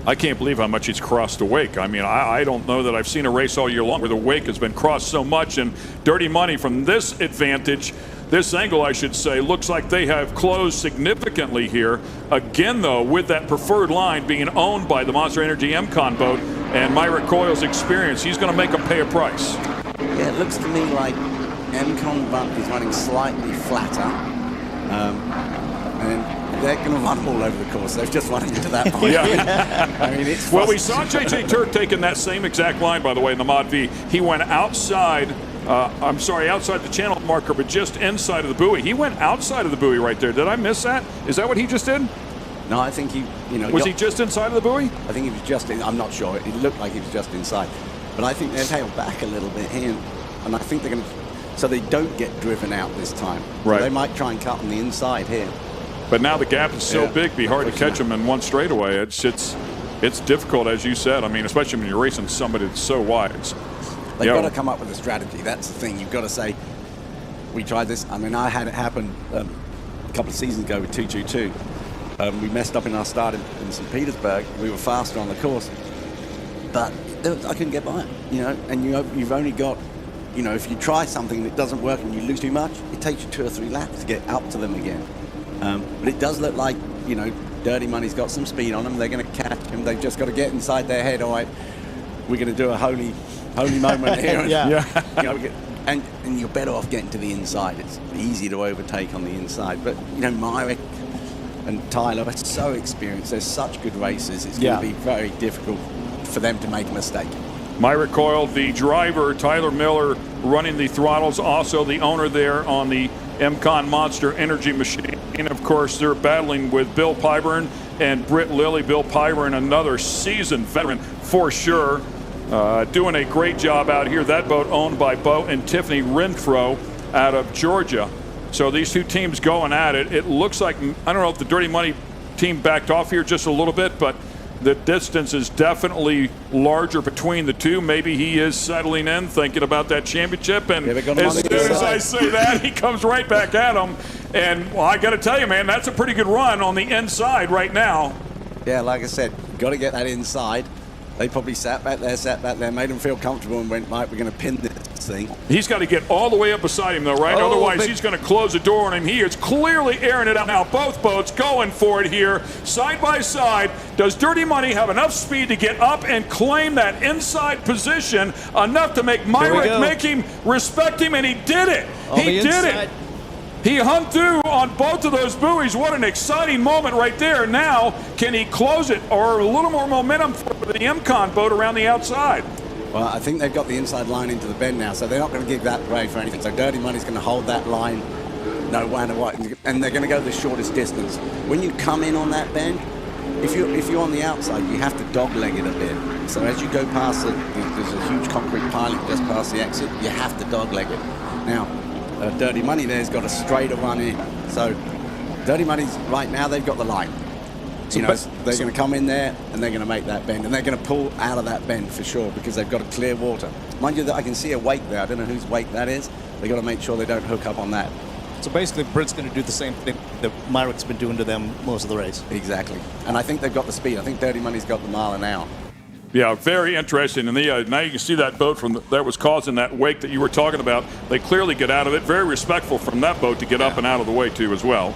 I can't believe how much he's crossed the wake. I mean, I don't know that I've seen a race all year long where the wake has been crossed so much. And Dirty Money, from this advantage, this angle, I should say, looks like they have closed significantly here. Again, though, with that preferred line being owned by the Monster Energy MCon boat and Myrick Coyle's experience, he's going to make them pay a price. Yeah, it looks to me like MCon boat is running slightly flatter. And they're going to run them all over the course. They've just run into that point. Yeah. I mean, it's well, we saw JJ Turk taking that same exact line, by the way, in the Mod V. He went outside, outside the channel marker, but just inside of the buoy. He went outside of the buoy right there. Did I miss that? Is that what he just did? No, I think he, you know. Was he just inside of the buoy? I think he was just in, I'm not sure. It looked like he was just inside. But I think they've held back a little bit here. And I think they're going to, so they don't get driven out this time. Right. So they might try and cut on the inside here. But now the gap is so big, it'd be hard to catch them in one straightaway. It's difficult, as you said. I mean, especially when you're racing somebody that's so wide. They've got to come up with a strategy. That's the thing. You've got to say, we tried this. I mean, I had it happen a couple of seasons ago with 222. We messed up in our start in St. Petersburg. We were faster on the course, but I couldn't get by it, you know. And you've only got you know, if you try something and it doesn't work and you lose too much, it takes you 2 or 3 laps to get up to them again. But it does look like, you know, Dirty Money's got some speed on them. They're going to catch him. They've just got to get inside their head. All right, we're going to do a holy moment here. You know, and you're better off getting to the inside. It's easy to overtake on the inside. But, you know, Myrick and Tyler are so experienced. They're such good racers. It's going to be very difficult for them to make a mistake. Myrick Coyle, the driver, Tyler Miller running the throttles, also the owner there on the MCON Monster Energy machine. And of course, they're battling with Bill Pyburn and Britt Lilly. Bill Pyburn, another seasoned veteran for sure, doing a great job out here. That boat owned by Bo and Tiffany Renfro out of Georgia. So these two teams going at it. It looks like, I don't know if the Dirty Money team backed off here just a little bit, but the distance is definitely larger between the two. Maybe he is settling in, thinking about that championship. And as soon as I say that, he comes right back at him. And well, I got to tell you, man, that's a pretty good run on the inside right now. Yeah, like I said, got to get that inside. They probably sat back there, made them feel comfortable and went, right, we're going to pin this thing. He's got to get all the way up beside him, though, right? Oh, Otherwise, he's going to close the door on him. He is clearly airing it out now. Both boats going for it here, side by side. Does Dirty Money have enough speed to get up and claim that inside position, enough to make Myrick make him respect him? And he did it. He did it. He hung through on both of those buoys. What an exciting moment right there. Now, can he close it or a little more momentum for the MCON boat around the outside? Well, I think they've got the inside line into the bend now, so they're not going to give that away for anything. So Dirty Money's going to hold that line no matter what, and they're going to go the shortest distance. When you come in on that bend, if you're on the outside, you have to dogleg it a bit. So as you go past there's a huge concrete piling just past the exit, you have to dogleg it. Now, Dirty Money there's got a straighter run in. So Dirty Money's right now, they've got the line. You know, they're going to come in there and they're going to make that bend, and they're going to pull out of that bend for sure because they've got a clear water. Mind you, that I can see a wake there. I don't know whose wake that is. They've got to make sure they don't hook up on that. So basically, Britt's going to do the same thing that Myrick's been doing to them most of the race. Exactly. And I think they've got the speed. I think Dirty Money's got the mile an hour. Yeah, very interesting. And now you can see that boat that was causing that wake that you were talking about. They clearly get out of it. Very respectful from that boat to get up and out of the way too as well.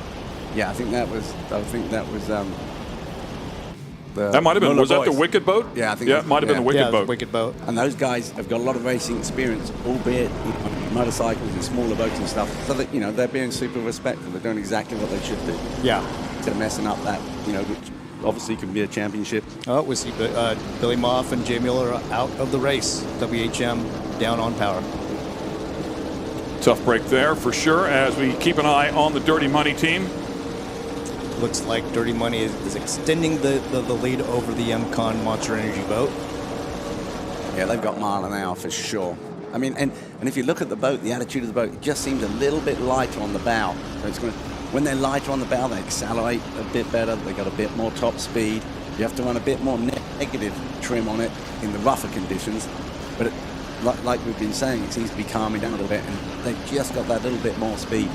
Yeah, I think that was that might have been. Was that the Wicked boat? Yeah, I think. Yeah, it might have been the Wicked boat. Wicked boat. And those guys have got a lot of racing experience, albeit motorcycles and smaller boats and stuff. So that they're being super respectful. They're doing exactly what they should do. Yeah. Instead of messing up that, which obviously can be a championship. Oh, we see Billy Moff and Jay Mueller out of the race. WHM down on power. Tough break there for sure. As we keep an eye on the Dirty Money team. Looks like Dirty Money is extending the lead over the MCON Monster Energy boat. Yeah, they've got mile an hour for sure. I mean, and if you look at the boat, the attitude of the boat, it just seems a little bit lighter on the bow. So it's when they're lighter on the bow, they accelerate a bit better. They got a bit more top speed. You have to run a bit more negative trim on it in the rougher conditions. But like we've been saying, it seems to be calming down a little bit, and they've just got that little bit more speed.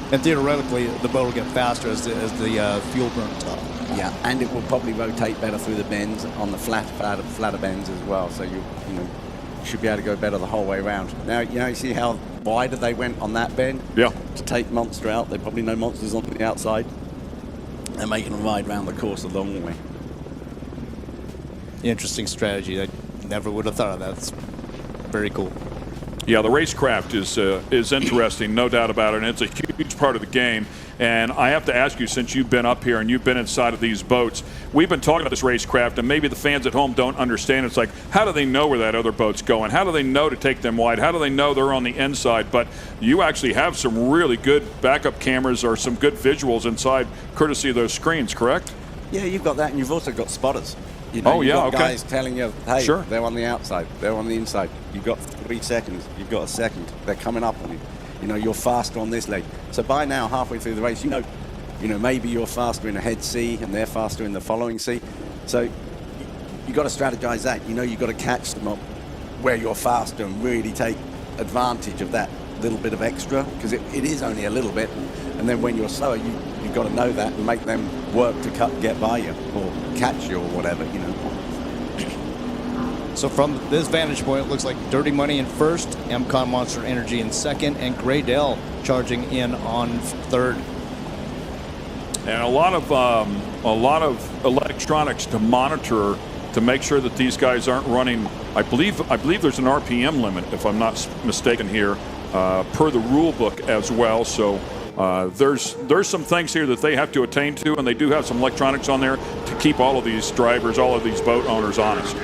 And theoretically, the boat will get faster as the fuel burns up. Yeah, and it will probably rotate better through the bends on the flatter bends as well. So you should be able to go better the whole way around. Now, you see how wide they went on that bend? Yeah. To take Monster out, they probably know Monster's on the outside. They're making them ride around the course a long way. Interesting strategy. I never would have thought of that. It's very cool. Yeah, the racecraft is interesting, no doubt about it, and it's a huge part of the game. And I have to ask you, since you've been up here and you've been inside of these boats, we've been talking about this racecraft, and maybe the fans at home don't understand. It's like, how do they know where that other boat's going? How do they know to take them wide? How do they know they're on the inside? But you actually have some really good backup cameras or some good visuals inside, courtesy of those screens, correct? Yeah, you've got that, and you've also got spotters. You've got guys telling you, hey, they're on the outside, they're on the inside. You've got 3 seconds, you've got a second, they're coming up on you. You're faster on this leg. So by now, halfway through the race, maybe you're faster in a head C and they're faster in the following C. So you've got to strategize that. You've got to catch them up where you're faster and really take advantage of that little bit of extra, because it is only a little bit. And then when you're slower, you've got to know that and make them work to get by you or catch you or whatever, So from this vantage point, it looks like Dirty Money in first, MCon Monster Energy in second, and Graydale charging in on third. And a lot of electronics to monitor to make sure that these guys aren't running. I believe there's an RPM limit, if I'm not mistaken here, per the rule book as well. So there's some things here that they have to attain to, and they do have some electronics on there to keep all of these drivers, all of these boat owners honest.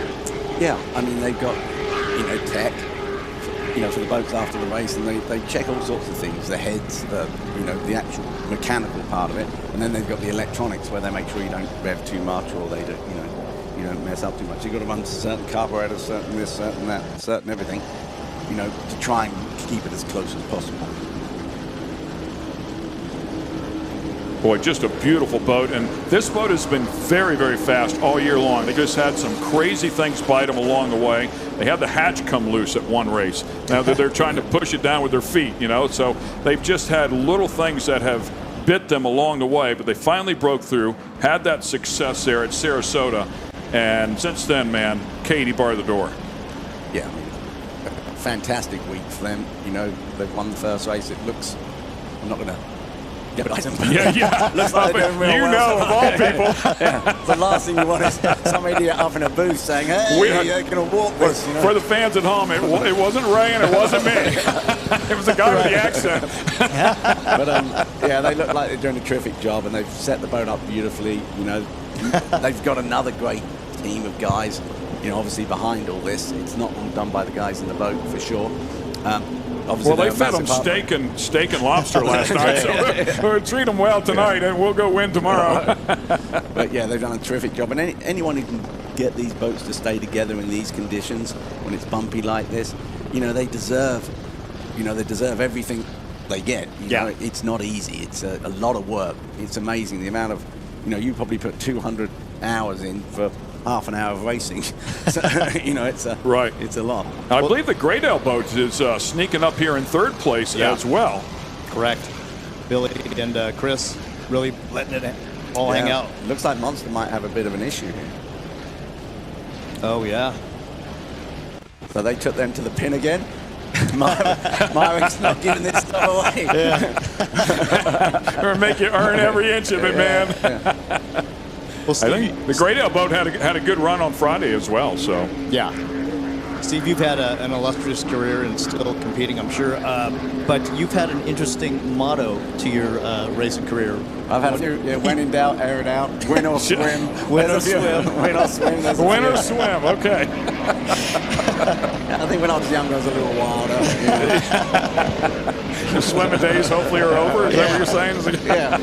Yeah, I mean, they've got, tech, for the boats after the race, and they check all sorts of things, the heads, the actual mechanical part of it, and then they've got the electronics where they make sure you don't rev too much or they don't, you don't mess up too much. You've got to run certain carburetors, certain this, certain that, certain everything, to try and keep it as close as possible. Boy, just a beautiful boat, and this boat has been very, very fast all year long. They just had some crazy things bite them along the way. They had the hatch come loose at one race. Now that they're trying to push it down with their feet, so they've just had little things that have bit them along the way, but they finally broke through, had that success there at Sarasota, and since then, man, Katie barred the door. Yeah, I mean, fantastic week for them. They've won the first race. It looks, I'm not going to jeopardize them. Yeah. Looks like they're doing real well. Of all people. Yeah. The last thing you want is some idiot up in a booth saying, hey, you're going to walk this. For the fans at home, it wasn't Ray and it wasn't me. It was a guy with the accent. But they look like they're doing a terrific job, and they've set the boat up beautifully. They've got another great team of guys, obviously behind all this. It's not all done by the guys in the boat, for sure. Well, they fed them steak and lobster last night, so we'll treat them well tonight, and we'll go win tomorrow. But yeah, they've done a terrific job, and anyone who can get these boats to stay together in these conditions when it's bumpy like this, they deserve, everything they get. It's not easy. It's a lot of work. It's amazing the amount of, you probably put 200 hours in for half an hour of racing. So, it's a lot. I believe the Graydale boat is sneaking up here in third place as well. Correct. Billy and Chris really letting it all hang out. Looks like Monster might have a bit of an issue here. Oh, yeah. So they took them to the pin again. Myrick's not giving this stuff away. Yeah. We're make you earn every inch of it, man. Yeah. Well, I think the Graydale boat had a good run on Friday as well. So yeah, Steve, you've had an illustrious career and still competing, I'm sure. But you've had an interesting motto to your racing career. I've had a few. Yeah, when in doubt, air it out. Win or swim. Win or swim. Win or swim. Win or swim. Okay. I think when I was younger, I was a little wilder. The swimming days hopefully are over. Is that what you're saying? Yeah.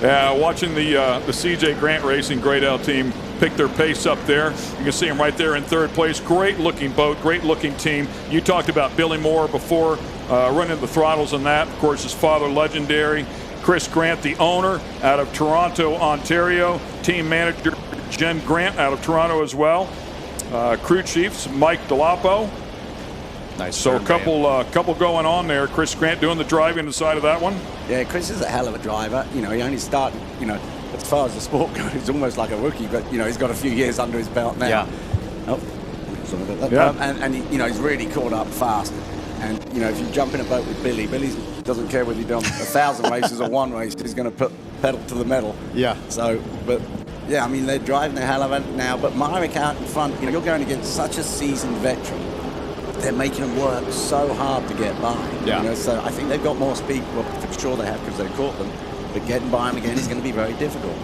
Yeah, watching the CJ Grant Racing Graydale team pick their pace up there. You can see them right there in third place. Great looking boat, great looking team. You talked about Billy Moore before, running the throttles on that. Of course, his father, legendary. Chris Grant, the owner, out of Toronto, Ontario. Team manager Jen Grant out of Toronto as well. Crew chiefs Mike DeLapo. Nice. So a couple going on there. Chris Grant doing the driving inside of that one. Yeah, Chris is a hell of a driver. He only started, as far as the sport goes, he's almost like a rookie, but, he's got a few years under his belt now. Yeah. Oh, yeah. And he's really caught up fast. And, if you jump in a boat with Billy doesn't care whether you've done 1,000 races or one race, he's going to put pedal to the metal. Yeah. So, but, yeah, I mean, they're driving a hell of it now, but Myrick out in front, you're going against such a seasoned veteran. They're making them work so hard to get by. Yeah. So I think they've got more speed. Well, for sure they have because they caught them. But getting by them again is going to be very difficult.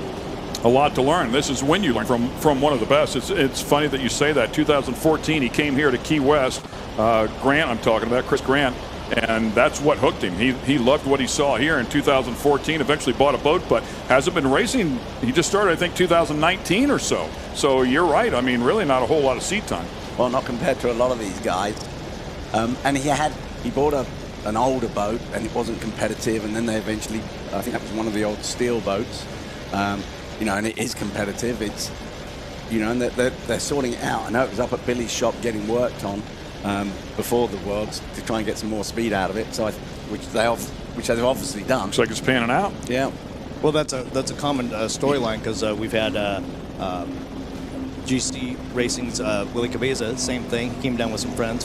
A lot to learn. This is when you learn from one of the best. It's funny that you say that. 2014, he came here to Key West. Grant, I'm talking about, Chris Grant. And that's what hooked him. He loved what he saw here in 2014, eventually bought a boat, but hasn't been racing. He just started, I think, 2019 or so. So you're right. I mean, really not a whole lot of seat time. Well, not compared to a lot of these guys. And he bought an older boat, and it wasn't competitive. And then they eventually, I think that was one of the old steel boats. And it is competitive. It's, and they're sorting it out. I know it was up at Billy's shop getting worked on before the Worlds to try and get some more speed out of it. So which they've obviously done. Looks like it's panning out. Yeah. Well, that's a common storyline because we've had GC Racing's Willie Cabeza, same thing. He came down with some friends,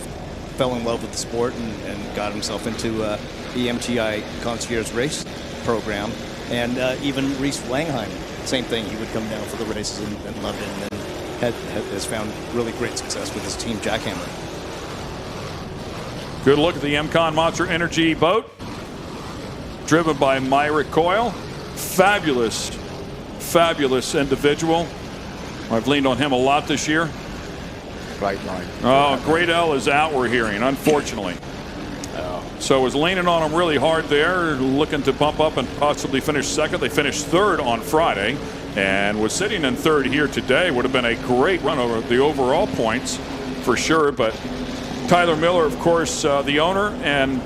fell in love with the sport, and got himself into the MTI Concierge Race program. And even Reese Langheim, same thing. He would come down for the races and loved it, and then has found really great success with his team, Jackhammer. Good look at the MCon Monster Energy boat, driven by Myra Coyle. Fabulous, fabulous individual. I've leaned on him a lot this year. Great line. Oh, Great L is out, we're hearing, unfortunately. So was leaning on him really hard there, looking to bump up and possibly finish second. They finished third on Friday and was sitting in third here today. Would have been a great run over the overall points for sure. But Tyler Miller, of course, the owner, and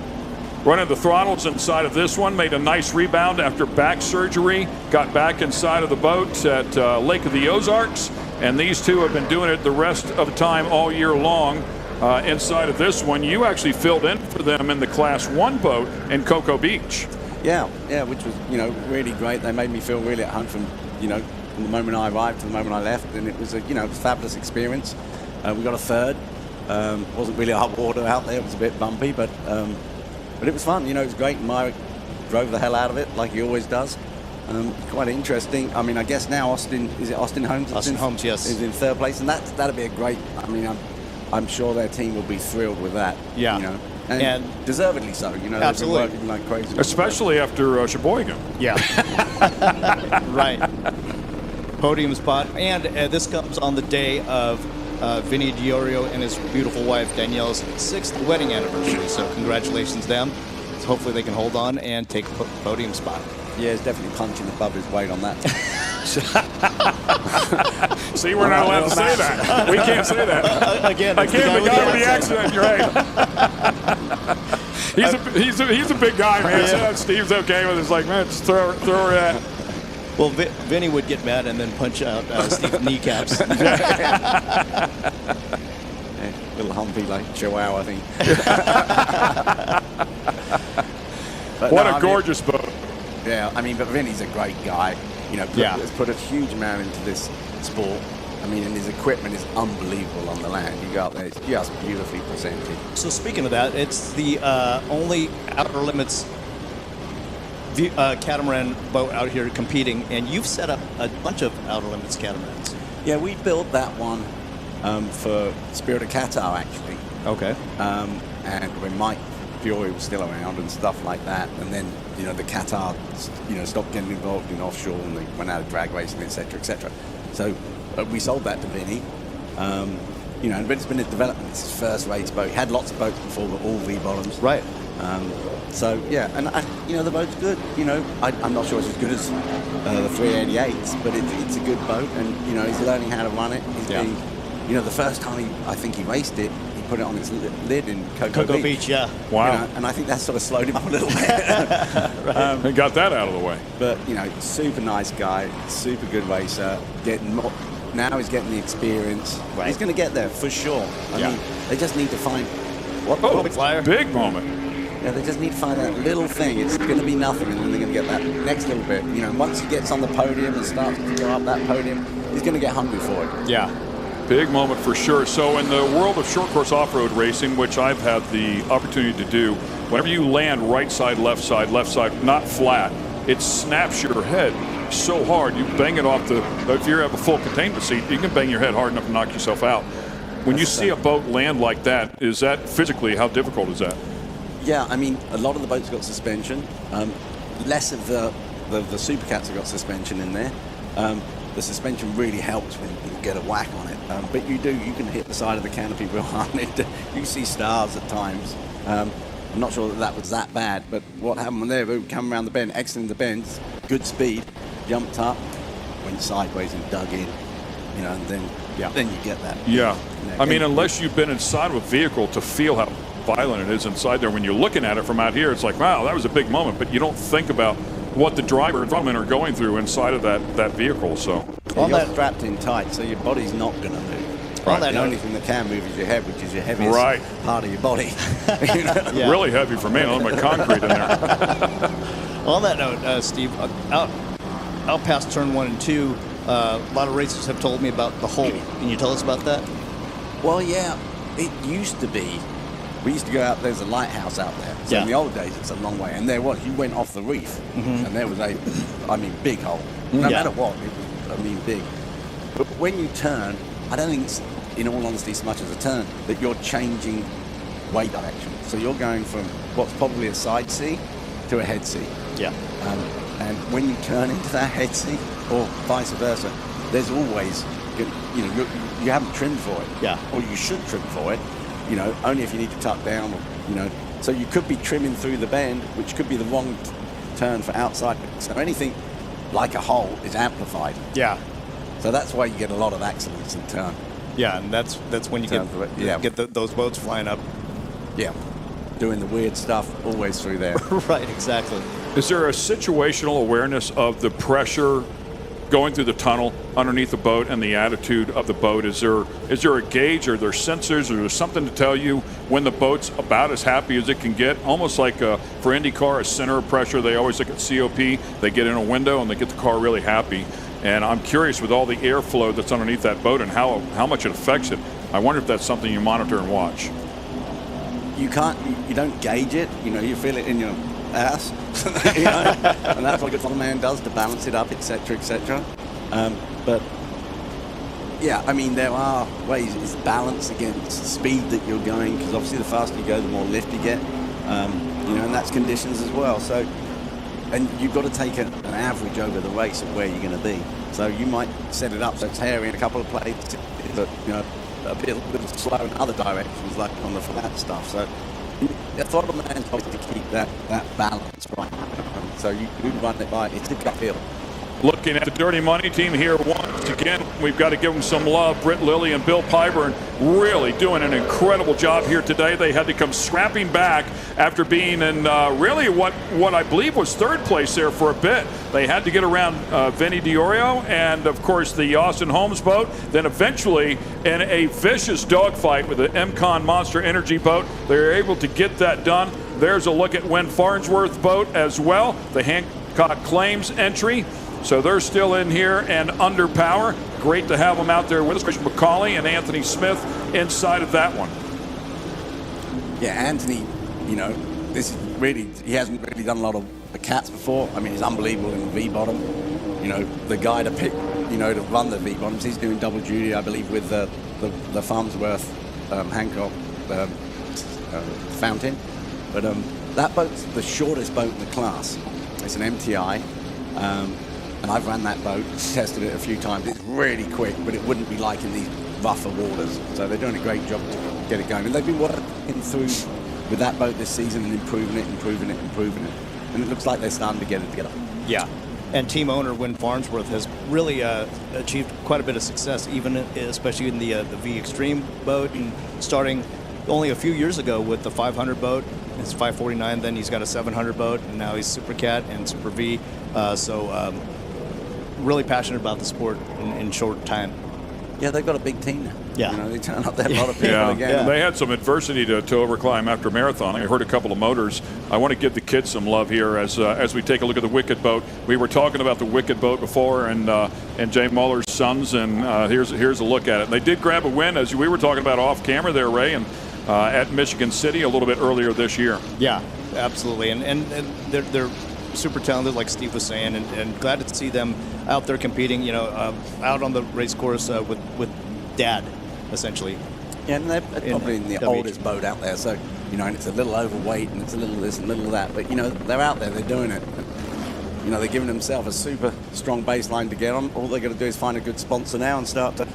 running the throttles inside of this one, made a nice rebound after back surgery, got back inside of the boat at Lake of the Ozarks, and these two have been doing it the rest of the time all year long. Inside of this one, you actually filled in for them in the Class 1 boat in Cocoa Beach. Yeah, which was, really great. They made me feel really at home from the moment I arrived to the moment I left, and it was a, fabulous experience. We got a third. Wasn't really hot water out there. It was a bit bumpy, but it was fun. It was great. Mike drove the hell out of it, like he always does. Quite interesting. I mean, I guess now Austin Holmes? Austin Holmes, yes. Is in third place, and that'd be a great, I'm sure their team will be thrilled with that. Yeah. And deservedly so. Absolutely. They've been working like crazy. Especially after Sheboygan. Yeah. Right. Podium spot. And this comes on the day of Vinny Diorio and his beautiful wife Danielle's 6th wedding anniversary. So congratulations them. So hopefully they can hold on and take a podium spot. Yeah, it's definitely punching above his weight on that. See, we're not allowed to say that. We can't say that. Again, I can't. The guy with the accident. You're right. He's a big guy, man. Yeah. So Steve's okay with it. It's like, man, just throw her at. Well, Vinny would get mad and then punch out Steve's kneecaps. Little humpy like Chihuahua, I think. What a gorgeous boat. Yeah, but Vinny's a great guy. Has put a huge amount into this sport. And his equipment is unbelievable on the land. You go out there, it's just beautifully presented. So speaking of that, it's the only Outer Limits catamaran boat out here competing, and you've set up a bunch of Outer Limits catamarans. Yeah, we built that one for Spirit of Qatar, actually. Okay. And when Mike Fiore was still around and stuff like that, and then the Qatar stopped getting involved in offshore and they went out of drag racing, etc., etc. So we sold that to Vinny, but it's been in development. It's his first race boat. He had lots of boats before, but all V bottoms. Right. So yeah, and the boat's good. I'm not sure it's as good as the 388s, but it's a good boat, and he's learning how to run it. He's being, the first time I think he raced it, put it on its lid in Cocoa Beach. Yeah. Wow. And I think that sort of slowed him up a little bit. Right. They got that out of the way. But super nice guy, super good racer. Now he's getting the experience. Right. He's going to get there for sure. I mean, they just need to find big moment. Yeah, they just need to find that little thing. It's going to be nothing, and then they're going to get that next little bit. Once he gets on the podium and starts to go up that podium, he's going to get hungry for it. Yeah. Big moment for sure. So in the world of short course off-road racing, which I've had the opportunity to do, whenever you land right side, left side, not flat, it snaps your head so hard. You bang it off if you have a full containment seat, you can bang your head hard enough to knock yourself out. When you see a boat land like that, is that physically, how difficult is that? Yeah, a lot of the boats got suspension. Less of the Supercats have got suspension in there. The suspension really helps when you get a whack on it. But you can hit the side of the canopy real hard. You can see stars at times. I'm not sure that was that bad, but what happened there, we come around the bend, exiting the bend, good speed, jumped up, went sideways and dug in, and then you get that. Yeah. Unless you've been inside of a vehicle to feel how violent it is inside there. When you're looking at it from out here, it's like, wow, that was a big moment, but you don't think about what the driver and drummer are going through inside of that vehicle. So you're strapped in tight, so your body's not going to move. Right. The only thing that can move is your head, which is your heaviest part of your body. Really heavy for me. I don't have my concrete in there. On that note, Steve, out past turn 1 and 2, A lot of racers have told me about the hole. Can you tell us about that? Well, yeah, it used to be. We used to go out, there's a lighthouse out there. So in the old days, it's a long way. And there was, you went off the reef, and there was big hole. No matter what, it was, big. But when you turn, I don't think it's, in all honesty, so much as a turn, that you're changing way direction. So you're going from what's probably a side C to a head C. Yeah. And when you turn into that head C, or vice versa, there's always, you haven't trimmed for it. Yeah. Or you should trim for it, only if you need to tuck down, or, So you could be trimming through the bend, which could be the wrong turn for outside. So anything like a hole is amplified. Yeah. So that's why you get a lot of accidents in turn. Yeah, and that's when you get those boats flying up. Yeah. Doing the weird stuff always through there. Right, exactly. Is there a situational awareness of the pressure going through the tunnel underneath the boat and the attitude of the boat? Is there a gauge, or are there sensors, or there's something to tell you when the boat's about as happy as it can get? Almost like for IndyCar, a center of pressure. They always look at COP. They get in a window and they get the car really happy. And I'm curious, with all the airflow that's underneath that boat and how much it affects it, I wonder if that's something you monitor and watch. You don't gauge it. You feel it in your ass. And that's what a good man does to balance it up, etc., etc. But yeah, there are ways. It's balance against the speed that you're going, because obviously the faster you go, the more lift you get. And that's conditions as well. So, and you've got to take an average over the race of where you're going to be. So you might set it up so it's hairy in a couple of places, but a bit slow in other directions, like on the flat stuff. So the throttle man's got to keep that balance right. So you run it by, it's a gut feel. Looking at the Dirty Money team here once again, we've got to give them some love. Britt Lilly and Bill Pyburn really doing an incredible job here today. They had to come scrapping back after being in really what I believe was third place there for a bit. They had to get around Vinny Diorio and, of course, the Austin Holmes boat. Then eventually, in a vicious dogfight with the MCon Monster Energy boat, they were able to get that done. There's a look at Win Farnsworth boat as well, the Hancock Claims entry. So they're still in here and under power. Great to have them out there with us. Christian McCauley and Anthony Smith inside of that one. Yeah, Anthony, this is really, he hasn't really done a lot of the cats before. He's unbelievable in the V-bottom. The guy to pick, to run the V-bottoms, he's doing double duty, I believe, with the Farnsworth Hancock fountain. But that boat's the shortest boat in the class. It's an MTI. And I've ran that boat, tested it a few times. It's really quick, but it wouldn't be like in these rougher waters. So they're doing a great job to get it going. And they've been working through with that boat this season and improving it. And it looks like they're starting to get it together. Yeah. And team owner Win Farnsworth has really achieved quite a bit of success, especially in the V Extreme boat, and starting only a few years ago with the 500 boat. It's 549, then he's got a 700 boat, and now he's Supercat and Super V. Really passionate about the sport in short time. Yeah, they've got a big team now. Yeah. They turn up there, a lot of people again. Yeah. They had some adversity to overclimb after marathon. I heard a couple of motors. I want to give the kids some love here as we take a look at the Wicked boat. We were talking about the Wicked boat before and Jay Muller's sons, and here's a look at it. And they did grab a win, as we were talking about off camera there, Ray, and at Michigan City a little bit earlier this year. Yeah, absolutely. And they're super talented, like Steve was saying, and glad to see them out there competing, out on the race course with Dad, essentially. Yeah, and they're probably in the oldest boat out there, so, and it's a little overweight, and it's a little this and a little that, but, they're out there, they're doing it. They're giving themselves a super strong baseline to get on. All they're going to do is find a good sponsor now and start to,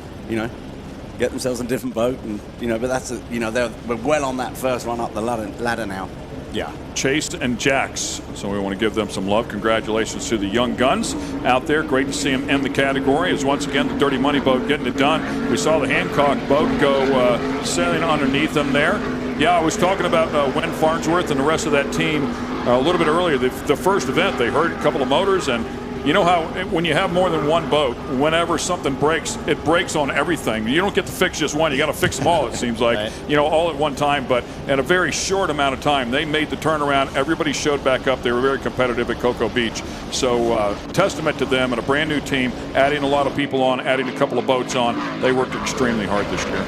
get themselves a different boat, and, but that's, we're well on that first run up the ladder now. Yeah. Chase and Jax. So we want to give them some love. Congratulations to the young guns out there. Great to see them in the category. As once again, the Dirty Money boat getting it done. We saw the Hancock boat go sailing underneath them there. Yeah, I was talking about Win Farnsworth and the rest of that team a little bit earlier. The first event, they heard a couple of motors, and you know how when you have more than one boat, whenever something breaks, it breaks on everything. You don't get to fix just one. You got to fix them all, it seems like, all at one time. But in a very short amount of time, they made the turnaround. Everybody showed back up. They were very competitive at Cocoa Beach. So testament to them and a brand new team, adding a lot of people on, adding a couple of boats on. They worked extremely hard this year.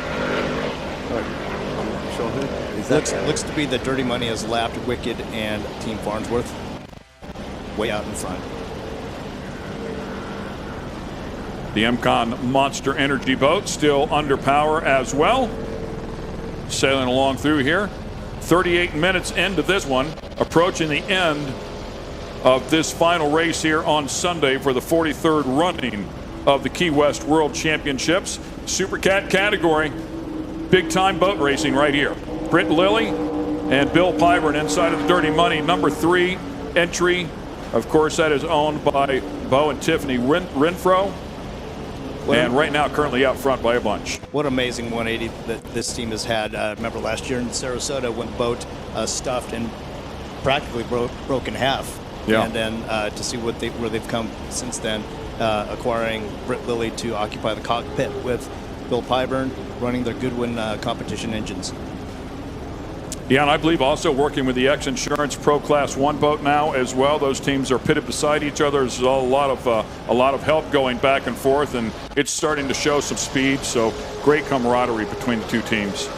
Looks to be that Dirty Money has lapped Wicked and Team Farnsworth way out in front. The MCON Monster Energy boat still under power as well. Sailing along through here. 38 minutes into this one, approaching the end of this final race here on Sunday for the 43rd running of the Key West World Championships. Supercat category, big time boat racing right here. Britt Lilly and Bill Pyburn inside of the Dirty Money, number 3 entry. Of course, that is owned by Bo and Tiffany Renfro. And right now, currently out front by a bunch. What amazing 180 that this team has had. Remember last year in Sarasota when the boat stuffed and practically broke in half. Yeah. And then to see where they've come since then, acquiring Britt Lilly to occupy the cockpit with Bill Pyburn running their Goodwin competition engines. Yeah, and I believe also working with the X-Insurance Pro Class 1 boat now as well. Those teams are pitted beside each other. There's a lot of help going back and forth, and it's starting to show some speed. So great camaraderie between the two teams.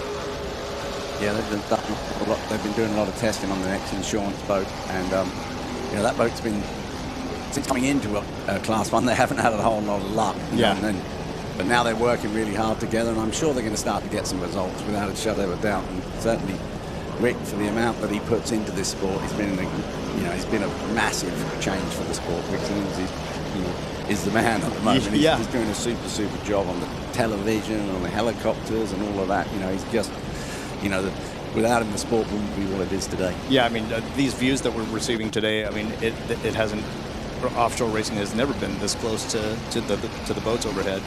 Yeah, they've been doing a lot of testing on the X-Insurance boat, and that boat's been, since coming into a Class 1, they haven't had a whole lot of luck. But now they're working really hard together, and I'm sure they're going to start to get some results without a shadow of a doubt. And certainly Rick, for the amount that he puts into this sport, he's been a massive change for the sport. Rick is the man at the moment. He's doing a super job on the television, on the helicopters, and all of that. He's just, without him, the sport wouldn't be what it is today. Yeah, I mean, these views that we're receiving today, I mean, it hasn't, offshore racing has never been this close to the boats overhead.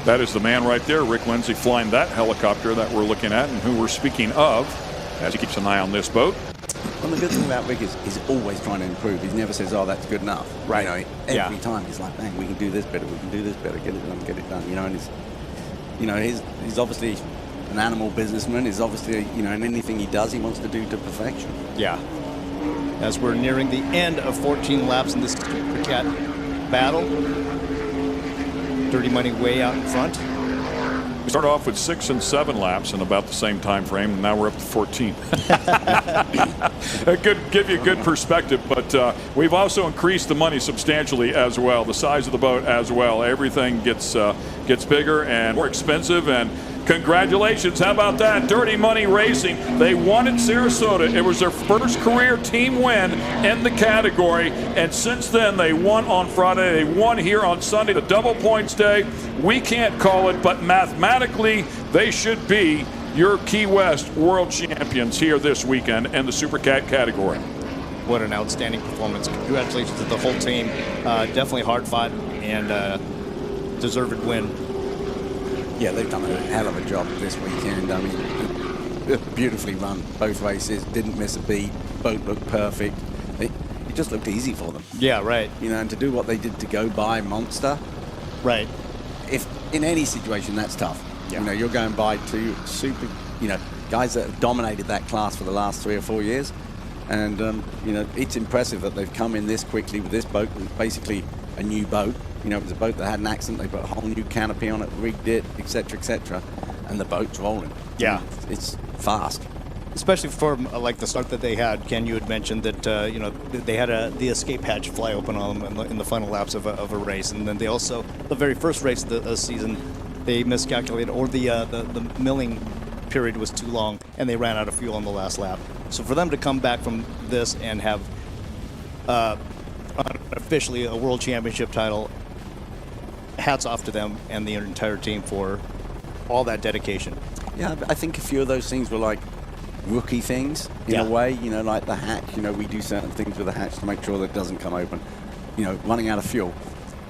That is the man right there, Rick Lindsay, flying that helicopter that we're looking at and who we're speaking of as he keeps an eye on this boat. Well, the good thing about Rick is he's always trying to improve. He never says, "Oh, that's good enough." Right. Every time he's like, "Man, we can do this better. We can do this better. Get it done." And he's obviously an animal businessman. He's obviously, in anything he does, he wants to do to perfection. Yeah. As we're nearing the end of 14 laps in this Supercat battle, Dirty Money way out in front. We started off with 6 and 7 laps in about the same time frame, and now we're up to 14. It could give you a good perspective, but we've also increased the money substantially as well, the size of the boat as well. Everything gets bigger and more expensive, and congratulations, how about that? Dirty Money Racing, they won at Sarasota. It was their first career team win in the category, and since then they won on Friday. They won here on Sunday, the double points day. We can't call it, but mathematically they should be your Key West World Champions here this weekend in the Supercat category. What an outstanding performance. Congratulations to the whole team. Definitely hard fought and deserved win. Yeah, they've done a hell of a job this weekend. I mean, beautifully run, both races, didn't miss a beat, boat looked perfect. It just looked easy for them. Yeah, right. And to do what they did to go by Monster. Right. If in any situation, that's tough. Yeah. You're going by two super, guys that have dominated that class for the last 3 or 4 years. And, it's impressive that they've come in this quickly with this boat. It was basically a new boat. It was a boat that had an accident. They put a whole new canopy on it, rigged it, etc., and the boat's rolling. Yeah. It's fast. Especially for like the start that they had. Ken, you had mentioned that they had the escape hatch fly open on them in the final laps of a race, and then they also, the very first race of the season, they miscalculated, or the milling period was too long, and they ran out of fuel on the last lap. So for them to come back from this and have officially a world championship title, hats off to them and the entire team for all that dedication. Yeah, I think a few of those things were like rookie things in a way, like the hatch. We do certain things with the hatch to make sure that it doesn't come open. Running out of fuel.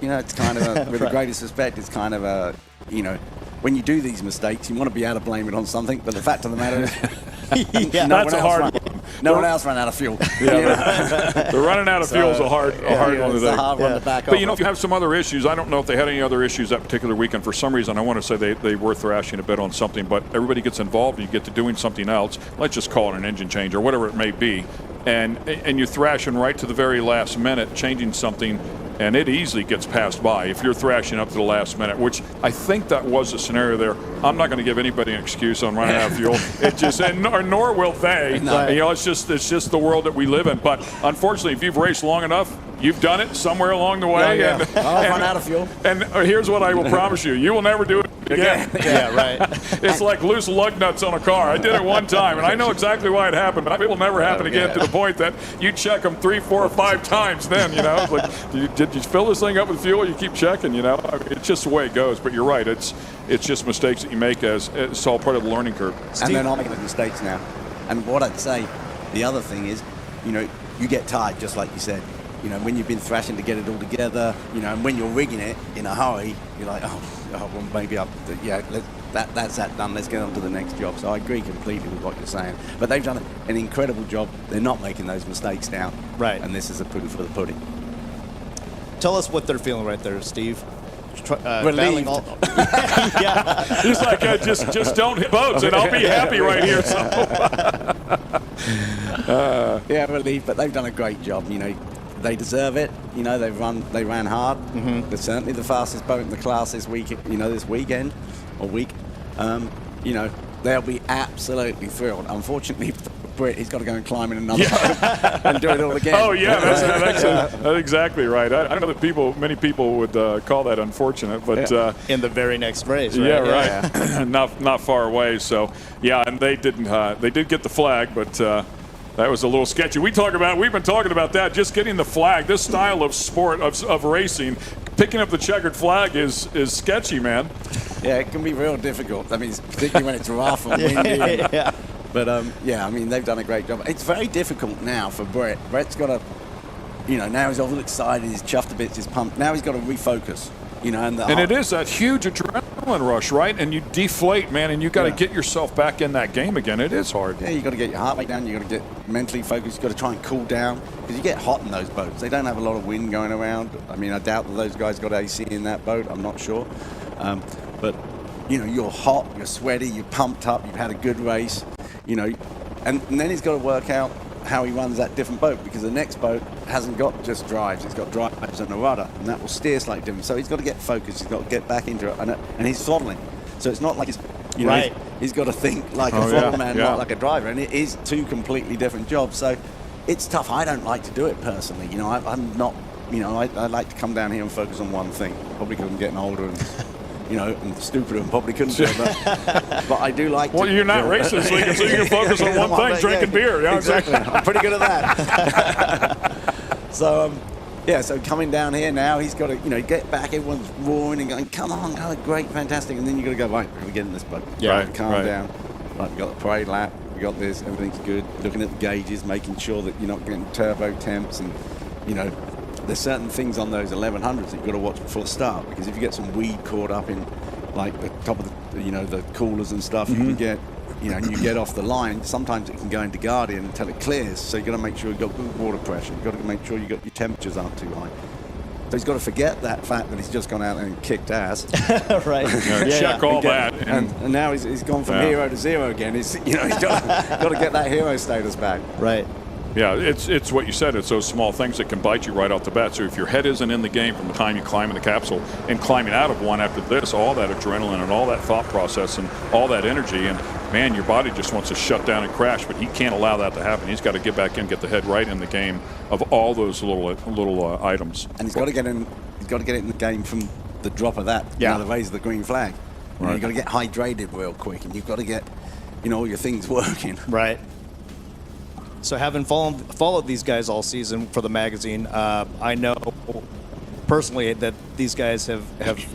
It's kind of with the greatest respect, it's kind of a, when you do these mistakes, you want to be able to blame it on something, but the fact of the matter is, that's a hard one. No one else ran out of fuel. The running out of fuel is a hard one to it's a hard one to back But off you know, of. if you have some other issues, I don't know if they had any other issues that particular weekend. For some reason, I want to say they were thrashing a bit on something, but everybody gets involved and you get to doing something else. Let's just call it an engine change or whatever it may be. And you're thrashing right to the very last minute, changing something, and it easily gets passed by if you're thrashing up to the last minute, which I think that was the scenario there. I'm not going to give anybody an excuse on running out of fuel. It just, nor will they. No. You know, it's just the world that we live in. But unfortunately, if you've raced long enough, you've done it somewhere along the way. Yeah. And, I'll run out of fuel. And here's what I will promise you: you will never do it again. Yeah, right. It's like loose lug nuts on a car. I did it one time, and I know exactly why it happened, but it will never happen again to the point that you check them 3, 4, or 5 times then, you know. It's like, did you fill this thing up with fuel? You keep checking, you know. I mean, it's just the way it goes, but you're right. It's just mistakes that you make as it's all part of the learning curve. And they're not making those mistakes now. And what I'd say, the other thing is, you know, you get tired, just like you said. You know, when you've been thrashing to get it all together, you know, and when you're rigging it in a hurry, you're like, well, maybe that's that done. Let's get on to the next job. So I agree completely with what you're saying. But they've done an incredible job. They're not making those mistakes now. Right. And this is a proof for the pudding. Tell us what they're feeling right there, Steve. Relieved. Yeah. He's like, just don't hit boats, and I'll be happy right here. So. Yeah, relieved, but they've done a great job. You know, they deserve it. You know, they ran hard. Mm-hmm. They're certainly the fastest boat in the class this week. You know, this weekend or week. You know, they'll be absolutely thrilled. Unfortunately, for Britt, he's got to go and climb in another boat and do it all again. Oh yeah, that's exactly right. I know that many people would call that unfortunate, but in the very next race, right? Yeah, right. not far away. So yeah, and they didn't. They did get the flag, but. That was a little sketchy. We've been talking about that. Just getting the flag. This style of sport of racing, picking up the checkered flag is sketchy, man. Yeah, it can be real difficult. I mean, particularly when it's rough and windy. Yeah. But yeah, I mean, they've done a great job. It's very difficult now for Brett. Brett's got to, you know, now he's all excited. He's chuffed a bit. He's pumped. Now he's got to refocus. You know, and it is that huge adrenaline rush, right? And you deflate, man, and you got to get yourself back in that game again. It is hard. Yeah, you got to get your heart rate down. You got to get mentally focused. You got to try and cool down because you get hot in those boats. They don't have a lot of wind going around. I mean, I doubt that those guys got AC in that boat. I'm not sure, but you know, you're hot, you're sweaty, you're pumped up. You've had a good race, you know, and then he's got to work out how he runs that different boat because the next boat hasn't got just drives, it's got drives and a rudder, and that will steer slightly different. So he's got to get focused, he's got to get back into it, and he's throttling. So it's not like he's got to think like a throttle man, not like a driver, and it is two completely different jobs. So it's tough. I don't like to do it personally. You know, I'm not. You know, I like to come down here and focus on one thing. Probably because I'm getting older and. You know, and stupider and probably couldn't do it, but I do like to. Well, you're not racing this weekend, so you can focus on one thing, drinking beer. Yeah, exactly. I'm pretty good at that. So, so coming down here now, he's got to, you know, get back. Everyone's roaring and going, come on, great, fantastic. And then you've got to go, right, we're going to get in this boat. Yeah, calm down. Right, we got the parade lap. We got this. Everything's good. Looking at the gauges, making sure that you're not getting turbo temps and, you know, there's certain things on those 1100s that you've got to watch before start because if you get some weed caught up in like the top of the, you know, the coolers and stuff, you can get, you know, and you get off the line, sometimes it can go into Guardian until it clears. So you've got to make sure you've got good water pressure. You've got to make sure your temperatures aren't too high. So he's got to forget that fact that he's just gone out and kicked ass. Right. Check all that. And now he's gone from hero to zero again. He's got to get that hero status back. Right. Yeah, it's what you said. It's those small things that can bite you right off the bat. So if your head isn't in the game from the time you climb in the capsule and climbing out of one after this, all that adrenaline and all that thought process and all that energy, and man, your body just wants to shut down and crash. But he can't allow that to happen. He's got to get back in, get the head right in the game of all those little items. And he's got to get in. He's got to get it in the game from the drop of that. Yeah. You know, the raise of the green flag. You know, you've got to get hydrated real quick, and you've got to get, you know, all your things working. Right. So having followed these guys all season for the magazine, I know personally that these guys have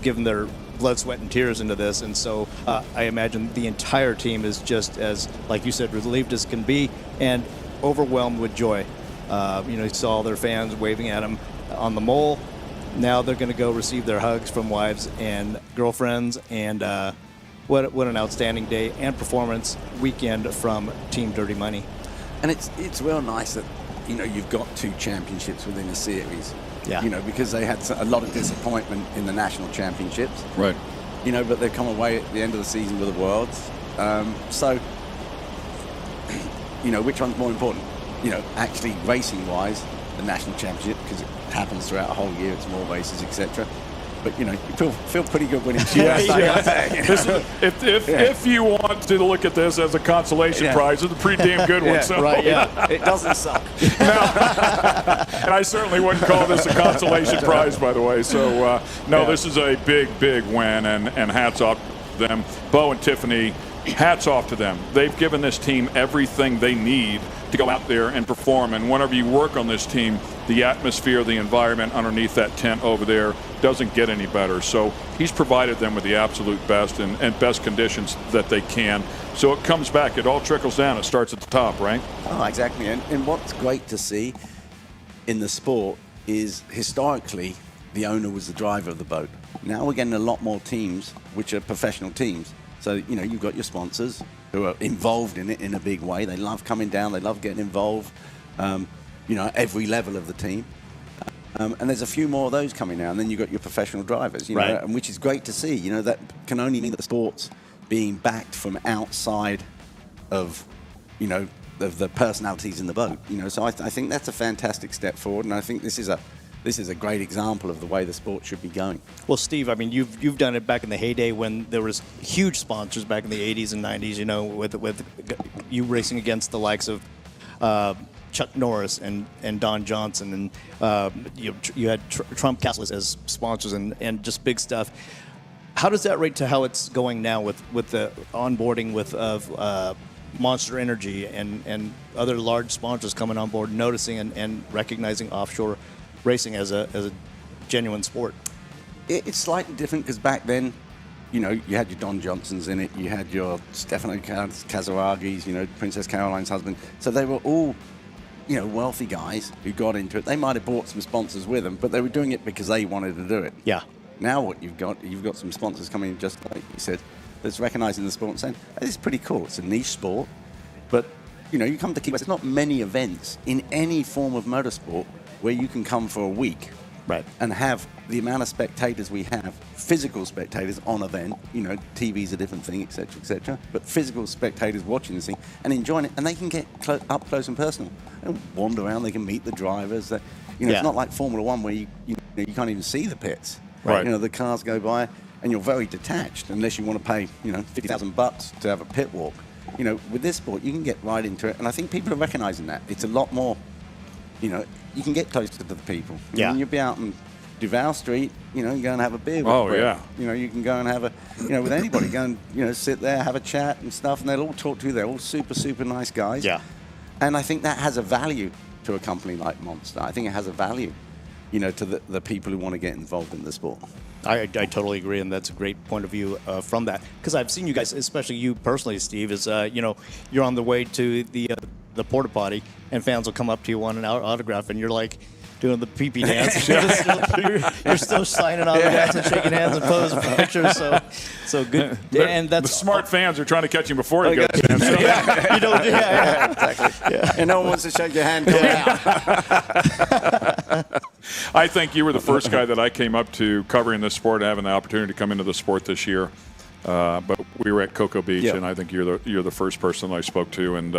given their blood, sweat, and tears into this, and so I imagine the entire team is just as, like you said, relieved as can be and overwhelmed with joy. You know, you saw their fans waving at them on the mole. Now they're going to go receive their hugs from wives and girlfriends, and what an outstanding day and performance weekend from Team Dirty Money. And it's real nice that, you know, you've got 2 championships within a series. Yeah. You know, because they had a lot of disappointment in the national championships. Right. You know, but they've come away at the end of the season with the Worlds. So, you know, which one's more important? You know, actually racing-wise, the national championship, because it happens throughout a whole year, it's more races, etc. But, you know, you feel pretty good when it's If you want to look at this as a consolation prize, it's a pretty damn good one. So. Right, yeah. It doesn't suck. And I certainly wouldn't call this a consolation prize, by the way. So, this is a big, big win, and hats off to them. Bo and Tiffany, hats off to them. They've given this team everything they need to go out there and perform. And whenever you work on this team, the atmosphere, the environment underneath that tent over there doesn't get any better. So he's provided them with the absolute best and best conditions that they can. So it comes back. It all trickles down. It starts at the top, right? Oh, exactly. And what's great to see in the sport is historically the owner was the driver of the boat. Now we're getting a lot more teams which are professional teams. So, you know, you've got your sponsors who are involved in it in a big way. They love coming down. They love getting involved, you know, at every level of the team. And there's a few more of those coming now. And then you've got your professional drivers, you know, and which is great to see. You know, that can only mean that the sport's being backed from outside of, you know, the personalities in the boat. You know, so I think that's a fantastic step forward. And I think this is a great example of the way the sport should be going. Well, Steve, I mean, you've done it back in the heyday when there was huge sponsors back in the 80s and 90s, you know, with you racing against the likes of Chuck Norris and Don Johnson, and you had Trump Castle as sponsors and just big stuff. How does that rate to how it's going now with the onboarding of Monster Energy and other large sponsors coming on board, noticing and recognizing offshore racing as a genuine sport? It's slightly different because back then, you know, you had your Don Johnsons in it, you had your Stefano Casaragis, you know, Princess Caroline's husband. So they were all, you know, wealthy guys who got into it. They might have brought some sponsors with them, but they were doing it because they wanted to do it. Yeah. Now what you've got some sponsors coming in, just like you said, that's recognizing the sport and saying, hey, this is pretty cool. It's a niche sport, but, you know, you come to Key West, there's not many events in any form of motorsport where you can come for a week, right, and have the amount of spectators we have, physical spectators on event, you know, TV's a different thing, etc., but physical spectators watching this thing and enjoying it, and they can get up close and personal. They can wander around, they can meet the drivers. You know, It's not like Formula One where you can't even see the pits. Right. You know, the cars go by and you're very detached unless you want to pay, you know, $50,000 to have a pit walk. You know, with this sport, you can get right into it, and I think people are recognizing that. It's a lot more, you know, you can get closer to the people. Yeah. You'll be out on Duval Street, you know, you go and have a beer with Oh, Brett. yeah. You know, you can go and have with anybody, go and, you know, sit there, have a chat and stuff, and they'll all talk to you. They're all super, super nice guys. Yeah. And I think that has a value to a company like Monster. I think it has a value, you know, to the people who want to get involved in the sport. I totally agree, and that's a great point of view from that. Because I've seen you guys, especially you personally, Steve, is, you know, you're on the way to the porta potty, and fans will come up to you, want an autograph, and you're like doing the pee-pee dance. You're still signing autographs and shaking hands and posing for pictures. So good. And that's the smart fans are trying to catch him before he goes in. So. You know, Exactly. Yeah. And no one wants to shake your hand. I think you were the first guy that I came up to covering this sport, having the opportunity to come into the sport this year. But we were at Cocoa Beach, and I think you're the first person I spoke to. And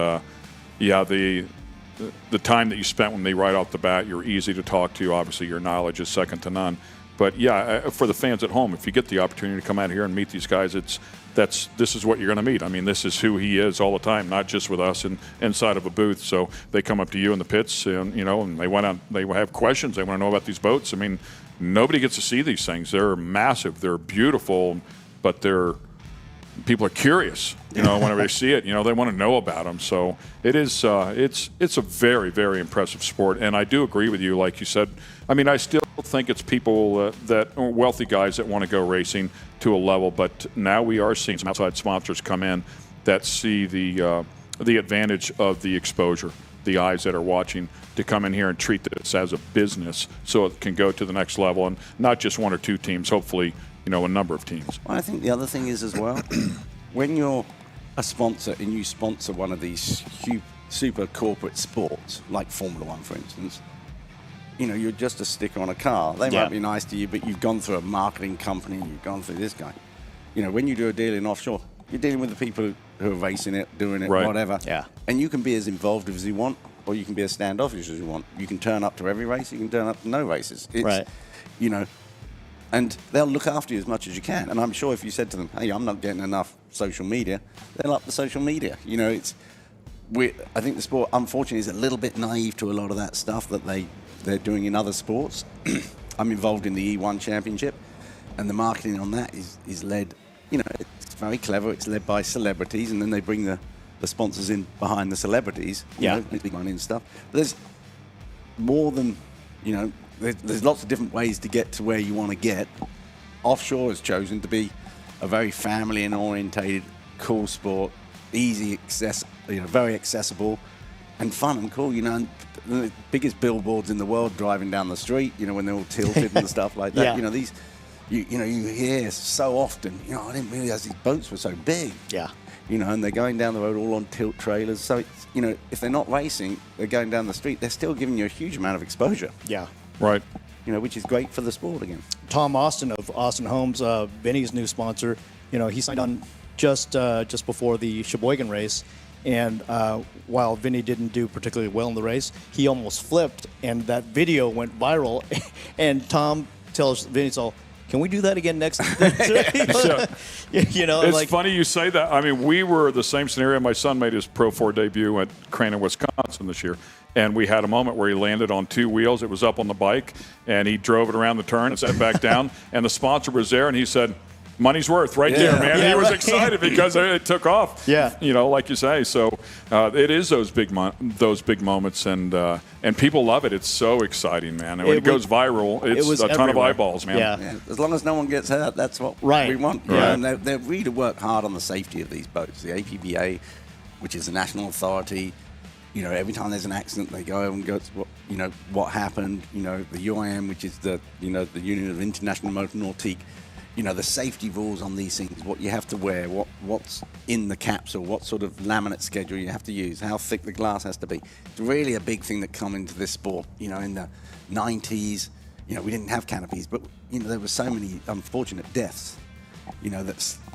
the time that you spent with me right off the bat, you're easy to talk to. Obviously, your knowledge is second to none. But yeah, for the fans at home, if you get the opportunity to come out here and meet these guys, this is what you're going to meet. I mean, this is who he is all the time, not just with us and inside of a booth. So they come up to you in the pits, and you know, and they have questions. They want to know about these boats. I mean, nobody gets to see these things. They're massive. They're beautiful, but people are curious, you know, whenever they see it, you know, they want to know about them. So it is, it's a very, very impressive sport. And I do agree with you, like you said. I mean, I still think it's people that are wealthy guys that want to go racing to a level, but now we are seeing some outside sponsors come in that see the advantage of the exposure, the eyes that are watching, to come in here and treat this as a business so it can go to the next level, and not just one or two teams, hopefully, you know, a number of teams. Well, I think the other thing is as well, when you're a sponsor and you sponsor one of these super corporate sports, like Formula One, for instance, you know, you're just a sticker on a car. They might be nice to you, but you've gone through a marketing company, you've gone through this guy. You know, when you do a deal in offshore, you're dealing with the people who are racing it, doing it, whatever. Yeah. And you can be as involved as you want, or you can be as standoffish as you want. You can turn up to every race, you can turn up to no races. It's, you know, and they'll look after you as much as you can. And I'm sure if you said to them, hey, I'm not getting enough social media, they'll up the social media. You know, I think the sport, unfortunately, is a little bit naive to a lot of that stuff that they're doing in other sports. I'm involved in the E1 Championship, and the marketing on that is led, you know, it's very clever. It's led by celebrities, and then they bring the sponsors in behind the celebrities, you know, big money and stuff. But there's more than, you know, there's lots of different ways to get to where you want to get. Offshore has chosen to be a very family and orientated, cool sport, easy you know, very accessible and fun and cool, you know. And the biggest billboards in the world driving down the street, you know, when they're all tilted and stuff like that. You know, these, you know, you hear so often, you know, I didn't realize these boats were so big. Yeah. You know, and they're going down the road all on tilt trailers. So, it's, you know, if they're not racing, they're going down the street, they're still giving you a huge amount of exposure. Yeah. Right. You know, which is great for the sport again. Tom Austin of Austin Homes, Vinny's new sponsor, you know, he signed on just before the Sheboygan race. And while Vinny didn't do particularly well in the race, he almost flipped, and that video went viral. And Tom tells Vinny, so, can we do that again next you know, it's funny you say that. I mean, we were the same scenario. My son made his Pro 4 debut at Crane, Wisconsin this year. And we had a moment where he landed on two wheels. It was up on the bike, and he drove it around the turn and set it back down. And the sponsor was there, and he said, money's worth there, man. Yeah, he was excited because it took off. Yeah. You know, like you say. So it is those big moments, and people love it. It's so exciting, man. And when it goes viral, it's a ton of eyeballs, man. Yeah. As long as no one gets hurt, that's what we want. You know, and they really work hard on the safety of these boats. The APBA, which is the national authority, you know, every time there's an accident, they go and go to what happened. You know, the UIM, which is the Union of International Motor Nautique. You know, the safety rules on these things, what you have to wear, what's in the capsule, what sort of laminate schedule you have to use, how thick the glass has to be. It's really a big thing that come into this sport. You know, in the 90s, you know, we didn't have canopies, but, you know, there were so many unfortunate deaths, you know,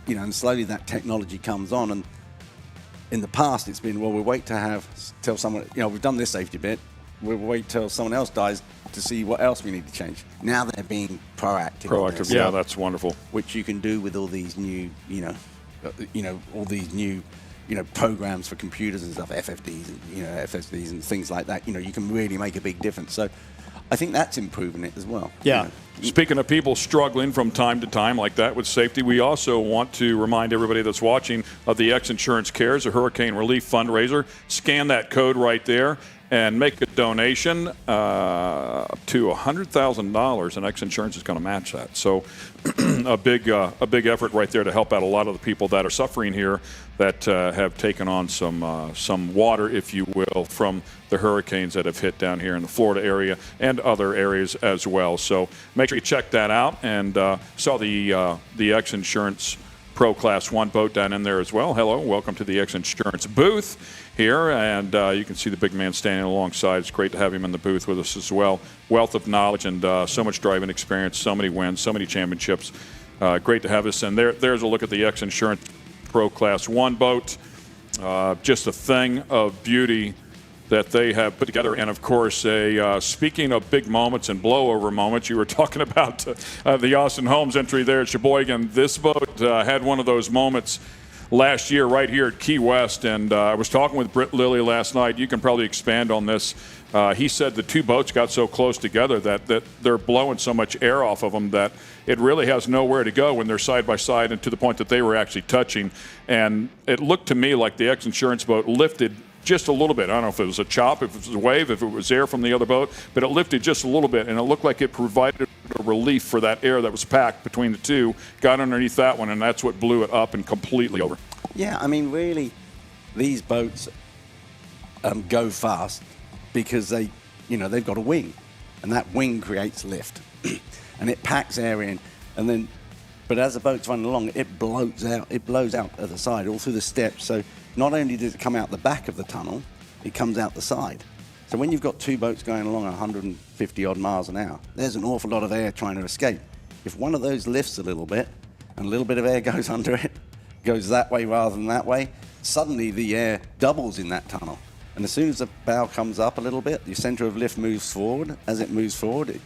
and slowly that technology comes on. And in the past, it's been, well, we'll wait till someone, you know, we've done this safety bit, we'll wait till someone else dies to see what else we need to change. Now they're being proactive. Yeah, that's wonderful. Which you can do with all these new, all these new, programs for computers and stuff, FFDs and FSDs and things like that. You know, you can really make a big difference. So I think that's improving it as well. Yeah. Speaking of people struggling from time to time like that with safety, we also want to remind everybody that's watching of the X Insurance Cares, a hurricane relief fundraiser. Scan that code right there and make a donation to $100,000, and X Insurance is going to match that. So a big effort right there to help out a lot of the people that are suffering here that have taken on some water, if you will, from the hurricanes that have hit down here in the Florida area and other areas as well. So make sure you check that out. And saw the X Insurance Pro Class 1 boat down in there as well. Hello, welcome to the X Insurance booth here, and you can see the big man standing alongside. It's great to have him in the booth with us as well. Wealth of knowledge and so much driving experience, so many wins, so many championships. Great to have us. And there's a look at the X Insurance Pro Class 1 boat. Just a thing of beauty that they have put together. And of course, speaking of big moments and blowover moments, you were talking about the Austin Holmes entry there at Sheboygan. This boat had one of those moments last year right here at Key West, and I was talking with Britt Lilly last night. You can probably expand on this. He said the two boats got so close together that they're blowing so much air off of them that it really has nowhere to go when they're side by side, and to the point that they were actually touching. And it looked to me like the X Insurance boat lifted just a little bit. I don't know if it was a chop, if it was a wave, if it was air from the other boat, but it lifted just a little bit, and it looked like it provided a relief for that air that was packed between the two, got underneath that one, and that's what blew it up and completely over. Yeah, I mean, really, these boats go fast because they've got a wing, and that wing creates lift, and it packs air in, and then, but as the boat's running along, it blows out at the side, all through the steps. So not only does it come out the back of the tunnel, it comes out the side. So when you've got two boats going along 150 odd miles an hour, there's an awful lot of air trying to escape. If one of those lifts a little bit and a little bit of air goes under it, goes that way rather than that way, suddenly the air doubles in that tunnel. And as soon as the bow comes up a little bit, the center of lift moves forward. As it moves forward, it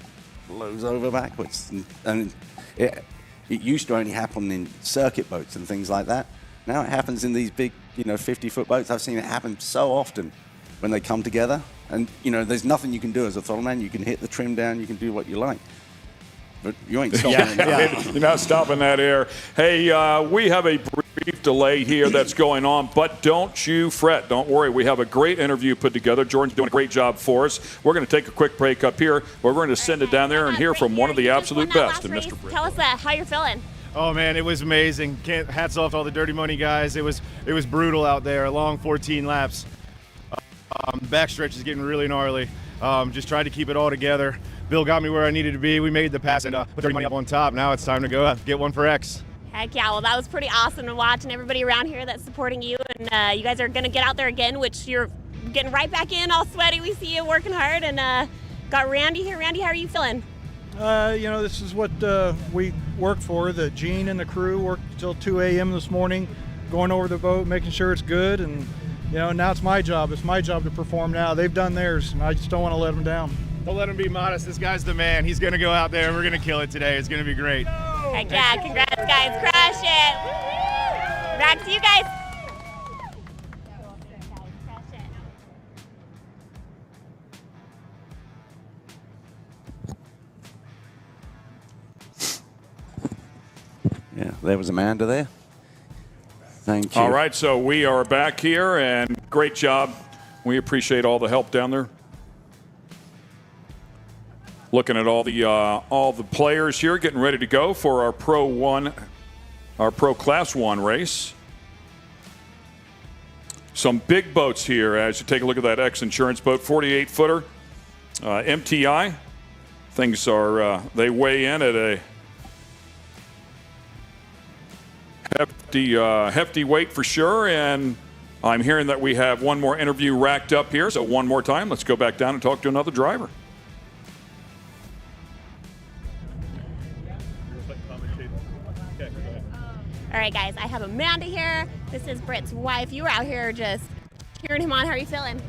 blows over backwards. And it used to only happen in circuit boats and things like that. Now it happens in these big, 50-foot boats. I've seen it happen so often when they come together. And, there's nothing you can do as a throttle man. You can hit the trim down. You can do what you like. But you ain't stopping it. You're not stopping that air. Hey, we have a brief delay here that's going on, but don't you fret. Don't worry. We have a great interview put together. Jordan's doing a great job for us. We're going to take a quick break up here. We're going to send it down there and hear from one of the absolute best. And Mr. Britt. Tell us how you're feeling. Oh man, it was amazing. Hats off to all the Dirty Money guys. It was brutal out there. A long 14 laps. Backstretch is getting really gnarly. Just tried to keep it all together. Bill got me where I needed to be. We made the pass and put Dirty Money up on top. Now it's time to go get one for X. Heck yeah, well that was pretty awesome to watch, and everybody around here that's supporting you. And you guys are going to get out there again, which you're getting right back in, all sweaty. We see you working hard. And got Randy here. Randy, how are you feeling? This is what we worked for. The Gene and the crew worked till 2 a.m. this morning, going over the boat, making sure it's good. And, now it's my job. It's my job to perform now. They've done theirs, and I just don't want to let them down. Don't let him be modest. This guy's the man. He's going to go out there, and we're going to kill it today. It's going to be great. Heck yeah, congrats, guys. Crush it. Woo-hoo. Back to you guys. Yeah, there was Amanda there. Thank you. All right, so we are back here, and great job. We appreciate all the help down there. Looking at all the players here, getting ready to go for our Pro Class 1 race. Some big boats here as you take a look at that XINSURANCE boat, 48-footer, MTI. Things are, they weigh in at a hefty weight for sure, and I'm hearing that we have one more interview racked up here, so one more time, let's go back down and talk to another driver. All right, guys, I have Amanda here. This is Britt's wife. You were out here just cheering him on. How are you feeling?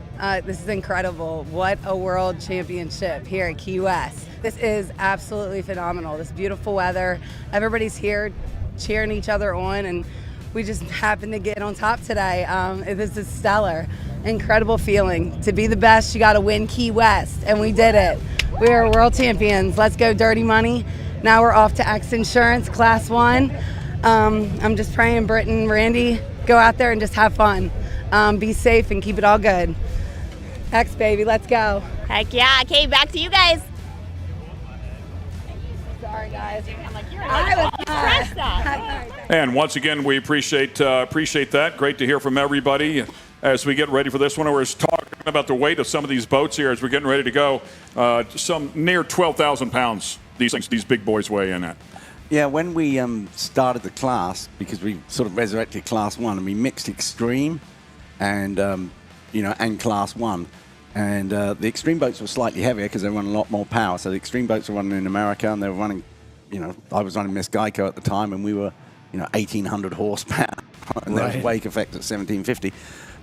This is incredible. What a world championship here at Key West. This is absolutely phenomenal. This beautiful weather. Everybody's here cheering each other on, and we just happened to get on top today. This is stellar. Incredible feeling. To be the best, you got to win Key West, and we did it. We are world champions. Let's go Dirty Money. Now we're off to XINSURANCE Class 1. I'm just praying Britt and Randy go out there and just have fun. Be safe and keep it all good. X, baby, let's go. Heck yeah. Okay, back to you guys. Sorry, guys. And once again, we appreciate that. Great to hear from everybody as we get ready for this one. We're talking about the weight of some of these boats here as we're getting ready to go. Some near 12,000 pounds these big boys weigh in at. Yeah, when we started the class, because we sort of resurrected Class 1, and we mixed Extreme and, and Class 1. And the Extreme boats were slightly heavier because they run a lot more power. So the Extreme boats were running in America, and they were running, I was running Miss Geico at the time, and we were, 1,800 horsepower. And there was wake effect at 1,750.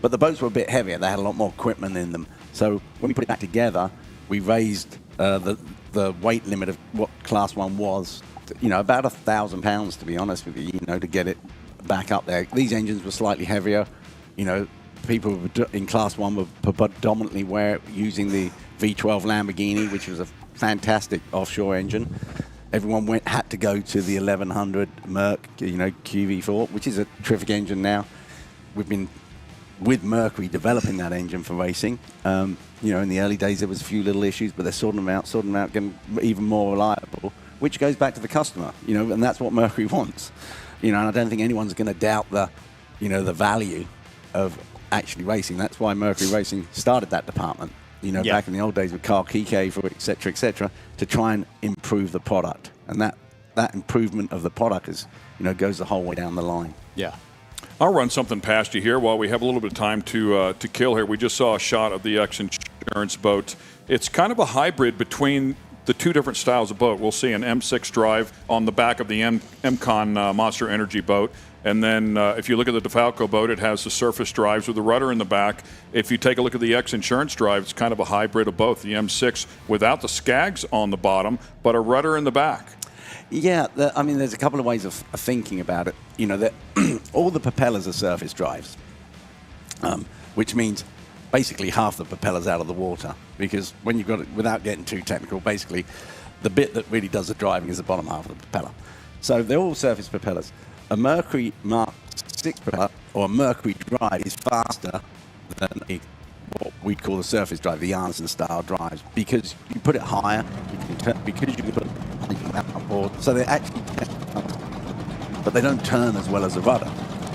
But the boats were a bit heavier. They had a lot more equipment in them. So when we put it back together, we raised the weight limit of what Class 1 was, about 1,000 pounds, to be honest with you, to get it back up there. These engines were slightly heavier. People in Class 1 were predominantly using the V12 Lamborghini, which was a fantastic offshore engine. Everyone had to go to the 1100 Merc, QV4, which is a terrific engine now. We've been with Mercury developing that engine for racing. In the early days there was a few little issues, but they're sorting them out, getting even more reliable, which goes back to the customer, and that's what Mercury wants. And I don't think anyone's going to doubt the value of actually racing. That's why Mercury Racing started that department, back in the old days with Carl Kike, et cetera, to try and improve the product. And that improvement of the product is, goes the whole way down the line. Yeah. I'll run something past you here while we have a little bit of time to kill here. We just saw a shot of the X-Insurance boat. It's kind of a hybrid between the two different styles of boat. We'll see an M6 drive on the back of the MCon Monster Energy boat. And then if you look at the DeFalco boat, it has the surface drives with the rudder in the back. If you take a look at the X-Insurance drive, it's kind of a hybrid of both. The M6 without the skags on the bottom, but a rudder in the back. Yeah, I mean, there's a couple of ways of thinking about it. You know, that all the propellers are surface drives, which means basically half the propeller's out of the water, because when you've got it, without getting too technical, basically the bit that really does the driving is the bottom half of the propeller. So they're all surface propellers. A Mercury Mark 6 propeller or a Mercury drive is faster than what we'd call the surface drive, the Janssen style drives, because you put it higher, because you can put it outboard, so they actually but they don't turn as well as a rudder.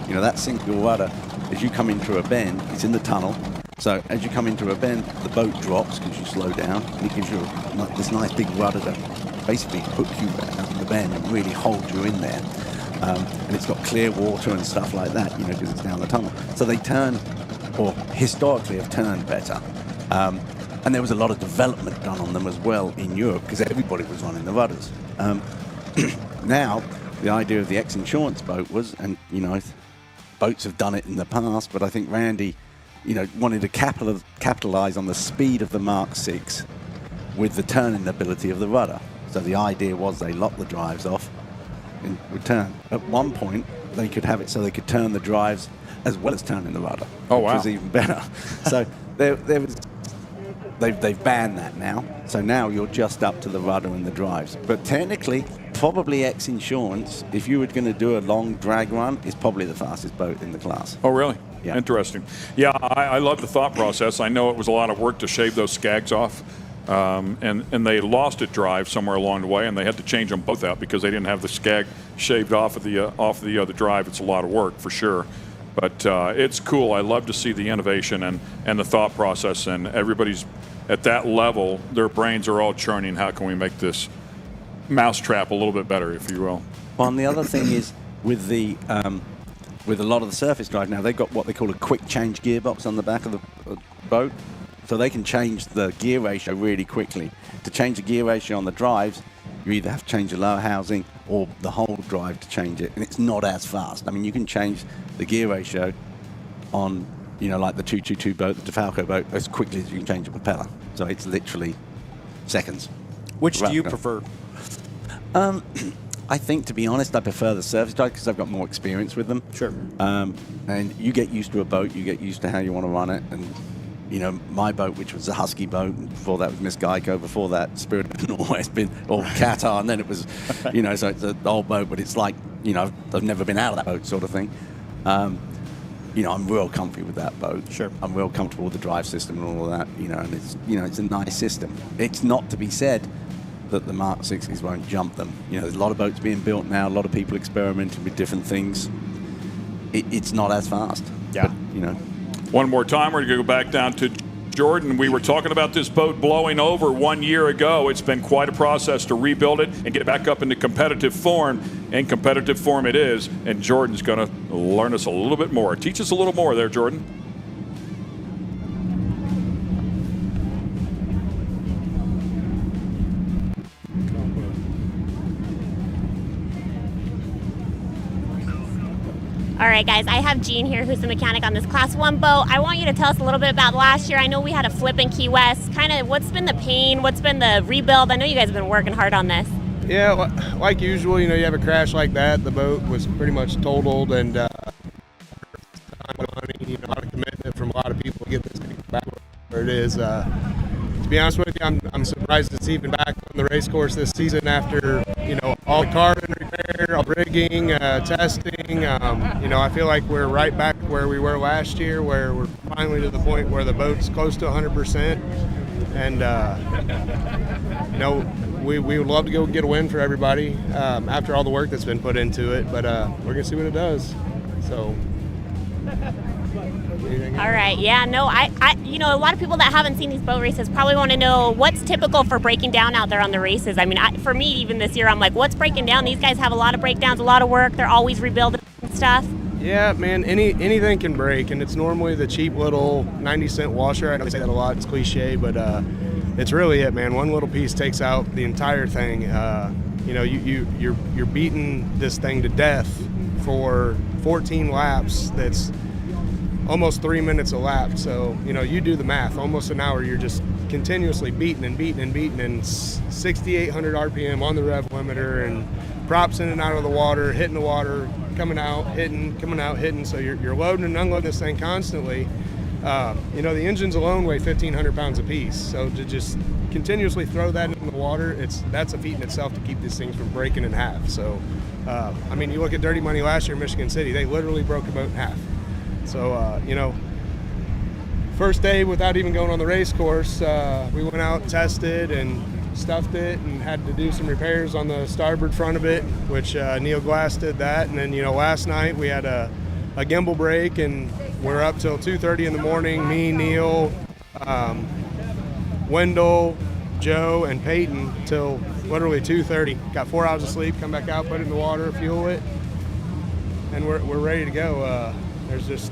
You know, that single rudder, as you come into a bend, it's in the tunnel, so as you come into a bend, the boat drops because you slow down, and it gives you this nice big rudder that basically hooks you out in the bend and really holds you in there. And it's got clear water and stuff like that, you know, because it's down the tunnel. So they turn, or historically have turned better. And there was a lot of development done on them as well in Europe, because everybody was running the rudders. Now, the idea of the X-Insurance boat was, and you know, boats have done it in the past, but I think Randy, you know, wanted to capitalize on the speed of the Mark 6 with the turning ability of the rudder. So the idea was they locked the drives off and would turn. At one point, they could have it so they could turn the drives as well as turning the rudder. Oh, wow. Which was even better. So they've banned that now. So now you're just up to the rudder and the drives. But technically, probably X-Insurance, if you were going to do a long drag run, is probably the fastest boat in the class. Oh, really? Yeah. Interesting. Yeah, I love the thought process. I know it was a lot of work to shave those skags off. And they lost a drive somewhere along the way, and they had to change them both out because they didn't have the skag shaved off of the other drive. It's a lot of work for sure, but it's cool. I love to see the innovation and the thought process, and everybody's at that level. Their brains are all churning. How can we make this mousetrap a little bit better, if you will? Well, and the other thing is with a lot of the surface drive now, they've got what they call a quick change gearbox on the back of the boat. So they can change the gear ratio really quickly. To change the gear ratio on the drives, you either have to change the lower housing or the whole drive to change it, and it's not as fast. I mean, you can change the gear ratio on, you know, like the 222 boat, the DeFalco boat, as quickly as you can change the propeller. So it's literally seconds. Which do you prefer? I think, to be honest, I prefer the surface drive because I've got more experience with them. Sure. And you get used to a boat, you get used to how you want to run it, and you know, my boat, which was a Husky boat, and before that was Miss Geico, before that Spirit of the Northwest, or Qatar, and then it was, you know, so it's an old boat, but it's like, you know, I've never been out of that boat sort of thing. You know, I'm real comfy with that boat. Sure. I'm real comfortable with the drive system and all of that, you know, and it's, you know, it's a nice system. It's not to be said that the Mark 6s won't jump them. You know, there's a lot of boats being built now, a lot of people experimenting with different things. It's not as fast. Yeah. But, you know. One more time, we're going to go back down to Jordan. We were talking about this boat blowing over 1 year ago. It's been quite a process to rebuild it and get it back up into competitive form. And competitive form it is. And Jordan's going to learn us a little bit more. Teach us a little more there, Jordan. All right, guys, I have Gene here, who's the mechanic on this Class 1 boat. I want you to tell us a little bit about last year. I know we had a flip in Key West. Kind of what's been the pain? What's been the rebuild? I know you guys have been working hard on this. Yeah, like usual, you know, you have a crash like that. The boat was pretty much totaled, and a lot of commitment from a lot of people to get this thing back where it is. To be honest with you, I'm surprised it's even back on the race course this season after, you know, all the carbon repair, all rigging, testing. You know, I feel like we're right back where we were last year, where we're finally to the point where the boat's close to 100%. And, you know, we would love to go get a win for everybody after all the work that's been put into it, but we're going to see what it does. So. All right, yeah, no, I, you know, a lot of people that haven't seen these boat races probably want to know what's typical for breaking down out there on the races. I mean, for me, even this year, I'm like, what's breaking down? These guys have a lot of breakdowns, a lot of work. They're always rebuilding stuff. Yeah, man, anything can break, and it's normally the cheap little 90-cent washer. I know they say that a lot, it's cliche, but it's really it, man. One little piece takes out the entire thing. You know, you're beating this thing to death for 14 laps. That's almost 3 minutes a lap. So, you know, you do the math. Almost an hour, you're just continuously beating and 6,800 RPM on the rev limiter, and props in and out of the water, hitting the water, coming out, hitting, coming out, hitting. So you're loading and unloading this thing constantly. You know, the engines alone weigh 1,500 pounds apiece. So to just continuously throw that in the water, that's a feat in itself to keep these things from breaking in half. So, I mean, you look at Dirty Money last year in Michigan City, they literally broke a boat in half. So, you know, first day without even going on the race course, we went out, tested, and stuffed it, and had to do some repairs on the starboard front of it, which Neil Glass did that. And then, you know, last night we had a gimbal break, and we're up till 2:30 in the morning, me, Neil, Wendell, Joe, and Peyton, till literally 2:30. Got 4 hours of sleep, come back out, put it in the water, fuel it, and we're ready to go. There's just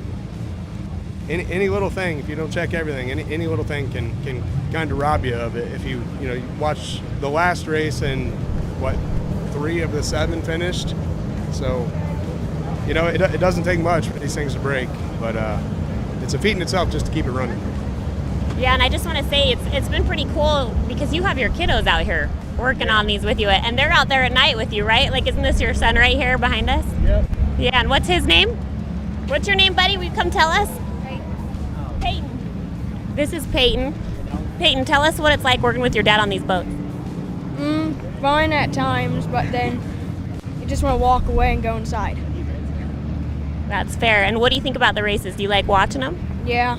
any little thing, if you don't check everything, any little thing can kind of rob you of it. If you watch the last race, and 3 of the 7 finished. So, you know, it doesn't take much for these things to break, but it's a feat in itself just to keep it running. Yeah, and I just want to say it's been pretty cool because you have your kiddos out here working on these with you, and they're out there at night with you, right? Like, isn't this your son right here behind us? Yep. Yeah, and what's his name? What's your name, buddy? Will you come tell us? Peyton. This is Peyton. Peyton, tell us what it's like working with your dad on these boats. Fun at times, but then you just want to walk away and go inside. That's fair. And what do you think about the races? Do you like watching them? Yeah.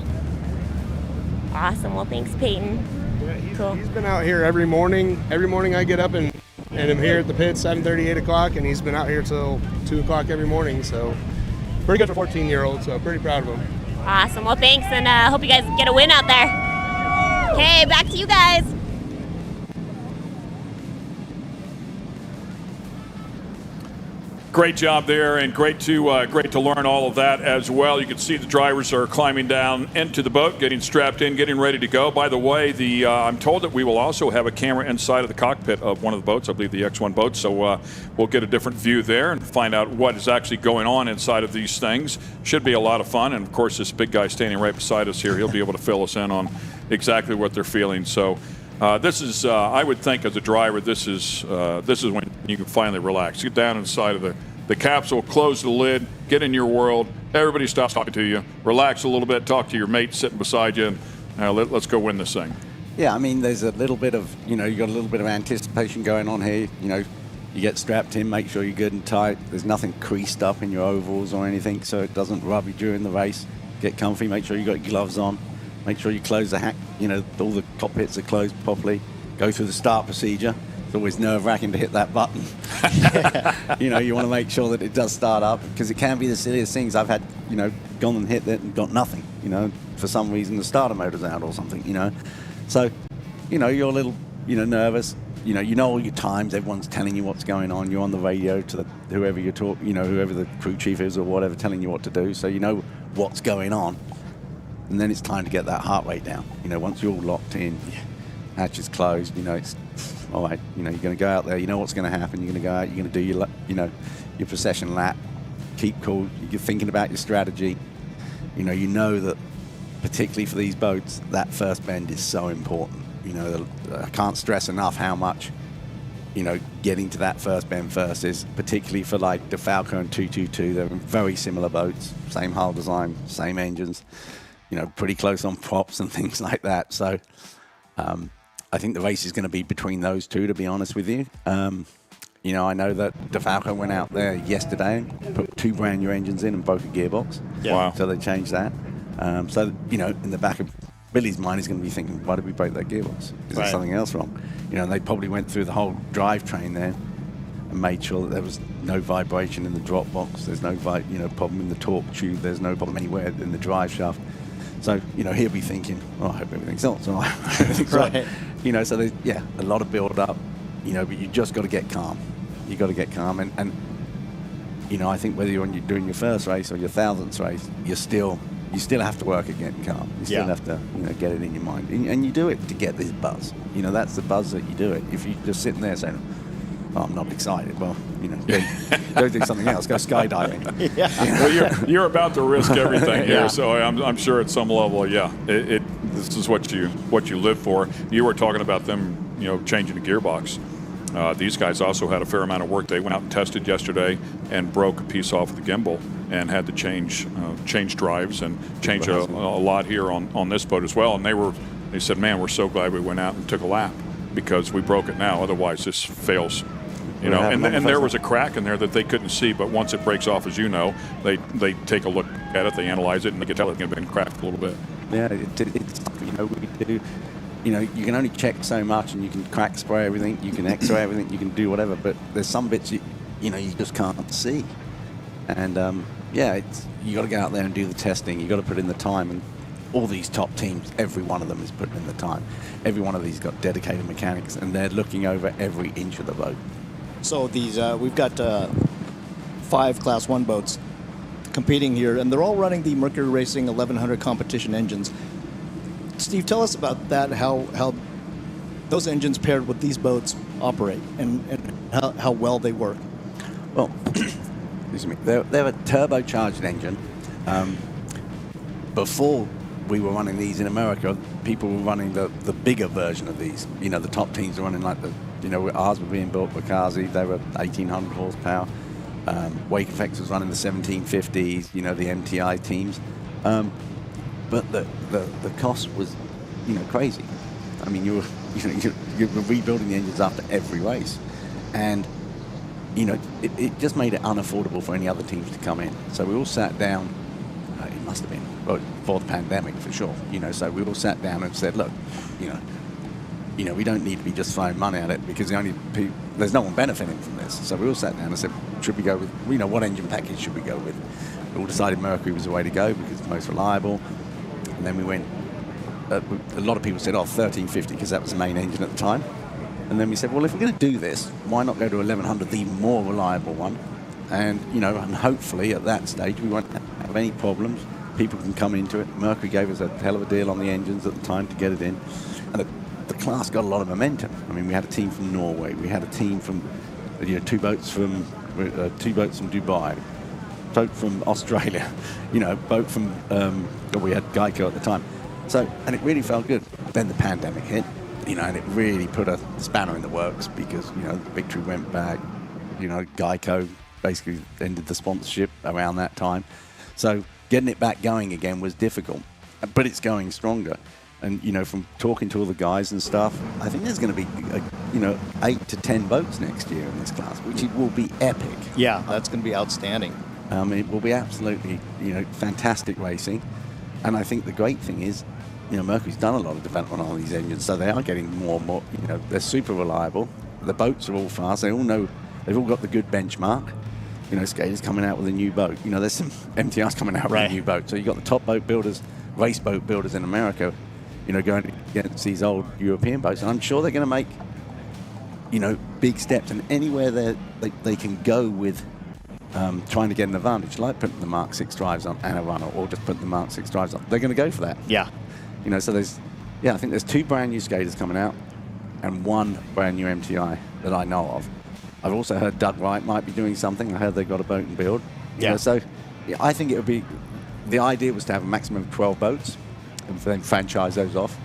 Awesome. Well, thanks, Peyton. Yeah, cool. He's been out here every morning. Every morning I get up and I'm here at the pit 7:30, 8 o'clock, and he's been out here till 2 o'clock every morning. So pretty good for a 14-year-old, so pretty proud of him. Awesome. Well, thanks, and hope you guys get a win out there. Okay, back to you guys. Great job there, and great to learn all of that as well. You can see the drivers are climbing down into the boat, getting strapped in, getting ready to go. By the way, I'm told that we will also have a camera inside of the cockpit of one of the boats, I believe the X1 boat, so we'll get a different view there and find out what is actually going on inside of these things. Should be a lot of fun, and of course this big guy standing right beside us here, he'll be able to fill us in on exactly what they're feeling. So this is, I would think as a driver, this is when you can finally relax. Get down inside of the capsule, close the lid, get in your world. Everybody stops talking to you. Relax a little bit, talk to your mate sitting beside you, and let's go win this thing. Yeah, I mean, there's a little bit of, you got a little bit of anticipation going on here. You get strapped in, make sure you're good and tight. There's nothing creased up in your overalls or anything, so it doesn't rub you during the race. Get comfy, make sure you got your gloves on. Make sure you close the all the cockpits are closed properly. Go through the start procedure. It's always nerve-wracking to hit that button. You want to make sure that it does start up, because it can be the silliest things. I've had, gone and hit it and got nothing. For some reason the starter motor's out or something. So, you're a little, nervous. You know all your times. Everyone's telling you what's going on. You're on the radio to whoever you talk, whoever the crew chief is or whatever, telling you what to do. So you know what's going on. And then it's time to get that heart rate down. Once you're all locked in, hatches closed, it's all right. You're going to go out there. You know what's going to happen. You're going to go out. You're going to do your procession lap. Keep cool. You're thinking about your strategy. You know that particularly for these boats, that first bend is so important. I can't stress enough how much getting to that first bend first is, particularly for like the Falco and 222. They're very similar boats, same hull design, same engines. Pretty close on props and things like that. So I think the race is going to be between those two, to be honest with you. I know that DeFalco went out there yesterday and put 2 brand new engines in and broke a gearbox. Yeah. Wow. So they changed that. So, in the back of Billy's mind, he's going to be thinking, why did we break that gearbox? Is there something else wrong? And they probably went through the whole drivetrain there and made sure that there was no vibration in the drop box. There's no problem in the torque tube. There's no problem anywhere in the drive shaft. So, he'll be thinking, I hope everything's all right. Everything's right. So there's, a lot of build up, but you just got to get calm. You got to get calm. And I think whether you're doing your first race or your 1000th race, you still have to work at getting calm. You still have to, get it in your mind, and you do it to get this buzz. That's the buzz that you do it. If you're just sitting there saying, "Oh, I'm not excited," well, go do something else. Go skydiving. Well, you're about to risk everything here, so I'm sure at some level, this is what you live for. You were talking about them, changing the gearbox. These guys also had a fair amount of work. They went out and tested yesterday and broke a piece off of the gimbal and had to change drives and change a lot here on this boat as well. And they said, "Man, we're so glad we went out and took a lap because we broke it now. Otherwise, this fails." And there was a crack in there that they couldn't see, but once it breaks off, as you know, they take a look at it, they analyze it, and they can tell it's been cracked a little bit. Yeah, it's we do. You can only check so much, and you can crack spray everything, you can X-ray everything, you can do whatever, but there's some bits you just can't see. And you got to get out there and do the testing. You got to put in the time, and all these top teams, every one of them is putting in the time. Every one of these got dedicated mechanics, and they're looking over every inch of the boat. So these we've got 5 Class 1 boats competing here, and they're all running the Mercury Racing 1100 competition engines. Steve, tell us about that, how those engines paired with these boats operate, and how well they work. Well, excuse me, they're a turbocharged engine. Before we were running these in America, people were running the bigger version of these. The top teams were running like ours were being built by Kazi. They were 1,800 horsepower. Wake Effects was running the 1750s, the MTI teams. But the cost was, crazy. I mean, you were rebuilding the engines after every race. And, it just made it unaffordable for any other teams to come in. So we all sat down. It must have been before the pandemic, for sure. So we all sat down and said, look, we don't need to be just throwing money at it because there's no one benefiting from this. So we all sat down and said, should we go with, what engine package should we go with? We all decided Mercury was the way to go because it's the most reliable. And then we went, a lot of people said, 1350 because that was the main engine at the time. And then we said, well, if we're going to do this, why not go to 1100, the more reliable one? And, and hopefully at that stage we won't have any problems. People can come into it. Mercury gave us a hell of a deal on the engines at the time to get it in. And the class got a lot of momentum. I mean, we had a team from Norway. We had a team from, 2 boats from Dubai, boat from Australia, boat from, we had Geico at the time. So, and it really felt good. Then the pandemic hit, and it really put a spanner in the works because, Victory went back, Geico basically ended the sponsorship around that time. So getting it back going again was difficult, but it's going stronger. And, from talking to all the guys and stuff, I think there's going to be, 8 to 10 boats next year in this class, which will be epic. Yeah, that's going to be outstanding. It will be absolutely, fantastic racing. And I think the great thing is, Mercury's done a lot of development on these engines, so they are getting more and more, they're super reliable. The boats are all fast. They all know, they've all got the good benchmark. Skaters coming out with a new boat. There's some MTRs coming out with a new boat. So you've got the top boat builders, race boat builders in America, going against these old European boats. And I'm sure they're going to make, big steps. And anywhere they can go with trying to get an advantage, like putting the Mark 6 drives on and a runner, or just putting the Mark 6 drives on, they're going to go for that. Yeah. So I think there's 2 brand new skaters coming out and 1 brand new MTI that I know of. I've also heard Doug Wright might be doing something. I heard they've got a boat and build. So I think it would be, the idea was to have a maximum of 12 boats and then franchise those off.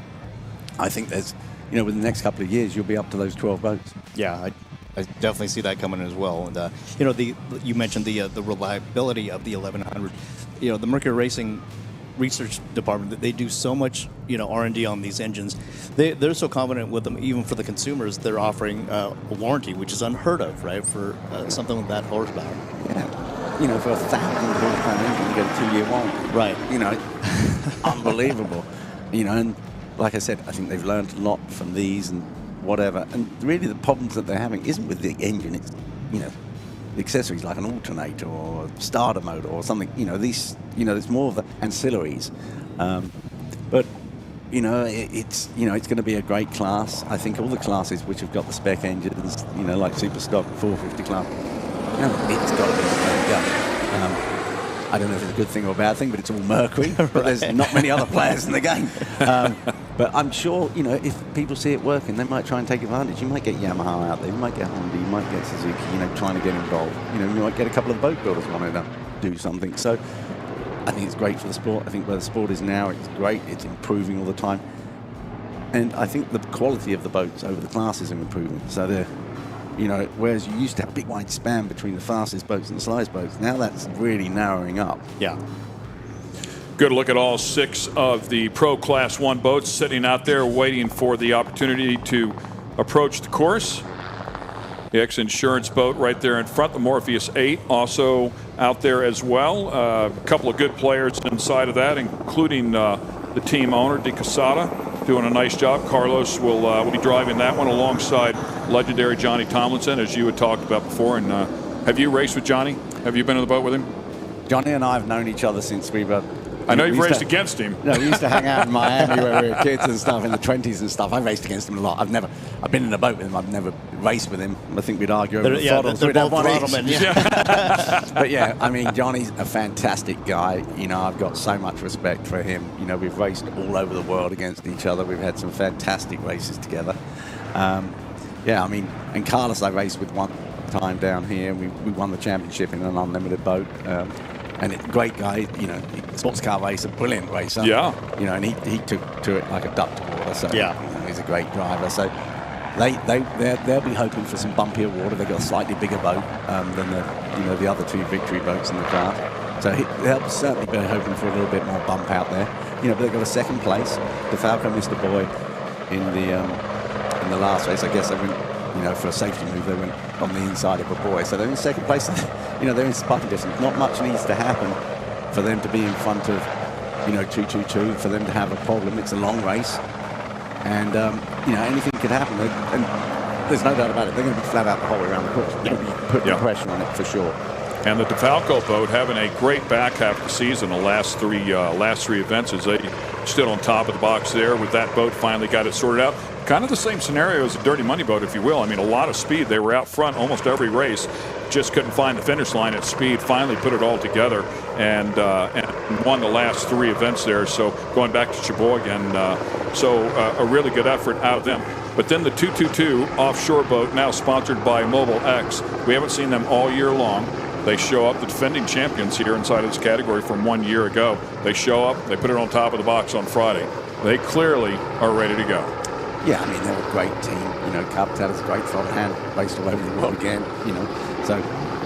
I think there's, within the next couple of years, you'll be up to those 12 boats. Yeah, I definitely see that coming as well. And you mentioned the reliability of the 1100. The Mercury Racing research department, they do so much R&D on these engines. They're so confident with them, even for the consumers, they're offering a warranty, which is unheard of, right, for something with that horsepower. Yeah, for a 1,000 horsepower engine, you get a 2-year warranty. Right. Unbelievable. And like I said, I think they've learned a lot from these and whatever. And really the problems that they're having isn't with the engine, it's, the accessories like an alternator or a starter motor or something. These, there's more of the ancillaries. But, it's going to be a great class. I think all the classes which have got the spec engines, like Super Stock 450 class, it's got to be the way to go. I don't know if it's a good thing or a bad thing, but it's all Mercury. But there's not many other players in the game. But I'm sure, you know, if people see it working, they might try and take advantage. You might get Yamaha out there, you might get Honda, you might get Suzuki, you know, trying to get involved. You know, you might get a couple of boat builders wanting to do something. So I think it's great for the sport. I think where the sport is now, it's great. It's improving all the time. And I think the quality of the boats over the classes are improving. So they're, you know, whereas you used to have a big wide span between the fastest boats and the slowest boats, now that's really narrowing up. Yeah. Good look at all 6 of the Pro Class 1 boats sitting out there waiting for the opportunity to approach the course. The X-Insurance boat right there in front, the Morpheus 8, also out there as well. A couple of good players inside of that, including the team owner, De Quesada, doing a nice job. Carlos will be driving that one alongside legendary Johnny Tomlinson, as you had talked about before. And have you raced with Johnny? Have you been in the boat with him? Johnny and I have known each other since we were... I know you've raced against him. No, we used to hang out in Miami when we were kids and stuff, in the 20s and stuff. I raced against him a lot. I've been in a boat with him. I've never raced with him. I think we'd argue over the throttles. They're both throttlemen. Yeah. But yeah, I mean, Johnny's a fantastic guy. You know, I've got so much respect for him. You know, we've raced all over the world against each other. We've had some fantastic races together. Yeah, I mean, and Carlos I raced with one time down here. We won the championship in an unlimited boat. And a great guy, you know, sports car racer, brilliant racer. Yeah. You know, and he took to it like a duck to water. So yeah, you know, he's a great driver. So they'll be hoping for some bumpier water. They've got a slightly bigger boat than the other 2 victory boats in the class. So they'll certainly be hoping for a little bit more bump out there. You know, but they've got a 2nd place. DeFalco missed a buoy in the last race. I guess they went, you know, for a safety move, they went on the inside of a buoy. So they're in 2nd place. You know, they're in sparking distance. Not much needs to happen for them to be in front of, you know, 222, for them to have a problem. It's a long race. And, you know, anything could happen. And there's no doubt about it. They're going to be flat out the whole way around the course. They're going to be putting pressure on it for sure. And the DeFalco boat having a great back half of the season, the last three events, as they stood on top of the box there with that boat, finally got it sorted out. Kind of the same scenario as a Dirty Money boat, if you will. I mean, a lot of speed. They were out front almost every race, just couldn't find the finish line at speed. Finally put it all together and won the last 3 events there. So going back to Sheboygan, a really good effort out of them. But then the 222 offshore boat, now sponsored by Mobile X. We haven't seen them all year long. They show up, the defending champions here inside of this category from 1 year ago. They show up, they put it on top of the box on Friday. They clearly are ready to go. Yeah, I mean, they're a great team. You know, Carpatella's a great front hand, raced all over the world again, you know. So,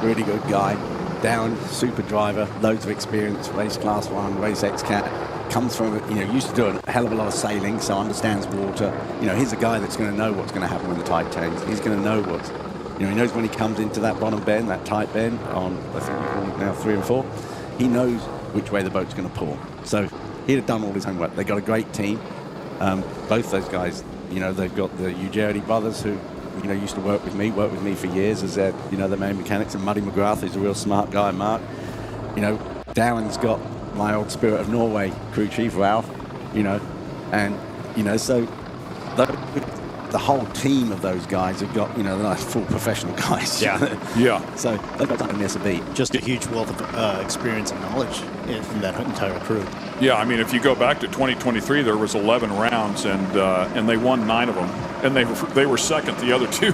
really good guy. Down, super driver, loads of experience, race class 1, race XCat. Comes from, you know, used to do a hell of a lot of sailing, so understands water. You know, he's a guy that's going to know what's going to happen when the tide changes. He's going to know what's, you know, he knows when he comes into that bottom bend, that tight bend on, I think we call it now 3 and 4. He knows which way the boat's going to pull. So, he'd have done all his homework. They've got a great team. Both those guys, you know, they've got the Ujarity brothers who, you know, used to work with me for years as their, you know, the main mechanics. And Muddy McGrath is a real smart guy, Mark. You know, Darren's got my old Spirit of Norway crew chief, Ralph, you know, and, you know, so the whole team of those guys have got, you know, they're like full professional guys. Yeah. Yeah. So they've got something to miss a beat. Just a huge wealth of experience and knowledge from that entire crew. Yeah, I mean, if you go back to 2023, there was 11 rounds, and they won 9 of them, and they were second the other 2. Yeah.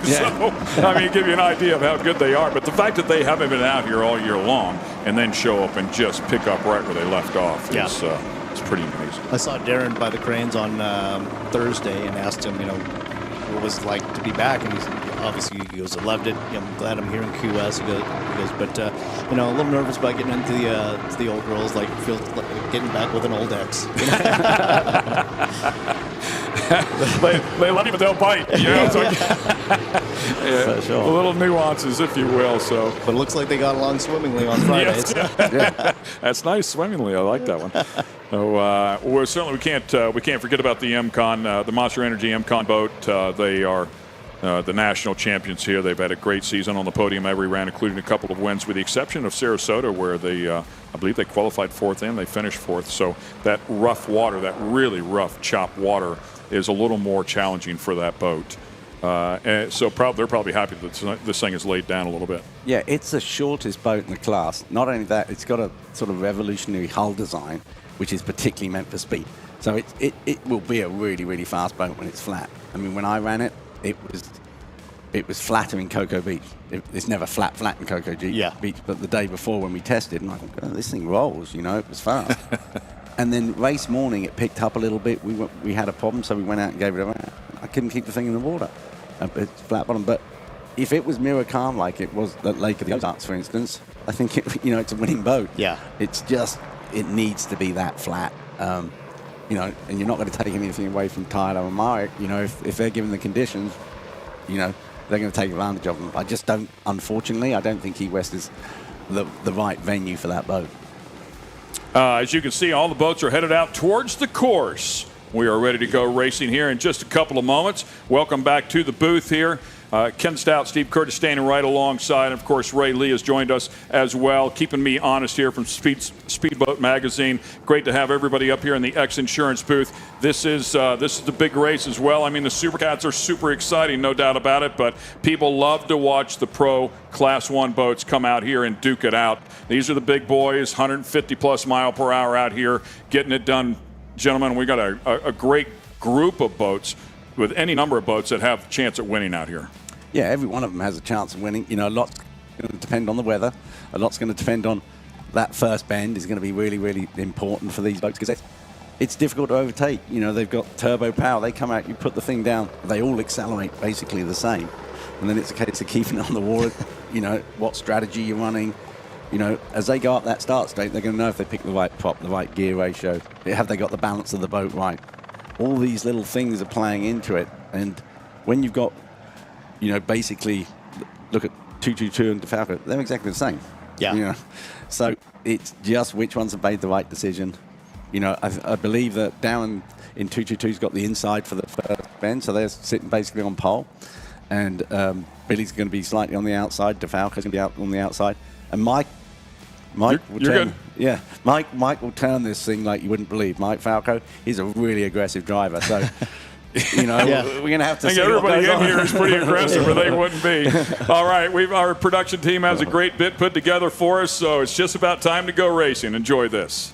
So, I mean, give you an idea of how good they are. But the fact that they haven't been out here all year long and then show up and just pick up right where they left off is it's pretty amazing. I saw Darren by the cranes on Thursday and asked him, you know, what was it like to be back, and he goes, I loved it. I'm glad I'm here in Key West. He goes, but you know, a little nervous about getting into the old girls, like feels like getting back with an old ex. they love you, but they'll bite. You know, so yeah, sure. Little nuances, if you will. So, but it looks like they got along swimmingly on Friday. Yes. Yeah. That's nice, swimmingly. I like that one. So, we can't forget about the MCon, the Monster Energy MCon boat. They are the national champions here. They've had a great season on the podium every round, including a couple of wins, with the exception of Sarasota, where they, I believe they qualified 4th and they finished 4th. So that rough water, that really rough chop water, is a little more challenging for that boat. And so they're probably happy that this thing is laid down a little bit. Yeah, it's the shortest boat in the class. Not only that, it's got a sort of revolutionary hull design, which is particularly meant for speed. So it will be a really, really fast boat when it's flat. I mean, when I ran it, it was flatter in Cocoa Beach. It's never flat in Cocoa Beach, but the day before when we tested, and I thought, oh, this thing rolls, it was fast. And then race morning, it picked up a little bit. We had a problem, so we went out and gave it a run. I couldn't keep the thing in the water. It's flat bottom, but if it was mirror calm like it was at Lake of the Ozarks, for instance, I think it's a winning boat. Yeah. It's just, it needs to be that flat. And you're not going to take anything away from Tyler and Marek. If they're given the conditions, they're going to take advantage of them. Unfortunately, I don't think Key West is the right venue for that boat. As you can see, all the boats are headed out towards the course. We are ready to go racing here in just a couple of moments. Welcome back to the booth here. Ken Stout, Steve Curtis standing right alongside. And of course, Ray Lee has joined us as well, keeping me honest here from Speedboat Magazine. Great to have everybody up here in the X Insurance booth. This is the big race as well. I mean, the Supercats are super exciting, no doubt about it, but people love to watch the pro Class 1 boats come out here and duke it out. These are the big boys, 150-plus mile per hour out here, getting it done. Gentlemen, we got a great group of boats with any number of boats that have a chance at winning out here. Yeah, every one of them has a chance of winning. A lot's going to depend on the weather. A lot's going to depend on that first bend is going to be really, really important for these boats because it's difficult to overtake. They've got turbo power. They come out, you put the thing down, they all accelerate basically the same. And then it's a case of keeping it on the water, what strategy you're running. As they go up that start straight, they're going to know if they pick the right prop, the right gear ratio. Have they got the balance of the boat right? All these little things are playing into it. And when you've got, basically, look at 222 and DeFalco, they're exactly the same. Yeah. So it's just which ones have made the right decision. I believe that Darren in 222's got the inside for the first bend, so they're sitting basically on pole. And Billy's going to be slightly on the outside. DeFalco's going to be out on the outside. And Mike will turn. Good. Yeah, Mike will turn this thing like you wouldn't believe. Mike Falco, he's a really aggressive driver. So, we're going to have to see everybody what goes in here on. is pretty aggressive, or they wouldn't be. All right, our production team has a great bit put together for us, so it's just about time to go racing. Enjoy this.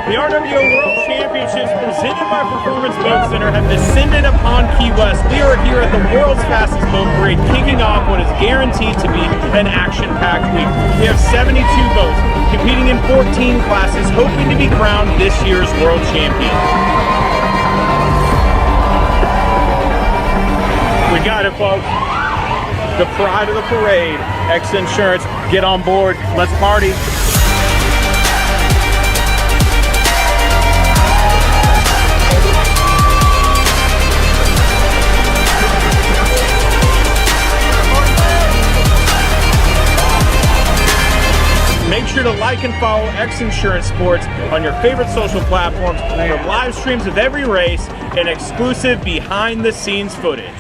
The RWO World Championships presented by Performance Boat Center have descended upon Key West. We are here at the world's fastest boat parade, kicking off what is guaranteed to be an action-packed week. We have 72 boats competing in 14 classes, hoping to be crowned this year's world champion. We got it, folks. The pride of the parade, X Insurance. Get on board. Let's party. Make sure to like and follow X Insurance Sports on your favorite social platforms for live streams of every race and exclusive behind-the-scenes footage.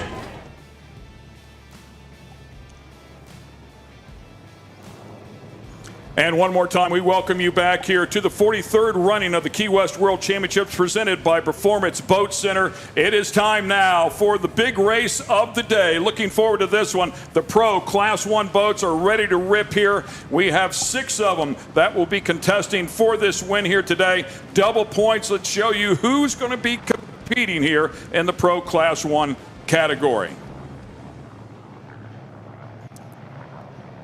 And one more time, we welcome you back here to the 43rd running of the Key West World Championships presented by Performance Boat Center. It is time now for the big race of the day. Looking forward to this one. The Pro Class 1 boats are ready to rip here. We have 6 of them that will be contesting for this win here today. Double points. Let's show you who's going to be competing here in the Pro Class 1 category.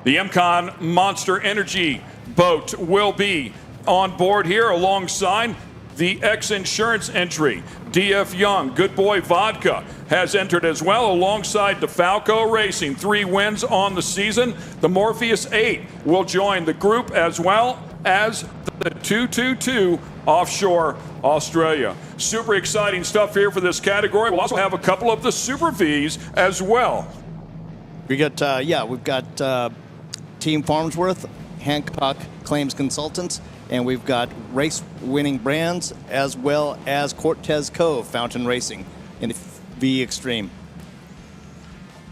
The MCON Monster Energy boat will be on board here alongside the X Insurance entry. DF Young, Good Boy Vodka, has entered as well alongside DeFalco Racing. 3 wins on the season. The Morpheus 8 will join the group as well as the 222 offshore Australia. Super exciting stuff here for this category. We'll also have a couple of the Super Vs as well. We got, we've got Team Farnsworth, Hancock Claims Consultants, and we've got race-winning brands as well as Cortez Cove Fountain Racing in V Extreme.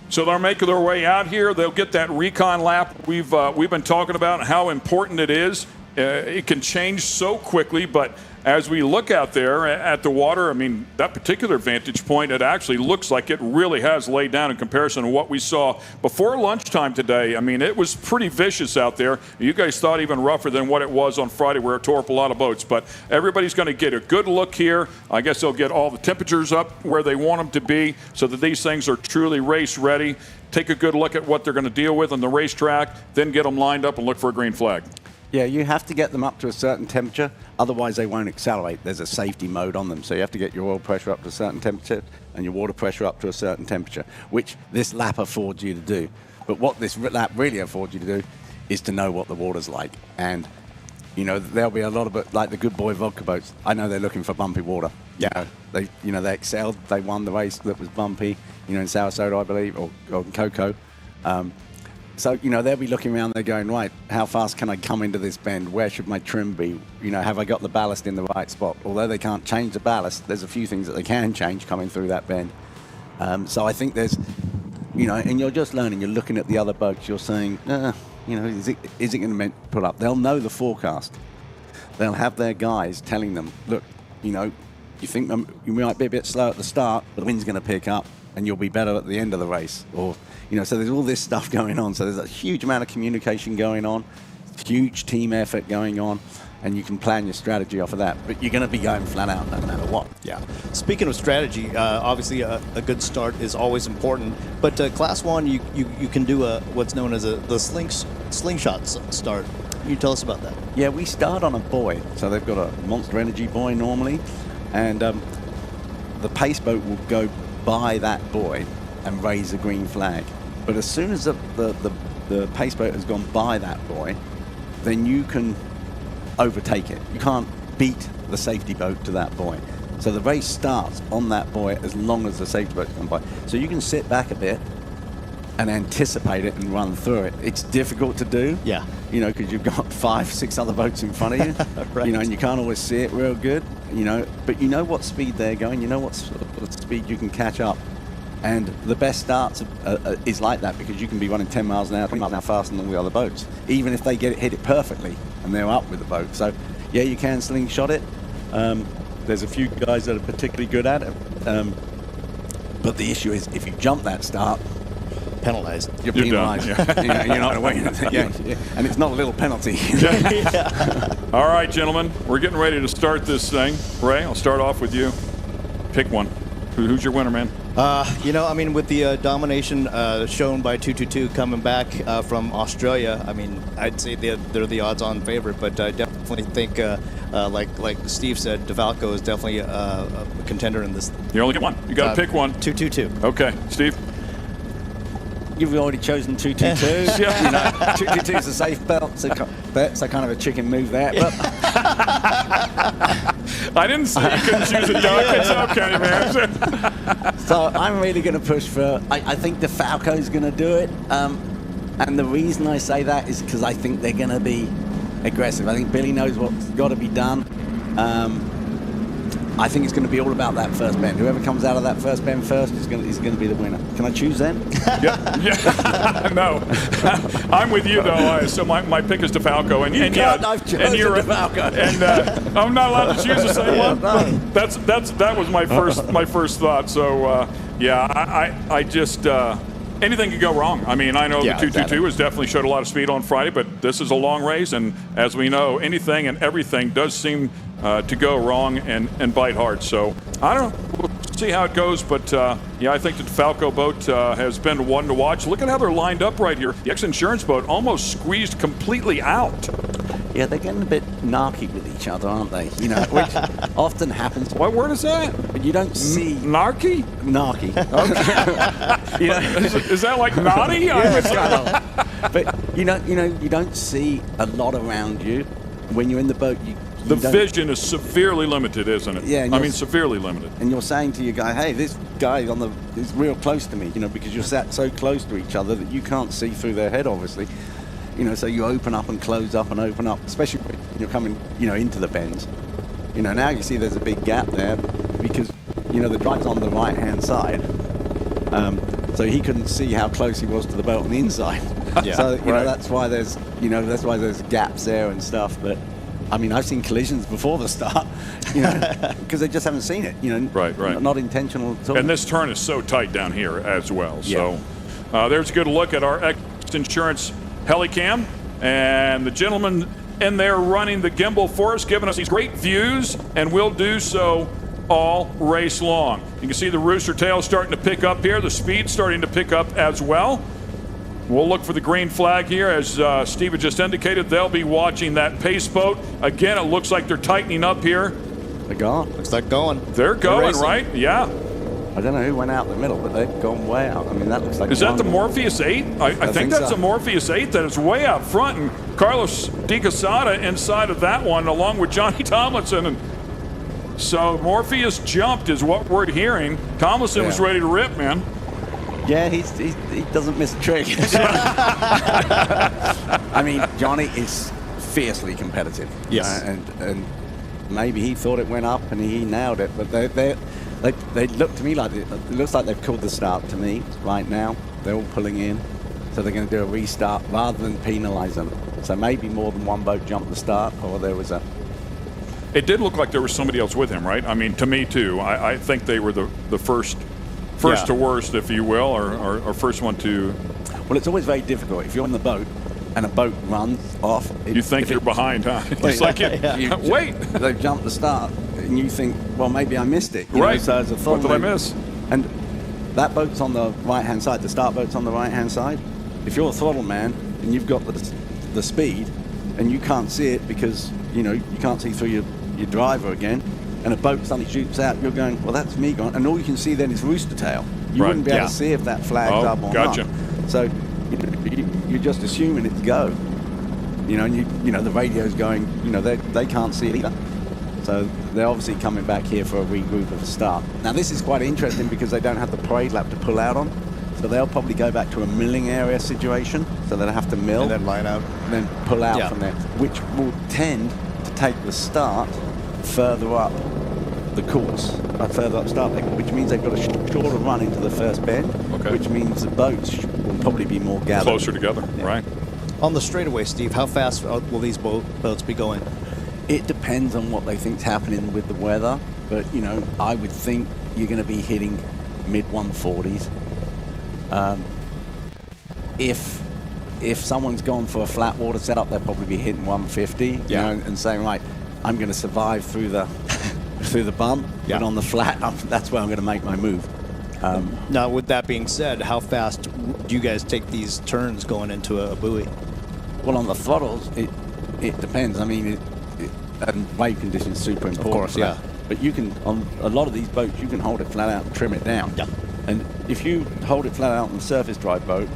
So they're making their way out here. They'll get that recon lap we've been talking about, how important it is it can change so quickly, but as we look out there at the water, I mean, that particular vantage point, it actually looks like it really has laid down in comparison to what we saw before lunchtime today. I mean, it was pretty vicious out there. You guys thought even rougher than what it was on Friday, where it tore up a lot of boats. But everybody's going to get a good look here. I guess they'll get all the temperatures up where they want them to be so that these things are truly race ready. Take a good look at what they're going to deal with on the racetrack, then get them lined up and look for a green flag. Yeah, you have to get them up to a certain temperature, otherwise they won't accelerate. There's a safety mode on them, so you have to get your oil pressure up to a certain temperature and your water pressure up to a certain temperature, which this lap affords you to do. But what this lap really affords you to do is to know what the water's like. And, you know, there'll be a lot of it, like the Good Boy vodka boats. I know they're looking for bumpy water. Yeah. They excelled. They won the race that was bumpy, in Sarasota, I believe, or in Coco. So, they'll be looking around, they're going, right, how fast can I come into this bend? Where should my trim be? Have I got the ballast in the right spot? Although they can't change the ballast, there's a few things that they can change coming through that bend. So I think there's, and you're just learning, you're looking at the other boats, you're saying, is it going to put up? They'll know the forecast. They'll have their guys telling them, look, you think you might be a bit slow at the start, but the wind's going to pick up and you'll be better at the end of the race. Or, so there's all this stuff going on. So there's a huge amount of communication going on, huge team effort going on, and you can plan your strategy off of that. But you're going to be going flat out no matter what. Yeah. Speaking of strategy, obviously a good start is always important. But Class 1, you can do what's known as the slingshot start. Can you tell us about that? Yeah, we start on a buoy. So they've got a Monster Energy buoy normally, and the pace boat will go by that buoy and raise a green flag. But as soon as the pace boat has gone by that buoy, then you can overtake it. You can't beat the safety boat to that buoy. So the race starts on that buoy as long as the safety boat's gone by. So you can sit back a bit and anticipate it and run through it. It's difficult to do, because you've got 5-6 other boats in front of you, right. And you can't always see it real good, but you know what speed they're going, you know what speed you can catch up. And the best starts is like that, because you can be running 10 miles an hour, 20 miles an hour faster than all the other boats, even if they hit it perfectly and they're up with the boat. So, yeah, you can slingshot it. There's a few guys that are particularly good at it. But the issue is, if you jump that start, penalized. You're penalized. You're not away. And it's not a little penalty. All right, gentlemen, we're getting ready to start this thing. Ray, I'll start off with you. Pick one. Who's your winner, man? With the domination shown by 222 coming back from Australia, I'd say they're the odds-on favorite, but I definitely think, like Steve said, DeFalco is definitely a contender in this. You only get one. You got to pick one. 222. Okay, Steve. You've already chosen 222. 222 is a safe bet, so kind of a chicken move there. But I didn't say you couldn't choose a duck. It's okay, man. So I'm really going to push for. I think DeFalco is going to do it, and the reason I say that is because I think they're going to be aggressive. I think Billy knows what's got to be done. I think it's going to be all about that first bend. Whoever comes out of that first bend first is going to be the winner. Can I choose then? Yeah. No. I'm with you, though. So my pick is DeFalco. I've chosen DeFalco. And I'm not allowed to choose the same one? No. That was my first thought. So, I just... anything could go wrong. I know the 222 has definitely showed a lot of speed on Friday, but this is a long race, and as we know, anything and everything does seem to go wrong and bite hard. So I don't know. We'll see how it goes, but I think the DeFalco boat has been one to watch. Look at how they're lined up right here. The XINSURANCE boat almost squeezed completely out. Yeah, they're getting a bit narky with each other, aren't they? Which often happens. What word is that? But you don't see narky. Narky. Okay. Is that like naughty? But you don't see a lot around you when you're in the boat. The vision is severely limited, isn't it? Yeah. Severely limited. And you're saying to your guy, hey, this guy is real close to me, because you're sat so close to each other that you can't see through their head, obviously. So you open up and close up and open up, especially when you're coming, into the bends. Now you see there's a big gap there because, the drive's on the right-hand side. So he couldn't see how close he was to the boat on the inside. Yeah. So you know Right. that's why there's gaps there and stuff. But I mean, I've seen collisions before the start, you know, because they just haven't seen it. You know, Right. Not intentional at all. And this turn is so tight down here as well. Yeah. So there's a good look at our X-Insurance Heli-cam. And the gentleman in there running the gimbal for us, giving us these great views, and will do so all race long. You can see the rooster tail starting to pick up here, the speed starting to pick up as well. We'll look for the green flag here. As Steve had just indicated, they'll be watching that pace boat. Again, it looks like they're tightening up here. They're gone. Looks like going. They're going, racing. right? Yeah. I don't know who went out in the middle, but they've gone way out. I mean, that looks like. Is that the Morpheus 8? I think that's so. the Morpheus 8 that is way out front, and Carlos De Quesada inside of that one, along with Johnny Tomlinson. And so Morpheus jumped, is what we're hearing. Tomlinson was ready to rip, man. Yeah, he doesn't miss a trick. I mean, Johnny is fiercely competitive. Yes. And maybe he thought it went up and he nailed it, but they look to me like it looks like they've called the start to me right now. They're all pulling in, so they're going to do a restart rather than penalize them. So maybe more than one boat jumped the start, or there was a. It did look like there was somebody else with him, right? I mean, to me too. I think they were the first to worst, if you will, or first one to. Well, it's always very difficult if you're on the boat and a boat runs off. You think you're behind, huh? It's like, wait. They've jumped the start, and you think, well, maybe I missed it. You Right. know, so as a thought, What did I miss? And that boat's on the right-hand side. The start boat's on the right-hand side. If you're a throttle man and you've got the speed, and you can't see it because you can't see through your driver again, and a boat suddenly shoots out, you're going, well, that's me gone, and all you can see then is rooster tail. You Right. wouldn't be able to see if that flag's up or gotcha. not. So you're just assuming it's go. And the radio's going. They can't see it either. So they're obviously coming back here for a regroup at the start. Now this is quite interesting because they don't have the parade lap to pull out on. So they'll probably go back to a milling area situation. So they'll have to mill. And then line out. And then pull out from there, which will tend to take the start further up the course, further up start lane, which means they've got a shorter run into the first bend, which means the boats will probably be more gathered. Closer together, right. On the straightaway, Steve, how fast will these boats be going? It depends on what they think's happening with the weather, but I would think you're going to be hitting mid 140s. If someone's gone for a flat water setup, they'll probably be hitting 150, and saying, right, I'm going to survive through the bump, but on the flat, that's where I'm going to make my move. Now, with that being said, how fast do you guys take these turns going into a buoy? Well, on the throttles, it depends. I mean, and wave conditions are super important. Of course, for that. But you can, on a lot of these boats, you can hold it flat out and trim it down. Yeah. And if you hold it flat out on a surface drive boat,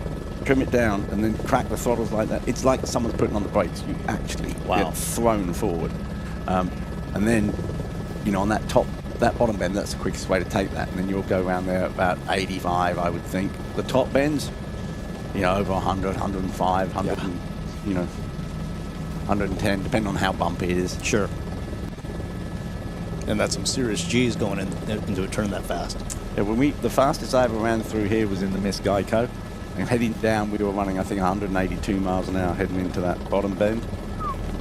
trim it down, and then crack the throttles like that, it's like someone's putting on the brakes. You actually get thrown forward. And then, on that bottom bend, that's the quickest way to take that. And then you'll go around there at about 85, I would think. The top bends, over 100, 105, 100, and, 110, depending on how bumpy it is. Sure. And that's some serious G's going into a turn that fast. Yeah, the fastest I ever ran through here was in the Miss Geico. And heading down, we were running, I think, 182 miles an hour heading into that bottom bend.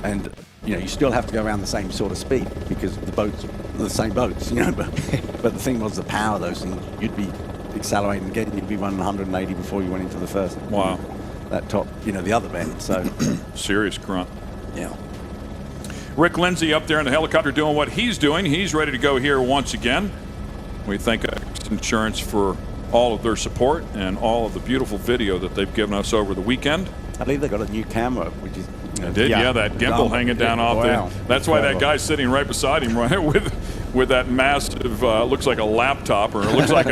And, you still have to go around the same sort of speed because the boats are the same boats, But the thing was the power of those things. You'd be accelerating again, you'd be running 180 before you went into the first. Wow. That top, the other bend. So serious grunt. Yeah. Rick Lindsay up there in the helicopter doing what he's doing. He's ready to go here once again. We thank Insurance for all of their support and all of the beautiful video that they've given us over the weekend. I believe they got a new camera, which is that gimbal hanging down off there. That's why that guy's sitting right beside him, right, with that massive, looks like a laptop, or it looks like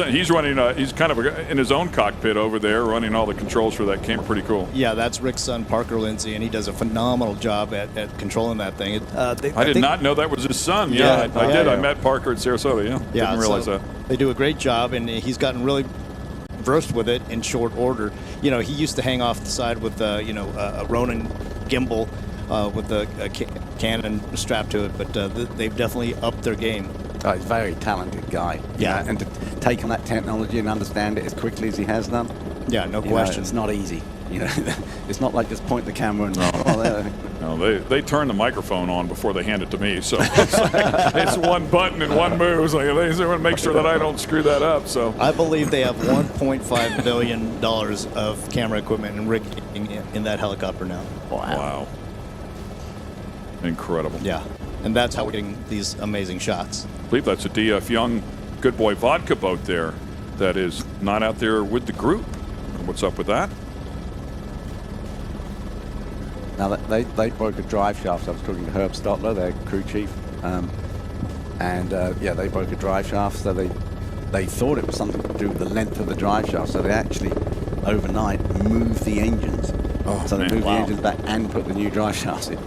he's running. He's kind of in his own cockpit over there, running all the controls for that camera. Pretty cool. Yeah, that's Rick's son, Parker Lindsay, and he does a phenomenal job at controlling that thing. I did not know that was his son. Yeah, I did. I met Parker at Sarasota. Yeah, didn't realize that. They do a great job, and he's gotten really versed with it in short order. He used to hang off the side with a Ronin gimbal with a Canon strapped to it, but they've definitely upped their game. Oh, he's a very talented guy. Yeah. And to take on that technology and understand it as quickly as he has done. Yeah, no question. It's not easy. You know, it's not like just point the camera and No, they turn the microphone on before they hand it to me, so it's one button and one move. It's like they want to make sure that I don't screw that up. So I believe they have $1.5 billion of camera equipment and rigging in that helicopter now. Wow. Incredible. Yeah, and that's how we're getting these amazing shots. I believe that's a DF Young Good Boy vodka boat there that is not out there with the group. What's up with that? Now they broke a drive shaft. I was talking to Herb Stotler, their crew chief, yeah, they broke a drive shaft. So they thought it was something to do with the length of the drive shaft. So they actually overnight moved the engines. So they moved the engines back and put the new drive shafts in.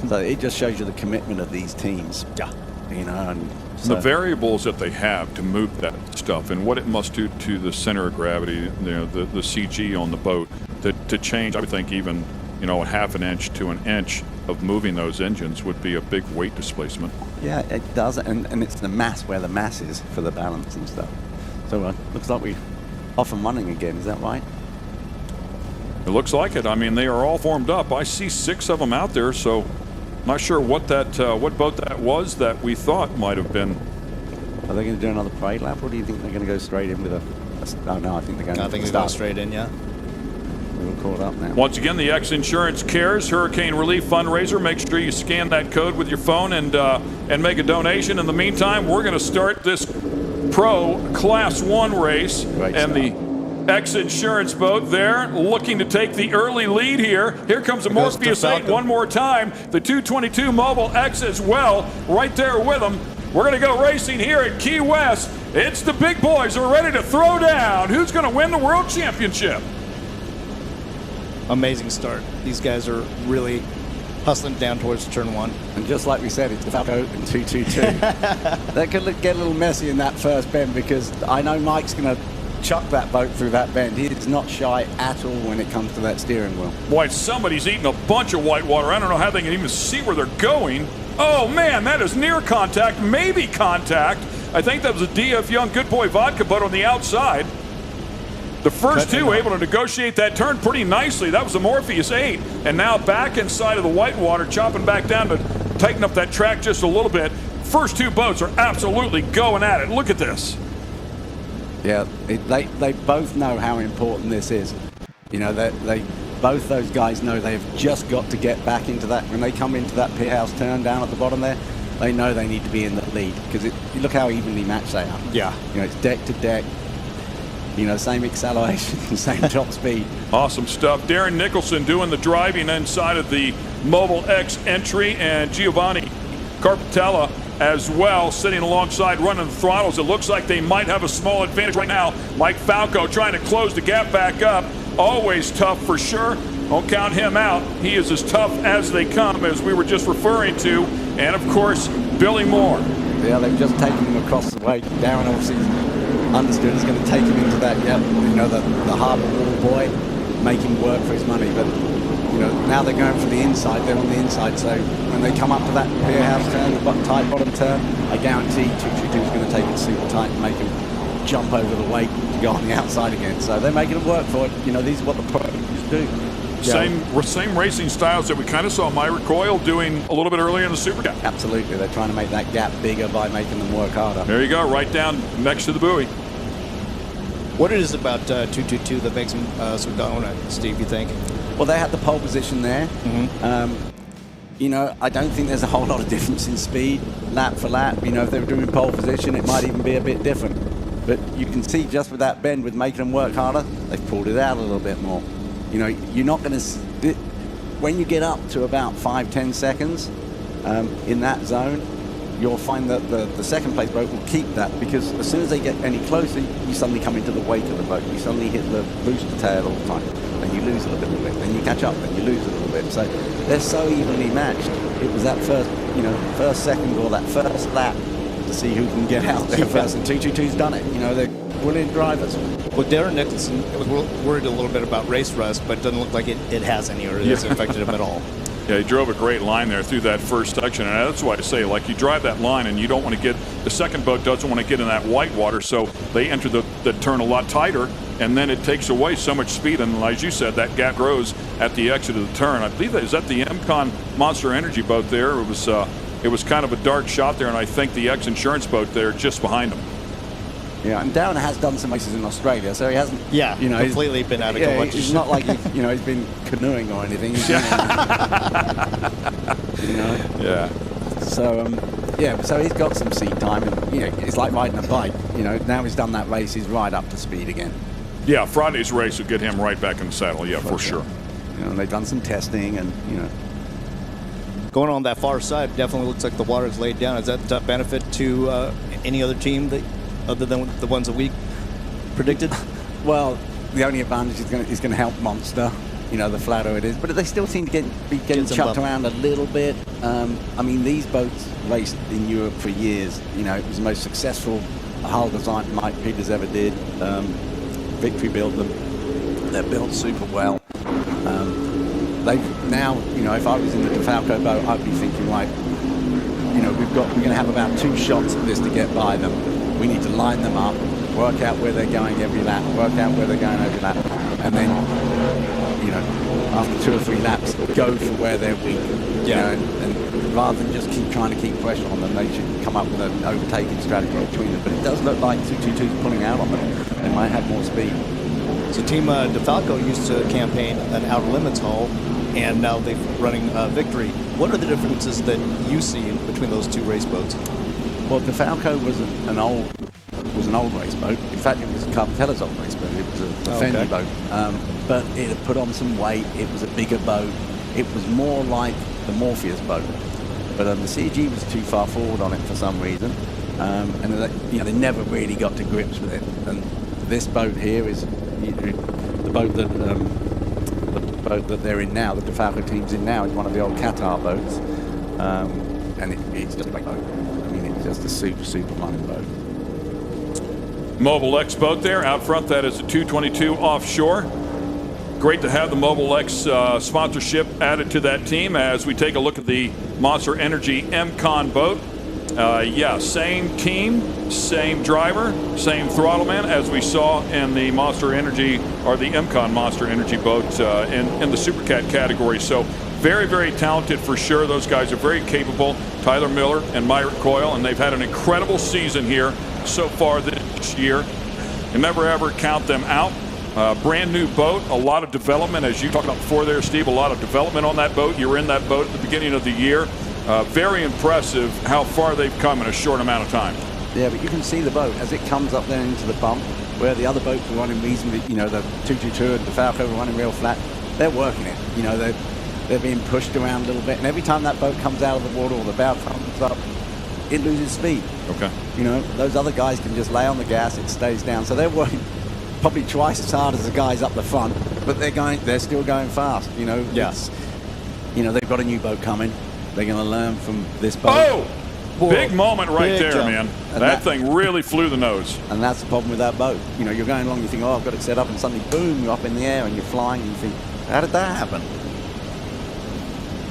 So it just shows you the commitment of these teams. Yeah. You know, and so the variables that they have to move that stuff and what it must do to the center of gravity, you know, the CG on the boat to change. I would think even, you know, a half an inch to an inch of moving those engines would be a big weight displacement. Yeah, it does, and it's the mass where the mass is for the balance and stuff. So looks like we're off and running again. Is that right? It looks like it. I mean, they are all formed up. I see 6 of them out there, so not sure what that what boat that was that we thought might have been. Are they going to do another parade lap, or do you think they're going to go straight in with a oh no, I think they're going to. I think they're going straight in, yeah. We're caught up now. Once again, the XINSURANCE Cares Hurricane Relief Fundraiser. Make sure you scan that code with your phone and make a donation. In the meantime, we're going to start this Pro Class 1 race. And the XINSURANCE boat there looking to take the early lead here. Here comes a Morpheus 8 one more time. The 222 Mobile X as well, right there with them. We're going to go racing here at Key West. It's the big boys who are ready to throw down. Who's going to win the World Championship? Amazing start. These guys are really hustling down towards turn 1. And just like we said, it's Falco and 222. That could get a little messy in that first bend, because I know Mike's going to chuck that boat through that bend. He is not shy at all when it comes to that steering wheel. Boy, somebody's eating a bunch of white water. I don't know how they can even see where they're going. Oh man, that is near contact, maybe contact. I think that was a DF Young Good Boy vodka boat on the outside. The first two able to negotiate that turn pretty nicely. That was the Morpheus 8. And now back inside of the whitewater, chopping back down to tighten up that track just a little bit. First two boats are absolutely going at it. Look at this. Yeah, they both know how important this is. You know, they both those guys know they've just got to get back into that. When they come into that pit house turn down at the bottom there, they know they need to be in the lead, because you look how evenly matched they are. Yeah. You know, it's deck to deck. You know, same acceleration, same top speed. Awesome stuff. Darren Nicholson doing the driving inside of the Mobile X entry, and Giovanni Carpatella as well, sitting alongside running the throttles. It looks like they might have a small advantage right now. Mike Falco trying to close the gap back up. Always tough for sure. Don't count him out. He is as tough as they come, as we were just referring to. And of course, Billy Moore. Yeah, they've just taken him across the way. Darren obviously understood it's going to take him into that, you know, the harbor wall boy, make him work for his money. But, you know, now they're going for the inside. They're on the inside. So when they come up to that pier house turn, the tight bottom turn, I guarantee 222 is going to take it super tight and make him jump over the weight to go on the outside again. So they're making him work for it. You know, these are what the pros do. Same racing styles that we kind of saw Myra Coyle doing a little bit earlier in the Supercat. Absolutely. They're trying to make that gap bigger by making them work harder. There you go, right down next to the buoy. What it is about 222 that makes them so dominant, Steve, you think? Well, they had the pole position there. You know, I don't think there's a whole lot of difference in speed, lap for lap. You know, if they were doing pole position, it might even be a bit different. But you can see just with that bend, with making them work harder, they've pulled it out a little bit more. You know, you're not going to... When you get up to about 5-10 seconds in that zone, you'll find that the second place boat will keep that, because as soon as they get any closer, you suddenly come into the weight of the boat. You suddenly hit the booster tail all the time. Then you lose a little bit. Then you catch up. Then you lose a little bit. So they're so evenly matched. It was that first second or that first lap to see who can get out there first. And 222's done it. You know, they're brilliant drivers. Well, Darren Nicholson was worried a little bit about race rust, but it doesn't look like it has any, or it hasn't affected him at all. Yeah, he drove a great line there through that first section, and that's why I say, like, you drive that line and you don't want to get, the second boat doesn't want to get in that white water, so they enter the turn a lot tighter, and then it takes away so much speed. And as you said, that gap grows at the exit of the turn. I believe that is that the MCon Monster Energy boat there. It was kind of a dark shot there, and I think the X-Insurance boat there just behind him. Yeah, and Darren has done some races in Australia, so he hasn't. Yeah, you know, completely been out of competition. It's not like he's been canoeing or anything. You know. Yeah. So so he's got some seat time, and it's like riding a bike. Now he's done that race, he's right up to speed again. Yeah, Friday's race will get him right back in the saddle. Yeah, for sure. And they've done some testing, and Going on that far side, definitely looks like the water's laid down. Is that a benefit to any other team other than the ones that we predicted? Well, the only advantage is going to help Monster, the flatter it is. But they still seem to be getting chucked around a little bit. I mean, these boats raced in Europe for years. It was the most successful hull design Mike Peters ever did. Victory built them. They're built super well. They've now, if I was in the DeFalco boat, I'd be thinking, right, we're going to have about 2 shots at this to get by them. We need to line them up, work out where they're going every lap, work out where they're going every lap, and then, after 2 or 3 laps, go for where they're weak. And rather than just keep trying to keep pressure on them, they should come up with an overtaking strategy between them. But it does look like 222's pulling out on them. They might have more speed. So Team DeFalco used to campaign an Outer Limits hull, and now they're running Victory. What are the differences that you see between those 2 race boats? Well, DeFalco was an old race boat. In fact, it was Carpatella's old race boat. It was a Fendi boat, but it had put on some weight. It was a bigger boat. It was more like the Morpheus boat, but the CG was too far forward on it for some reason, and they never really got to grips with it. And this boat here is the boat that they're in now. The DeFalco team's in now is one of the old Qatar boats, and it's just a great boat. I mean, it's just a super running boat. Mobile X boat there out front. That is a 222 offshore. Great to have the Mobile X sponsorship added to that team as we take a look at the Monster Energy MCon boat. Same team, same driver, same throttle man as we saw in the Monster Energy or the MCon Monster Energy boat in the Supercat category. So very, very talented for sure. Those guys are very capable. Tyler Miller and Myrick Coyle, and they've had an incredible season here so far this year. You never ever count them out. Brand new boat, a lot of development, as you talked about before there, Steve, a lot of development on that boat. You were in that boat at the beginning of the year. Very impressive how far they've come in a short amount of time. Yeah, but you can see the boat as it comes up there into the bump, where the other boats are running reasonably, the 222 and the Falco are running real flat. They're working it. They're being pushed around a little bit, and every time that boat comes out of the water or the bow comes up, it loses speed. Okay. Those other guys can just lay on the gas, it stays down. So they're working probably twice as hard as the guys up the front, but they're still going fast. They've got a new boat coming. They're going to learn from this boat. Oh! Big moment right there, man. That thing really flew the nose. And that's the problem with that boat. You're going along, you think, oh, I've got it set up, and suddenly, boom, you're up in the air and you're flying, and you think, how did that happen?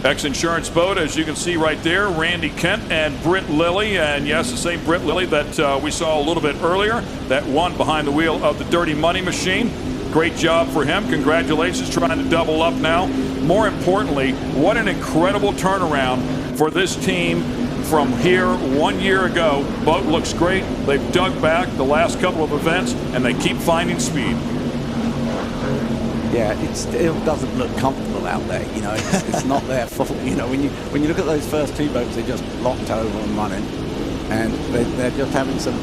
X-Insurance boat, as you can see right there, Randy Kent and Britt Lilly, and yes, the same Britt Lilly that we saw a little bit earlier, that won behind the wheel of the Dirty Money Machine. Great job for him. Congratulations, trying to double up now. More importantly, what an incredible turnaround for this team from here 1 year ago. Boat looks great. They've dug back the last couple of events, and they keep finding speed. Yeah, it still doesn't look comfortable out there. It's not their fault. When you look at those first 2 boats, they're just locked over and running, and they're just having some,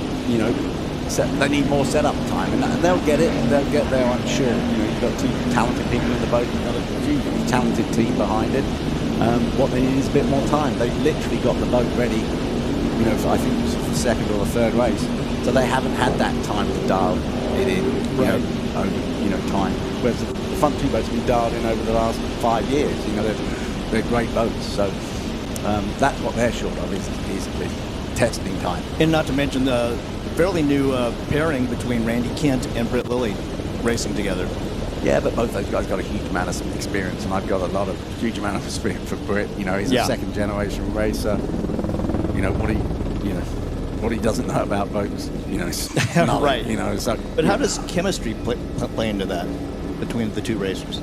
they need more setup time, and they'll get it. They'll get there, I'm sure. You've got 2 talented people in the boat. You've got a hugely talented team behind it. What they need is a bit more time. They've literally got the boat ready. I think it was the 2nd or the 3rd race, so they haven't had that time to dial it in. Over time. Whereas the front 2 boats have been dialed in over the last 5 years. They're great boats. So that's what they're short of is testing time. And not to mention the fairly new pairing between Randy Kent and Britt Lilly racing together. Yeah, but both those guys got a huge amount of experience, and I've got a huge amount of experience for Britt. He's a 2nd generation racer. what he doesn't know about boats, you know, is nothing, Right. You know, so. But how does chemistry play into that between the two racers?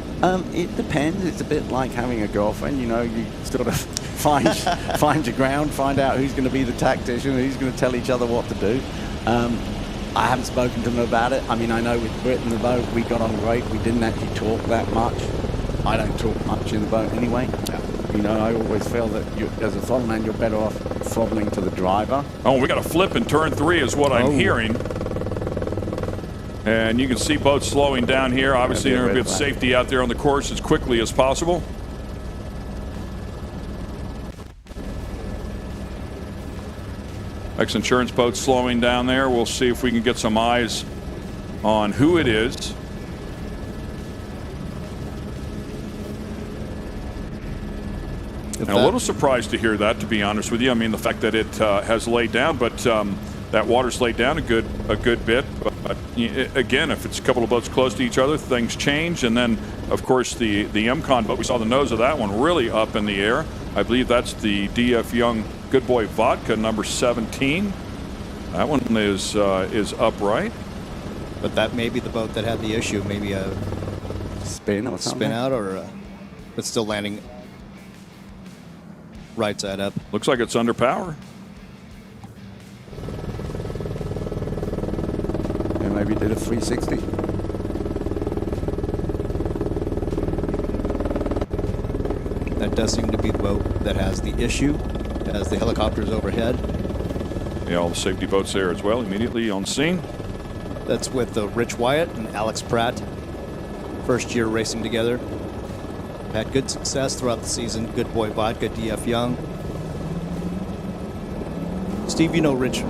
It depends. It's a bit like having a girlfriend. You know, you sort of find your ground, find out who's going to be the tactician, who's going to tell each other what to do. I haven't spoken to them about it. I mean, I know with Britt in the boat, we got on great. We didn't actually talk that much. I don't talk much in the boat anyway. Yeah. You know, I always feel that as a throttle man, you're better off throttling to the driver. Oh, we got a flip in turn 3 is what I'm hearing. And you can see boats slowing down here. Obviously, they're going to get safety out there on the course as quickly as possible. X-Insurance boat slowing down there. We'll see if we can get some eyes on who it is. And a little surprised to hear that, to be honest with you. I mean, the fact that it has laid down, but that water's laid down a good bit. But again, if it's a couple of boats close to each other, things change. And then, of course, the MCON boat, we saw the nose of that one really up in the air. I believe that's the DF Young Good Boy Vodka, number 17. That one is upright. But that may be the boat that had the issue. Maybe a spin or something. Spin out, or it's still landing right side up. Looks like it's under power. Yeah, maybe did a 360. That does seem to be the boat that has the issue, as the helicopters overhead. Yeah, all the safety boats there as well, immediately on scene. That's with Rich Wyatt and Alex Pratt. First year racing together. Had good success throughout the season. Good Boy Vodka, DF Young. Steve, you know Rich.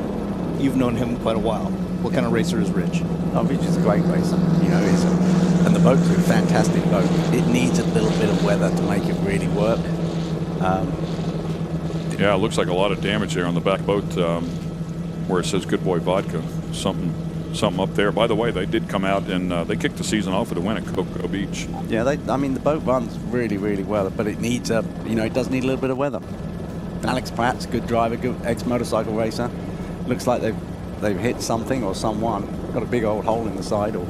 You've known him quite a while. What kind of racer is Rich? Oh, Rich is a great racer. You know, and the boat's a fantastic boat. It needs a little bit of weather to make it really work. Yeah, it looks like a lot of damage there on the back boat where it says Good Boy Vodka. Something up there. By the way, they did come out and they kicked the season off with a win at Cocoa Beach. Yeah, I mean, the boat runs really, really well, but it needs it does need a little bit of weather. Alex Pratt's a good driver, good ex-motorcycle racer. Looks like they've hit something or someone, got a big old hole in the side or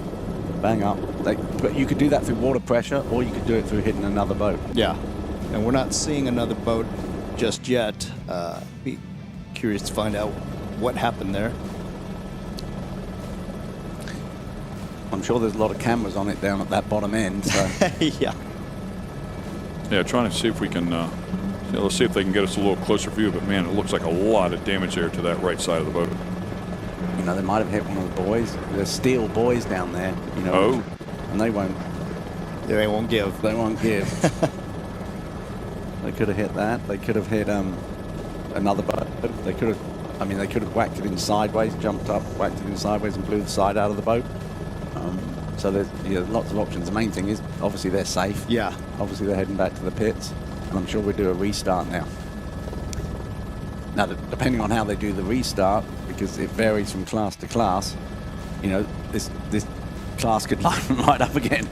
bang up. But you could do that through water pressure, or you could do it through hitting another boat. Yeah, and we're not seeing another boat just yet. Be curious to find out what happened there. I'm sure there's a lot of cameras on it down at that bottom end. So. Yeah. Yeah, trying to see if we can. Let's see if they can get us a little closer view. But man, it looks like a lot of damage there to that right side of the boat. You know, they might have hit one of the boys. There's steel boys down there. You know. Oh. And they won't. They won't give. They won't give. They could have hit that. They could have hit another boat. They could have. I mean, they could have whacked it in sideways, jumped up, whacked it in sideways, and blew the side out of the boat. So there's lots of options. The main thing is, obviously, they're safe. Yeah. Obviously, they're heading back to the pits. And I'm sure we'll do a restart now. Now, depending on how they do the restart, because it varies from class to class, you know, this class could line right up again.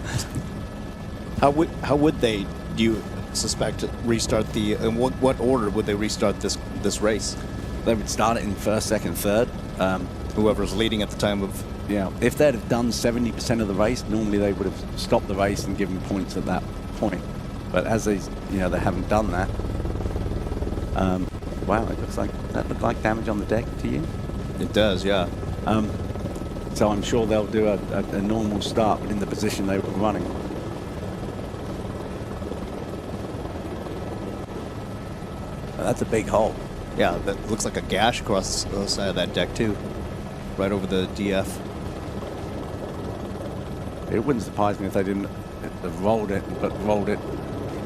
How would they, do you suspect, restart the, in what order would they restart this race? They would start it in first, second, third. Whoever's leading at the time of... Yeah, if they'd have done 70% of the race, normally they would have stopped the race and given points at that point. But as they haven't done that. Wow, it looks like that looked like damage on the deck to you. It does, yeah. So I'm sure they'll do a normal start, but in the position they were running. That's a big hole. Yeah, that looks like a gash across the side of that deck too, right over the DF. It wouldn't surprise me if they didn't have rolled it, but rolled it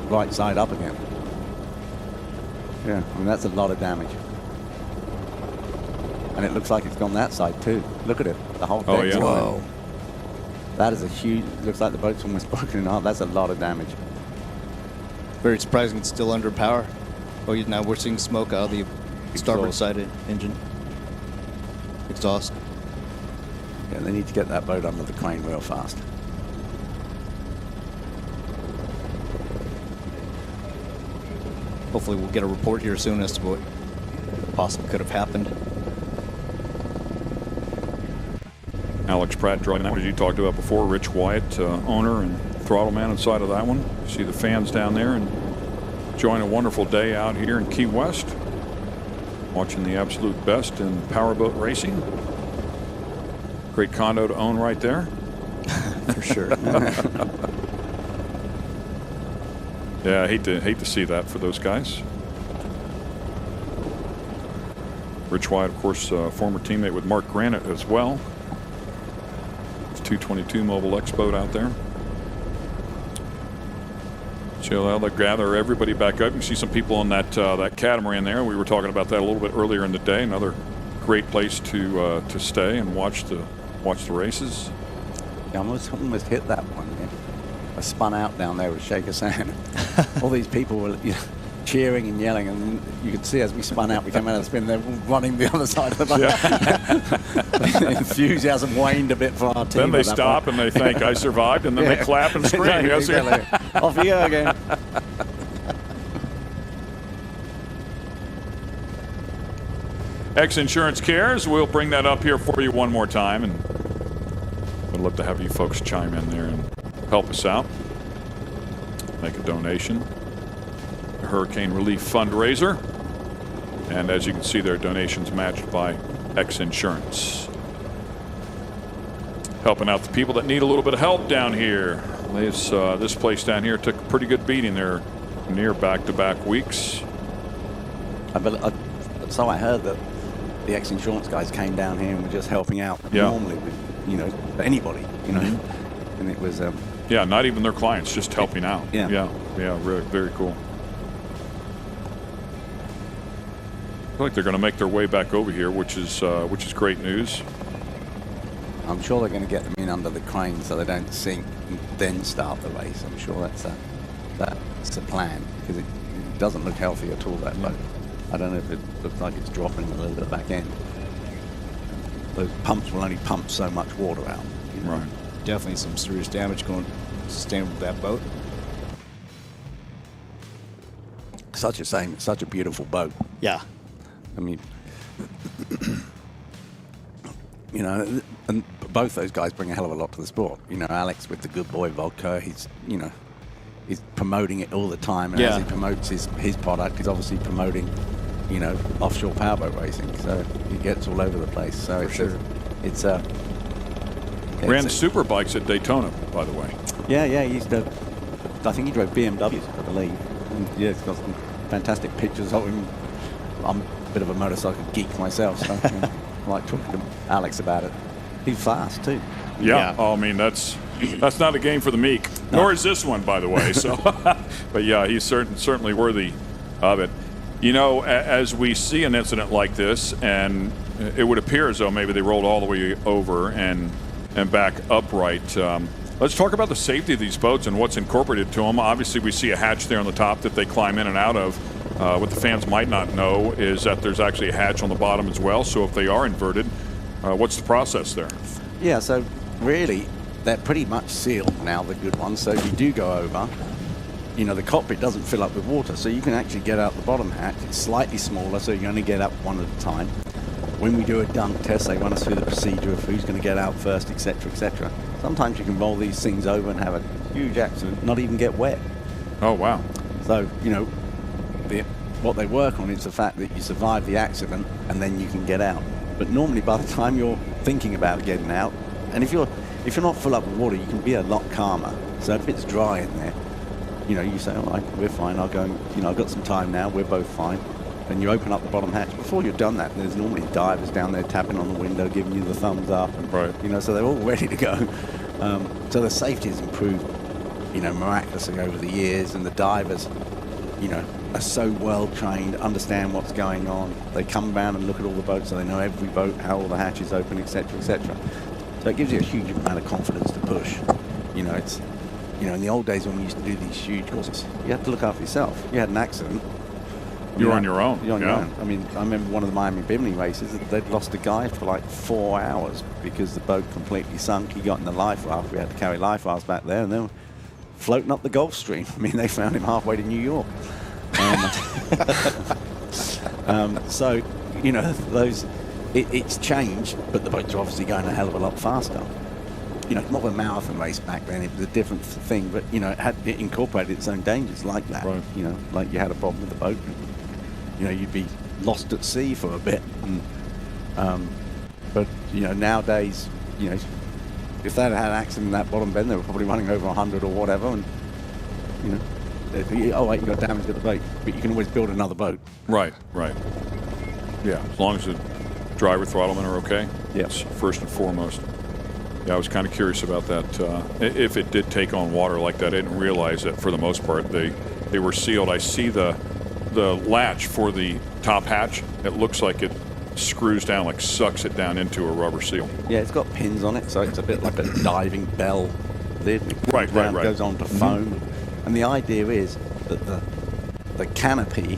right side up again. Yeah, I mean, that's a lot of damage. And it looks like it's gone that side too. Look at it, the whole thing. Oh, yeah. Whoa. That is a huge, looks like the boat's almost broken in half. That's a lot of damage. Very surprising it's still under power. Oh, now we're seeing smoke out of the starboard side engine. Exhaust. Yeah, they need to get that boat under the crane real fast. Hopefully we'll get a report here soon as to what possibly could have happened. Alex Pratt driving that one, as you talked about before. Rich Wyatt, owner and throttle man inside of that one. See the fans down there and enjoying a wonderful day out here in Key West. Watching the absolute best in powerboat racing. Great condo to own right there. For sure. Yeah, I hate to see that for those guys. Rich Wyatt, of course, former teammate with Mark Granite as well. It's 222 Mobile X boat out there. So they'll gather everybody back up. You see some people on that that catamaran there. We were talking about that a little bit earlier in the day. Another great place to stay and watch the races. Yeah, I almost hit that one. Yeah. I spun out down there with Shaker's hand. All these people were cheering and yelling, and you could see as we spun out, we came out of the spin, they're running the other side of the boat. Yeah. Enthusiasm waned a bit for our team. Then they stop and they think, I survived, and then they clap and scream. Yes, exactly. Off you go again. X Insurance Cares, we'll bring that up here for you one more time, and we'd love to have you folks chime in there and help us out. Make a donation. A hurricane relief fundraiser. And as you can see there, donations matched by X Insurance. Helping out the people that need a little bit of help down here. This place down here took a pretty good beating there near back-to-back weeks. So I heard that the X Insurance guys came down here and were just helping out normally with, anybody, and it was... yeah, not even their clients, just helping out. Yeah, really, very cool. I feel like they're going to make their way back over here, which is great news. I'm sure they're going to get them in under the crane so they don't sink and then start the race. I'm sure that's the plan, because it doesn't look healthy at all, that boat. I don't know if it looks like it's dropping a little bit back in. Those pumps will only pump so much water out. Right. Definitely some serious damage going sustained with that boat. Such a shame. It's such a beautiful boat. Yeah. I mean, and both those guys bring a hell of a lot to the sport. Alex with the Good Boy vodka, he's promoting it all the time. And as he promotes his product, he's obviously promoting, offshore powerboat racing. So he gets all over the place. So it's ran super bikes at Daytona, by the way. Yeah, he used to. I think he drove BMWs, I believe. And, he's got some fantastic pictures of him. I'm a bit of a motorcycle geek myself, so I like talking to Alex about it. He's fast too. Yeah. Oh, I mean, that's not a game for the meek. No. Nor is this one, by the way. So, but yeah, he's certainly worthy of it. As we see an incident like this, and it would appear as though maybe they rolled all the way over and back upright. Let's talk about the safety of these boats and what's incorporated to them. Obviously, we see a hatch there on the top that they climb in and out of. What the fans might not know is that there's actually a hatch on the bottom as well. So if they are inverted, what's the process there? Yeah, so really, they're pretty much sealed now, the good ones. So if you do go over, the cockpit doesn't fill up with water. So you can actually get out the bottom hatch. It's slightly smaller, so you only get up one at a time. When we do a dunk test, they run us through the procedure of who's going to get out first, etc., etc. Sometimes you can roll these things over and have a huge accident, not even get wet. Oh, wow. So, what they work on is the fact that you survive the accident and then you can get out. But normally by the time you're thinking about getting out, and if you're not full up with water, you can be a lot calmer. So if it's dry in there, you say, all right, we're fine, I'll go, I've got some time now, we're both fine. And you open up the bottom hatch. Before you've done that, there's normally divers down there tapping on the window, giving you the thumbs up. And, right. So they're all ready to go. So the safety has improved, miraculously over the years. And the divers, are so well trained, understand what's going on. They come around and look at all the boats, so they know every boat, how all the hatches open, etc., etc. So it gives you a huge amount of confidence to push. It's, in the old days when we used to do these huge courses, you had to look after yourself. You had an accident. You're on your own. You're on your own. I mean, I remember one of the Miami Bimini races, they'd lost a guy for like 4 hours because the boat completely sunk. He got in the life raft. We had to carry life rafts back there, and they were floating up the Gulf Stream. I mean, they found him halfway to New York. So, it's changed, but the boats are obviously going a hell of a lot faster. You know, more of a marathon race back then. It was a different thing, but you know, it incorporated its own dangers like that. Right. You know, like you had a problem with the boat. You know, you'd be lost at sea for a bit. And, but you know, nowadays, you know, if they had an accident in that bottom bend, they were probably running over 100 or whatever, and you know, oh wait, you got damage to the boat, but you can always build another boat. Right. Yeah, as long as the driver throttlemen are okay. Yes. First and foremost. Yeah, I was kind of curious about that. If it did take on water like that, I didn't realize that for the most part they were sealed. I see the latch for the top hatch. It looks like it screws down, like sucks it down into a rubber seal. Yeah, it's got pins on it, so it's a bit like a diving bell lid. Right. Goes on to foam. And the idea is that the canopy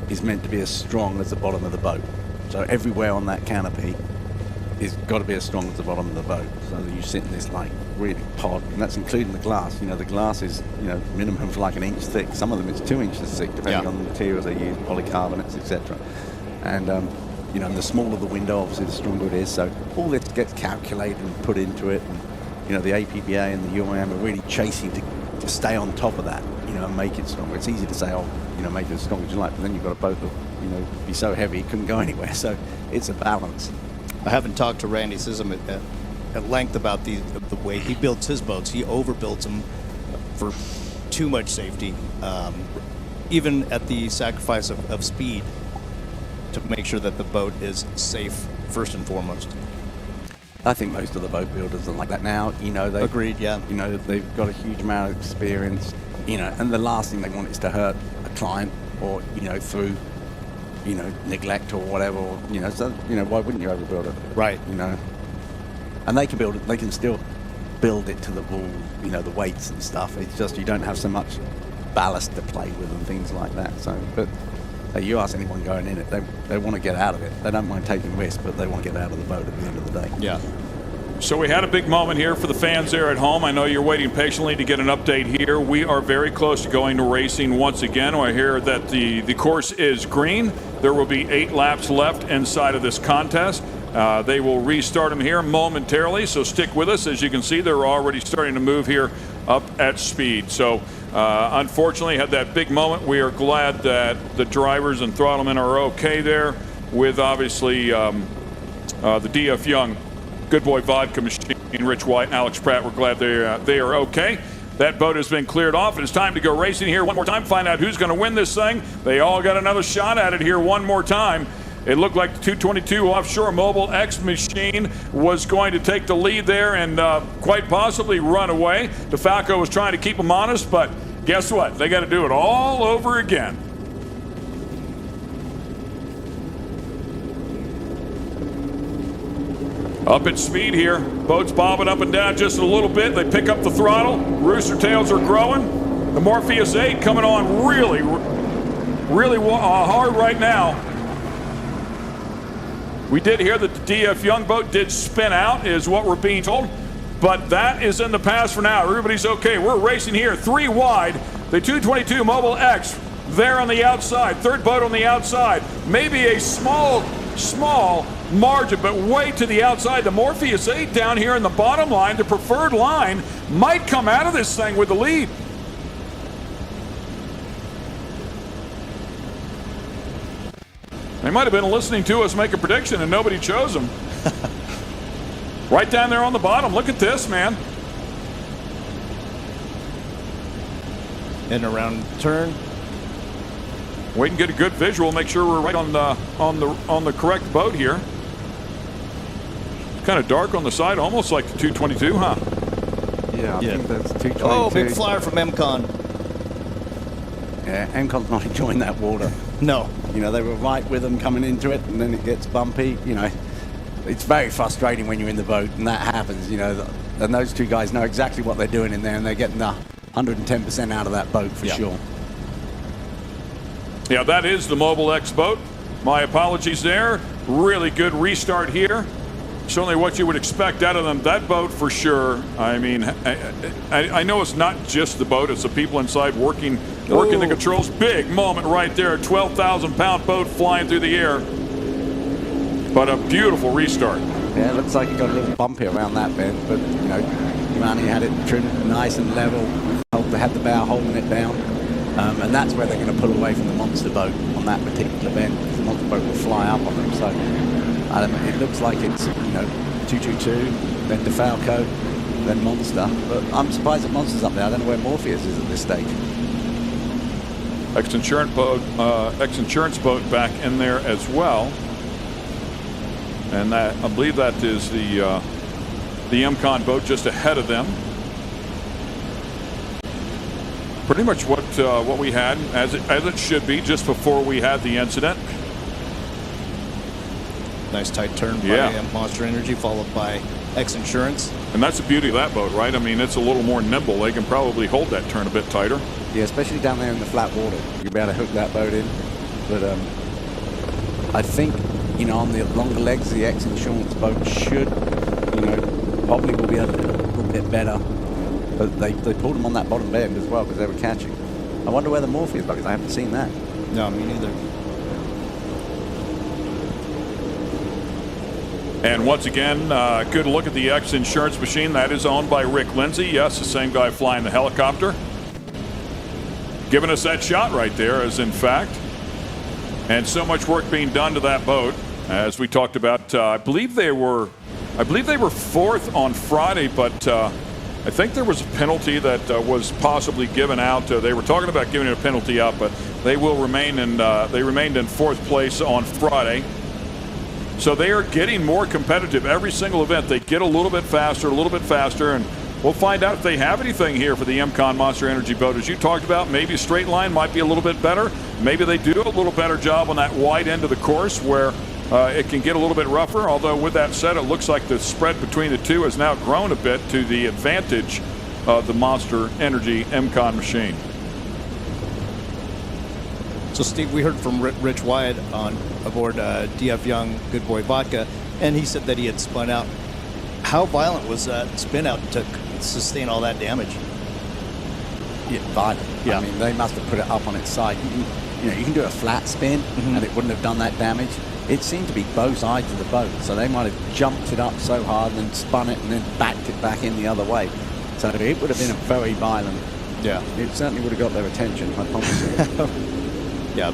is meant to be as strong as the bottom of the boat. So everywhere on that canopy is got to be as strong as the bottom of the boat. So that you sit in this like really pod, and that's including the glass. You know, the glass is, you know, minimum for like an inch thick. Some of them it's 2 inches thick, depending on the materials they use, polycarbonates, etc. And you know, and the smaller the window, obviously, the stronger it is. So all this gets calculated and put into it. And you know, the APBA and the UIM are really chasing to stay on top of that, you know, and make it stronger. It's easy to say, oh, you know, make it as strong as you like, but then you've got a boat that, you know, be so heavy it couldn't go anywhere. So it's a balance. I haven't talked to Randy Sissom at length about the way he builds his boats. He overbuilds them for too much safety, even at the sacrifice of speed, to make sure that the boat is safe first and foremost. I think most of the boat builders are like that now. You know, they agreed. Yeah. You know, they've got a huge amount of experience. You know, and the last thing they want is to hurt a client, or you know, through, you know, neglect or whatever. Or, you know, so you know, why wouldn't you overbuild it? Right. You know, and they can build it. They can still build it to the wall. You know, the weights and stuff. It's just you don't have so much ballast to play with and things like that. So, but you ask anyone going in it, they want to get out of it. They don't mind taking risks, but they want to get out of the boat at the end of the day. Yeah. So we had a big moment here for the fans there at home. I know you're waiting patiently to get an update here. We are very close to going to racing once again. I hear that the course is green. There will be 8 laps left inside of this contest. They will restart them here momentarily, so stick with us. As you can see, they're already starting to move here up at speed. So unfortunately, had that big moment. We are glad that the drivers and throttlemen are okay there, with obviously the DF Young Good Boy Vodka Machine, Rich White and Alex Pratt. We're glad they are okay. That boat has been cleared off. It is time to go racing here one more time, find out who's going to win this thing. They all got another shot at it here one more time. It looked like the 222 Offshore Mobile X Machine was going to take the lead there and quite possibly run away. DeFalco was trying to keep them honest, but guess what? They got to do it all over again. Up at speed here. Boat's bobbing up and down just a little bit. They pick up the throttle. Rooster tails are growing. The Morpheus 8 coming on really hard right now. We did hear that the DF Young boat did spin out, is what we're being told. But that is in the past for now. Everybody's okay. We're racing here 3 wide. The 222 Mobile X there on the outside. Third boat on the outside. Maybe a small margin, but way to the outside. The Morpheus 8 down here in the bottom line, the preferred line, might come out of this thing with the lead. They might have been listening to us make a prediction and nobody chose them. Right down there on the bottom. Look at this, man. And around turn. Wait and get a good visual. Make sure we're right on the correct boat here. It's kind of dark on the side, almost like the 222, huh? Yeah, I think that's 222. Oh, big flyer from MCON. Yeah, MCON's not enjoying that water. No. You know, they were right with them coming into it, and then it gets bumpy. You know, it's very frustrating when you're in the boat and that happens, you know. And those two guys know exactly what they're doing in there, and they're getting the 110% out of that boat for sure. Yeah, that is the Mobile X boat. My apologies there. Really good restart here. Certainly what you would expect out of them. That boat for sure. I mean, I know it's not just the boat, it's the people inside working the controls. Big moment right there. 12,000-pound boat flying through the air. But a beautiful restart. Yeah, it looks like it got a little bumpy around that bend, but Imani had it trimmed nice and level. They had the bow holding it down, and that's where they're going to pull away from the monster boat on that particular bend. The monster boat will fly up on them. So I don't know, it looks like it's 222, then DeFalco, then Monster. But I'm surprised that Monster's up there. I don't know where Morpheus is at this stage. X-Insurance boat back in there as well. And that, I believe that is the MCON boat just ahead of them. Pretty much what we had as it should be just before we had the incident. Nice tight turn by Monster Energy, followed by X-Insurance. And that's the beauty of that boat, right? I mean, it's a little more nimble. They can probably hold that turn a bit tighter. Yeah, especially down there in the flat water. You'll be able to hook that boat in. But I think, on the longer legs, the X-Insurance boat should, probably will be a little bit better. But they pulled them on that bottom bend as well because they were catching. I wonder where the Morpheus bug is. I haven't seen that. No, me neither. And once again, good look at the X-Insurance machine. That is owned by Rick Lindsay. Yes, the same guy flying the helicopter. Giving us that shot right there, as in fact. And so much work being done to that boat. As we talked about, I believe they were fourth on Friday, but I think there was a penalty that was possibly given out. They were talking about giving a penalty out, but they will remain in. They remained in fourth place on Friday. So they are getting more competitive every single event. They get a little bit faster, and we'll find out if they have anything here for the MCON Monster Energy boat. As you talked about, maybe straight line might be a little bit better. Maybe they do a little better job on that wide end of the course where it can get a little bit rougher. Although with that said, it looks like the spread between the two has now grown a bit to the advantage of the Monster Energy MCON machine. So, Steve, we heard from Rich Wyatt aboard DF Young Good Boy Vodka, and he said that he had spun out. How violent was that spin out to sustain all that damage? Yeah, violent. Yeah. I mean, they must have put it up on its side. You can do a flat spin, and it wouldn't have done that damage. It seemed to be both sides of the boat, so they might have jumped it up so hard and then spun it and then backed it back in the other way. So it would have been a very violent. Yeah. It certainly would have got their attention, I promise you. Yeah.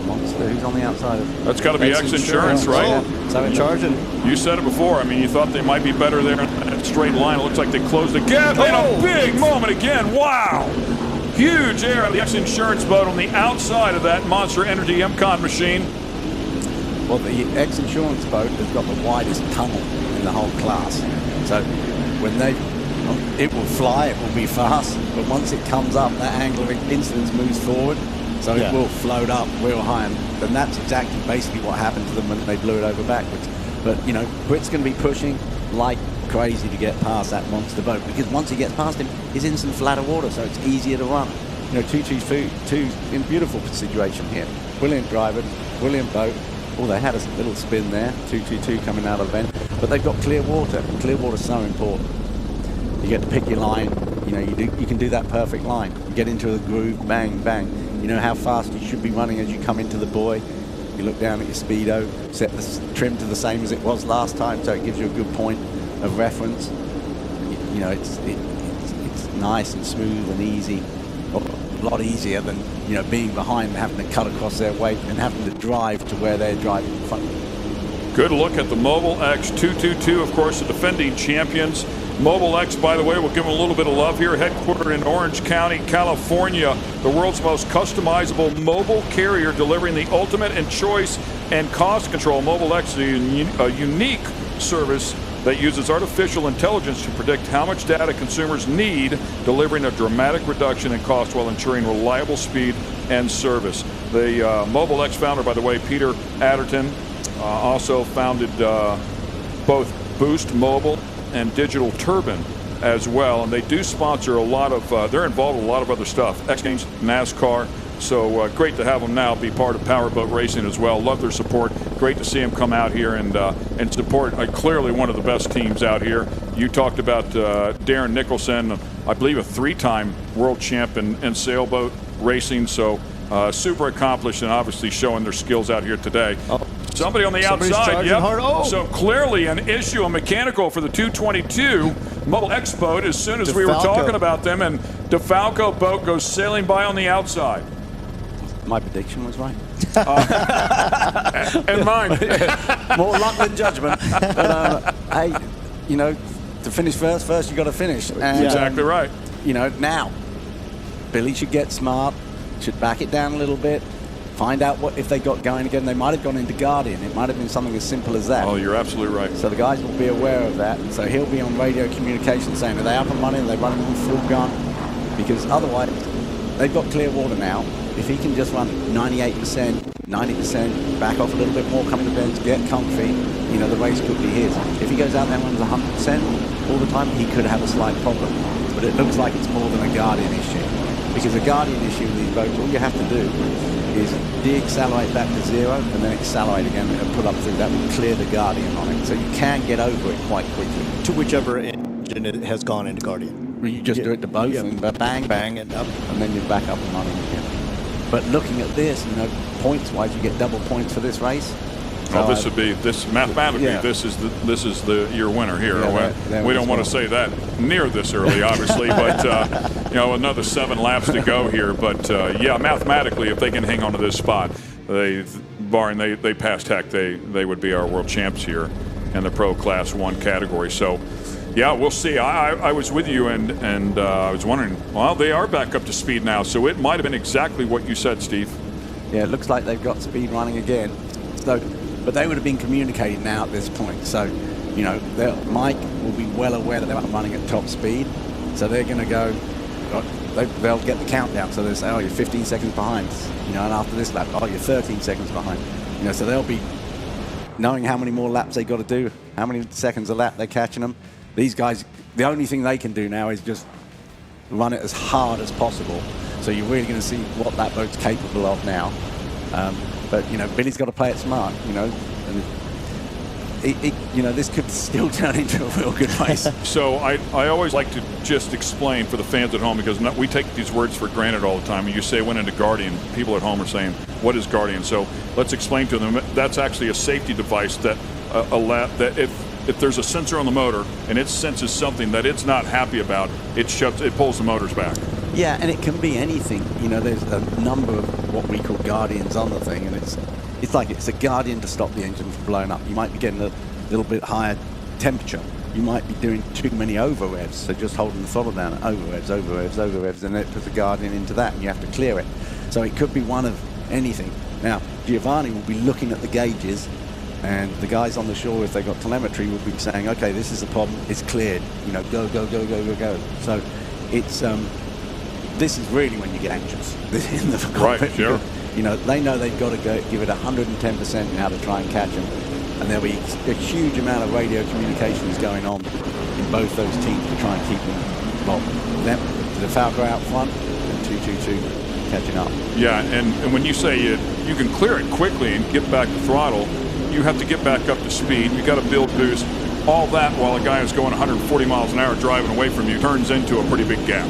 Monster, who's on the outside of That's got to be X-Insurance, right? Yeah. So in charge. You said it before. I mean, you thought they might be better there in that straight line. It looks like they closed the gap in a big moment again. Wow. Huge air on the X-Insurance boat on the outside of that Monster Energy MCON machine. Well, the X-Insurance boat has got the widest tunnel in the whole class. So when it will fly, it will be fast, but once it comes up, that angle of incidence moves forward. So it will float up real high, and that's exactly basically what happened to them when they blew it over backwards. But, Britt's going to be pushing like crazy to get past that monster boat, because once he gets past him, he's in some flatter water, so it's easier to run. 222's in a beautiful situation here. Brilliant driver, brilliant boat. Oh, they had a little spin there, 222 coming out of the bend. But they've got clear water. Clear water's so important. You get to pick your line. You can do that perfect line. You get into a groove, bang, bang. You know how fast you should be running as you come into the buoy. You look down at your speedo, set the trim to the same as it was last time, so it gives you a good point of reference. It's nice and smooth and easy. A lot easier than being behind and having to cut across their weight and having to drive to where they're driving in front. Good look at the Mobile X 222, of course, the defending champions. Mobile X, by the way, we'll give them a little bit of love here. Headquartered in Orange County, California, the world's most customizable mobile carrier, delivering the ultimate in choice and cost control. Mobile X is a unique service that uses artificial intelligence to predict how much data consumers need, delivering a dramatic reduction in cost while ensuring reliable speed and service. The Mobile X founder, by the way, Peter Adderton, also founded both Boost Mobile and Digital Turbine as well, and they do sponsor a lot of, they're involved in a lot of other stuff, X Games, NASCAR, so great to have them now be part of Powerboat Racing as well. Love their support. Great to see them come out here and support clearly one of the best teams out here. You talked about Darren Nicholson, I believe a 3-time world champ in sailboat racing, so super accomplished and obviously showing their skills out here today. Somebody on the Somebody's outside, charging yep. hard. Oh. So clearly an issue, a mechanical for the 222 Mobile X boat as soon as we were DeFalco. talking about them, and DeFalco boat goes sailing by on the outside. My prediction was right. And mine. More luck than judgment. But, hey, you know, to finish first you got to finish. And, Exactly right. You know, now, Billy should get smart, should back it down a little bit, find out what if they got going again. They might have gone into Guardian. It might have been something as simple as that. Oh, you're absolutely right. So the guys will be aware of that. So he'll be on radio communication saying, are they up and running? Are they running on full gun? Because otherwise, they've got clear water now. If he can just run 98%, 90%, back off a little bit more, come to bends, get comfy, you know, the race could be his. If he goes out there and runs 100% all the time, he could have a slight problem. But it looks like it's more than a Guardian issue. Because a Guardian issue with these boats, all you have to do is de-accelerate back to 0 and then accelerate again and put up through. That will clear the Guardian on it. So you can get over it quite quickly. To whichever engine it has gone into Guardian. You just do it to both and bang, bang, and up. And then you're back up and running again. But looking at this, you know, points-wise, you get double points for this race. Well, this would be mathematically. Yeah. This is your winner here. Yeah, we don't want to say that near this early, obviously, but you know, another 7 laps to go here. But yeah, mathematically, if they can hang on to this spot, barring they passed Heck, they would be our world champs here in the Pro Class 1 category. So. Yeah, we'll see. I was with you, and I was wondering, well, they are back up to speed now, so it might have been exactly what you said, Steve. Yeah, it looks like they've got speed running again. So, but they would have been communicating now at this point. So, you know, Mike will be well aware that they're running at top speed. So they're going to go, they'll get the countdown. So they'll say, oh, you're 15 seconds behind. You know, and after this lap, oh, you're 13 seconds behind. You know, so they'll be knowing how many more laps they got to do, how many seconds a lap they're catching them. These guys, the only thing they can do now is just run it as hard as possible. So you're really going to see what that boat's capable of now. But, you know, Billy's got to play it smart, you know. And you know, this could still turn into a real good race. So I always like to just explain for the fans at home, because we take these words for granted all the time. And you say went into Guardian, people at home are saying, what is Guardian? So let's explain to them that's actually a safety device that that if there's a sensor on the motor and it senses something that it's not happy about, it pulls the motors back. Yeah, and it can be anything. You know, there's a number of what we call guardians on the thing, and it's like it's a guardian to stop the engine from blowing up. You might be getting a little bit higher temperature. You might be doing too many over revs, so just holding the throttle down at over revs, and it puts a guardian into that, and you have to clear it. So it could be one of anything. Now, Giovanni will be looking at the gauges, and the guys on the shore, if they got telemetry, will be saying, okay, this is the problem, it's cleared, you know, go. So it's, this is really when you get anxious in the cockpit. Right, sure. You know, they know they've got to give it 110% now to try and catch them. And there'll be a huge amount of radio communications going on in both those teams to try and keep them, well, the Falco out front and 222 catching up. Yeah, and when you say you can clear it quickly and get back to throttle, you have to get back up to speed. You got to build boost. All that while a guy is going 140 miles an hour driving away from you turns into a pretty big gap.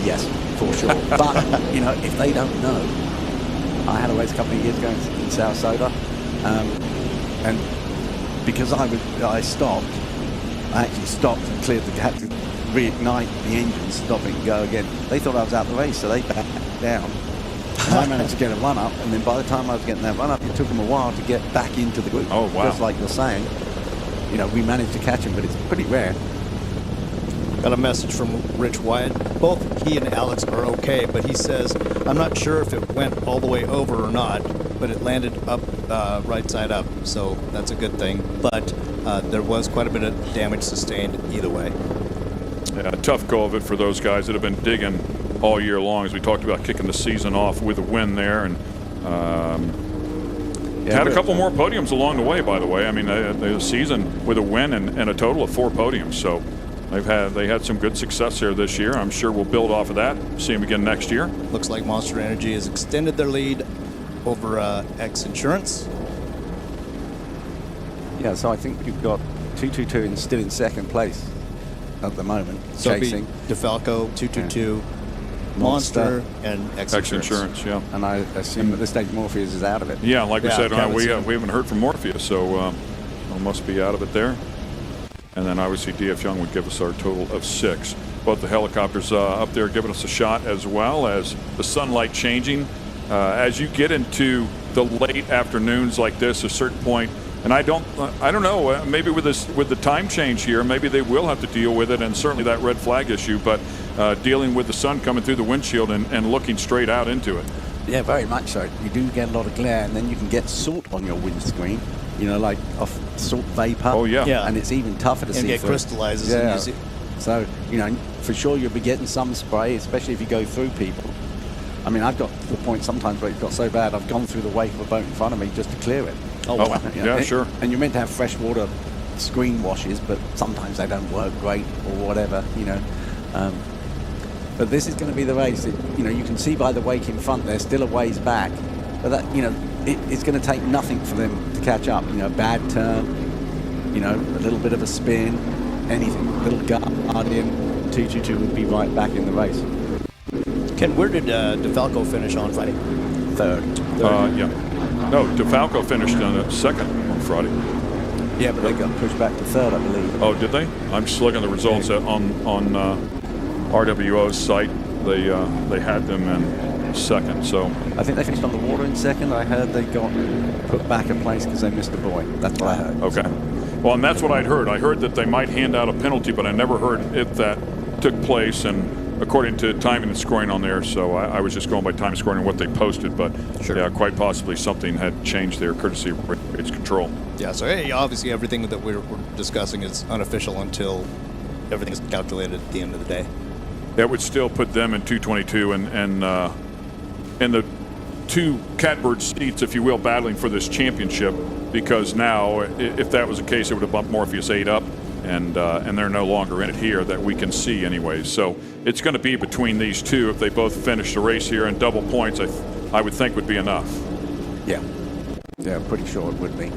Yes, for sure. But, you know, if they don't know, I had a race a couple of years ago in South Soda, and because I stopped, I actually stopped and cleared had to reignite the engine, stop it and go again. They thought I was out of the race, so they backed down. And I managed to get a run up, and then by the time I was getting that run up, it took them a while to get back into the group. Oh, wow. Just like you're saying, you know, we managed to catch him, but it's pretty rare. Got a message from Rich Wyatt. Both he and Alex are okay, but he says, I'm not sure if it went all the way over or not, but it landed up right side up, so that's a good thing. But there was quite a bit of damage sustained either way. Yeah, tough go of it for those guys that have been digging all year long, as we talked about kicking the season off with a win there, and had a couple more podiums along the way, by the way. I mean, the season with a win and a total of 4 podiums, so they had some good success there this year. I'm sure we'll build off of that, see them again next year. Looks like Monster Energy has extended their lead over XINSURANCE. Yeah, so I think you've got 222 still in second place at the moment, So chasing. DeFalco, 222, Monster and X-Insurance, yeah. And I assume at this stage Morpheus is out of it. Yeah, like we said, we haven't heard from Morpheus, so we must be out of it there. And then obviously DF Young would give us our total of 6. Both the helicopters up there giving us a shot, as well as the sunlight changing. As you get into the late afternoons like this, a certain point, and I don't know, maybe with the time change here, maybe they will have to deal with it, and certainly that red flag issue, but dealing with the sun coming through the windshield and looking straight out into it. Yeah, very much so. You do get a lot of glare, and then you can get salt on your windscreen, like off salt vapor. Oh, yeah. And it's even tougher to see. And it crystallizes. Yeah. And you see. So, for sure you'll be getting some spray, especially if you go through people. I mean, I've got to the point sometimes where it got so bad, I've gone through the wake of a boat in front of me just to clear it. Oh, wow. Yeah, sure. And you're meant to have freshwater screen washes, but sometimes they don't work great or whatever, But this is going to be the race. You can see by the wake in front, they're still a ways back. But that, it's going to take nothing for them to catch up. A bad turn, a little bit of a spin, anything, a little guardian, 222 would be right back in the race. Ken, where did DeFalco finish on Friday? Third. Yeah. No, DeFalco finished on second on Friday. Yeah, but they got pushed back to third, I believe. Oh, did they? I'm just looking at the results on RWO's site. They had them in second, so. I think they finished on the water in second. I heard they got put back in place because they missed a buoy. That's what I heard. Okay. Well, and that's what I'd heard. I heard that they might hand out a penalty, but I never heard if that took place, and according to timing and scoring on there, so I was just going by time scoring and what they posted, but yeah, quite possibly something had changed there, courtesy of race control. Yeah, so hey, obviously everything that we're discussing is unofficial until everything is calculated at the end of the day. That would still put them in 222 and the two catbird seats, if you will, battling for this championship, because now, if that was the case, it would have bumped Morpheus 8 up, and they're no longer in it here that we can see anyways. So it's going to be between these two. If they both finish the race here and double points, I would think would be enough. Yeah, pretty sure it would be.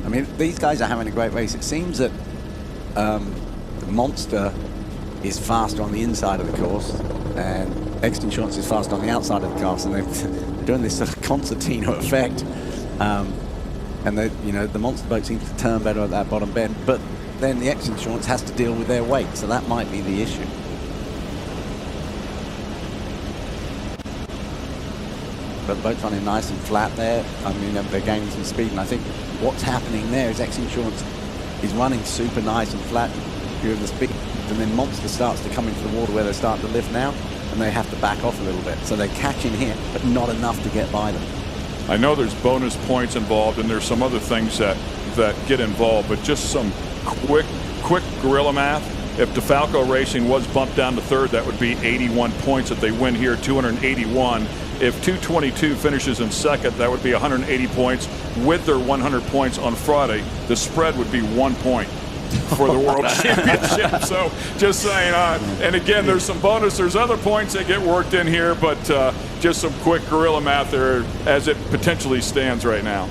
I mean, these guys are having a great race. It seems that the Monster is faster on the inside of the course, and XINSURANCE is faster on the outside of the course, and they're doing this sort of concertina effect. And the Monster boat seems to turn better at that bottom bend, but then the XINSURANCE has to deal with their weight, so that might be the issue. But the boat's running nice and flat there. I mean, they're gaining some speed, and I think what's happening there is XINSURANCE is running super nice and flat during the speed, and then Monster starts to come into the water where they're starting to lift now, and they have to back off a little bit. So they're catching here, but not enough to get by them. I know there's bonus points involved, and there's some other things that get involved, but just some quick guerrilla math. If DeFalco Racing was bumped down to third, that would be 81 points. If they win here, 281. If 222 finishes in second, that would be 180 points. With their 100 points on Friday, the spread would be 1 point for the World Championship. So just saying, and again, there's some bonus, there's other points that get worked in here, but just some quick guerrilla math there as it potentially stands right now.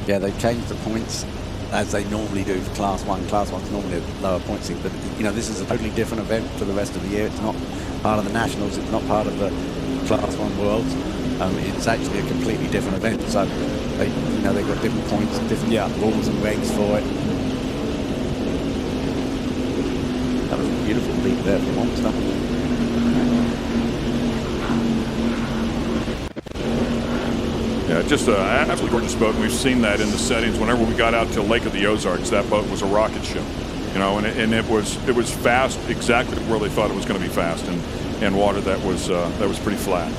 Yeah, they've changed the points as they normally do for Class 1. Class 1's normally a lower point seat, but this is a totally different event for the rest of the year. It's not part of the Nationals, it's not part of the Class 1 Worlds. It's actually a completely different event, so they've got different points, different rules and regs for it. That was a beautiful leap there for Monster. Yeah, just an absolutely gorgeous boat, and we've seen that in the settings. Whenever we got out to Lake of the Ozarks, that boat was a rocket ship, and it was fast exactly where they thought it was going to be fast, and water that was pretty flat.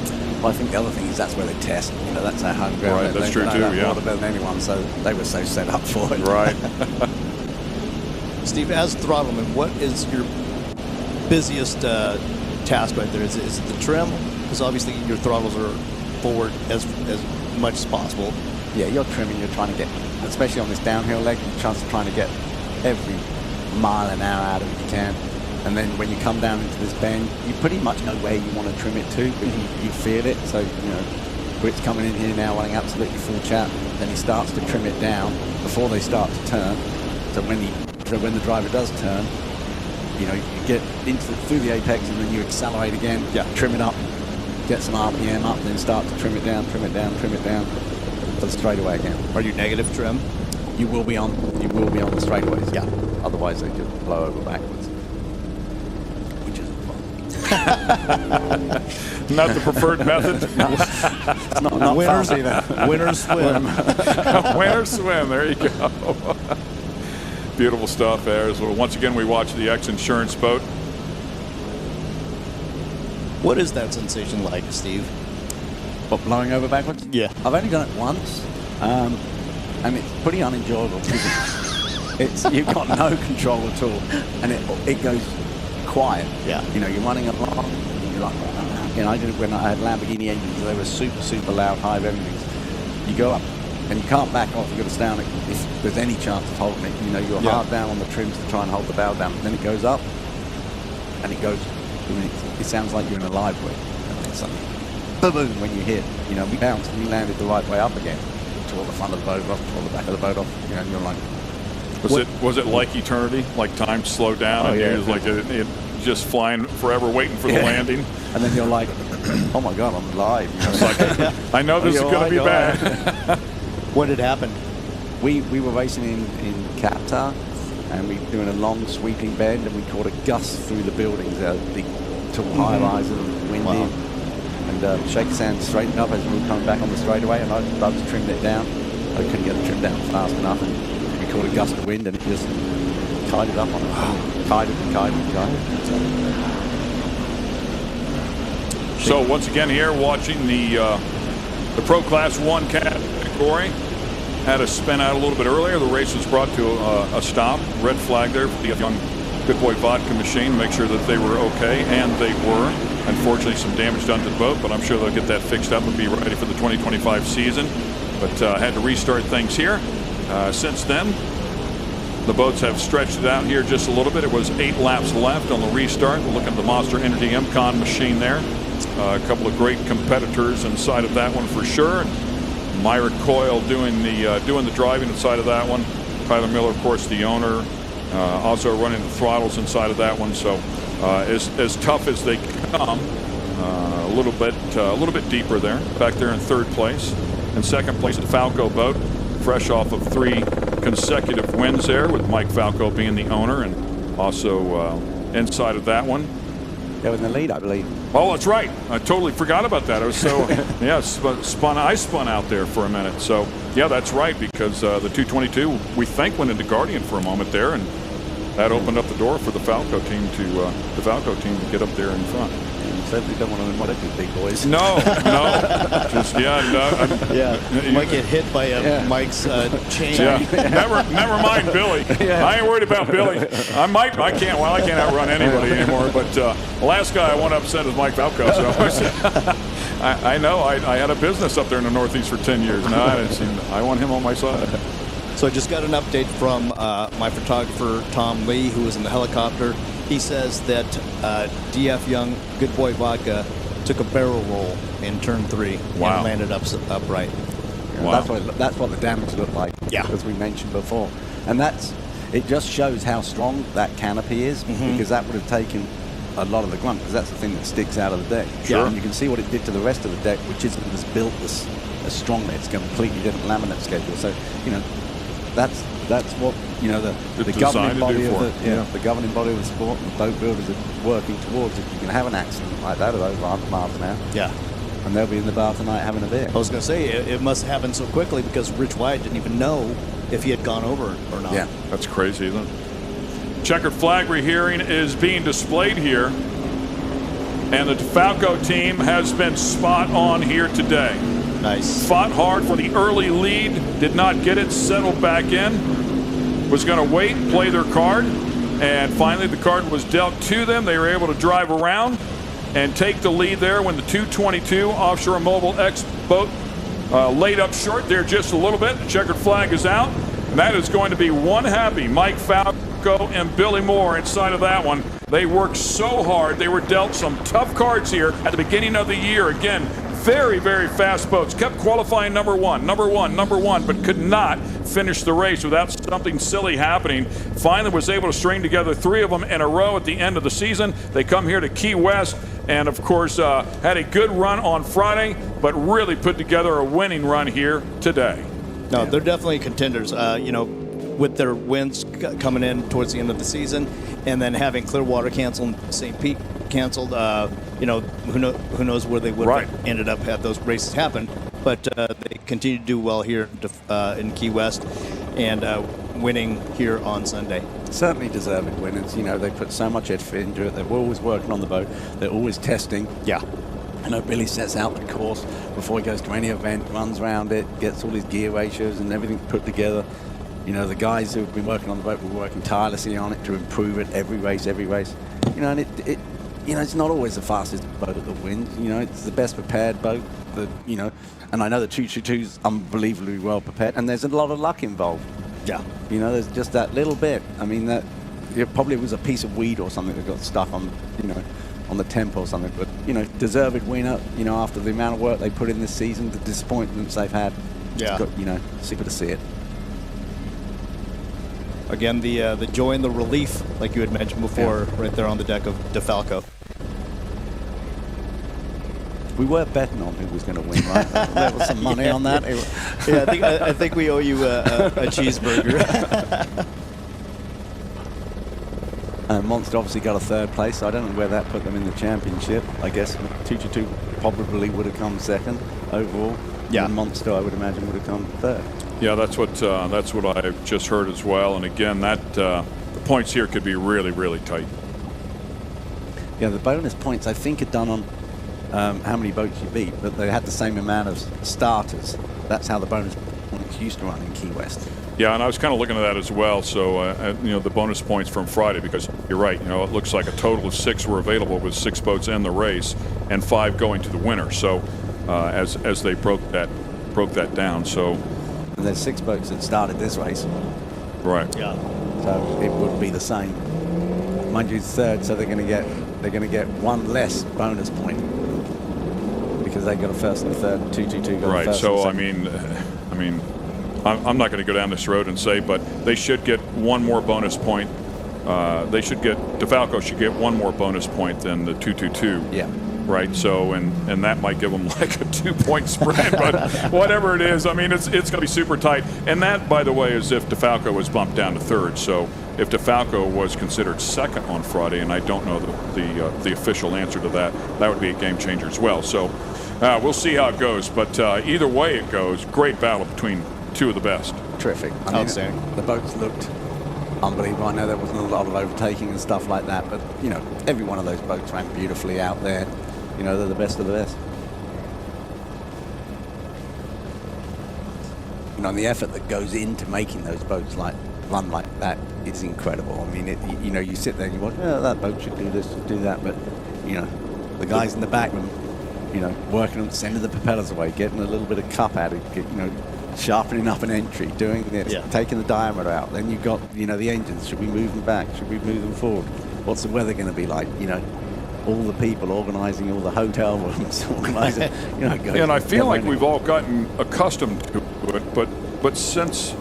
Well, I think the other thing is that's where they test. That's their home ground. Right, that's true too. Yeah, water better than anyone, so they were so set up for it. Right. Steve, as throttleman, what is your busiest task right there? Is it the trim? Because obviously your throttles are forward as much as possible. Yeah, you're trimming. You're trying to get, especially on this downhill leg, you're trying to get every mile an hour out of it you can. And then when you come down into this bend, you pretty much know where you want to trim it to, but you feel it. So, Britt's coming in here now running absolutely full chat. Then he starts to trim it down before they start to turn. So when the driver does turn, you know, you get through the apex and then you accelerate again, trim it up, get some RPM up, then start to trim it down for the straightaway again. Are you negative trim? You will be on the straightaways. Yeah. Otherwise they just blow over backwards. Which isn't fun. Not the preferred method. It's not Winners, fun either. winners swim. Winner swim. There you go. Beautiful stuff there. So once again, we watch the X-Insurance boat. What is that sensation like, Steve? What, blowing over backwards? Yeah. I've only done it once. And it's pretty unenjoyable because you've got no control at all, and it goes quiet. Yeah. You know, you're running along, and you're like, you know, I did it when I had Lamborghini engines. They were super loud, high everything. You go up, and you can't back off. You've got to stay on it if there's any chance of holding it. You know, you're hard down on the trims to try and hold the bow down. And then it goes up, and it goes. I mean, it sounds like you're in a live weight. And then suddenly, boom, when you hit. You know, we bounced and we landed the right way up again. Tore the front of the boat off, tore the back of the boat off. You know, and you're like, was it like eternity? Like time slowed down, and it was like it just flying forever, waiting for the landing. And then you're like, oh my God, I'm alive. You know? It's like, I know this is going to be bad. What had happened? We were racing in Qatar, and we were doing a long sweeping bend, and we caught a gust through the buildings, big tall high rises, windy. And shake sand straightened up as we were coming back on the straightaway, and I was trimmed it down. I couldn't get the trim down fast enough, and we caught a gust of wind, and it just tied it up on it. Tied it. So once again here, watching the Pro Class 1 category. Had to spin out a little bit earlier. The race was brought to a stop. Red flag there for the young Good Boy vodka machine. Make sure that they were okay, and they were. Unfortunately, some damage done to the boat, but I'm sure they'll get that fixed up and be ready for the 2025 season. But had to restart things here. Since then, the boats have stretched it out here just a little bit. It was 8 laps left on the restart. We're looking at the Monster Energy M-Con machine there. A couple of great competitors inside of that one for sure. Myra Coyle doing the driving inside of that one. Tyler Miller, of course, the owner, also running the throttles inside of that one. So as tough as they come, a little bit deeper there. Back there in third place. In second place, the Falco boat, fresh off of 3 consecutive wins there, with Mike Falco being the owner, and also inside of that one. They were in the lead, I believe. Oh, that's right. I totally forgot about that. I was so I spun out there for a minute. So yeah, that's right, because the 222 we think went into Guardian for a moment there, and that opened up the door for the Falco team to get up there in front. Certainly don't want to win one of these big boys. No, just You might get hit by Mike's chain. Yeah. Never mind Billy. I ain't worried about Billy. I can't outrun anybody anymore. But the last guy I want to upset is Mike Falco. So I know I had a business up there in the Northeast for 10 years. No, I want him on my side. So I just got an update from my photographer, Tom Lee, who was in the helicopter. He says that DF Young, Good Boy Vodka, took a barrel roll in turn 3 and landed upright. Wow. That's what the damage looked like, as we mentioned before. And it just shows how strong that canopy is, because that would have taken a lot of the grunt, because that's the thing that sticks out of the deck. Sure. And you can see what it did to the rest of the deck, which isn't as built as strongly. It's a completely different laminate schedule. So, you know, that's what, you know, the governing body of the governing body of the sport, and the boat builders are working towards. If you can have an accident like that at over 100 miles an hour, and they'll be in the bar tonight having a beer. I was going to say, it must have happened so quickly because Rich White didn't even know if he had gone over or not. Yeah, that's crazy, isn't it? Checkered flag rehearing is being displayed here, and the Falco team has been spot on here today. Nice. Fought hard for the early lead, did not get it, settled back in, was going to wait, play their card, and finally the card was dealt to them. They were able to drive around and take the lead there when the 222 Offshore Mobile X boat laid up short there just a little bit. The checkered flag is out, and that is going to be one happy Mike Falco and Billy Moore inside of that one. They worked so hard. They were dealt some tough cards here at the beginning of the year. Again, very, very fast boats. Kept qualifying number one, but could not finish the race without something silly happening. Finally was able to string together 3 of them in a row at the end of the season. They come here to Key West and, of course, had a good run on Friday, but really put together a winning run here today. No, they're definitely contenders. With their wins coming in towards the end of the season, and then having Clearwater canceled and St. Pete canceled, who knows where they would have ended up had those races happened. But they continue to do well here in Key West and winning here on Sunday. Certainly deserving winners. They put so much effort into it. They're always working on the boat. They're always testing. Yeah. Billy sets out the course before he goes to any event, runs around it, gets all his gear ratios and everything put together. The guys who've been working on the boat were working tirelessly on it to improve it every race. And it's not always the fastest boat that wins. It's the best prepared boat. And I know the 222's unbelievably well prepared, and there's a lot of luck involved. Yeah. There's just that little bit. I mean, that it probably was a piece of weed or something that got stuck on, on the temp or something. But, deserved winner, after the amount of work they put in this season, the disappointments they've had. Yeah. Super to see it. Again, the joy and the relief, like you had mentioned before, right there on the deck of DeFalco. We were betting on who was going to win, right? There was some money on that. I think we owe you a cheeseburger. Monster obviously got a 3rd place, so I don't know where that put them in the championship. I guess 222 probably would have come 2nd overall. Yeah. And Monster, I would imagine, would have come 3rd. Yeah, that's what I've just heard as well. And again, the points here could be really, really tight. Yeah, the bonus points I think are done on how many boats you beat, but they had the same amount of starters. That's how the bonus points used to run in Key West. Yeah, and I was kind of looking at that as well. So, the bonus points from Friday, because you're right. It looks like a total of 6 were available with 6 boats in the race, and 5 going to the winner. So, as they broke that down. So. And there's 6 boats that started this race. Right. Yeah. So it would be the same. Mind you, 3rd, so they're going to get 1 less bonus point because they got a 1st and a 3rd. 222 got a 1st. Right. So I mean, I'm not going to go down this road and say, but they should get 1 more bonus point. DeFalco should get 1 more bonus point than the 222. Yeah. Right, so and that might give them like a 2-point spread, but whatever it is, I mean, it's going to be super tight. And that, by the way, is if DeFalco was bumped down to 3rd. So if DeFalco was considered 2nd on Friday, and I don't know the official answer to that, that would be a game changer as well. So we'll see how it goes. But either way it goes, great battle between 2 of the best. Terrific. Outstanding. The boats looked unbelievable. I know there wasn't a lot of overtaking and stuff like that, but every one of those boats ran beautifully out there. They're the best of the best. The effort that goes into making those boats run like that is incredible. I mean, you sit there and you watch, that boat should do this, should do that, but the guys in the back, working on sending the propellers away, getting a little bit of cup out of, sharpening up an entry, doing this, taking the diameter out. Then you've got, the engines. Should we move them back? Should we move them forward? What's the weather going to be like? All the people organising all the hotel rooms, organising, and I feel like we've all gotten accustomed to it, but since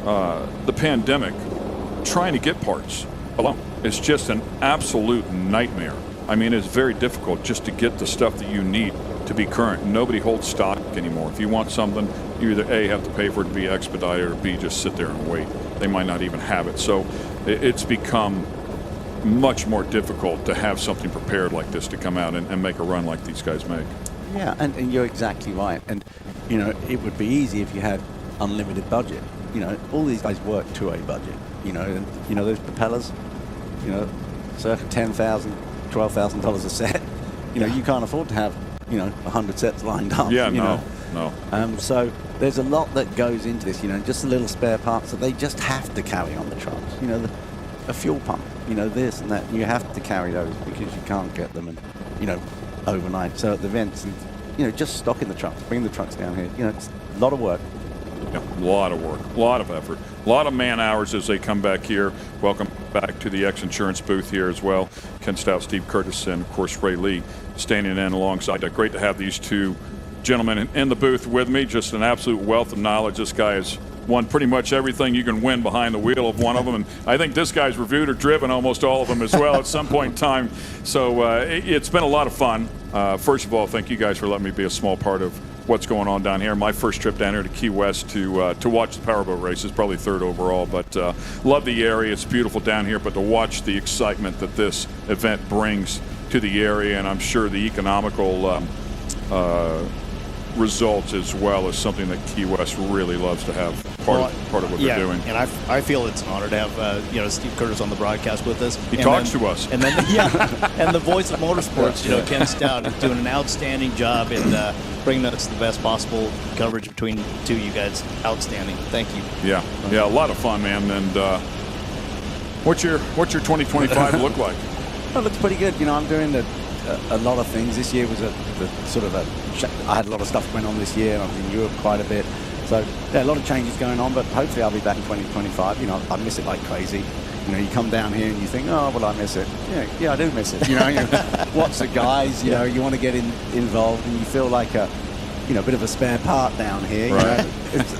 the pandemic, trying to get parts alone is just an absolute nightmare. I mean, it's very difficult just to get the stuff that you need to be current. Nobody holds stock anymore. If you want something, you either A, have to pay for it to be expedited, or B, just sit there and wait. They might not even have it. So it's become much more difficult to have something prepared like this to come out and make a run like these guys make. Yeah, and you're exactly right. And, it would be easy if you had unlimited budget. All these guys work to a budget, and, those propellers, circa $10,000, $12,000 a set. You can't afford to have, 100 sets lined up. Yeah, no. So there's a lot that goes into this, just the little spare parts that they just have to carry on the trucks. A fuel pump, this and that. You have to carry those because you can't get them, and overnight. So at the events, and just stocking the trucks, bring the trucks down here. It's a lot of work. Yeah, a lot of work, a lot of effort, a lot of man hours as they come back here. Welcome back to the XINSURANCE booth here as well. Ken Stout, Steve Curtis, and of course Ray Lee standing in alongside. Great to have these two gentleman in the booth with me, just an absolute wealth of knowledge. This guy has won pretty much everything you can win behind the wheel of one of them, and I think this guy's reviewed or driven almost all of them as well at some point in time. So it's been a lot of fun. First of all, thank you guys for letting me be a small part of what's going on down here. My first trip down here to Key West to watch the powerboat races, probably third overall, but love the area. It's beautiful down here, but to watch the excitement that this event brings to the area, and I'm sure the economical results as well, is something that Key West really loves to have part of what they're doing. And I feel it's an honor to have Steve Curtis on the broadcast with us. He talks to us. And then and the voice of motorsports, Ken Stout, is doing an outstanding job in bringing us the best possible coverage between the two of you guys. Outstanding. Thank you. Yeah, a lot of fun, man. And what's your 2025 look like? Well, it looks pretty good. I'm doing a lot of things. This year was I had a lot of stuff going on this year, and I was in Europe quite a bit. So, yeah, a lot of changes going on, but hopefully I'll be back in 2025. I miss it like crazy. You come down here and you think, oh, well, I miss it. Yeah, I do miss it. You watch the guys, you want to get involved, and you feel like a bit of a spare part down here. Right.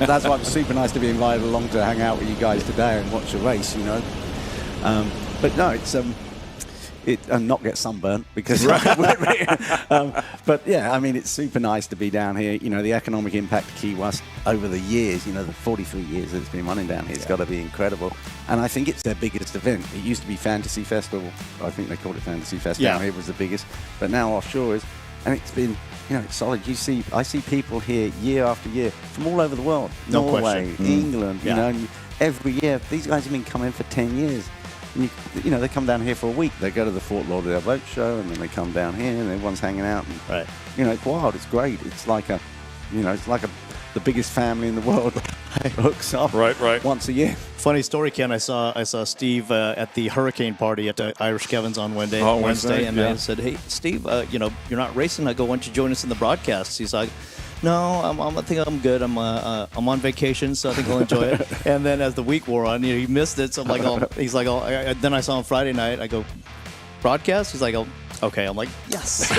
That's why it's super nice to be invited along to hang out with you guys today and watch the race, But no, it's and not get sunburnt because but yeah, I mean, it's super nice to be down here. The economic impact of Key West over the years, the 43 years that it's been running down here, it's got to be incredible. And I think it's their biggest event. It used to be Fantasy Festival. I think they called it Fantasy Fest. Down here was the biggest, but now offshore is, and it's been it's solid. I see people here year after year from all over the world. No Norway, question. England, and every year these guys have been coming for 10 years. And they come down here for a week. They go to the Fort Lauderdale Boat Show, and then they come down here, and everyone's hanging out. And, it's wild. It's great. It's like the biggest family in the world hooks up once a year. Funny story, Ken. I saw Steve at the hurricane party at Irish Kevin's on Wednesday, and I said, "Hey, Steve, you're not racing." I go, "Why don't you join us in the broadcast?" He's like, "No, I think I'm good. I'm on vacation, so I think I'll enjoy it." And then as the week wore on, he missed it. So I'm like, he's like, then I saw him Friday night. I go, broadcast? He's like, okay. I'm like, yes.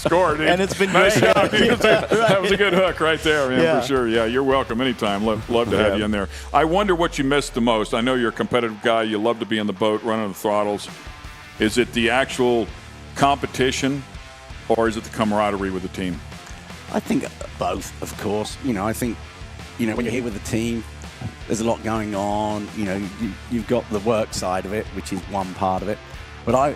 Score, dude. And it's been nice great. job. That was a good hook right there, man, for sure. Yeah, you're welcome anytime. Love to have you in there. I wonder what you missed the most. I know you're a competitive guy. You love to be in the boat, running the throttles. Is it the actual competition, or is it the camaraderie with the team? I think both, of course. I think, when you're here with the team, there's a lot going on. You've got the work side of it, which is one part of it. But I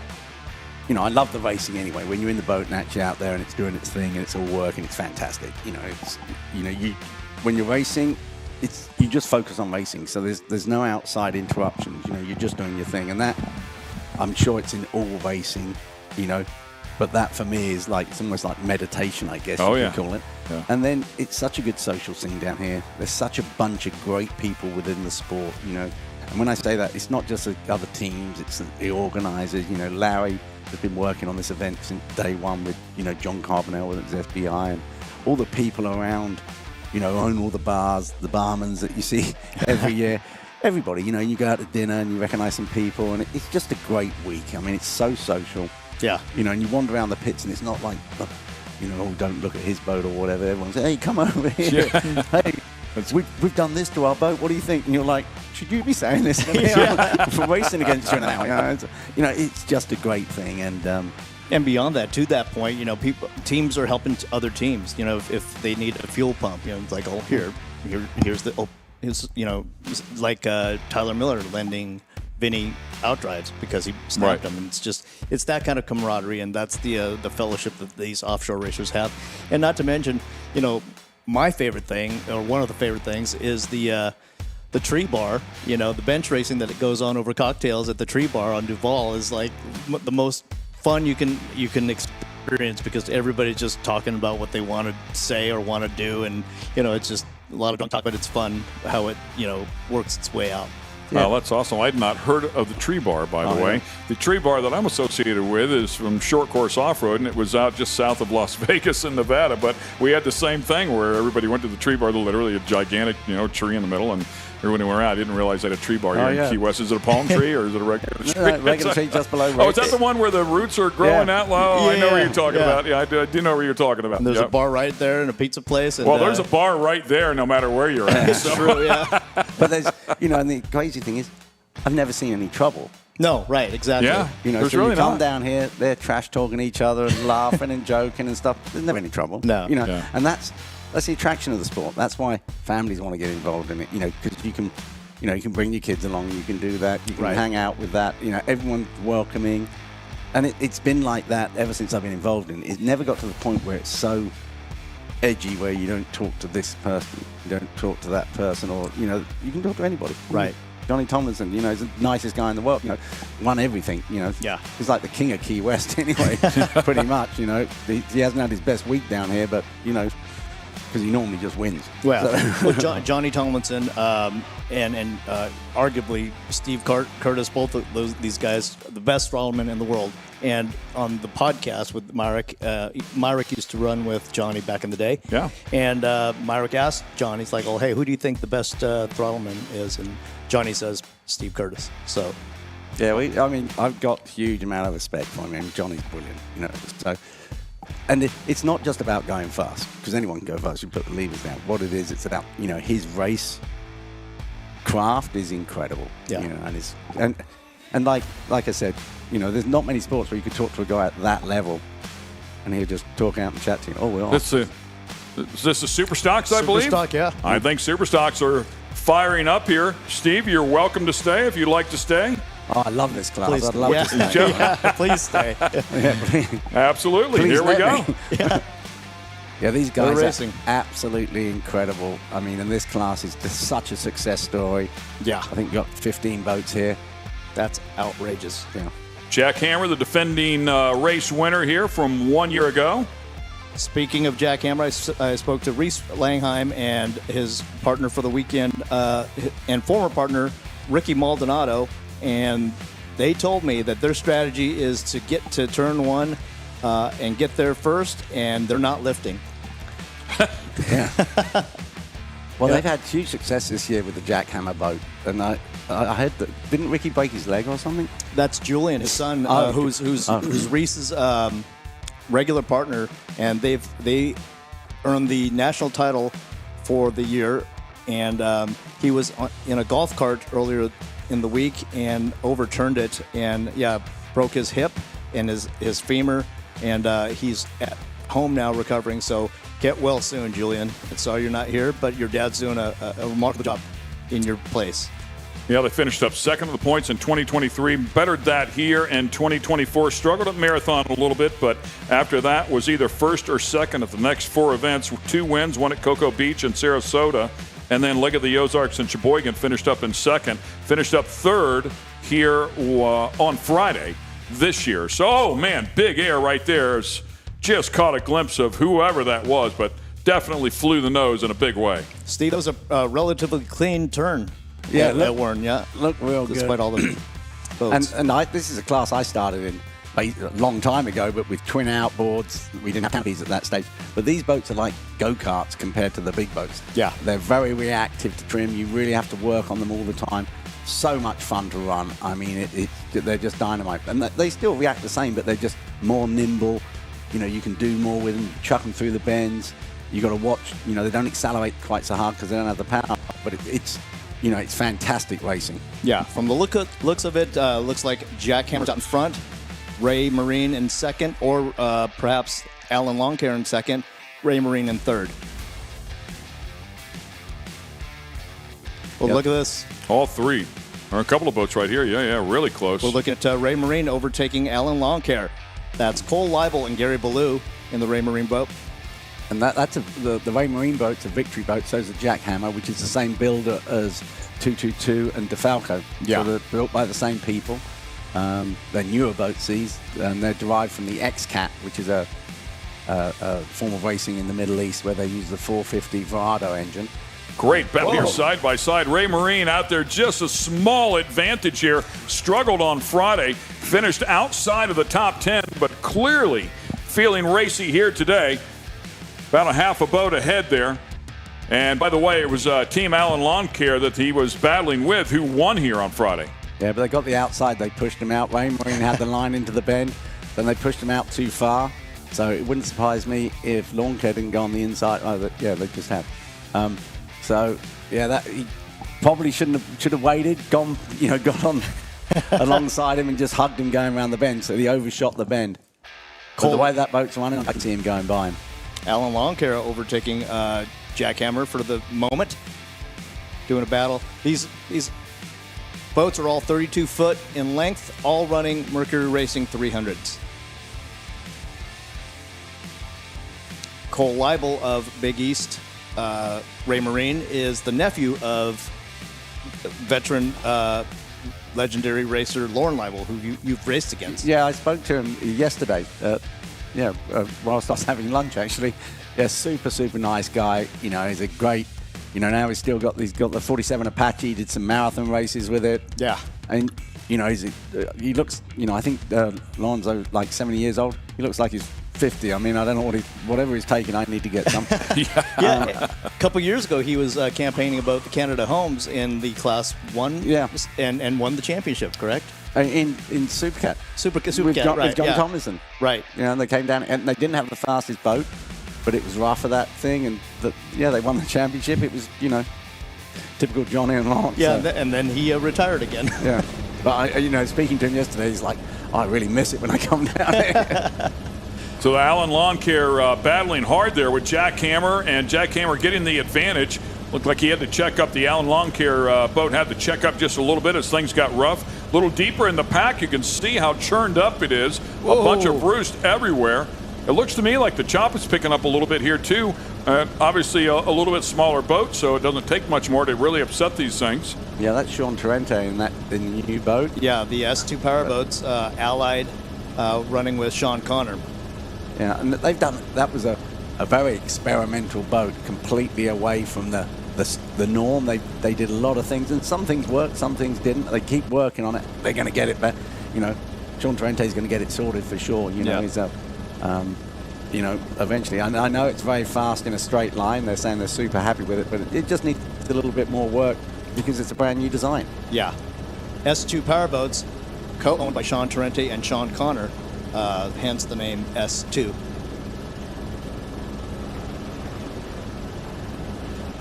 love the racing anyway. When you're in the boat and actually out there and it's doing its thing and it's all working, it's fantastic. When you're racing, you just focus on racing. So there's no outside interruptions. You're just doing your thing, and that, I'm sure it's in all racing. But that for me is it's almost like meditation, I guess you could call it. Yeah. And then it's such a good social scene down here. There's such a bunch of great people within the sport, And when I say that, it's not just the other teams, it's the organisers. Larry has been working on this event since day one with, John Carbonell with his FBI, and all the people around, own all the bars, the barmans that you see every year. Everybody, you go out to dinner and you recognise some people, and it's just a great week. I mean, it's so social. Yeah. And you wander around the pits, and it's not like, don't look at his boat or whatever. Everyone's like, hey, come over here. Yeah. Hey, we've done this to our boat. What do you think? And you're like, should you be saying this to me? For racing against you now. It's just a great thing. And beyond that, to that point, teams are helping other teams. If they need a fuel pump, it's like, here's like Tyler Miller lending Vinny outdrives because he snapped them. And it's that kind of camaraderie, and that's the fellowship that these offshore racers have. And not to mention, my favorite thing, or one of the favorite things, is the tree bar. The bench racing that it goes on over cocktails at the tree bar on Duval is like the most fun you can experience, because everybody's just talking about what they want to say or want to do, and it's just a lot of drunk talk, but it's fun how it works its way out. Yeah. Well, that's awesome. I'd not heard of the tree bar, by the way. Yeah. The tree bar that I'm associated with is from Short Course Off-Road, and it was out just south of Las Vegas in Nevada. But we had the same thing where everybody went to the tree bar, literally a gigantic, tree in the middle, and Or when we were out, I didn't realize they had a tree bar here in Key West. Is it a palm tree or is it a regular tree? No, regular tree just below. Oh, is that the one where the roots are growing out low? Oh, I know what you're talking about. Yeah, I do know what you're talking about. And there's a bar right there and a pizza place. And, well, there's a bar right there no matter where you're at. It's true, yeah. But there's, and the crazy thing is, I've never seen any trouble. No, right, exactly. Yeah, so really you come down here, they're trash talking each other and laughing and joking and stuff. There's never any trouble. No. And that's the attraction of the sport. That's why families want to get involved in it. Because you can, you can bring your kids along. You can do that. You can hang out with that. Everyone's welcoming, and it's been like that ever since I've been involved in it. It never got to the point where it's so edgy where you don't talk to this person, you don't talk to that person, or you can talk to anybody. Right. Johnny Tomlinson, is the nicest guy in the world. Won everything. Yeah. He's like the king of Key West anyway, pretty much. He hasn't had his best week down here, but because he normally just wins. Well, Johnny Tomlinson and arguably Steve Curtis, both of these guys, the best throttlmen in the world. And on the podcast with Myrick, Myrick used to run with Johnny back in the day. Yeah. And Myrick asked Johnny, he's like, "Oh, hey, who do you think the best throttlman is?" And Johnny says Steve Curtis. So, yeah, I've got a huge amount of respect for him. Johnny's brilliant, So, and it's not just about going fast, because anyone can go fast. You put the levers down. What it is, it's about his race craft is incredible. Yeah. And like I said, there's not many sports where you could talk to a guy at that level, and he'll just talk out and chat to you. Oh, well. Is this the Super Stocks, I believe? Superstock, yeah. I think Super Stocks are firing up here. Steve, you're welcome to stay if you'd like to stay. Oh, I love this class. Please, I'd love to stay. Please stay. Absolutely. Please Here we go. Yeah, these guys racing. are absolutely incredible. And this class is just such a success story. Yeah. I think we've got 15 boats here. That's outrageous. Yeah. Jack Hammer, the defending race winner here from 1 year ago. Speaking of Jack Hammer, I spoke to Reese Langheim and his partner for the weekend and former partner, Ricky Maldonado, and they told me that their strategy is to get to turn one and get there first, and they're not lifting. Yeah. Well, they've had huge success this year with the Jack Hammer boat, and I heard that, didn't Ricky break his leg or something? That's Julian, his son, who's Reese's regular partner, and they earned the national title for the year. And he was in a golf cart earlier in the week and overturned it, and broke his hip and his femur, and he's at home now recovering. So get well soon, Julian. And sorry you're not here, but your dad's doing a remarkable job in your place. Yeah, they finished up second of the points in 2023, bettered that here in 2024, struggled at Marathon a little bit, but after that was either first or second at the next four events, 2 wins, one at Cocoa Beach and Sarasota, and then Lake of the Ozarks and Sheboygan finished up in second, finished up third here on Friday this year. So, oh man, big air right there. Just caught a glimpse of whoever that was, but definitely flew the nose in a big way. Steve, that was a relatively clean turn. Yeah, that Warren. Look real good. Despite all the boats. And this is a class I started in a long time ago, but with twin outboards. We didn't have canopies at that stage. But these boats are like go-karts compared to the big boats. Yeah. They're very reactive to trim. You really have to work on them all the time. So much fun to run. I mean, they're just dynamite. And they still react the same, but they're just more nimble. You can do more with them, chuck them through the bends. You got to watch, they don't accelerate quite so hard because they don't have the power, but it's fantastic racing. Yeah, from the looks of it, looks like Jack Hammer's out in front, Ray Marine in second, or perhaps Alan Longcare in second, Ray Marine in third. Well, look at this. All three. Or a couple of boats right here. Yeah, really close. We're looking at Ray Marine overtaking Alan Longcare. That's Cole Leibel and Gary Ballou in the Ray Marine boat. And that's the Ray Marine boat's a victory boat, so is the Jack Hammer, which is the same builder as 222 and DeFalco. Yeah. So they're built by the same people. They're newer boats, these, and they're derived from the XCat, which is a form of racing in the Middle East where they use the 450 Verado engine. Great battle here side by side. Ray Marine out there, just a small advantage here. Struggled on Friday, finished outside of the top 10, but clearly feeling racy here today. About a half a boat ahead there. And by the way, it was Team Allen Lawn Care that he was battling with who won here on Friday. Yeah, but they got the outside. They pushed him out. Rain Marine had the line into the bend. Then they pushed him out too far. So it wouldn't surprise me if Lawn Care didn't go on the inside. Oh, yeah, they just have. So yeah, that he probably should have waited, got on alongside him and just hugged him going around the bend. So he overshot the bend. But the way that boat's running, I can see him going by him. Allen Lawn Care overtaking Jackhammer for the moment, doing a battle. These boats are all 32 foot in length, all running Mercury Racing 300s. Cole Leibel of Big East, Ray Marine, is the nephew of veteran legendary racer Lauren Leibel, who you've raced against. Yeah, I spoke to him yesterday. Whilst I was having lunch, actually. Yeah, super nice guy. You know, he's a great. You know, now he's got the 47 Apache. Did some marathon races with it. Yeah, and you know, he looks. You know, I think Lauren's like 70 years old. He looks like he's 50. I mean, I don't know whatever he's taking, I need to get some. A couple years ago, he was campaigning about the Canada Homes in the Class 1. Yeah, and won the championship, correct? In Supercat. Supercat, with John Tomlinson. Right. You know, and they came down, and they didn't have the fastest boat, but it was rough for that thing, and they won the championship. It was, you know, typical Johnny and Lawrence. Yeah, so. And then he retired again. Yeah. But, speaking to him yesterday, he's like, I really miss it when I come down here. So the Allen Lawn Care battling hard there with Jackhammer, and Jackhammer getting the advantage. Looked like he had to check up. The Allen Lawn Care boat had to check up just a little bit as things got rough. A little deeper in the pack, you can see how churned up it is. Whoa. A bunch of roost everywhere. It looks to me like the chop is picking up a little bit here too. Obviously a little bit smaller boat, so it doesn't take much more to really upset these things. Yeah, that's Sean Torrente in the new boat. Yeah, the S2 powerboats, Allied, running with Sean Connor. Yeah, and that was a very experimental boat, completely away from the norm. They did a lot of things, and some things worked, some things didn't. They keep working on it. They're going to get it back. You know, Sean Torrente's going to get it sorted for sure. You know, he's eventually. I know it's very fast in a straight line. They're saying they're super happy with it, but it just needs a little bit more work because it's a brand new design. Yeah, S2 powerboats, co-owned by Sean Torrente and Sean Connor. Hence the name S2.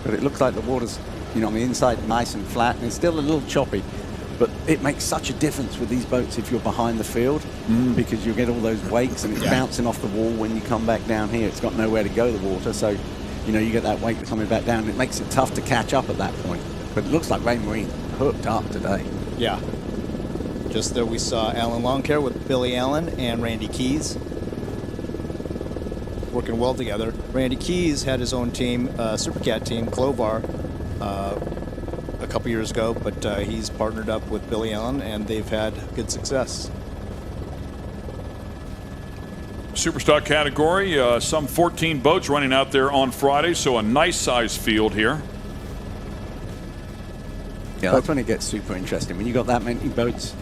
But it looks like the water's, on the inside nice and flat, and it's still a little choppy. But it makes such a difference with these boats if you're behind the field, because you get all those wakes and it's bouncing off the wall when you come back down here. It's got nowhere to go, the water, so you get that wake coming back down. It makes it tough to catch up at that point. But it looks like Ray Marine hooked up today. Yeah. Just there we saw Allen Lawn Care with Billy Allen and Randy Keys working well together. Randy Keys had his own team, Supercat team, Clovar, a couple years ago, but he's partnered up with Billy Allen, and they've had good success. Superstock category, some 14 boats running out there on Friday, so a nice size field here. Yeah, that's when it gets super interesting. When you got that many boats,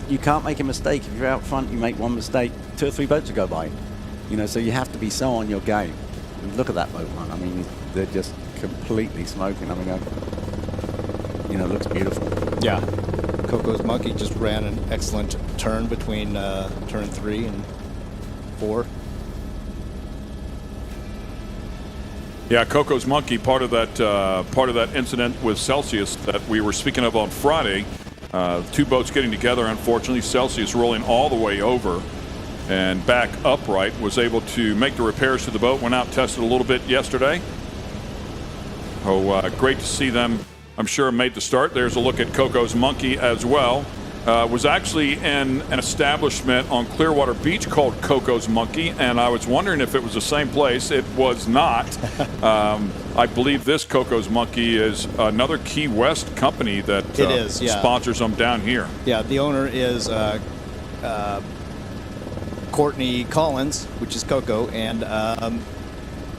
you can't make a mistake. If you're out front, you make one mistake, 2 or 3 boats will go by. So you have to be so on your game. And look at that boat run. I mean, they're just completely smoking. I mean, it looks beautiful. Yeah. Coco's Monkey just ran an excellent turn between turn 3 and 4. Yeah, Coco's Monkey, part of that incident with Celsius that we were speaking of on Friday. 2 boats getting together. Unfortunately, Celsius rolling all the way over and back upright, was able to make the repairs to the boat. Went out, tested a little bit yesterday. Oh, great to see them. I'm sure made the start. There's a look at Coco's Monkey as well. Was actually in an establishment on Clearwater Beach called Coco's Monkey, and I was wondering if it was the same place. It was not. I believe this Coco's Monkey is another Key West company that sponsors them down here. Yeah, the owner is Courtney Collins, which is Coco, and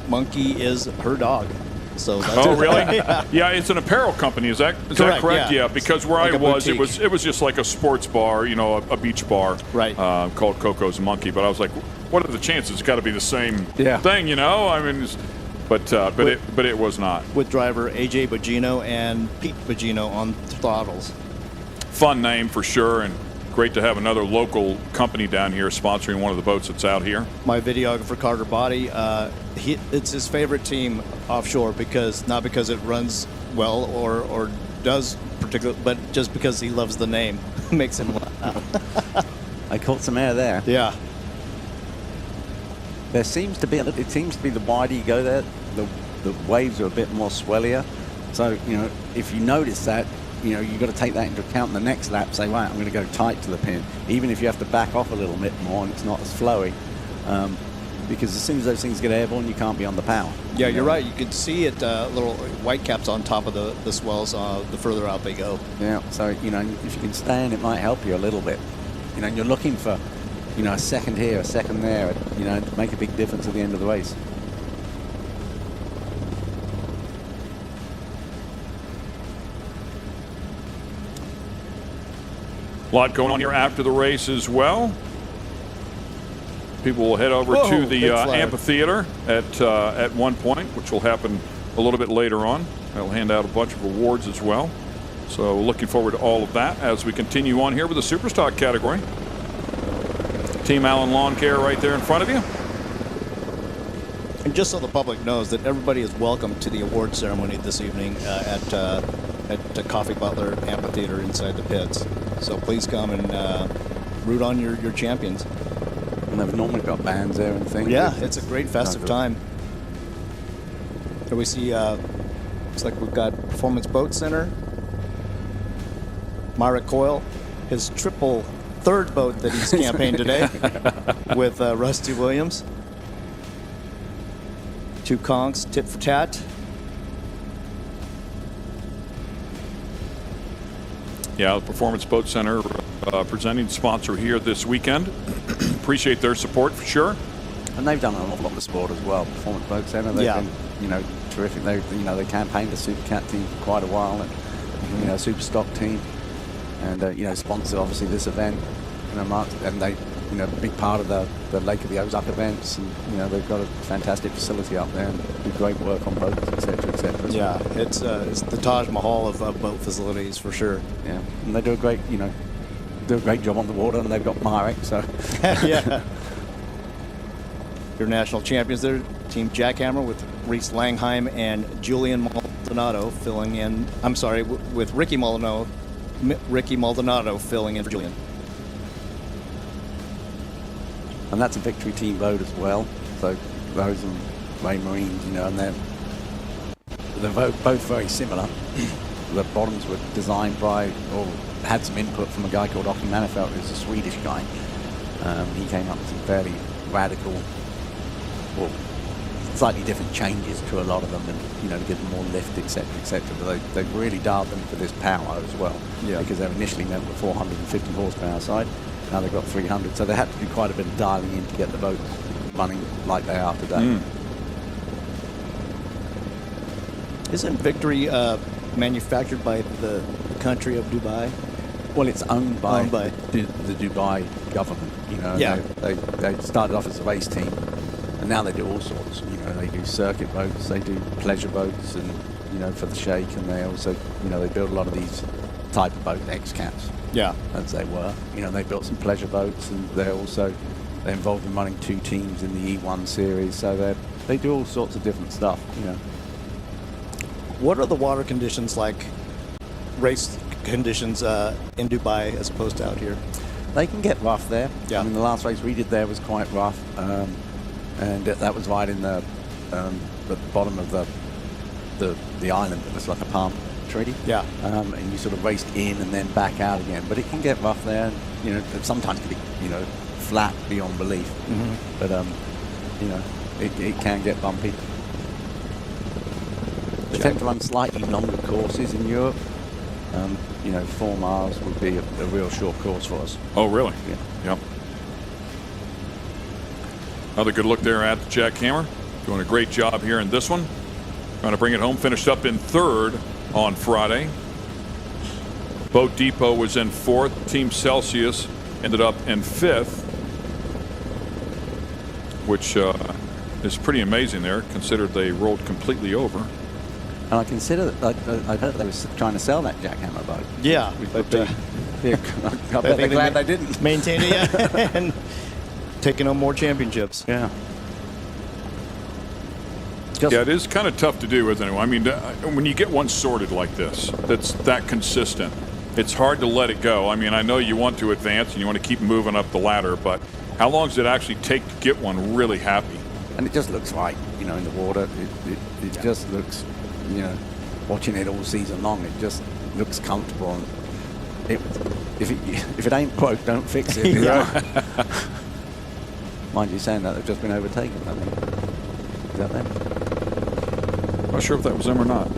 Monkey is her dog. So that's really? Yeah, it's an apparel company. Is that correct? Yeah, because where like I was, it was just like a sports bar, a beach bar, right? Called Coco's Monkey. But I was like, what are the chances? It's got to be the same thing, I mean, but it was not. With driver AJ Bogino and Pete Bogino on throttles. Fun name for sure, and great to have another local company down here sponsoring one of the boats that's out here. My videographer Carter Body, it's his favorite team offshore not because it runs well or does particular, but just because he loves the name. Makes him laugh. I caught some air there. Yeah. There seems to be the wider you go there, the waves are a bit more swellier. So, if you notice that, you've got to take that into account in the next lap. Say, right, I'm going to go tight to the pin, even if you have to back off a little bit more and it's not as flowy. Because as soon as those things get airborne, you can't be on the power. Yeah, you're right. You can see it, little white caps on top of the swells the further out they go. Yeah, so, if you can stay in, it might help you a little bit. You're looking for, a second here, a second there, to make a big difference at the end of the race. A lot going on here after the race as well. People will head over to the amphitheater at one point, which will happen a little bit later on. They'll hand out a bunch of awards as well. So looking forward to all of that as we continue on here with the Superstock category. Team Allen Lawn Care right there in front of you. And just so the public knows that everybody is welcome to the award ceremony this evening at the Coffee Butler Amphitheater inside the pits. So please come and root on your champions. And they've normally got bands there and things. Yeah, it's a great festive time. Here we see, looks like we've got Performance Boat Center. Myrick Coyle, his third boat that he's campaigned today with Rusty Williams. Two conchs, tit for tat. Yeah, the Performance Boat Center presenting sponsor here this weekend. Appreciate their support for sure. And they've done an awful lot of sport as well. Performance Boat Center, they've been, terrific. They campaigned the Supercat team for quite a while, and Superstock team, and sponsored obviously this event. And they, a big part of the Lake of the Ozark events, and they've got a fantastic facility up there and do great work on boats, etc., etc. Yeah, it's the Taj Mahal of boat facilities for sure. Yeah, and they do a great, job on the water, and they've got Myrick, so yeah. Your national champions there, Team Jackhammer with Reese Langheim and Julian Maldonado filling in. I'm sorry, with Ricky Maldonado filling in for Julian. And that's a Victory Team boat as well. So those and Ray Marines, and they're both very similar. The bottoms were designed by, or had some input from a guy called Ocki Manifelt, who's a Swedish guy. He came up with some fairly radical, or slightly different changes to a lot of them, and to give them more lift, etc., etc. But they've really dialed them for this power as well. Yeah. Because they were initially meant for 450 horsepower side. Now they've got 300, so they had to do quite a bit of dialing in to get the boats running like they are today. Isn't Victory manufactured by the country of Dubai? Well, it's owned by the Dubai government. They started off as a race team, and now they do all sorts. They do circuit boats, they do pleasure boats, and for the Sheikh, and they also they build a lot of these type of boat X-Cats. Yeah, as they were. They built some pleasure boats, and they're involved in running two teams in the E1 series. So they do all sorts of different stuff. What are the water conditions like? Race conditions in Dubai as opposed to out here? They can get rough there. Yeah. The last race we did there was quite rough, and that was right in the bottom of the island. It was like a palm tree. Yeah. And you sort of raced in and then back out again. But it can get rough there. And, sometimes it can be, flat beyond belief. Mm-hmm. But, it can get bumpy. They tend to run slightly longer courses in Europe. 4 miles would be a real short course for us. Oh, really? Yeah. Yep. Another good look there at the Jackhammer. Doing a great job here in this one. Trying to bring it home. Finished up in third on Friday. Boat Depot was in fourth. Team Celsius ended up in fifth, which is pretty amazing there, considered they rolled completely over. And I consider that I heard they were trying to sell that jackhammer boat. Yeah, but I bet they're glad they didn't maintain it, yeah, and taking on more championships. Yeah. Yeah, it is kind of tough to do, isn't it? I mean, when you get one sorted like this, that's that consistent, it's hard to let it go. I mean, I know you want to advance and you want to keep moving up the ladder, but how long does it actually take to get one really happy? And it just looks right, you know, in the water. It just looks, you know, watching it all season long, it just looks comfortable. And if it ain't broke, don't fix it. Mind you saying that, they've just been overtaken, I think. Is that them? Not sure if that was them or not.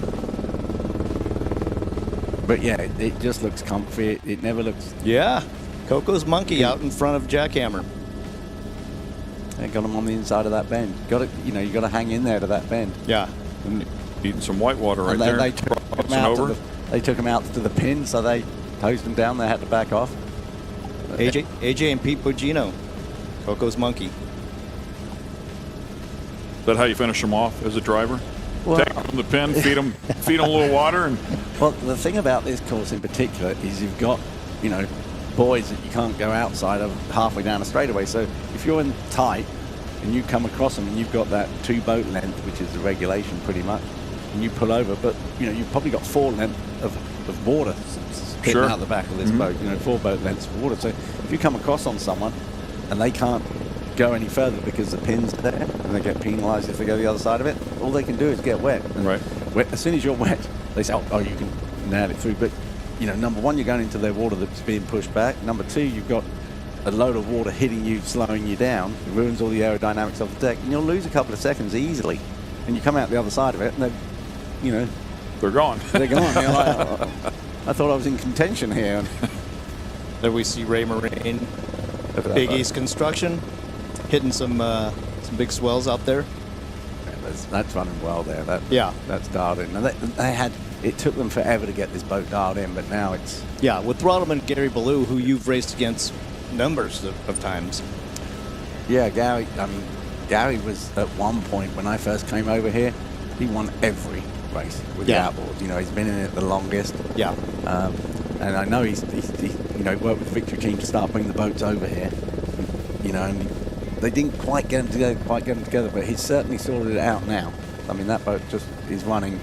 But yeah, it just looks comfy. It never looks... Yeah. Coco's Monkey out in front of Jackhammer. They got him on the inside of that bend. Got to, you know, you got to hang in there to that bend. Yeah. And eating some white water right there. there. They took him out to the pin, so they hosed him down. They had to back off. AJ and Pete Bogino. Coco's Monkey. Is that how you finish them off as a driver? Well, take them from the pin, feed them a little water, and. Well, the thing about this course in particular is you've got, you know, boys that you can't go outside of halfway down a straightaway. So if you're in tight and you come across them and you've got that 2 boat length, which is the regulation pretty much, and you pull over, but you know you've probably got 4 length of water hitting out the back of this boat. You know, 4 boat lengths of water. So if you come across on someone and they can't go any further because the pin's there and they get penalised if they go the other side of it, all they can do is get wet. And as soon as you're wet, they say, oh, you can nail it through. But you know, number one, you're going into their water that's being pushed back. Number two, you've got a load of water hitting you, slowing you down. It ruins all the aerodynamics of the deck, and you'll lose a couple of seconds easily. And you come out the other side of it, and they're gone. They're gone. You're like, oh, I thought I was in contention here. There we see Ray Marine, Big East Construction, hitting some big swells out there. Yeah, that's running well there. That's dialed in. And it took them forever to get this boat dialed in, but now it's... Yeah, with Throttleman Gary Ballou, who you've raced against numbers of times. Yeah, Gary, I mean, Gary was at one point when I first came over here, he won every race with the outboards. You know, he's been in it the longest. Yeah. And I know he's you know, worked with the Victory team to start bringing the boats over here. You know, and they didn't quite get them together, but he's certainly sorted it out now. I mean, that boat just is running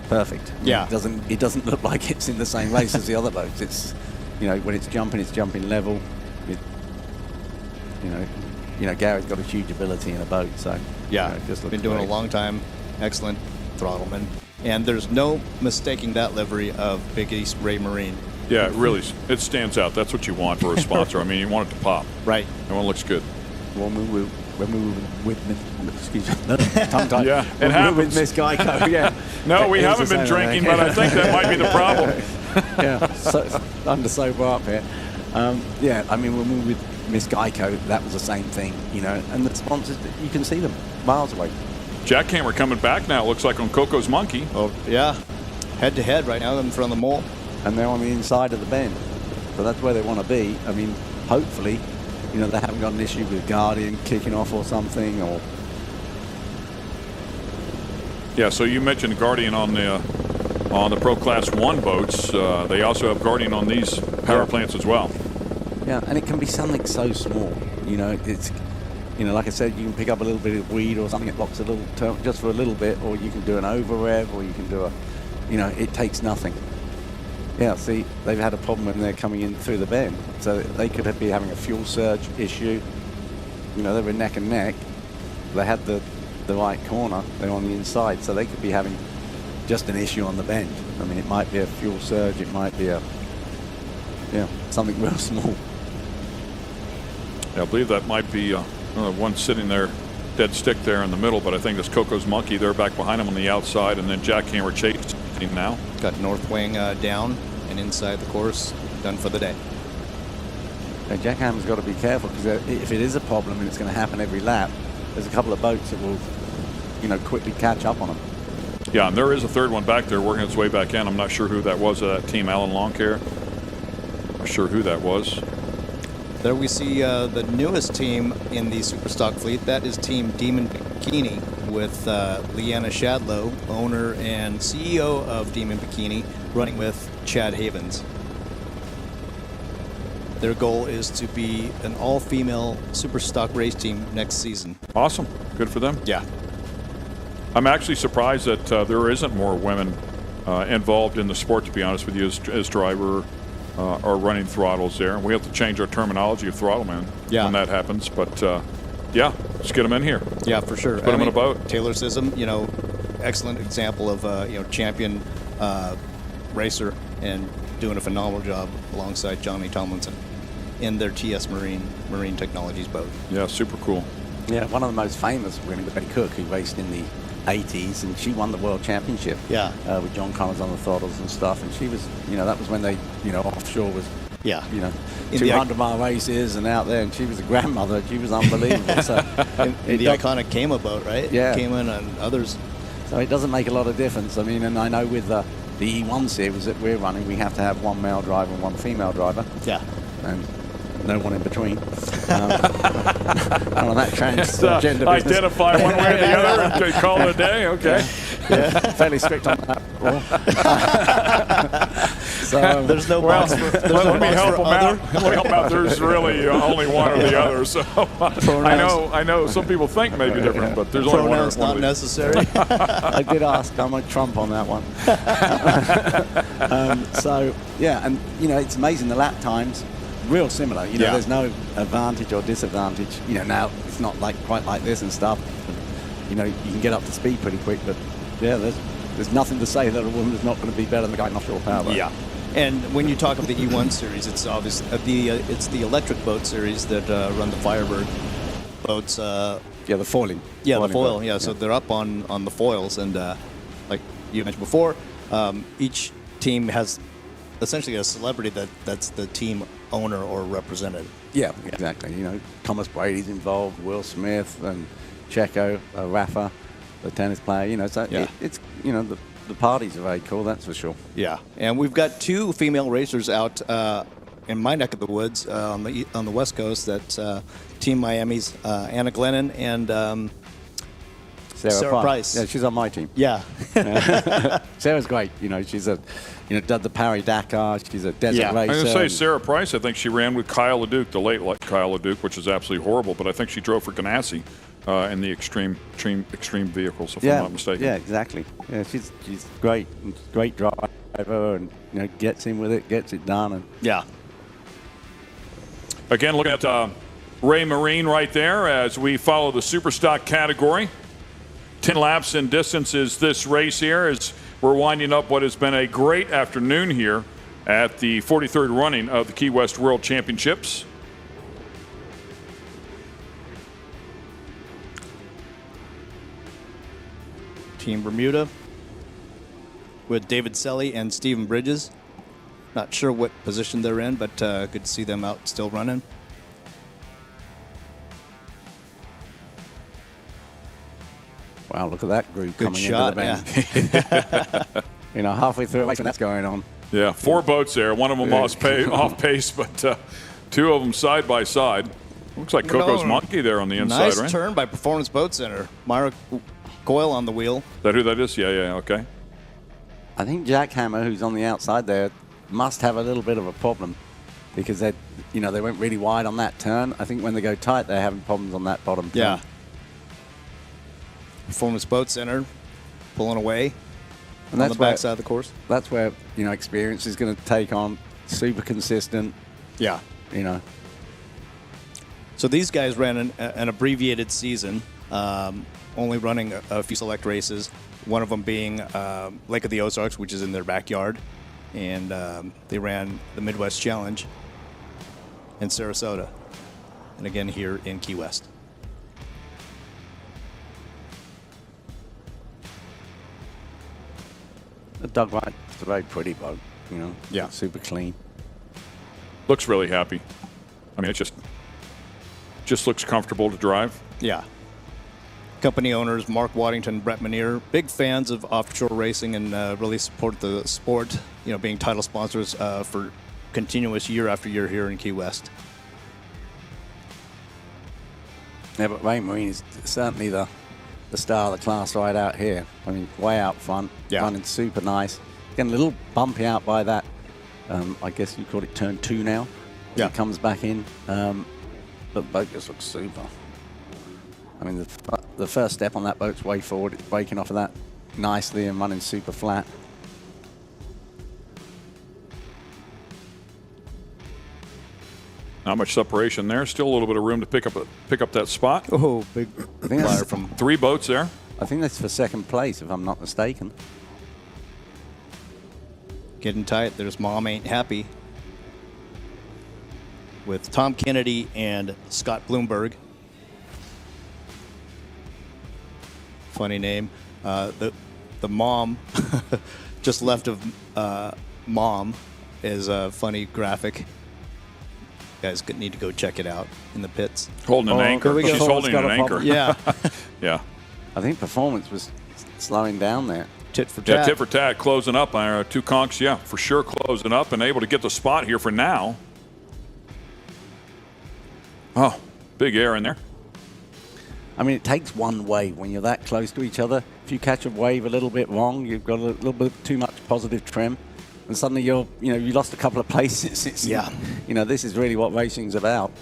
perfect. Yeah. It doesn't look like it's in the same race as the other boats. It's, you know, when it's jumping level. You know, Gary's got a huge ability in a boat, so yeah, you know, just been doing it a long time. Excellent Throttleman, and there's no mistaking that livery of Big East Ray Marine. Yeah, it stands out. That's what you want for a sponsor. I mean, you want it to pop. Right. Everyone looks good. When we were tongue-tied. Yeah, it happens. With Miss Geico, yeah. No, we haven't been drinking, but I think that might be the problem. Yeah, so, under sober up here. Yeah, I mean, when we were with Miss Geico, that was the same thing, you know, and the sponsors, you can see them miles away. Jackhammer coming back now, it looks like, on Coco's Monkey. Oh, yeah. Head-to-head right now in front of the mole. And they're on the inside of the bend. So that's where they want to be. I mean, hopefully, you know, they haven't got an issue with Guardian kicking off or something, or... Yeah, so you mentioned Guardian on the Pro Class 1 boats. They also have Guardian on these power plants as well. Yeah, and it can be something so small. You know, it's... You know, like I said, you can pick up a little bit of weed or something that blocks a little turn just for a little bit, or you can do an over rev, or you can do a, you know, it takes nothing. Yeah, see, they've had a problem when they're coming in through the bend, so they could be having a fuel surge issue. You know, they were neck and neck. They had the right corner. They're on the inside, so they could be having just an issue on the bend. I mean, it might be a fuel surge. It might be something real small. Yeah, I believe that might be. One sitting there dead stick there in the middle, but I think it's Coco's Monkey. They're back behind him on the outside, and then Jackhammer chasing now. Got North Wing down and inside the course, done for the day. And Jackhammer's got to be careful, because if it is a problem and it's going to happen every lap, there's a couple of boats that will, you know, quickly catch up on them. Yeah, and there is a third one back there working its way back in. I'm not sure who that was, that team, Alan Longcare. Not sure who that was. There we see the newest team in the Superstock fleet. That is Team Demon Bikini with Leanna Shadlow, owner and CEO of Demon Bikini, running with Chad Havens. Their goal is to be an all-female super stock race team next season. Awesome. Good for them. Yeah. I'm actually surprised that there isn't more women involved in the sport, to be honest with you, as driver or running throttles there. And we have to change our terminology of throttle man when that happens. But yeah, let's get them in here. Yeah, for sure. Let's put them in a boat. Taylor Sism, excellent example of champion racer and doing a phenomenal job alongside Johnny Tomlinson in their TS Marine Technologies boat. Yeah, super cool. Yeah, one of the most famous women was Betty Cook, who raced in the 80s, and she won the world championship. Yeah. With John Connors on the throttles and stuff, and she was, that was when they, offshore was, 200-mile races and out there, and she was a grandmother. She was unbelievable. So in the iconic Kama boat, right? Yeah. Kama and others. So it doesn't make a lot of difference. I mean, and I know with the E1 series that we're running, we have to have one male driver and one female driver. Yeah. And no one in between. On that transgender business. Identify one way or the other and call it a day. Okay. Yeah. Fairly strict on that. So there's no box for let me help them out. Let me help out. There's really only one or the other. So I know some people think maybe different, but there's only one. Pronouns not necessary. I did ask. I'm a Trump on that one. So yeah, and it's amazing the lap times. Real similar, there's no advantage or disadvantage. Now it's not quite like this and stuff. You can get up to speed pretty quick, but yeah, there's nothing to say that a woman is not going to be better than the guy in offshore power boat. Yeah, and when you talk of the E1 series, it's obvious it's the electric boat series that run the Firebird boats. The foiling. Yeah, the foil. Yeah, so they're up on the foils, and like you mentioned before, each team has essentially a celebrity that's the team owner or representative. Yeah, exactly. Thomas Brady's involved, Will Smith, and Checo, Rafa, the tennis player. So it's the parties are very cool. That's for sure. Yeah, and we've got two female racers out in my neck of the woods on the West Coast. That's Team Miami's Anna Glennon and Sarah Price. Yeah, she's on my team. Yeah. Sarah's great. She's did the Paris Dakar. She's a desert racer. I'm going to say Sarah Price. I think she ran with Kyle LeDuc, the late Kyle LeDuc, which is absolutely horrible. But I think she drove for Ganassi in the extreme vehicles, if I'm not mistaken. Yeah, exactly. Yeah, she's great. Great driver, and gets in with it, gets it done, and yeah. Again, looking at Ray Marine right there as we follow the super stock category. 10 laps in distance is this race here as we're winding up what has been a great afternoon here at the 43rd running of the Key West World Championships. Team Bermuda with David Selly and Stephen Bridges. Not sure what position they're in, but good to see them out still running. Wow, look at that group Good coming shot, into the bend. Halfway through when that's going on. Yeah, 4 boats there. One of them off pace, but 2 of them side by side. Looks like Coco's Monkey there on the inside, nice right? Nice turn by Performance Boat Center. Myra Coyle on the wheel. Is that who that is? Yeah, okay. I think Jack Hammer, who's on the outside there, must have a little bit of a problem because they went really wide on that turn. I think when they go tight, they're having problems on that bottom turn. Yeah. Performance Boat Center pulling away on the backside of the course. That's where experience is going to take on. Super consistent. Yeah. So these guys ran an abbreviated season, only running a few select races. One of them being Lake of the Ozarks, which is in their backyard, and they ran the Midwest Challenge in Sarasota, and again here in Key West. The Doug White, it's a very pretty boat, Yeah. Super clean. Looks really happy. I mean, it just looks comfortable to drive. Yeah. Company owners Mark Waddington, Brett Manier, big fans of offshore racing and really support the sport, being title sponsors for continuous year after year here in Key West. Yeah, but Ray Marine is certainly the the star of the class right out here. I mean, way out front, running super nice. Getting a little bumpy out by that. I guess you call it turn 2 now. Yeah. It comes back in. But the boat just looks super. I mean, the first step on that boat's way forward. It's breaking off of that nicely and running super flat. Not much separation there. Still a little bit of room to pick up that spot. Oh, big flyer from 3 boats there. I think that's for second place, if I'm not mistaken. Getting tight. There's Mom Ain't Happy with Tom Kennedy and Scott Bloomberg. Funny name. The mom just left of Mom is a funny graphic. You guys need to go check it out in the pits. Holding an anchor. She's holding an anchor. Yeah. Yeah. I think performance was slowing down there. Tit for Yeah, tat. tit for tat, closing up. 2 conchs, yeah, for sure closing up and able to get the spot here for now. Oh, big air in there. I mean, it takes one wave when you're that close to each other. If you catch a wave a little bit wrong, you've got a little bit too much positive trim, and suddenly you lost a couple of places. This is really what racing's about.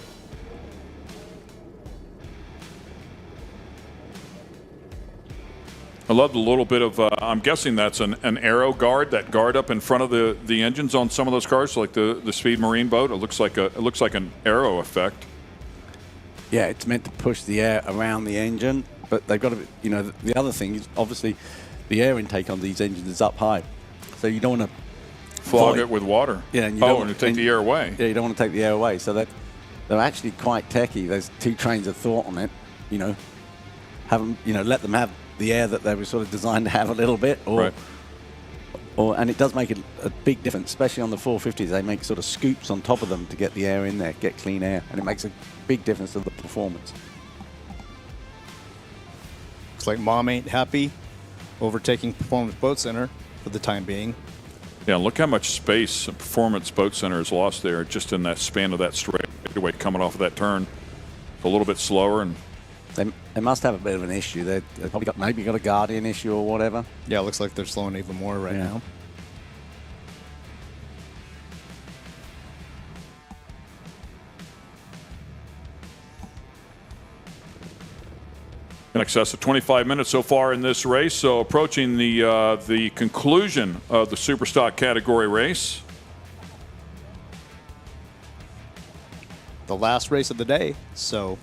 I love the little bit of, I'm guessing that's an aero guard, that guard up in front of the engines on some of those cars, like the Speed Marine boat. It looks like an aero effect. Yeah, it's meant to push the air around the engine, but they've got to, the other thing is obviously the air intake on these engines is up high. So you don't want to flog it with water. Yeah, and to take the air away. Yeah, you don't want to take the air away. So they're actually quite techy. There's 2 trains of thought on it, let them have the air that they were sort of designed to have a little bit, and it does make a big difference, especially on the 450s. They make sort of scoops on top of them to get the air in there, get clean air, and it makes a big difference to the performance. Looks like Mom Ain't Happy overtaking Performance Boat Center for the time being. Yeah, look how much space Performance Boat Center has lost there just in that span of that straightaway coming off of that turn. A little bit slower, and they must have a bit of an issue. They've probably got a Guardian issue or whatever. Yeah, it looks like they're slowing even more right now. in excess of 25 minutes so far in this race. So approaching the conclusion of the Superstock category race. The last race of the day. So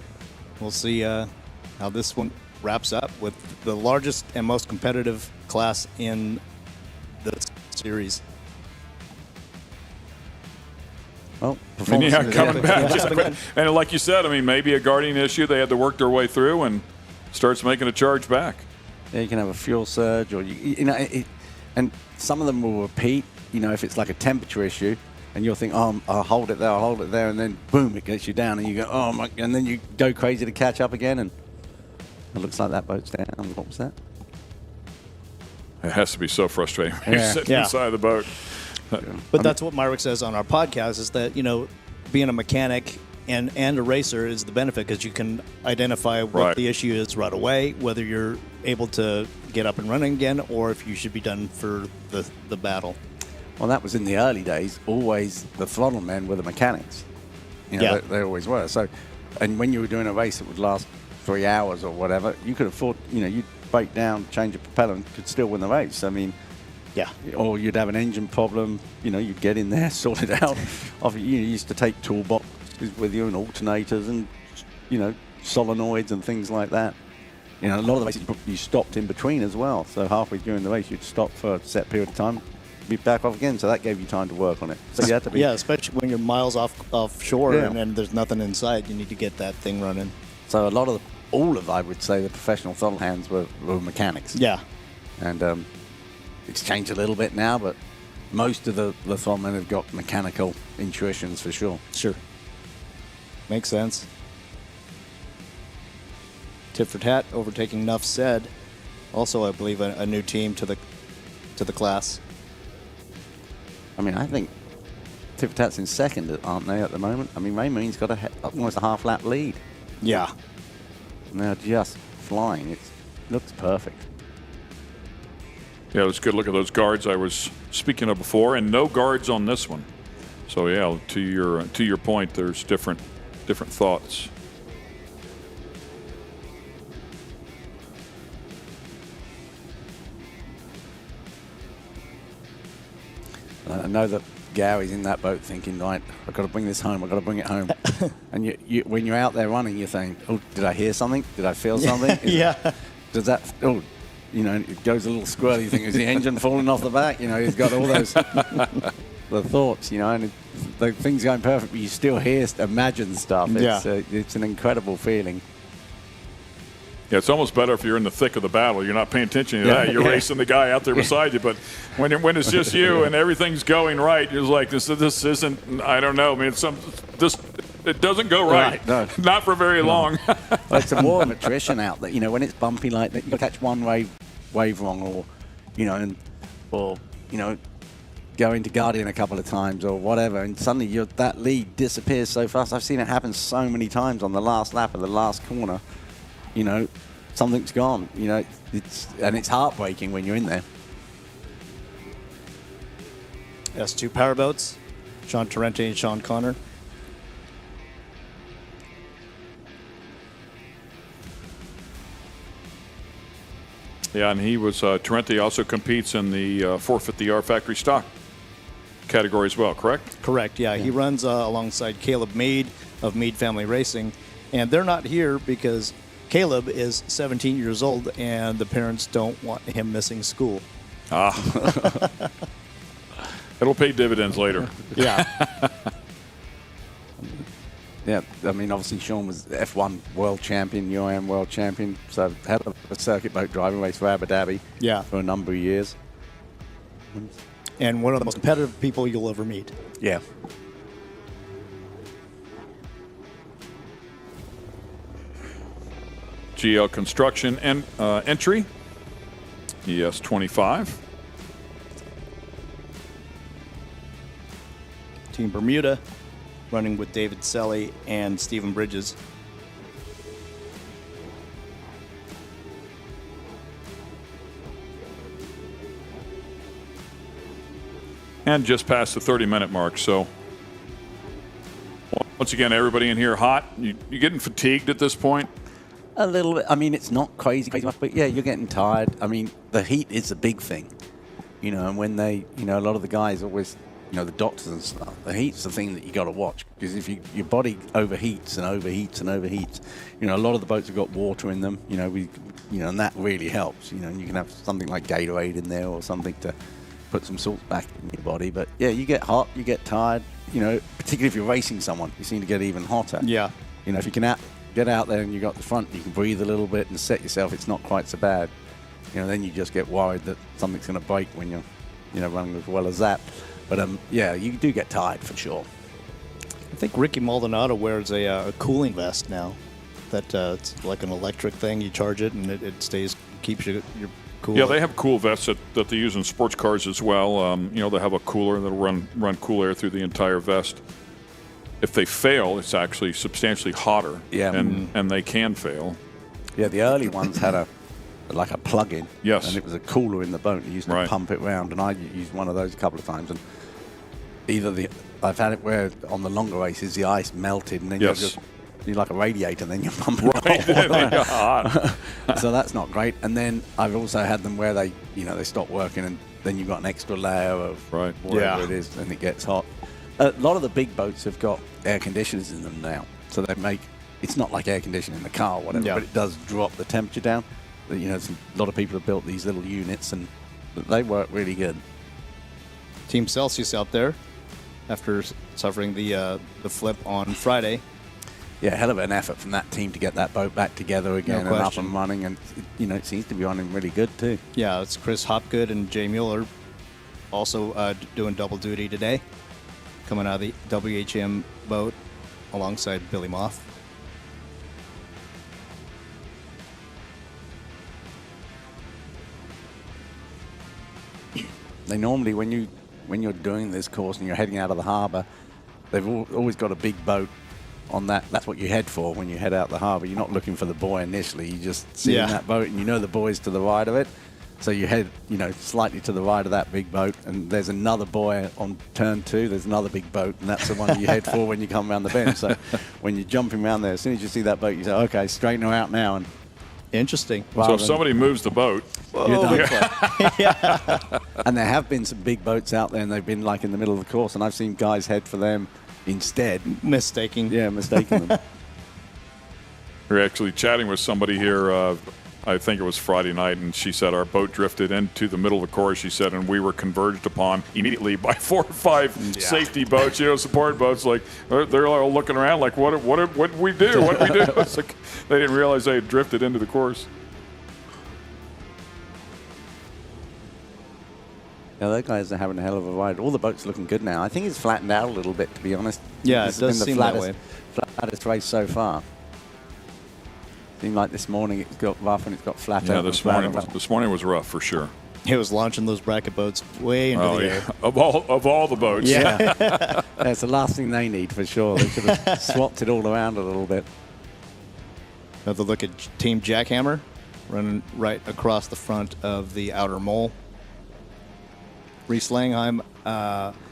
we'll see how this one wraps up with the largest and most competitive class in the series. Well, yeah, coming back. And like you said, I mean, maybe a Guardian issue they had to work their way through and starts making a charge back. Yeah, you can have a fuel surge, or and some of them will repeat. You know, if it's like a temperature issue, and you'll think, oh, I'll hold it there, and then boom, it gets you down, and you go, oh my, and then you go crazy to catch up again, and it looks like that boat's down. What was that? It has to be so frustrating when you're sitting inside the boat. But that's what Myrick says on our podcast, is that, you know, being a mechanic and a racer is the benefit, because you can identify what the issue is right away, whether you're able to get up and running again, or if you should be done for the battle. Well, that was in the early days. Always the throttle men were the mechanics. You know, they always were. So, and when you were doing a race that would last 3 hours or whatever, you could afford, you know, you'd break down, change a propeller, and could still win the race. I mean, or you'd have an engine problem, you know, you'd get in there, sort it out. You used to take toolboxes with you and alternators and, you know, solenoids and things like that. You know, a lot of the races you stopped in between as well. So halfway during the race, you'd stop for a set period of time, be back off again. So that gave you time to work on it. So you had to be. Yeah, especially when you're miles offshore and there's nothing inside, you need to get that thing running. So a lot of, I would say, the professional throttle hands were mechanics. Yeah. And it's changed a little bit now, but most of the throttle men have got mechanical intuitions for sure. Sure. Makes sense. Tit for tat, overtaking Nuff Said. Also, I believe, a new team to the class. I mean, I think Tit for tat's in second, aren't they, at the moment? I mean, Raymarines got almost a half-lap lead. Yeah. And they're just flying. Looks perfect. Yeah, it was good. Look at those guards I was speaking of before, and no guards on this one. So yeah, to your point, there's different thoughts. I know that Gary's in that boat thinking, right, I've got to bring this home, I've got to bring it home. And you, when you're out there running, you're saying, oh, did I hear something? Did I feel something? Yeah. Does that, oh, you know, it goes a little squirrely. You think, is the engine falling off the back? You know, he's got all those the thoughts, you know, and the things going perfect, but you still hear, imagine stuff. It's an incredible feeling. Yeah, it's almost better if you're in the thick of the battle. You're not paying attention to that. You're racing the guy out there beside you. But when it's just you and everything's going right, you're like, this isn't. I don't know. I mean, it doesn't go right. No. Not for very long. Well, it's a more of attrition out there. You know, when it's bumpy like that, you catch one wave wrong, or you know, go into Guardian a couple of times or whatever, and suddenly that lead disappears so fast. I've seen it happen so many times on the last lap of the last corner. You know, something's gone. You know, it's heartbreaking when you're in there. That's two powerboats, Sean Torrente and Sean Connor. Yeah, and he was Torrente also competes in the 450R factory stock category as well, correct? Correct, yeah. He runs alongside Caleb Mead of Mead Family Racing, and they're not here because Caleb is 17 years old and the parents don't want him missing school. It'll pay dividends later. Yeah. Yeah, I mean, obviously Sean was F1 world champion, UAM world champion, so had a circuit boat driving race for Abu Dhabi for a number of years. And one of the most competitive people you'll ever meet. Yeah. GL Construction and entry, ES 25. Team Bermuda, running with David Selly and Stephen Bridges. And just past the 30-minute mark, so once again, everybody in here hot. You getting fatigued at this point? A little bit. I mean, it's not crazy much, but yeah, you're getting tired. I mean, the heat is a big thing, you know, and when a lot of the guys always, you know, the doctors and stuff, the heat's the thing that you got to watch, because if your body overheats and overheats and overheats, you know, a lot of the boats have got water in them, you know, and that really helps, you know, and you can have something like Gatorade in there or something to put some salt back in your body. But yeah, you get hot, you get tired, you know, particularly if you're racing someone, you seem to get even hotter. Yeah. You know, if you can get out there and you got the front, you can breathe a little bit and set yourself, it's not quite so bad. You know, then you just get worried that something's going to break when you're, you know, running as well as that. But yeah, you do get tired for sure. I think Ricky Maldonado wears a cooling vest now. That it's like an electric thing. You charge it and it keeps you cool. Yeah, they have cool vests that they use in sports cars as well. You know, they have a cooler that'll run cool air through the entire vest. If they fail, it's actually substantially hotter. Yeah. And they can fail. Yeah, the early ones had a plug-in. Yes. And it was a cooler in the boat. You used to pump it round, and I used one of those a couple of times. And I've had it where on the longer races the ice melted, and then you're like a radiator, and then you're pumping it hot. So that's not great. And then I've also had them where they stop working, and then you've got an extra layer of whatever it is, and it gets hot. A lot of the big boats have got air conditioners in them now, so it's not like air conditioning in the car or whatever, but it does drop the temperature down. You know, a lot of people have built these little units, and they work really good. Team Celsius out there, after suffering the flip on Friday. Yeah, hell of an effort from that team to get that boat back together again and up and running, and you know, it seems to be running really good too. Yeah, it's Chris Hopgood and Jay Mueller also doing double duty today, coming out of the WHM boat alongside Billy Moff. They normally, when you're doing this course and you're heading out of the harbour, they've always got a big boat on that. That's what you head for when you head out the harbour. You're not looking for the buoy initially. You just see in that boat, and you know the buoy's to the right of it. So you head, slightly to the right of that big boat, and there's another buoy on turn 2. There's another big boat, and that's the one you head for when you come around the bend. So when you're jumping around there, as soon as you see that boat, you say, okay, straighten her out now. And interesting. So if somebody moves the boat, you're done. And there have been some big boats out there, and they've been like in the middle of the course, and I've seen guys head for them instead. Mistaking them. We're actually chatting with somebody here. I think it was Friday night, and she said our boat drifted into the middle of the course, she said, and we were converged upon immediately by 4 or 5 safety boats, support boats. Like, they're all looking around like, what did we do? What did we do? It's like they didn't realize they had drifted into the course. Yeah, those guys are having a hell of a ride. All the boats looking good now. I think it's flattened out a little bit, to be honest. Yeah, this it does has been seem the that way. flattest race so far. Seemed like this morning it's got rough and it's got flat. Yeah, this morning was rough for sure. It was launching those bracket boats way into the air. Of all the boats. Yeah. That's the last thing they need for sure. They should have swapped it all around a little bit. Another look at Team Jackhammer running right across the front of the outer mole. Reese Langheim,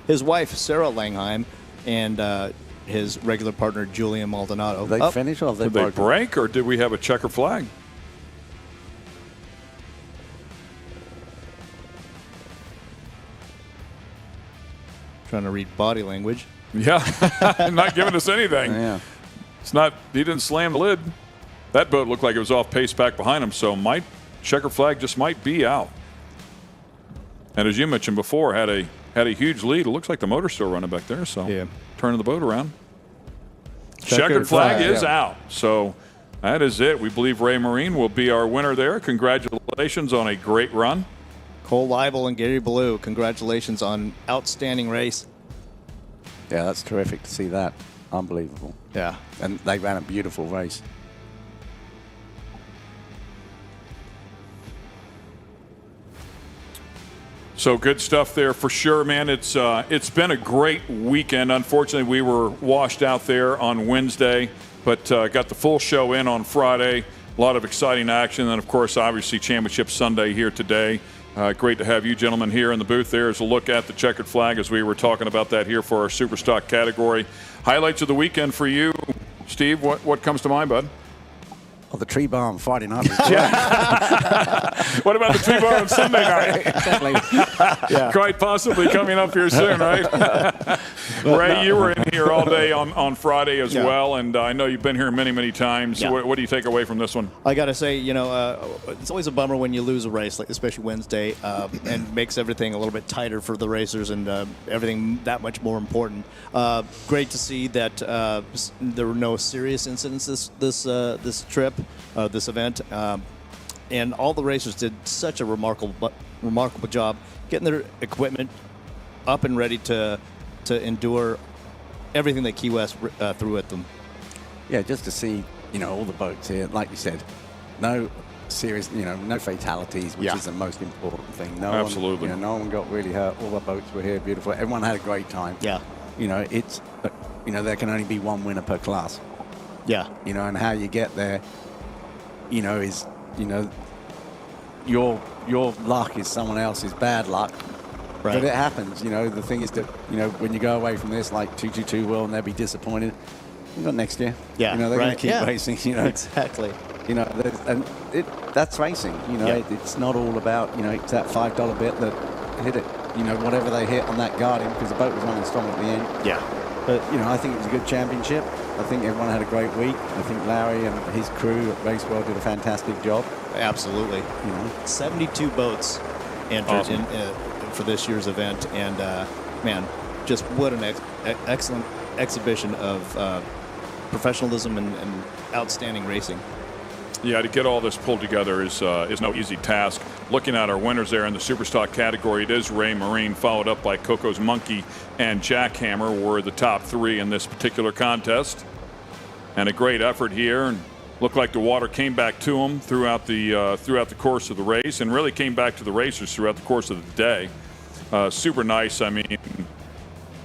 his wife Sarah Langheim, and his regular partner Julian Maldonado. Did they finish or did they break, or did we have a checker flag? Trying to read body language. Yeah, not giving us anything. Yeah. It's not. He didn't slam the lid. That boat looked like it was off pace back behind him, so checker flag just might be out. And as you mentioned before, had a huge lead. It looks like the motor still running back there. So turning the boat around. Checkered flag is out. So that is it. We believe Ray Marine will be our winner there. Congratulations on a great run. Cole Leibel and Gary Ballou, congratulations on outstanding race. Yeah, that's terrific to see that. Unbelievable. Yeah. And they ran a beautiful race. So good stuff there for sure, man. It's been a great weekend. Unfortunately, we were washed out there on Wednesday, but got the full show in on Friday. A lot of exciting action, and of course, obviously, Championship Sunday here today. Great to have you gentlemen here in the booth. There is a look at the checkered flag as we were talking about that here for our Super Stock category. Highlights of the weekend for you, Steve. What comes to mind, bud? Oh, the tree bar on Friday night. What about the tree bar on Sunday night? Exactly. Quite possibly coming up here soon, right? Ray, you were in here all day on Friday as well, and I know you've been here many, many times. Yeah. What do you take away from this one? I got to say, it's always a bummer when you lose a race, like especially Wednesday, and makes everything a little bit tighter for the racers and everything that much more important. Great to see that there were no serious incidents this trip, this event. And all the racers did such a remarkable job getting their equipment up and ready to endure everything that Key West threw at them. Yeah, just to see, all the boats here, like you said, no serious, no fatalities, which is the most important thing. No Absolutely. One, no one got really hurt. All the boats were here, beautiful. Everyone had a great time. Yeah. It's, there can only be one winner per class. Yeah. And how you get there, is, your luck is someone else's bad luck. Right. But it happens, the thing is that, when you go away from this, like 222 will, and they'll be disappointed. We've got next year. Yeah. They're going to keep racing, Exactly. And that's racing, it's not all about, it's that $5 bit that hit it, whatever they hit on that guarding, because the boat was running strong at the end. Yeah. But, I think it was a good championship. I think everyone had a great week. I think Larry and his crew at Racewell did a fantastic job. Absolutely. 72 boats entered in for this year's event, and man, just what an excellent exhibition of professionalism and outstanding racing. Yeah, to get all this pulled together is no easy task. Looking at our winners there in the Superstock category, it is Ray Marine, followed up by Coco's Monkey and Jackhammer were the top three in this particular contest. And a great effort here, and looked like the water came back to them throughout the course of the race, and really came back to the racers throughout the course of the day. Super nice. I mean,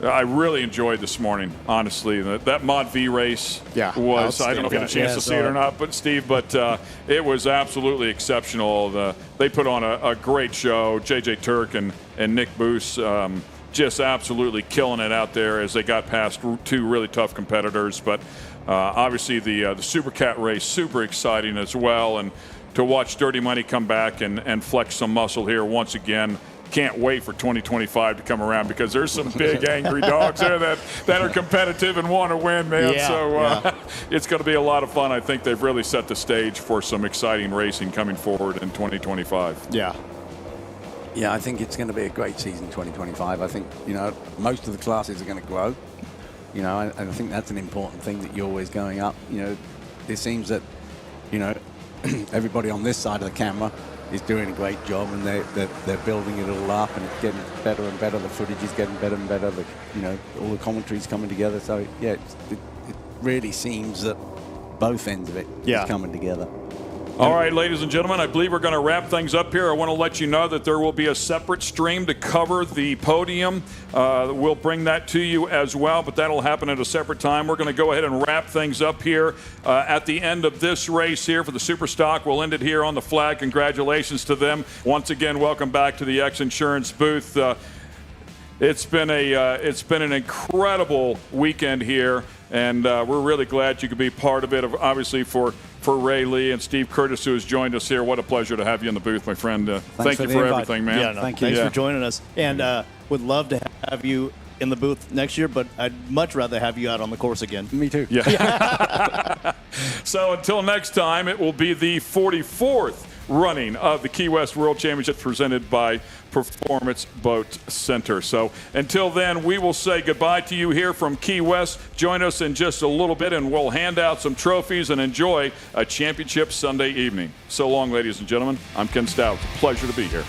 I really enjoyed this morning, honestly. That Mod V race was, I don't know if you had a chance to see it or not, but Steve, it was absolutely exceptional. They put on a great show. JJ Turk and Nick Boos just absolutely killing it out there as they got past two really tough competitors. But obviously the Supercat race, super exciting as well. And to watch Dirty Money come back and flex some muscle here once again. Can't wait for 2025 to come around because there's some big angry dogs there that are competitive and want to win, man. It's going to be a lot of fun. I think they've really set the stage for some exciting racing coming forward in 2025. Yeah, I think it's going to be a great season 2025. I think, most of the classes are going to grow. And I think that's an important thing, that you're always going up. It seems that, everybody on this side of the camera is doing a great job, and they're building it all up, and it's getting better and better. The footage is getting better and better. All the commentary's coming together. So it really seems that both ends of it is coming together. All right, ladies and gentlemen, I believe we're going to wrap things up here. I want to let you know that there will be a separate stream to cover the podium. We'll bring that to you as well, but that'll happen at a separate time. We're going to go ahead and wrap things up here at the end of this race here for the Superstock. We'll end it here on the flag. Congratulations to them. Once again, welcome back to the X Insurance booth. It's been an incredible weekend here, and we're really glad you could be part of it. Obviously, for Ray Lee and Steve Curtis, who has joined us here, what a pleasure to have you in the booth, my friend. Thank you for everything, man. Thanks for joining us, and would love to have you in the booth next year, but I'd much rather have you out on the course again. Me too. Yeah. So until next time, it will be the 44th running of the Key West World Championship presented by Performance Boat Center. So until then, we will say goodbye to you here from Key West. Join us in just a little bit, and we'll hand out some trophies and enjoy a championship Sunday evening. So long, ladies and gentlemen. I'm Ken Stout. It's a pleasure to be here.